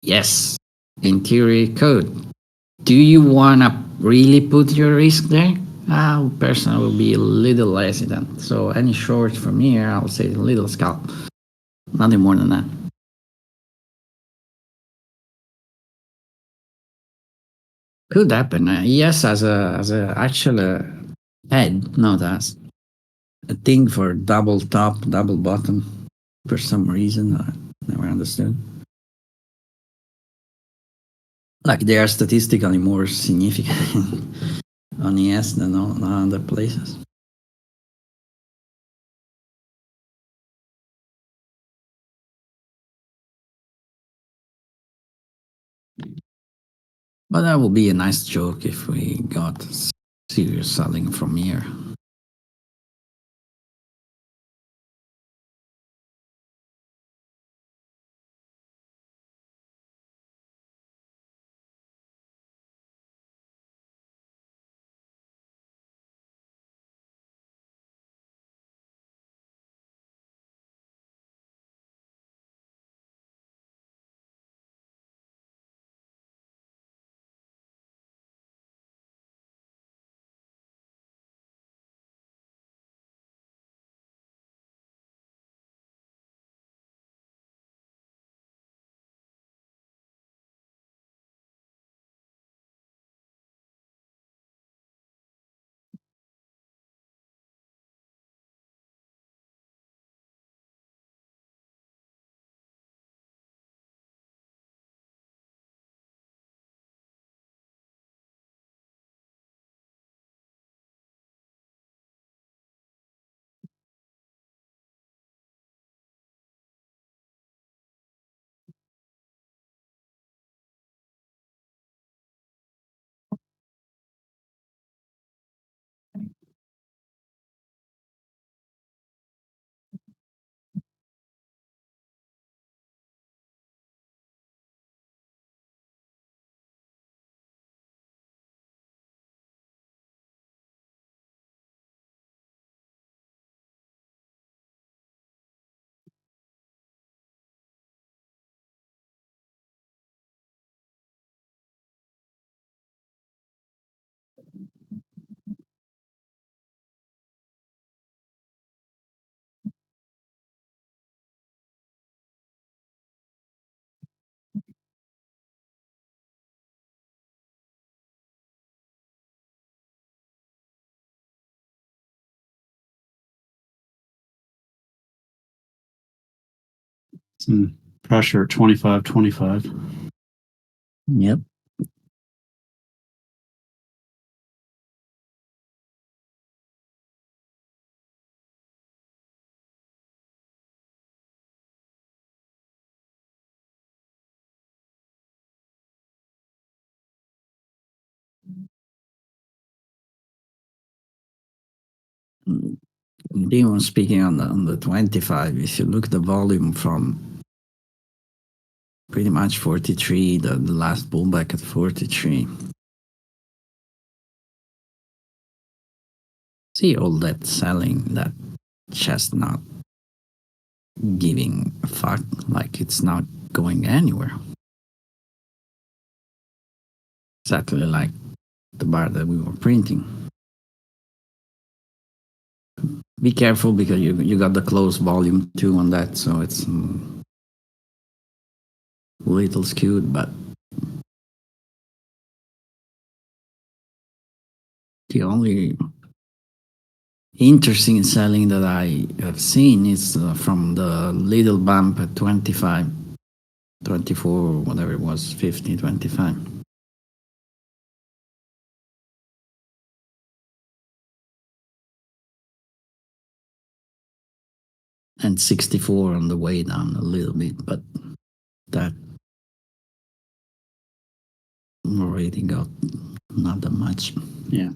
Yes, in theory it could. Do you want to really put your risk there? I personally will be a little hesitant. So any short from here, I would say a little scalp. Nothing more than that. Could happen. Yes, as a actual head, not as a thing for double top, double bottom. For some reason, I never understood. Like they are statistically more significant on ES than on other places. But that would be a nice joke if we got serious selling from here. Some pressure at 25.25. Yep. Demon speaking on the 25, if you look the volume from pretty much 43, the last pullback at 43. See all that selling, that just not giving a fuck, like it's not going anywhere. Exactly like the bar that we were printing. Be careful because you got the close volume too on that, so it's a little skewed, but the only interesting selling that I have seen is from the little bump at 25, 24, whatever it was, 50, 25. And 64 on the way down a little bit, but that already got not that much. Yeah.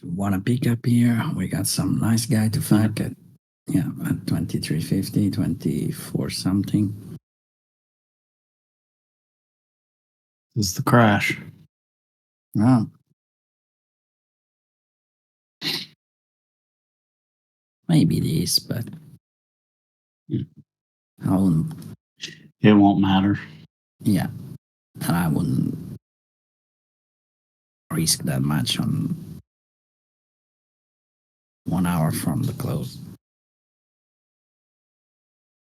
Want to pick up here? We got some nice guy to fuck at, yeah, at 23.50, 24 something. This is the crash. Wow. Maybe it is, but I wouldn't, It won't matter. yeah, and I wouldn't risk that much on 1 hour from the close.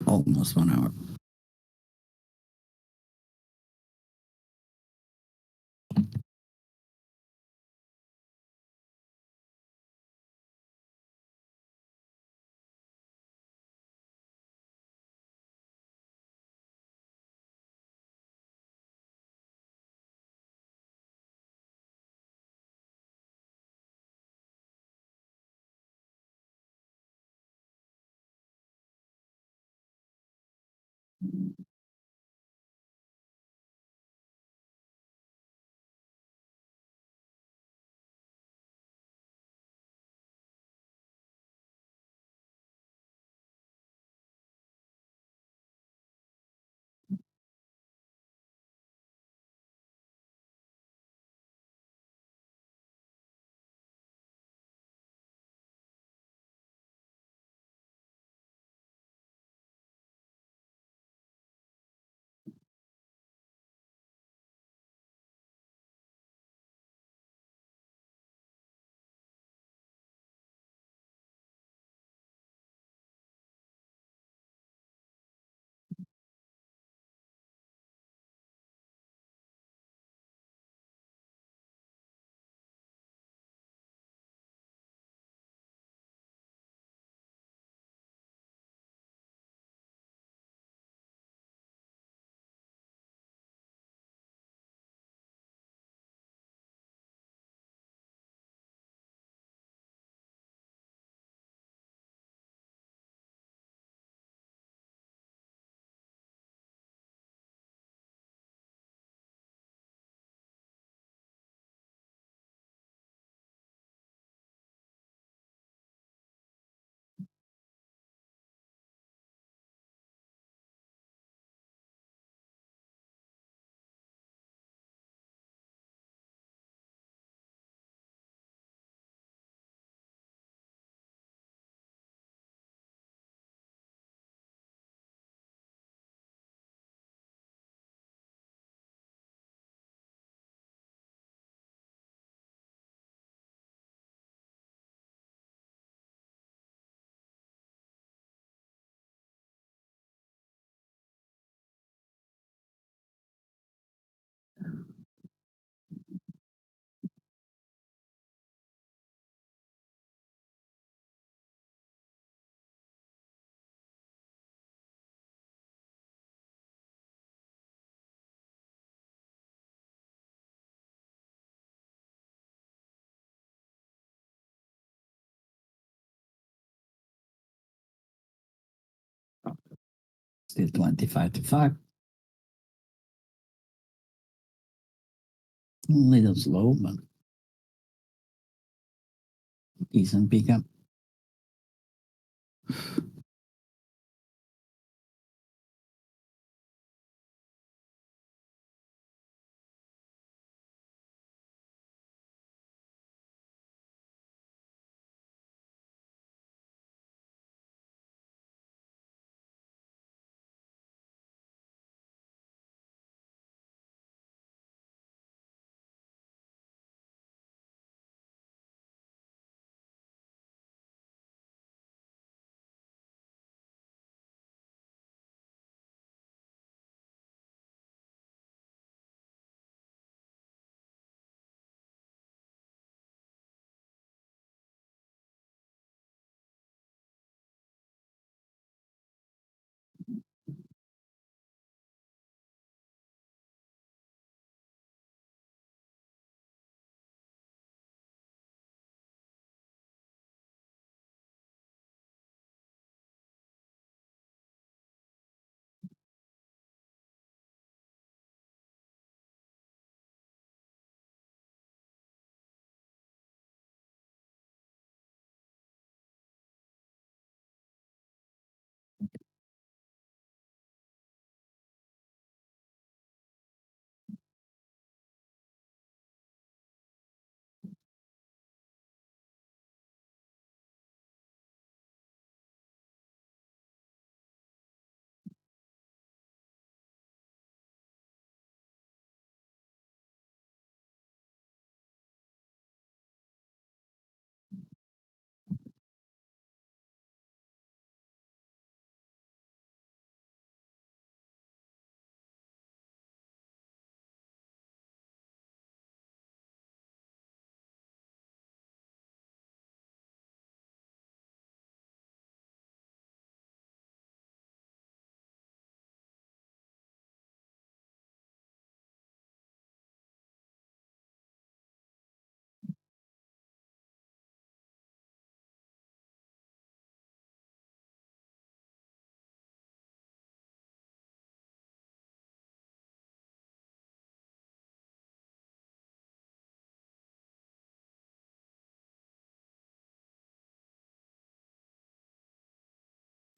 Almost 1 hour. Still 25 to 5. A little slow, but decent pickup.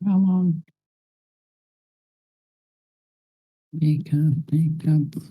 Come on. Pick up.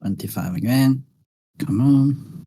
25 again. Come on.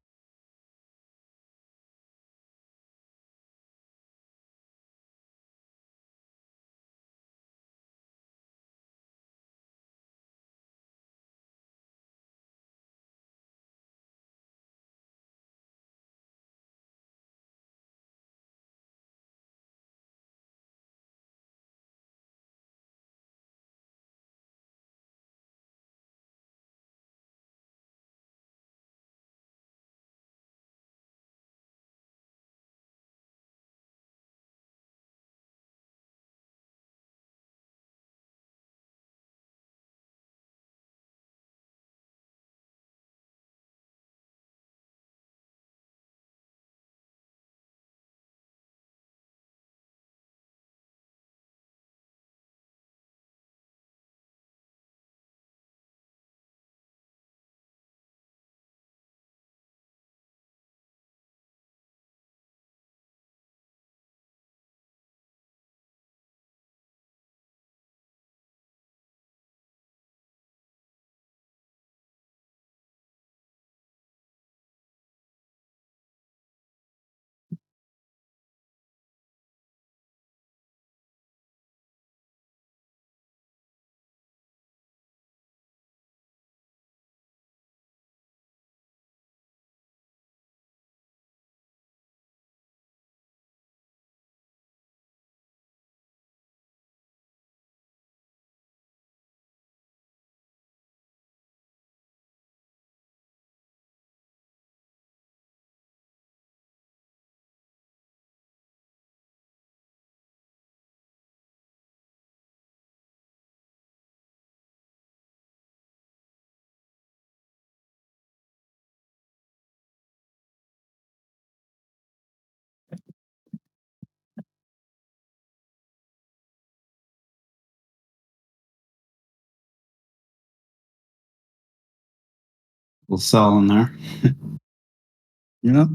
We'll sell in there. Yeah.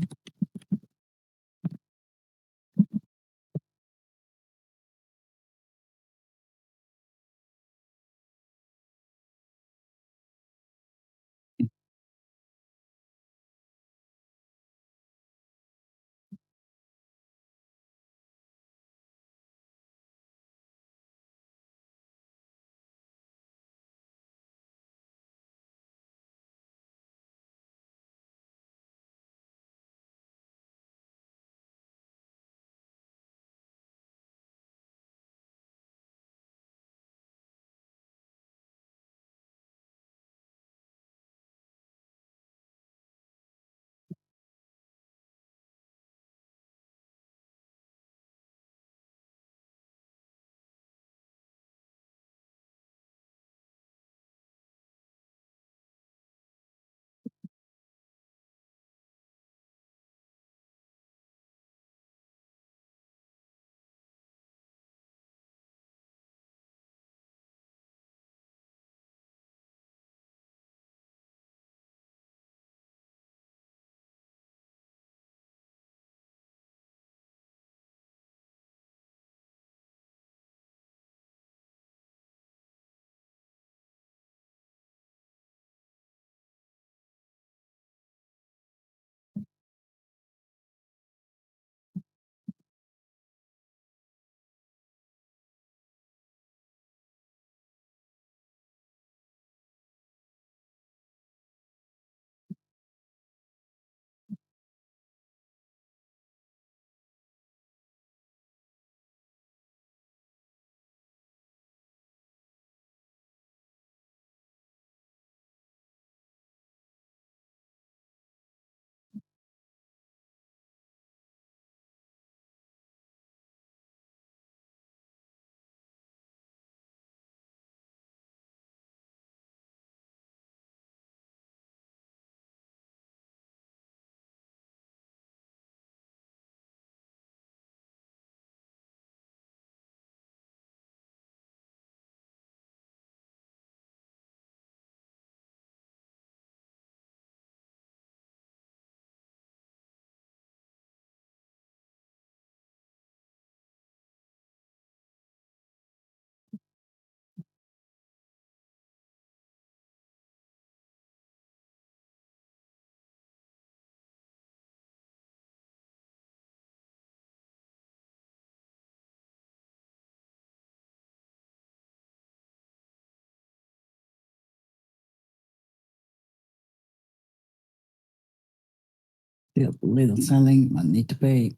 Still little selling. I need to pay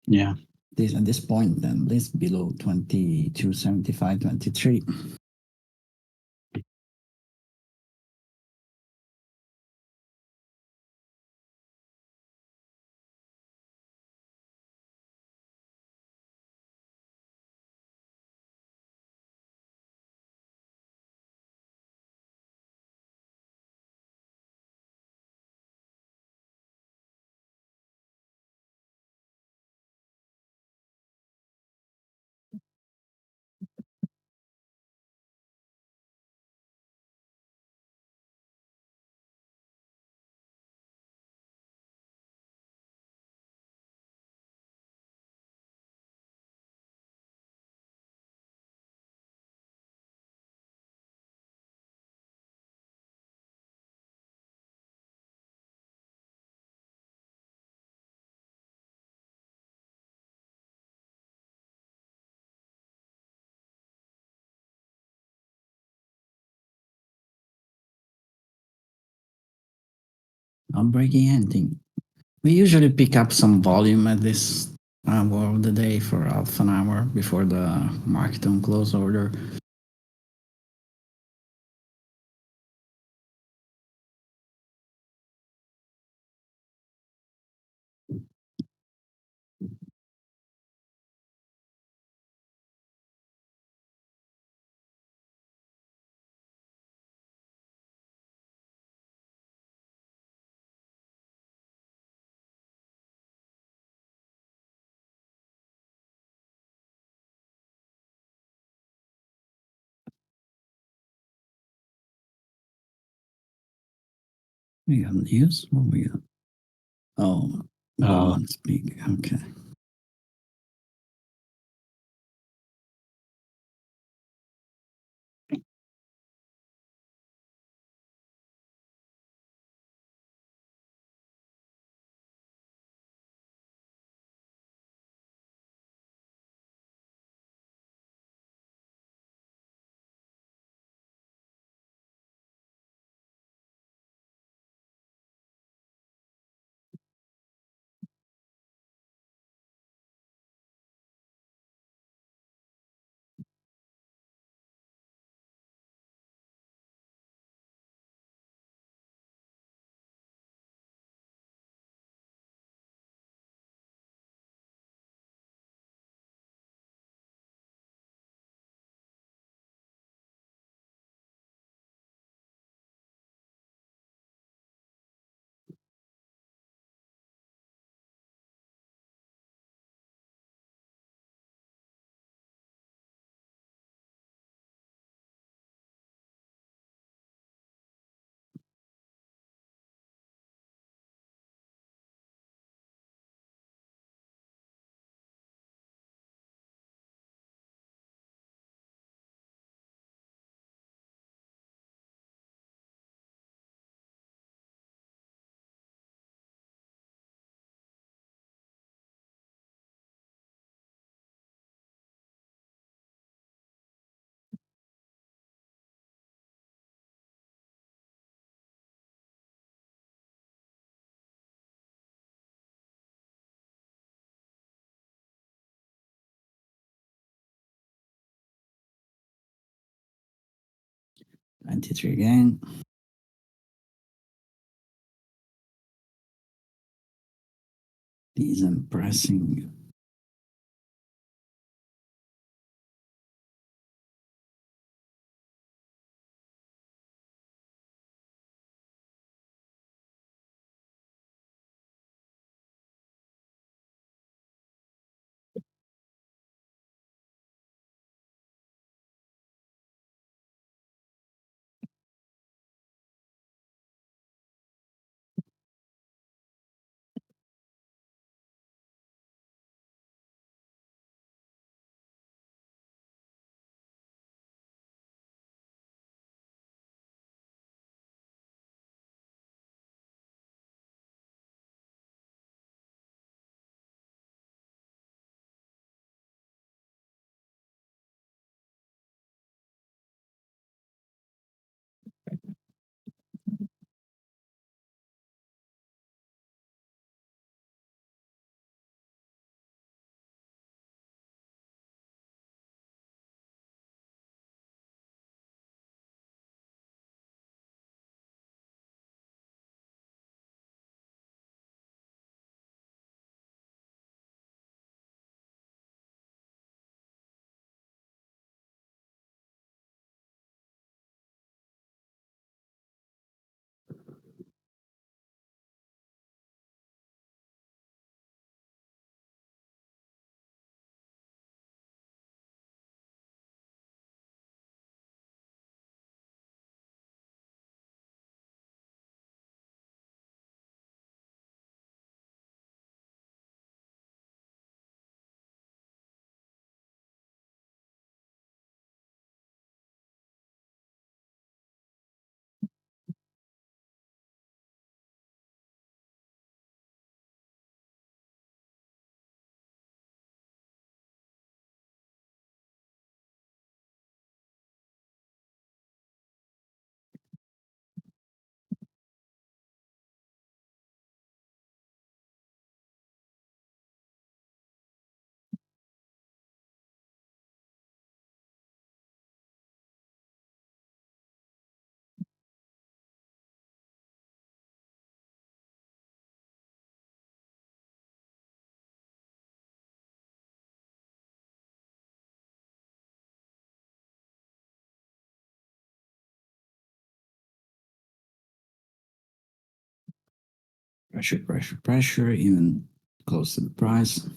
Yeah. this at this point, then list below 22.75, 23. I'm breaking anything. We usually pick up some volume at this hour of the day for half an hour before the market on close order. We got news? What we got? Oh, Goldman speak. Okay. $23 again. Isn't pressing. Pressure, even close to the price.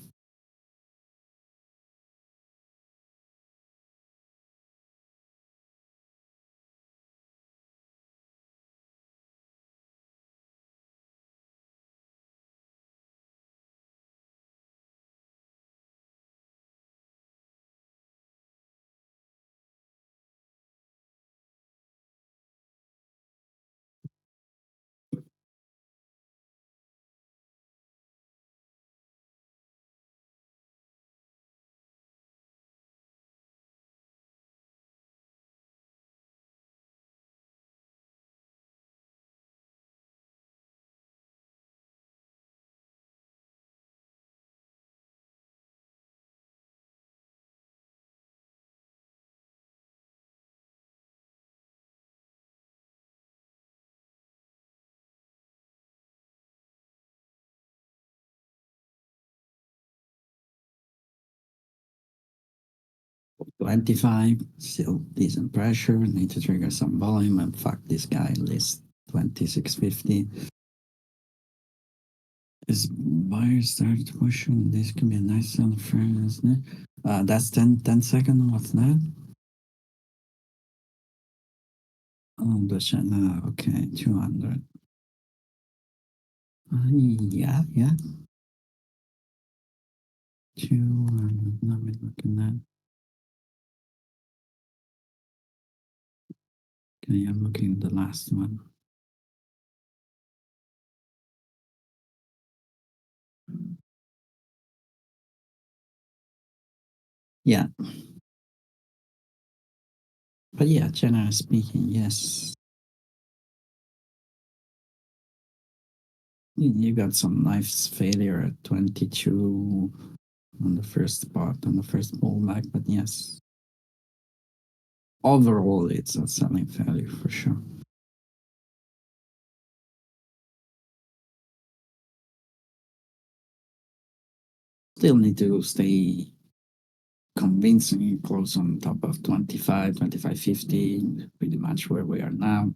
$25, still decent pressure. Need to trigger some volume and fuck this guy. List 2650. Is buyer start pushing? This could be a nice sell for, isn't it? That's 10 seconds. What's that? Oh, the channel. Okay, 200. Yeah. 200. Let me look at that. Okay, I'm looking at the last one. Yeah. But yeah, generally speaking, yes. You got some nice failure at 22 on the first spot, on the first pullback, but yes. Overall, it's a selling failure for sure. Still need to stay convincing close on top of 25, 25.50, pretty much where we are now.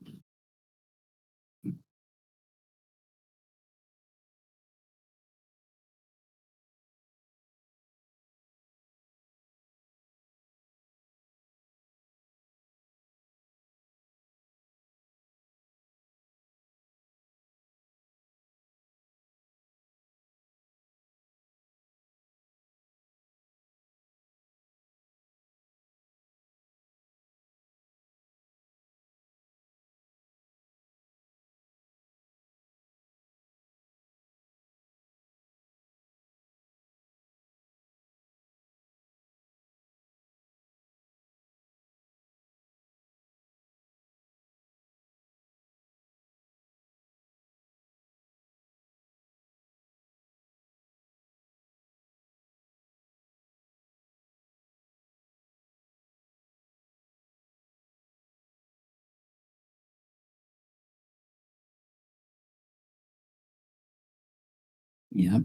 Yep.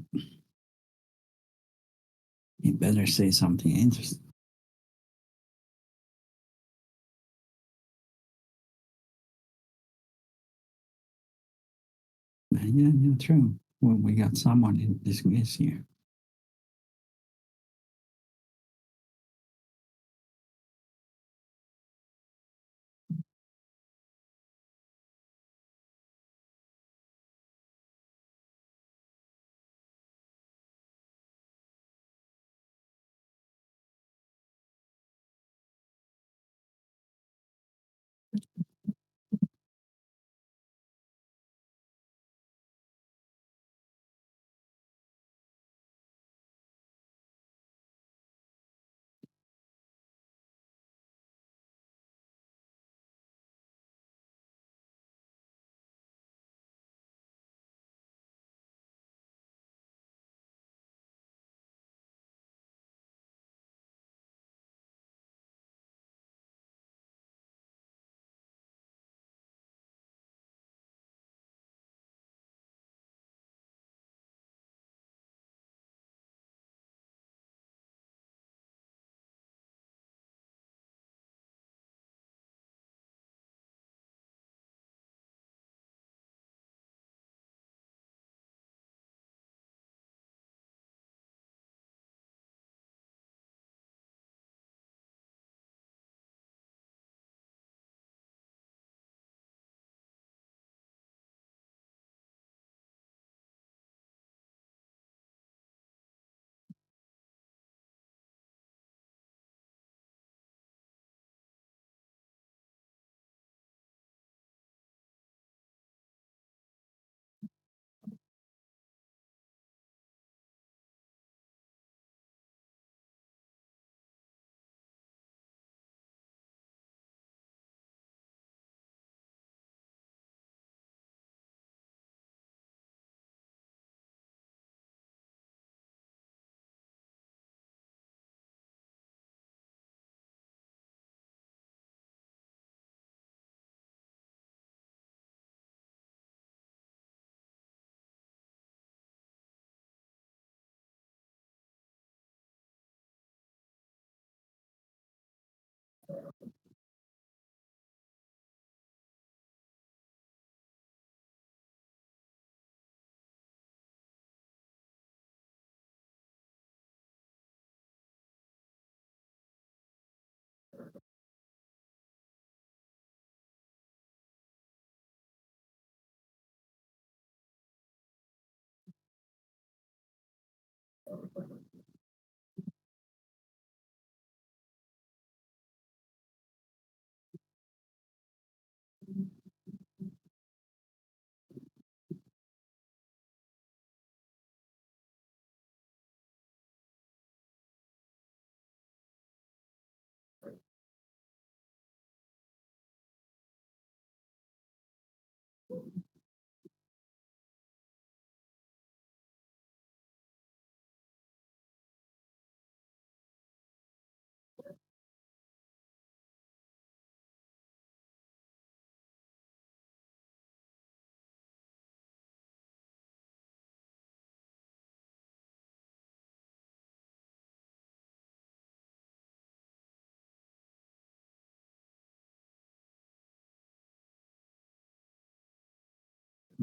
You better say something interesting. Yeah, true. Well, we got someone in this case here.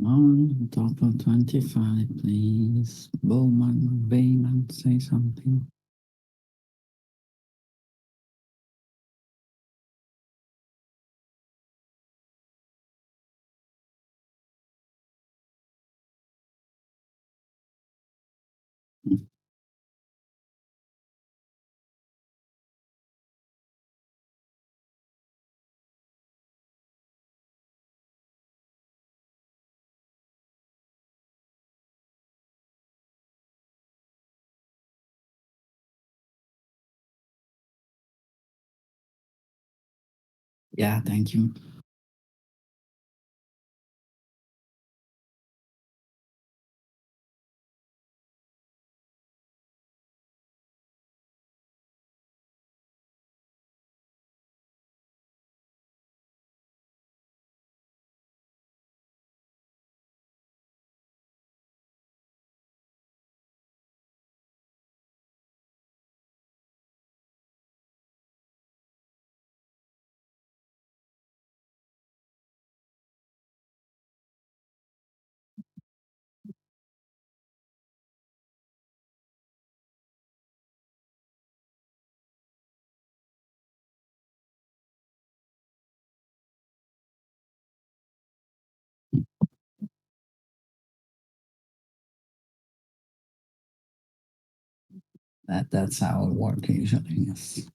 On top of 25, please. Bowman, Bayman, say something. Yeah, thank you. That's how it works usually. Yes.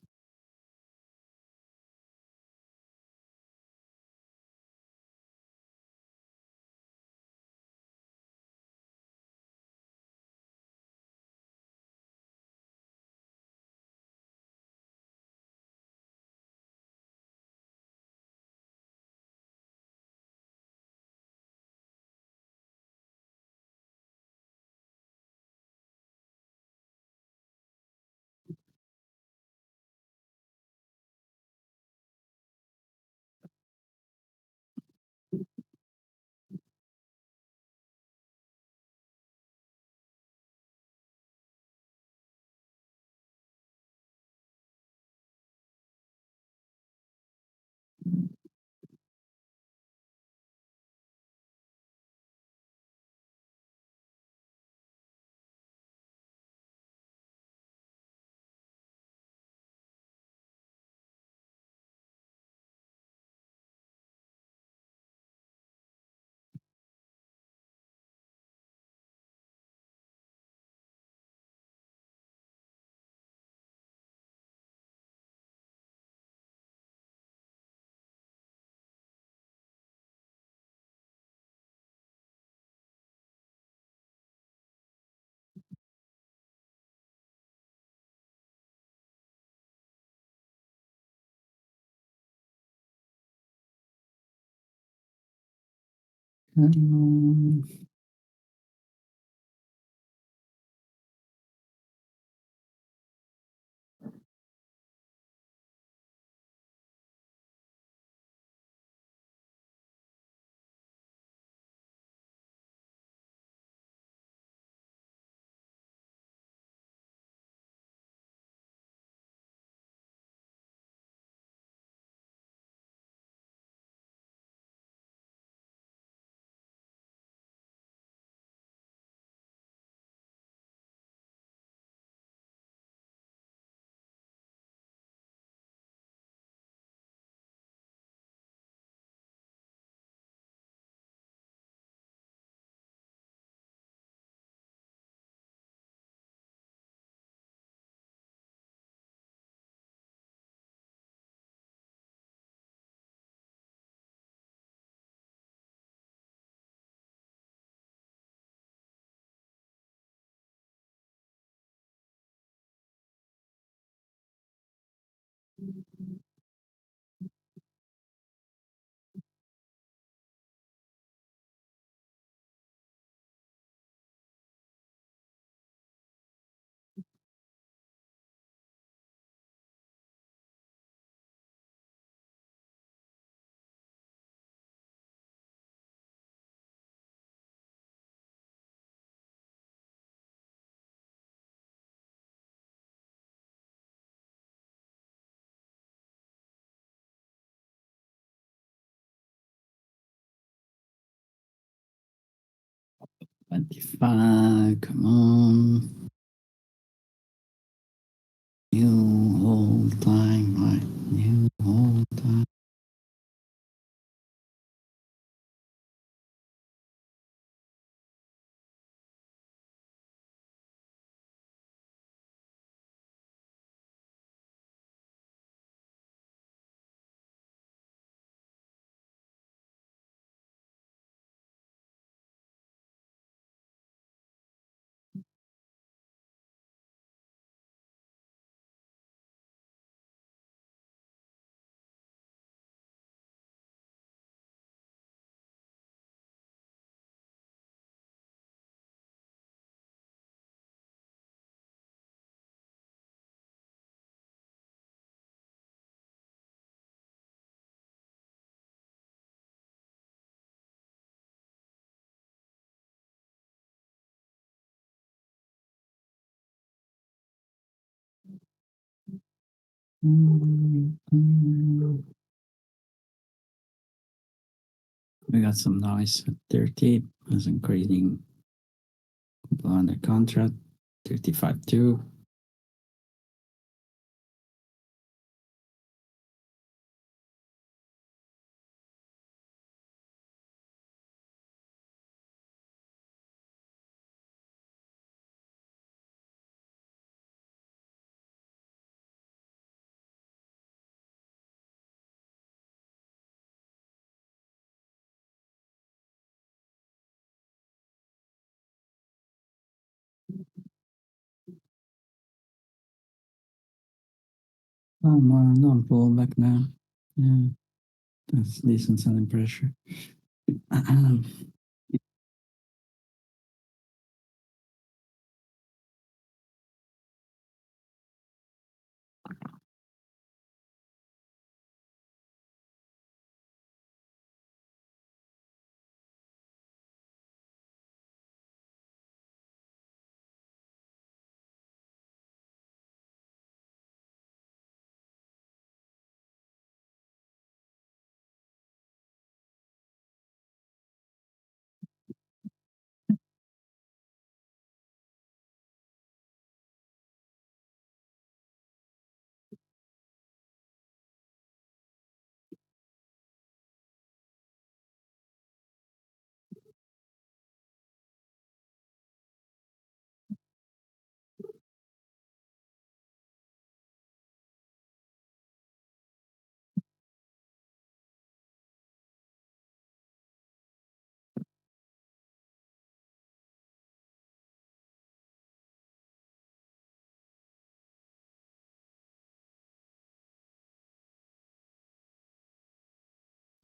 25, come on. New whole time, right? New whole time. We got some noise at 30 as increasing on the contract 35.2. Don't pull back now. Yeah, that's decent selling pressure.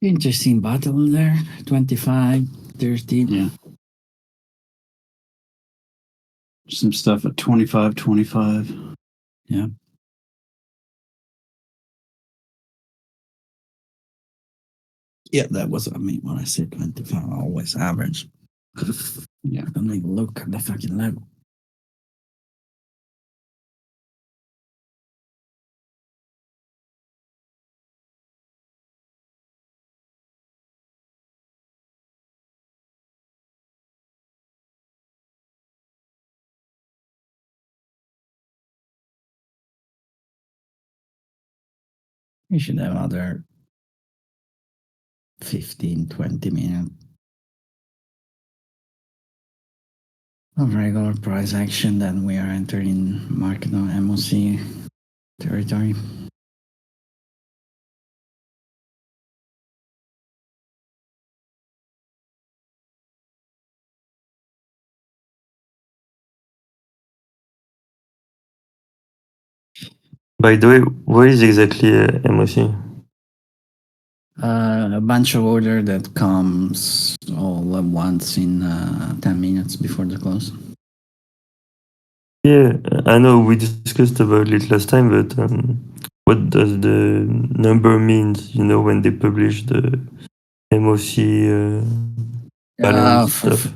Interesting battle there. 25, 30. Yeah. Some stuff at 25, 25. Yeah. Yeah, that was, I mean, when I said 25, I always average. Yeah, I don't even look at the fucking level. You should have another 15, 20 minutes of regular price action. Then we are entering market on MOC territory. By the way, what is exactly MOC? A bunch of order that comes all at once in 10 minutes before the close. Yeah, I know we discussed about it last time, but what does the number means? You know, when they publish the MOC balance stuff.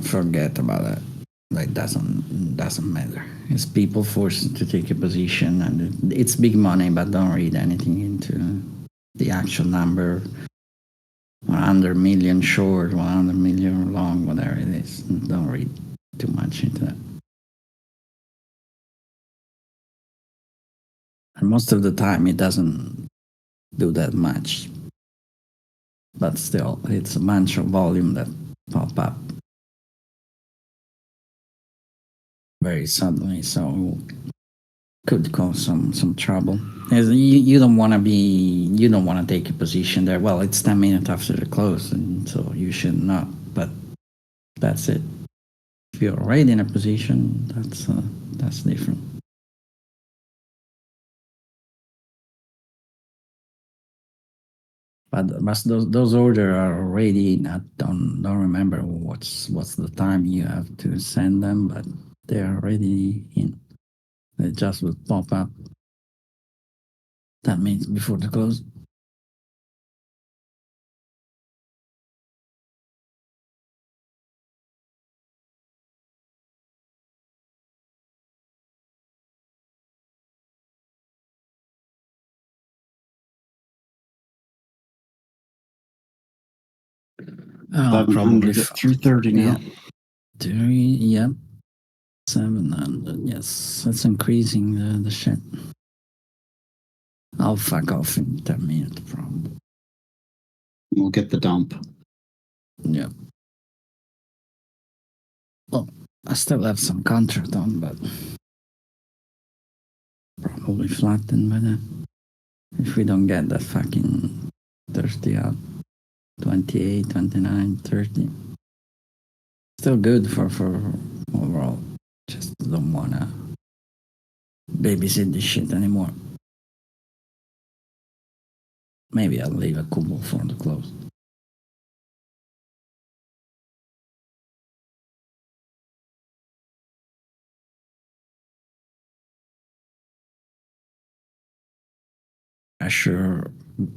Forget about it. Like doesn't matter. It's people forced to take a position, and it's big money, but don't read anything into the actual number. 100 million short, 100 million long, whatever it is. Don't read too much into that. And most of the time, it doesn't do that much. But still, it's a bunch of volume that pop up very suddenly, so could cause some trouble. As you don't want to take a position there. Well, it's 10 minutes after the close, and so you should not. But that's it. If you're already in a position, that's different. But those orders are already. I don't remember what's the time you have to send them, but they're already in. They just will pop up. That means before the close. Oh, probably 700 at 330 now. Yeah. 700. Yes, that's increasing the shit. I'll fuck off in 10 minutes, probably. We'll get the dump. Yeah. Well, I still have some contract on, but probably flattened by then. If we don't get that fucking 30 out, 28, 29, 30. Still good for overall. Just don't wanna babysit this shit anymore. Maybe I'll leave a couple for the close. Pressure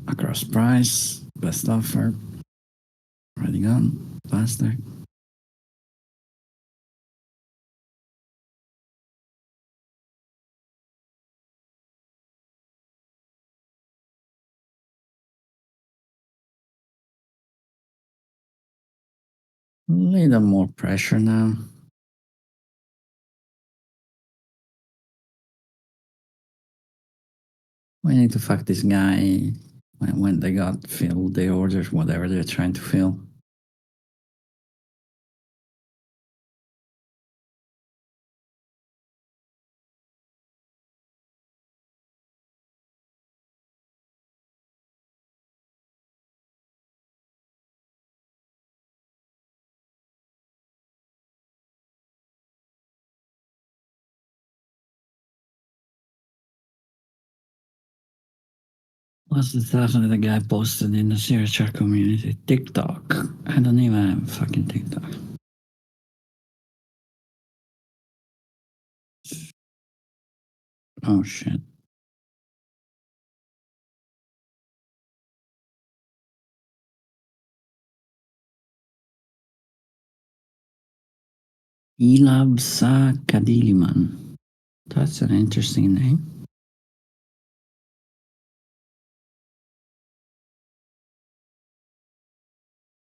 across price, best offer. Already gone, faster. Little more pressure now. We need to fuck this guy when they got filled the orders, whatever they're trying to fill. What's the stuff that the guy posted in the CRHR community? TikTok. I don't even have fucking TikTok. Oh shit. Ilabsa Kadiliman. That's an interesting name.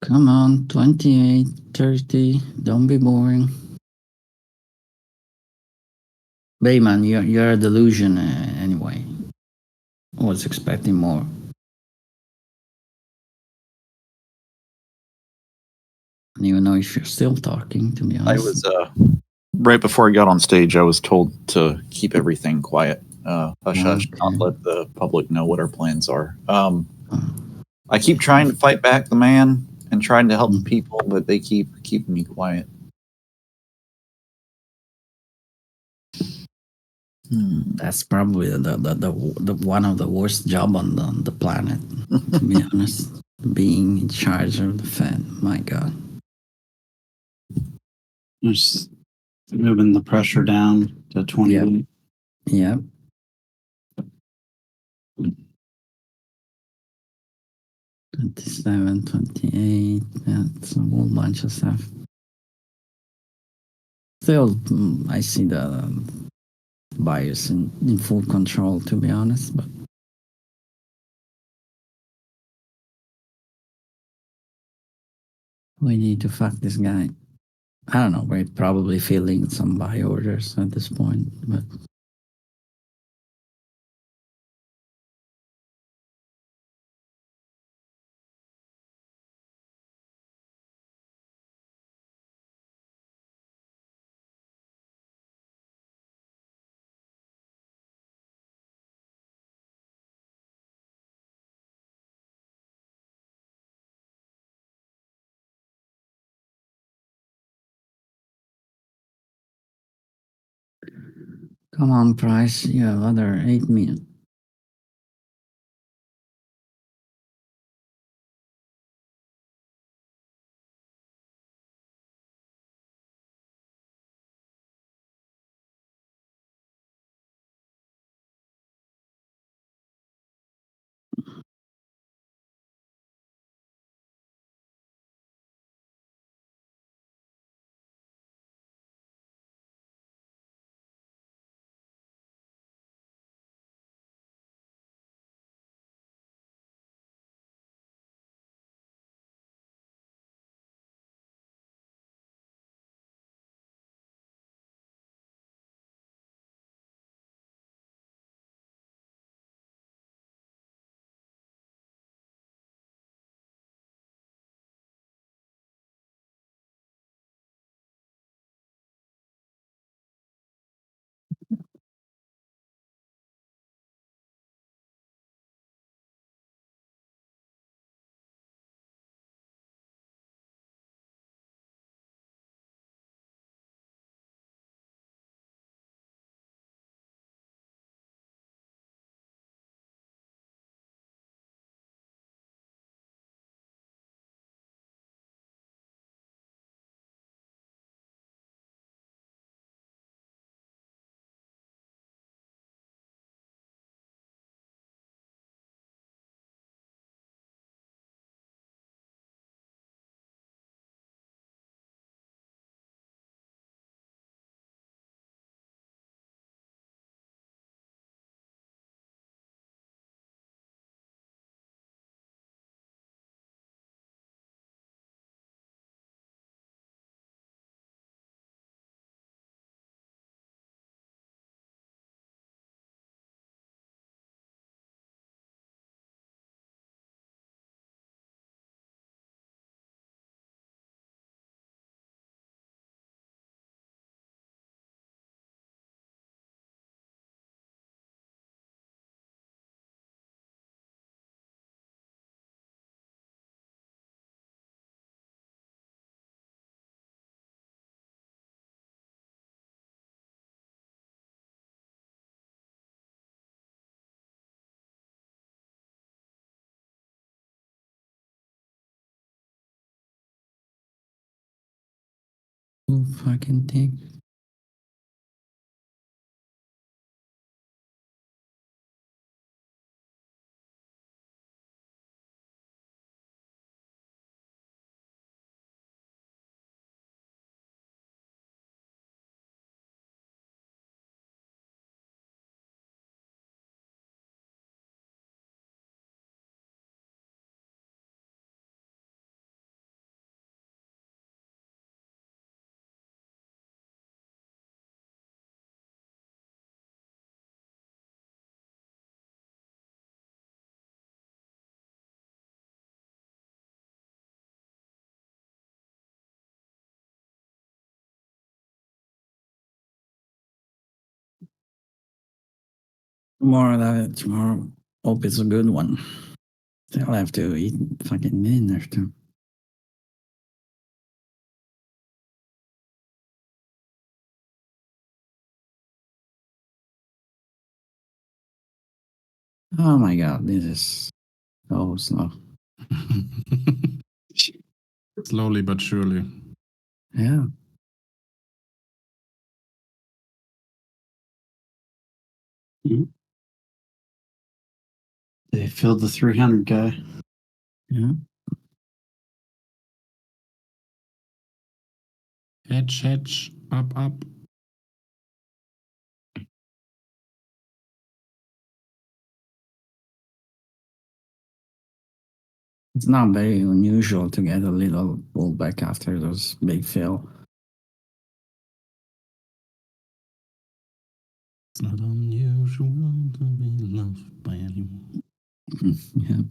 Come on, 28, 30. Don't be boring. Bayman, you're a delusion anyway. I was expecting more. I don't even know if you're still talking, to be honest. I was right before I got on stage. I was told to keep everything quiet, hush hush, not let the public know what our plans are. I keep trying to fight back the man and trying to help the people, but they keep keeping me quiet. That's probably the one of the worst job on the planet, to be honest. Being in charge of the Fed. My God. Just moving the pressure down to 28. Yep. 27, 28. That's a whole bunch of stuff. Still, I see the buyers in full control, to be honest, but We need to fuck this guy. I don't know. We're probably filling some buy orders at this point, but come on, price. You have other 8 million. Who fucking take? Tomorrow. Hope it's a good one. Still have to eat fucking dinner too. Oh my god, this is so slow. Slowly but surely. Yeah. They filled the 300 guy. Yeah. Hedge, up. It's not very unusual to get a little pullback after those big fill. It's not unusual to be loved by anyone. Yeah.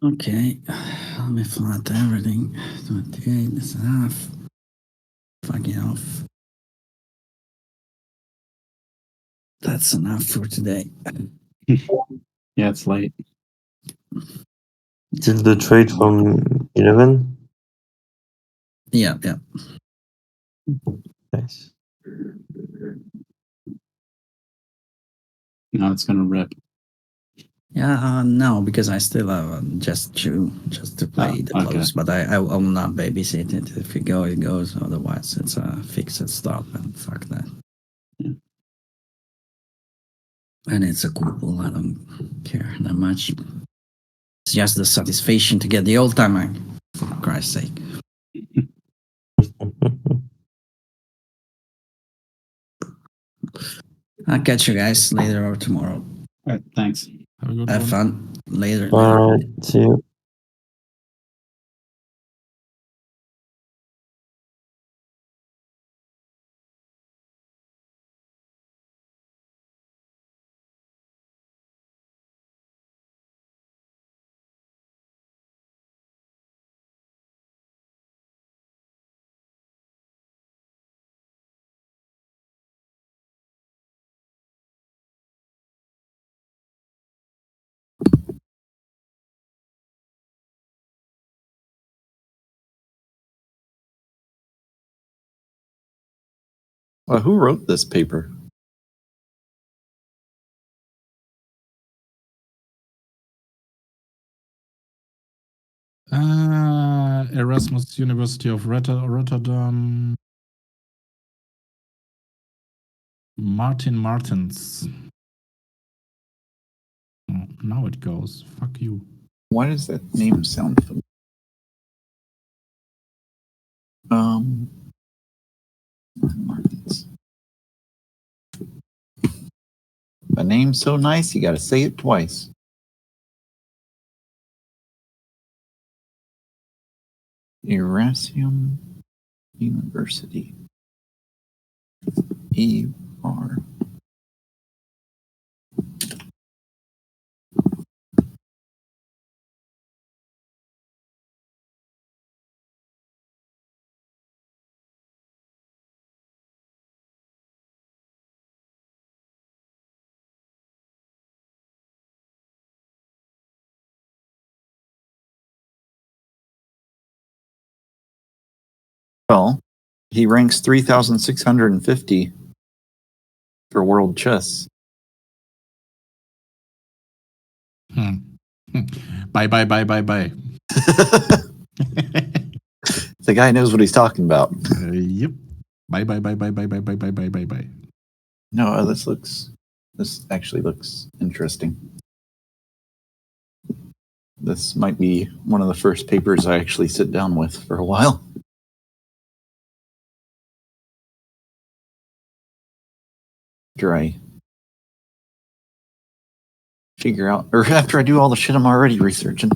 Okay, let me flat everything. 28 is enough. Fucking off. That's enough for today. Yeah, it's late. Till the trade from 11. Yeah, yeah. Nice. No, it's gonna rip. Yeah, no, because I still have just to play the okay. close, but I will not babysit it. If it goes, it goes. Otherwise, it's a fixed stop and fuck that. Yeah. And it's a cool pool. I don't care that much. It's just the satisfaction to get the old timer. For Christ's sake. I'll catch you guys later or tomorrow. All right, thanks. Have a good Have one. fun later. All right. See you. Well, who wrote this paper? Erasmus University of Rotterdam. Martin Martens. Oh, now it goes. Fuck you. Why does that name sound familiar? Martins. A name so nice, you got to say it twice. Erasmus University. E-R. Well, he ranks 3,650 for world chess. Bye. The guy knows what he's talking about. Yep. Bye. No, this actually looks interesting. This might be one of the first papers I actually sit down with for a while. After I figure out, or after I do all the shit I'm already researching.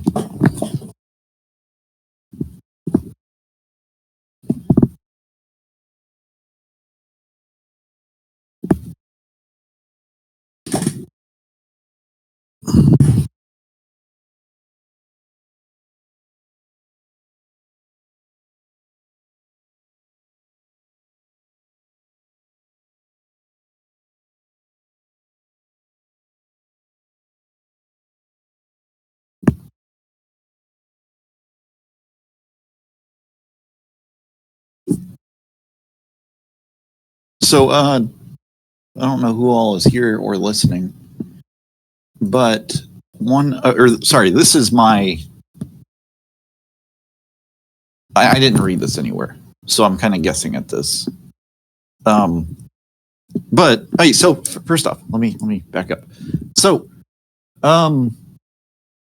So, I don't know who all is here or listening, but this is my. I didn't read this anywhere, so I'm kind of guessing at this. But hey, so first off, let me back up. So, a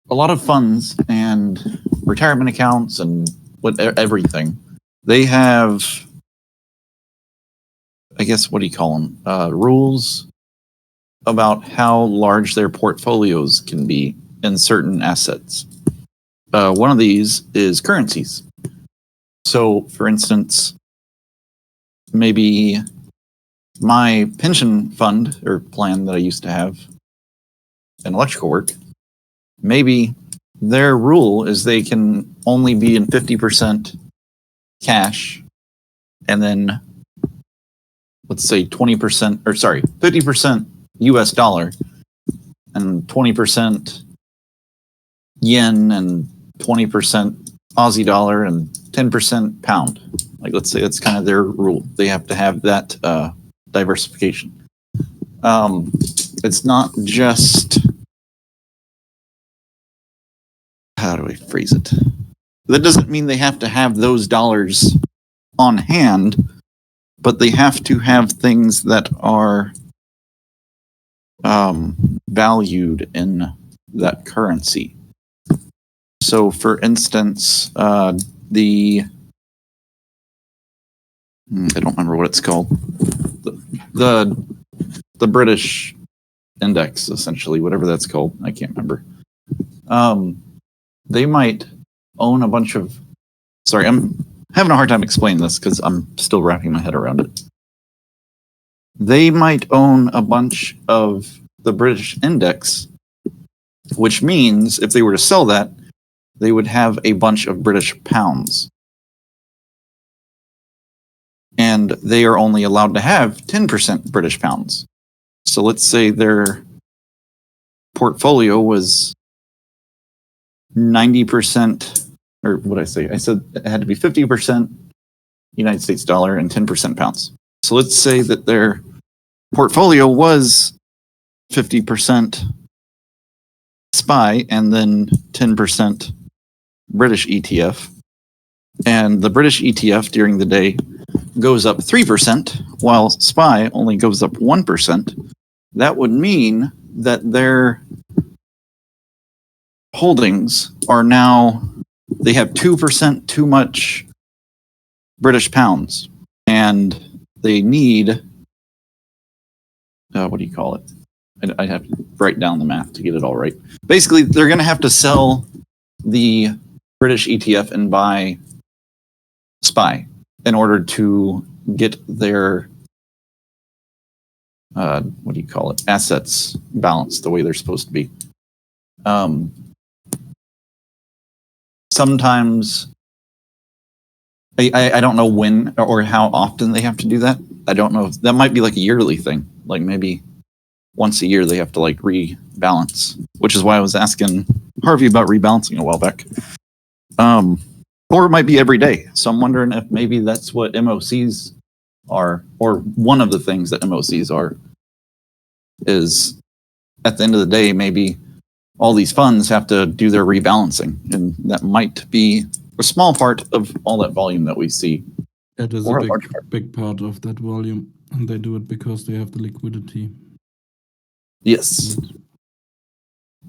lot of funds and retirement accounts and everything, they have, I guess, what do you call them? Rules about how large their portfolios can be in certain assets. One of these is currencies. So, for instance, maybe my pension fund or plan that I used to have in electrical work, maybe their rule is they can only be in 50% cash, and then let's say 50% US dollar and 20% yen and 20% Aussie dollar and 10% pound. Like, let's say that's kind of their rule. They have to have that diversification. It's not just, how do I phrase it? That doesn't mean they have to have those dollars on hand, but they have to have things that are valued in that currency. So, for instance, I don't remember what it's called. The British index, essentially, whatever that's called. I can't remember. They might own a bunch of. Sorry, I'm having a hard time explaining this because I'm still wrapping my head around it. They might own a bunch of the British index, which means if they were to sell that, they would have a bunch of British pounds. And they are only allowed to have 10% British pounds. So let's say their portfolio was 90%, or what did I say? I said it had to be 50% United States dollar and 10% pounds. So let's say that their portfolio was 50% SPY and then 10% British ETF. And the British ETF during the day goes up 3%, while SPY only goes up 1%. That would mean that their holdings are now, they have 2% too much British pounds, and they need, what do you call it? I'd have to write down the math to get it all right. Basically, they're going to have to sell the British ETF and buy SPY in order to get their, what do you call it? Assets balanced the way they're supposed to be. Sometimes, I don't know when or how often they have to do that. I don't know. That might be like a yearly thing. Like maybe once a year they have to like rebalance, which is why I was asking Harvey about rebalancing a while back. Or it might be every day. So I'm wondering if maybe that's what MOCs are, or one of the things that MOCs are, is at the end of the day, maybe all these funds have to do their rebalancing. And that might be a small part of all that volume that we see. That is or a large part. big part of that volume. And they do it because they have the liquidity. Yes.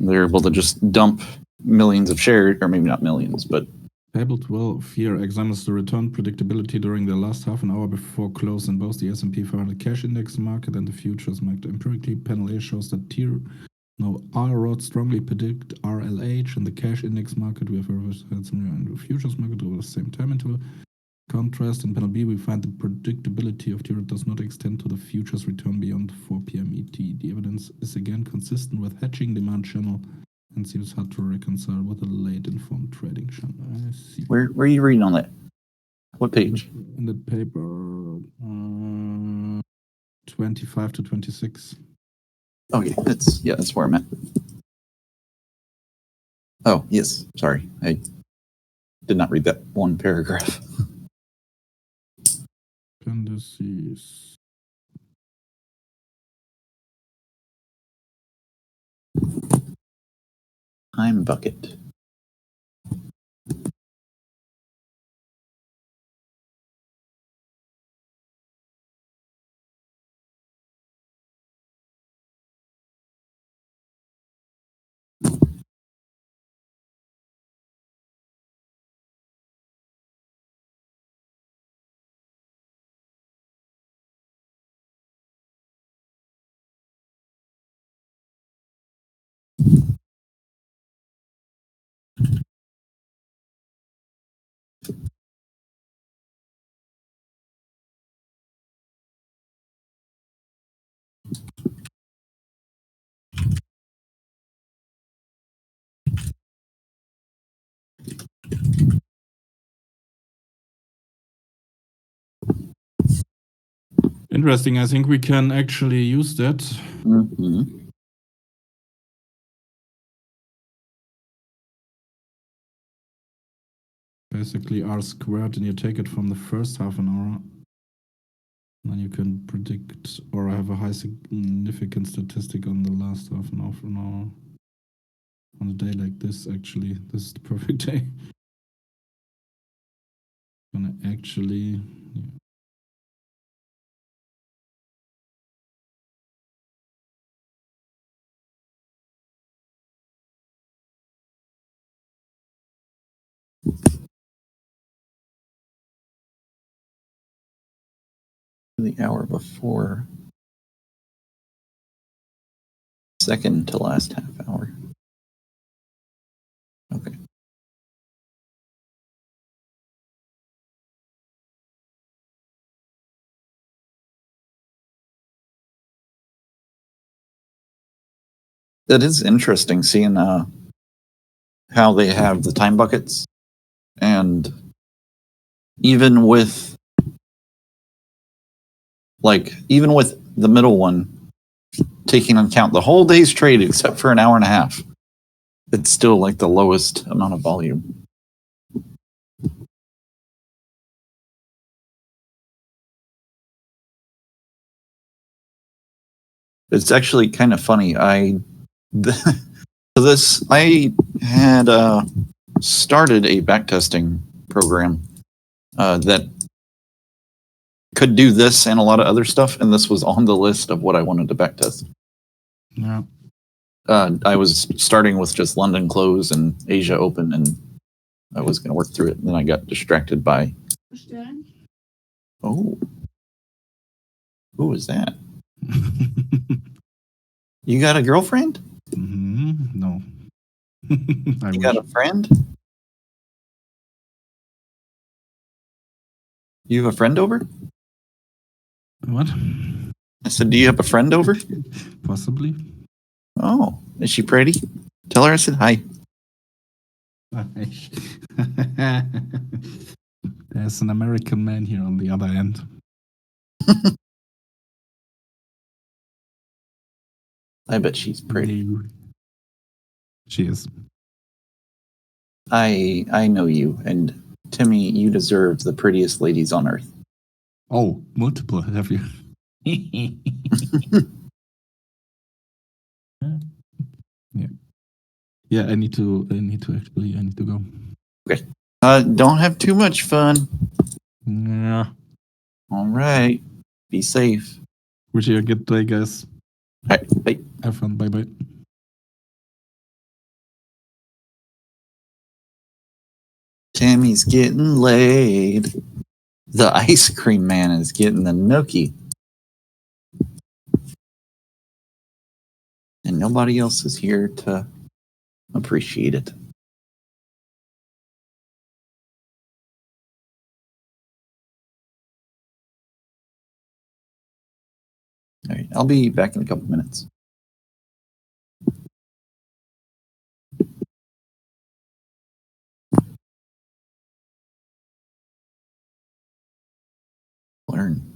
They're able to just dump millions of shares, or maybe not millions, but Table 12 here examines the return predictability during the last half an hour before close in both the S&P 500 cash index market and the futures market. Empirically, panel A shows that R-Rod strongly predict RLH in the cash index market. We have had some in the futures market over the same time interval. Contrast, in panel B, we find the predictability of T-Rod does not extend to the futures return beyond 4 p.m. ET. The evidence is again consistent with hedging demand channel and seems hard to reconcile with a late informed trading channel. I see. Where are you reading on that? What page? In the paper, 25 to 26. Okay, that's where I'm at. Oh, yes. Sorry. I did not read that one paragraph. Appendices. Time bucket. Interesting. I think we can actually use that. Mm-hmm. Basically R squared, and you take it from the first half an hour. Then you can predict or have a high significant statistic on the last half an hour. On a day like this, actually, this is the perfect day. Gonna actually. Yeah. The hour before. Second to last half hour. Okay. That is interesting seeing how they have the time buckets, and even with the middle one taking into account the whole day's trade except for an hour and a half, it's still like the lowest amount of volume. It's actually kind of funny. I had started a backtesting program that could do this and a lot of other stuff, and this was on the list of what I wanted to backtest. Yeah. I was starting with just London Close and Asia Open, and I was going to work through it, and then I got distracted by. Oh, who is that? You got a girlfriend? No. You got a friend? You have a friend over? What? I said, do you have a friend over? Possibly. Oh, is she pretty? Tell her I said hi. There's an American man here on the other end. I bet she's pretty. She is. I know you, and Timmy, you deserve the prettiest ladies on earth. Oh, multiple, have you? Yeah. Yeah, I need to go. Okay. Don't have too much fun. Yeah. All right. Be safe. Wish you a good day, guys. All right. Bye. Have fun. Bye-bye. Timmy's getting laid. The ice cream man is getting the nookie. And nobody else is here to appreciate it. All right. I'll be back in a couple minutes. Learn.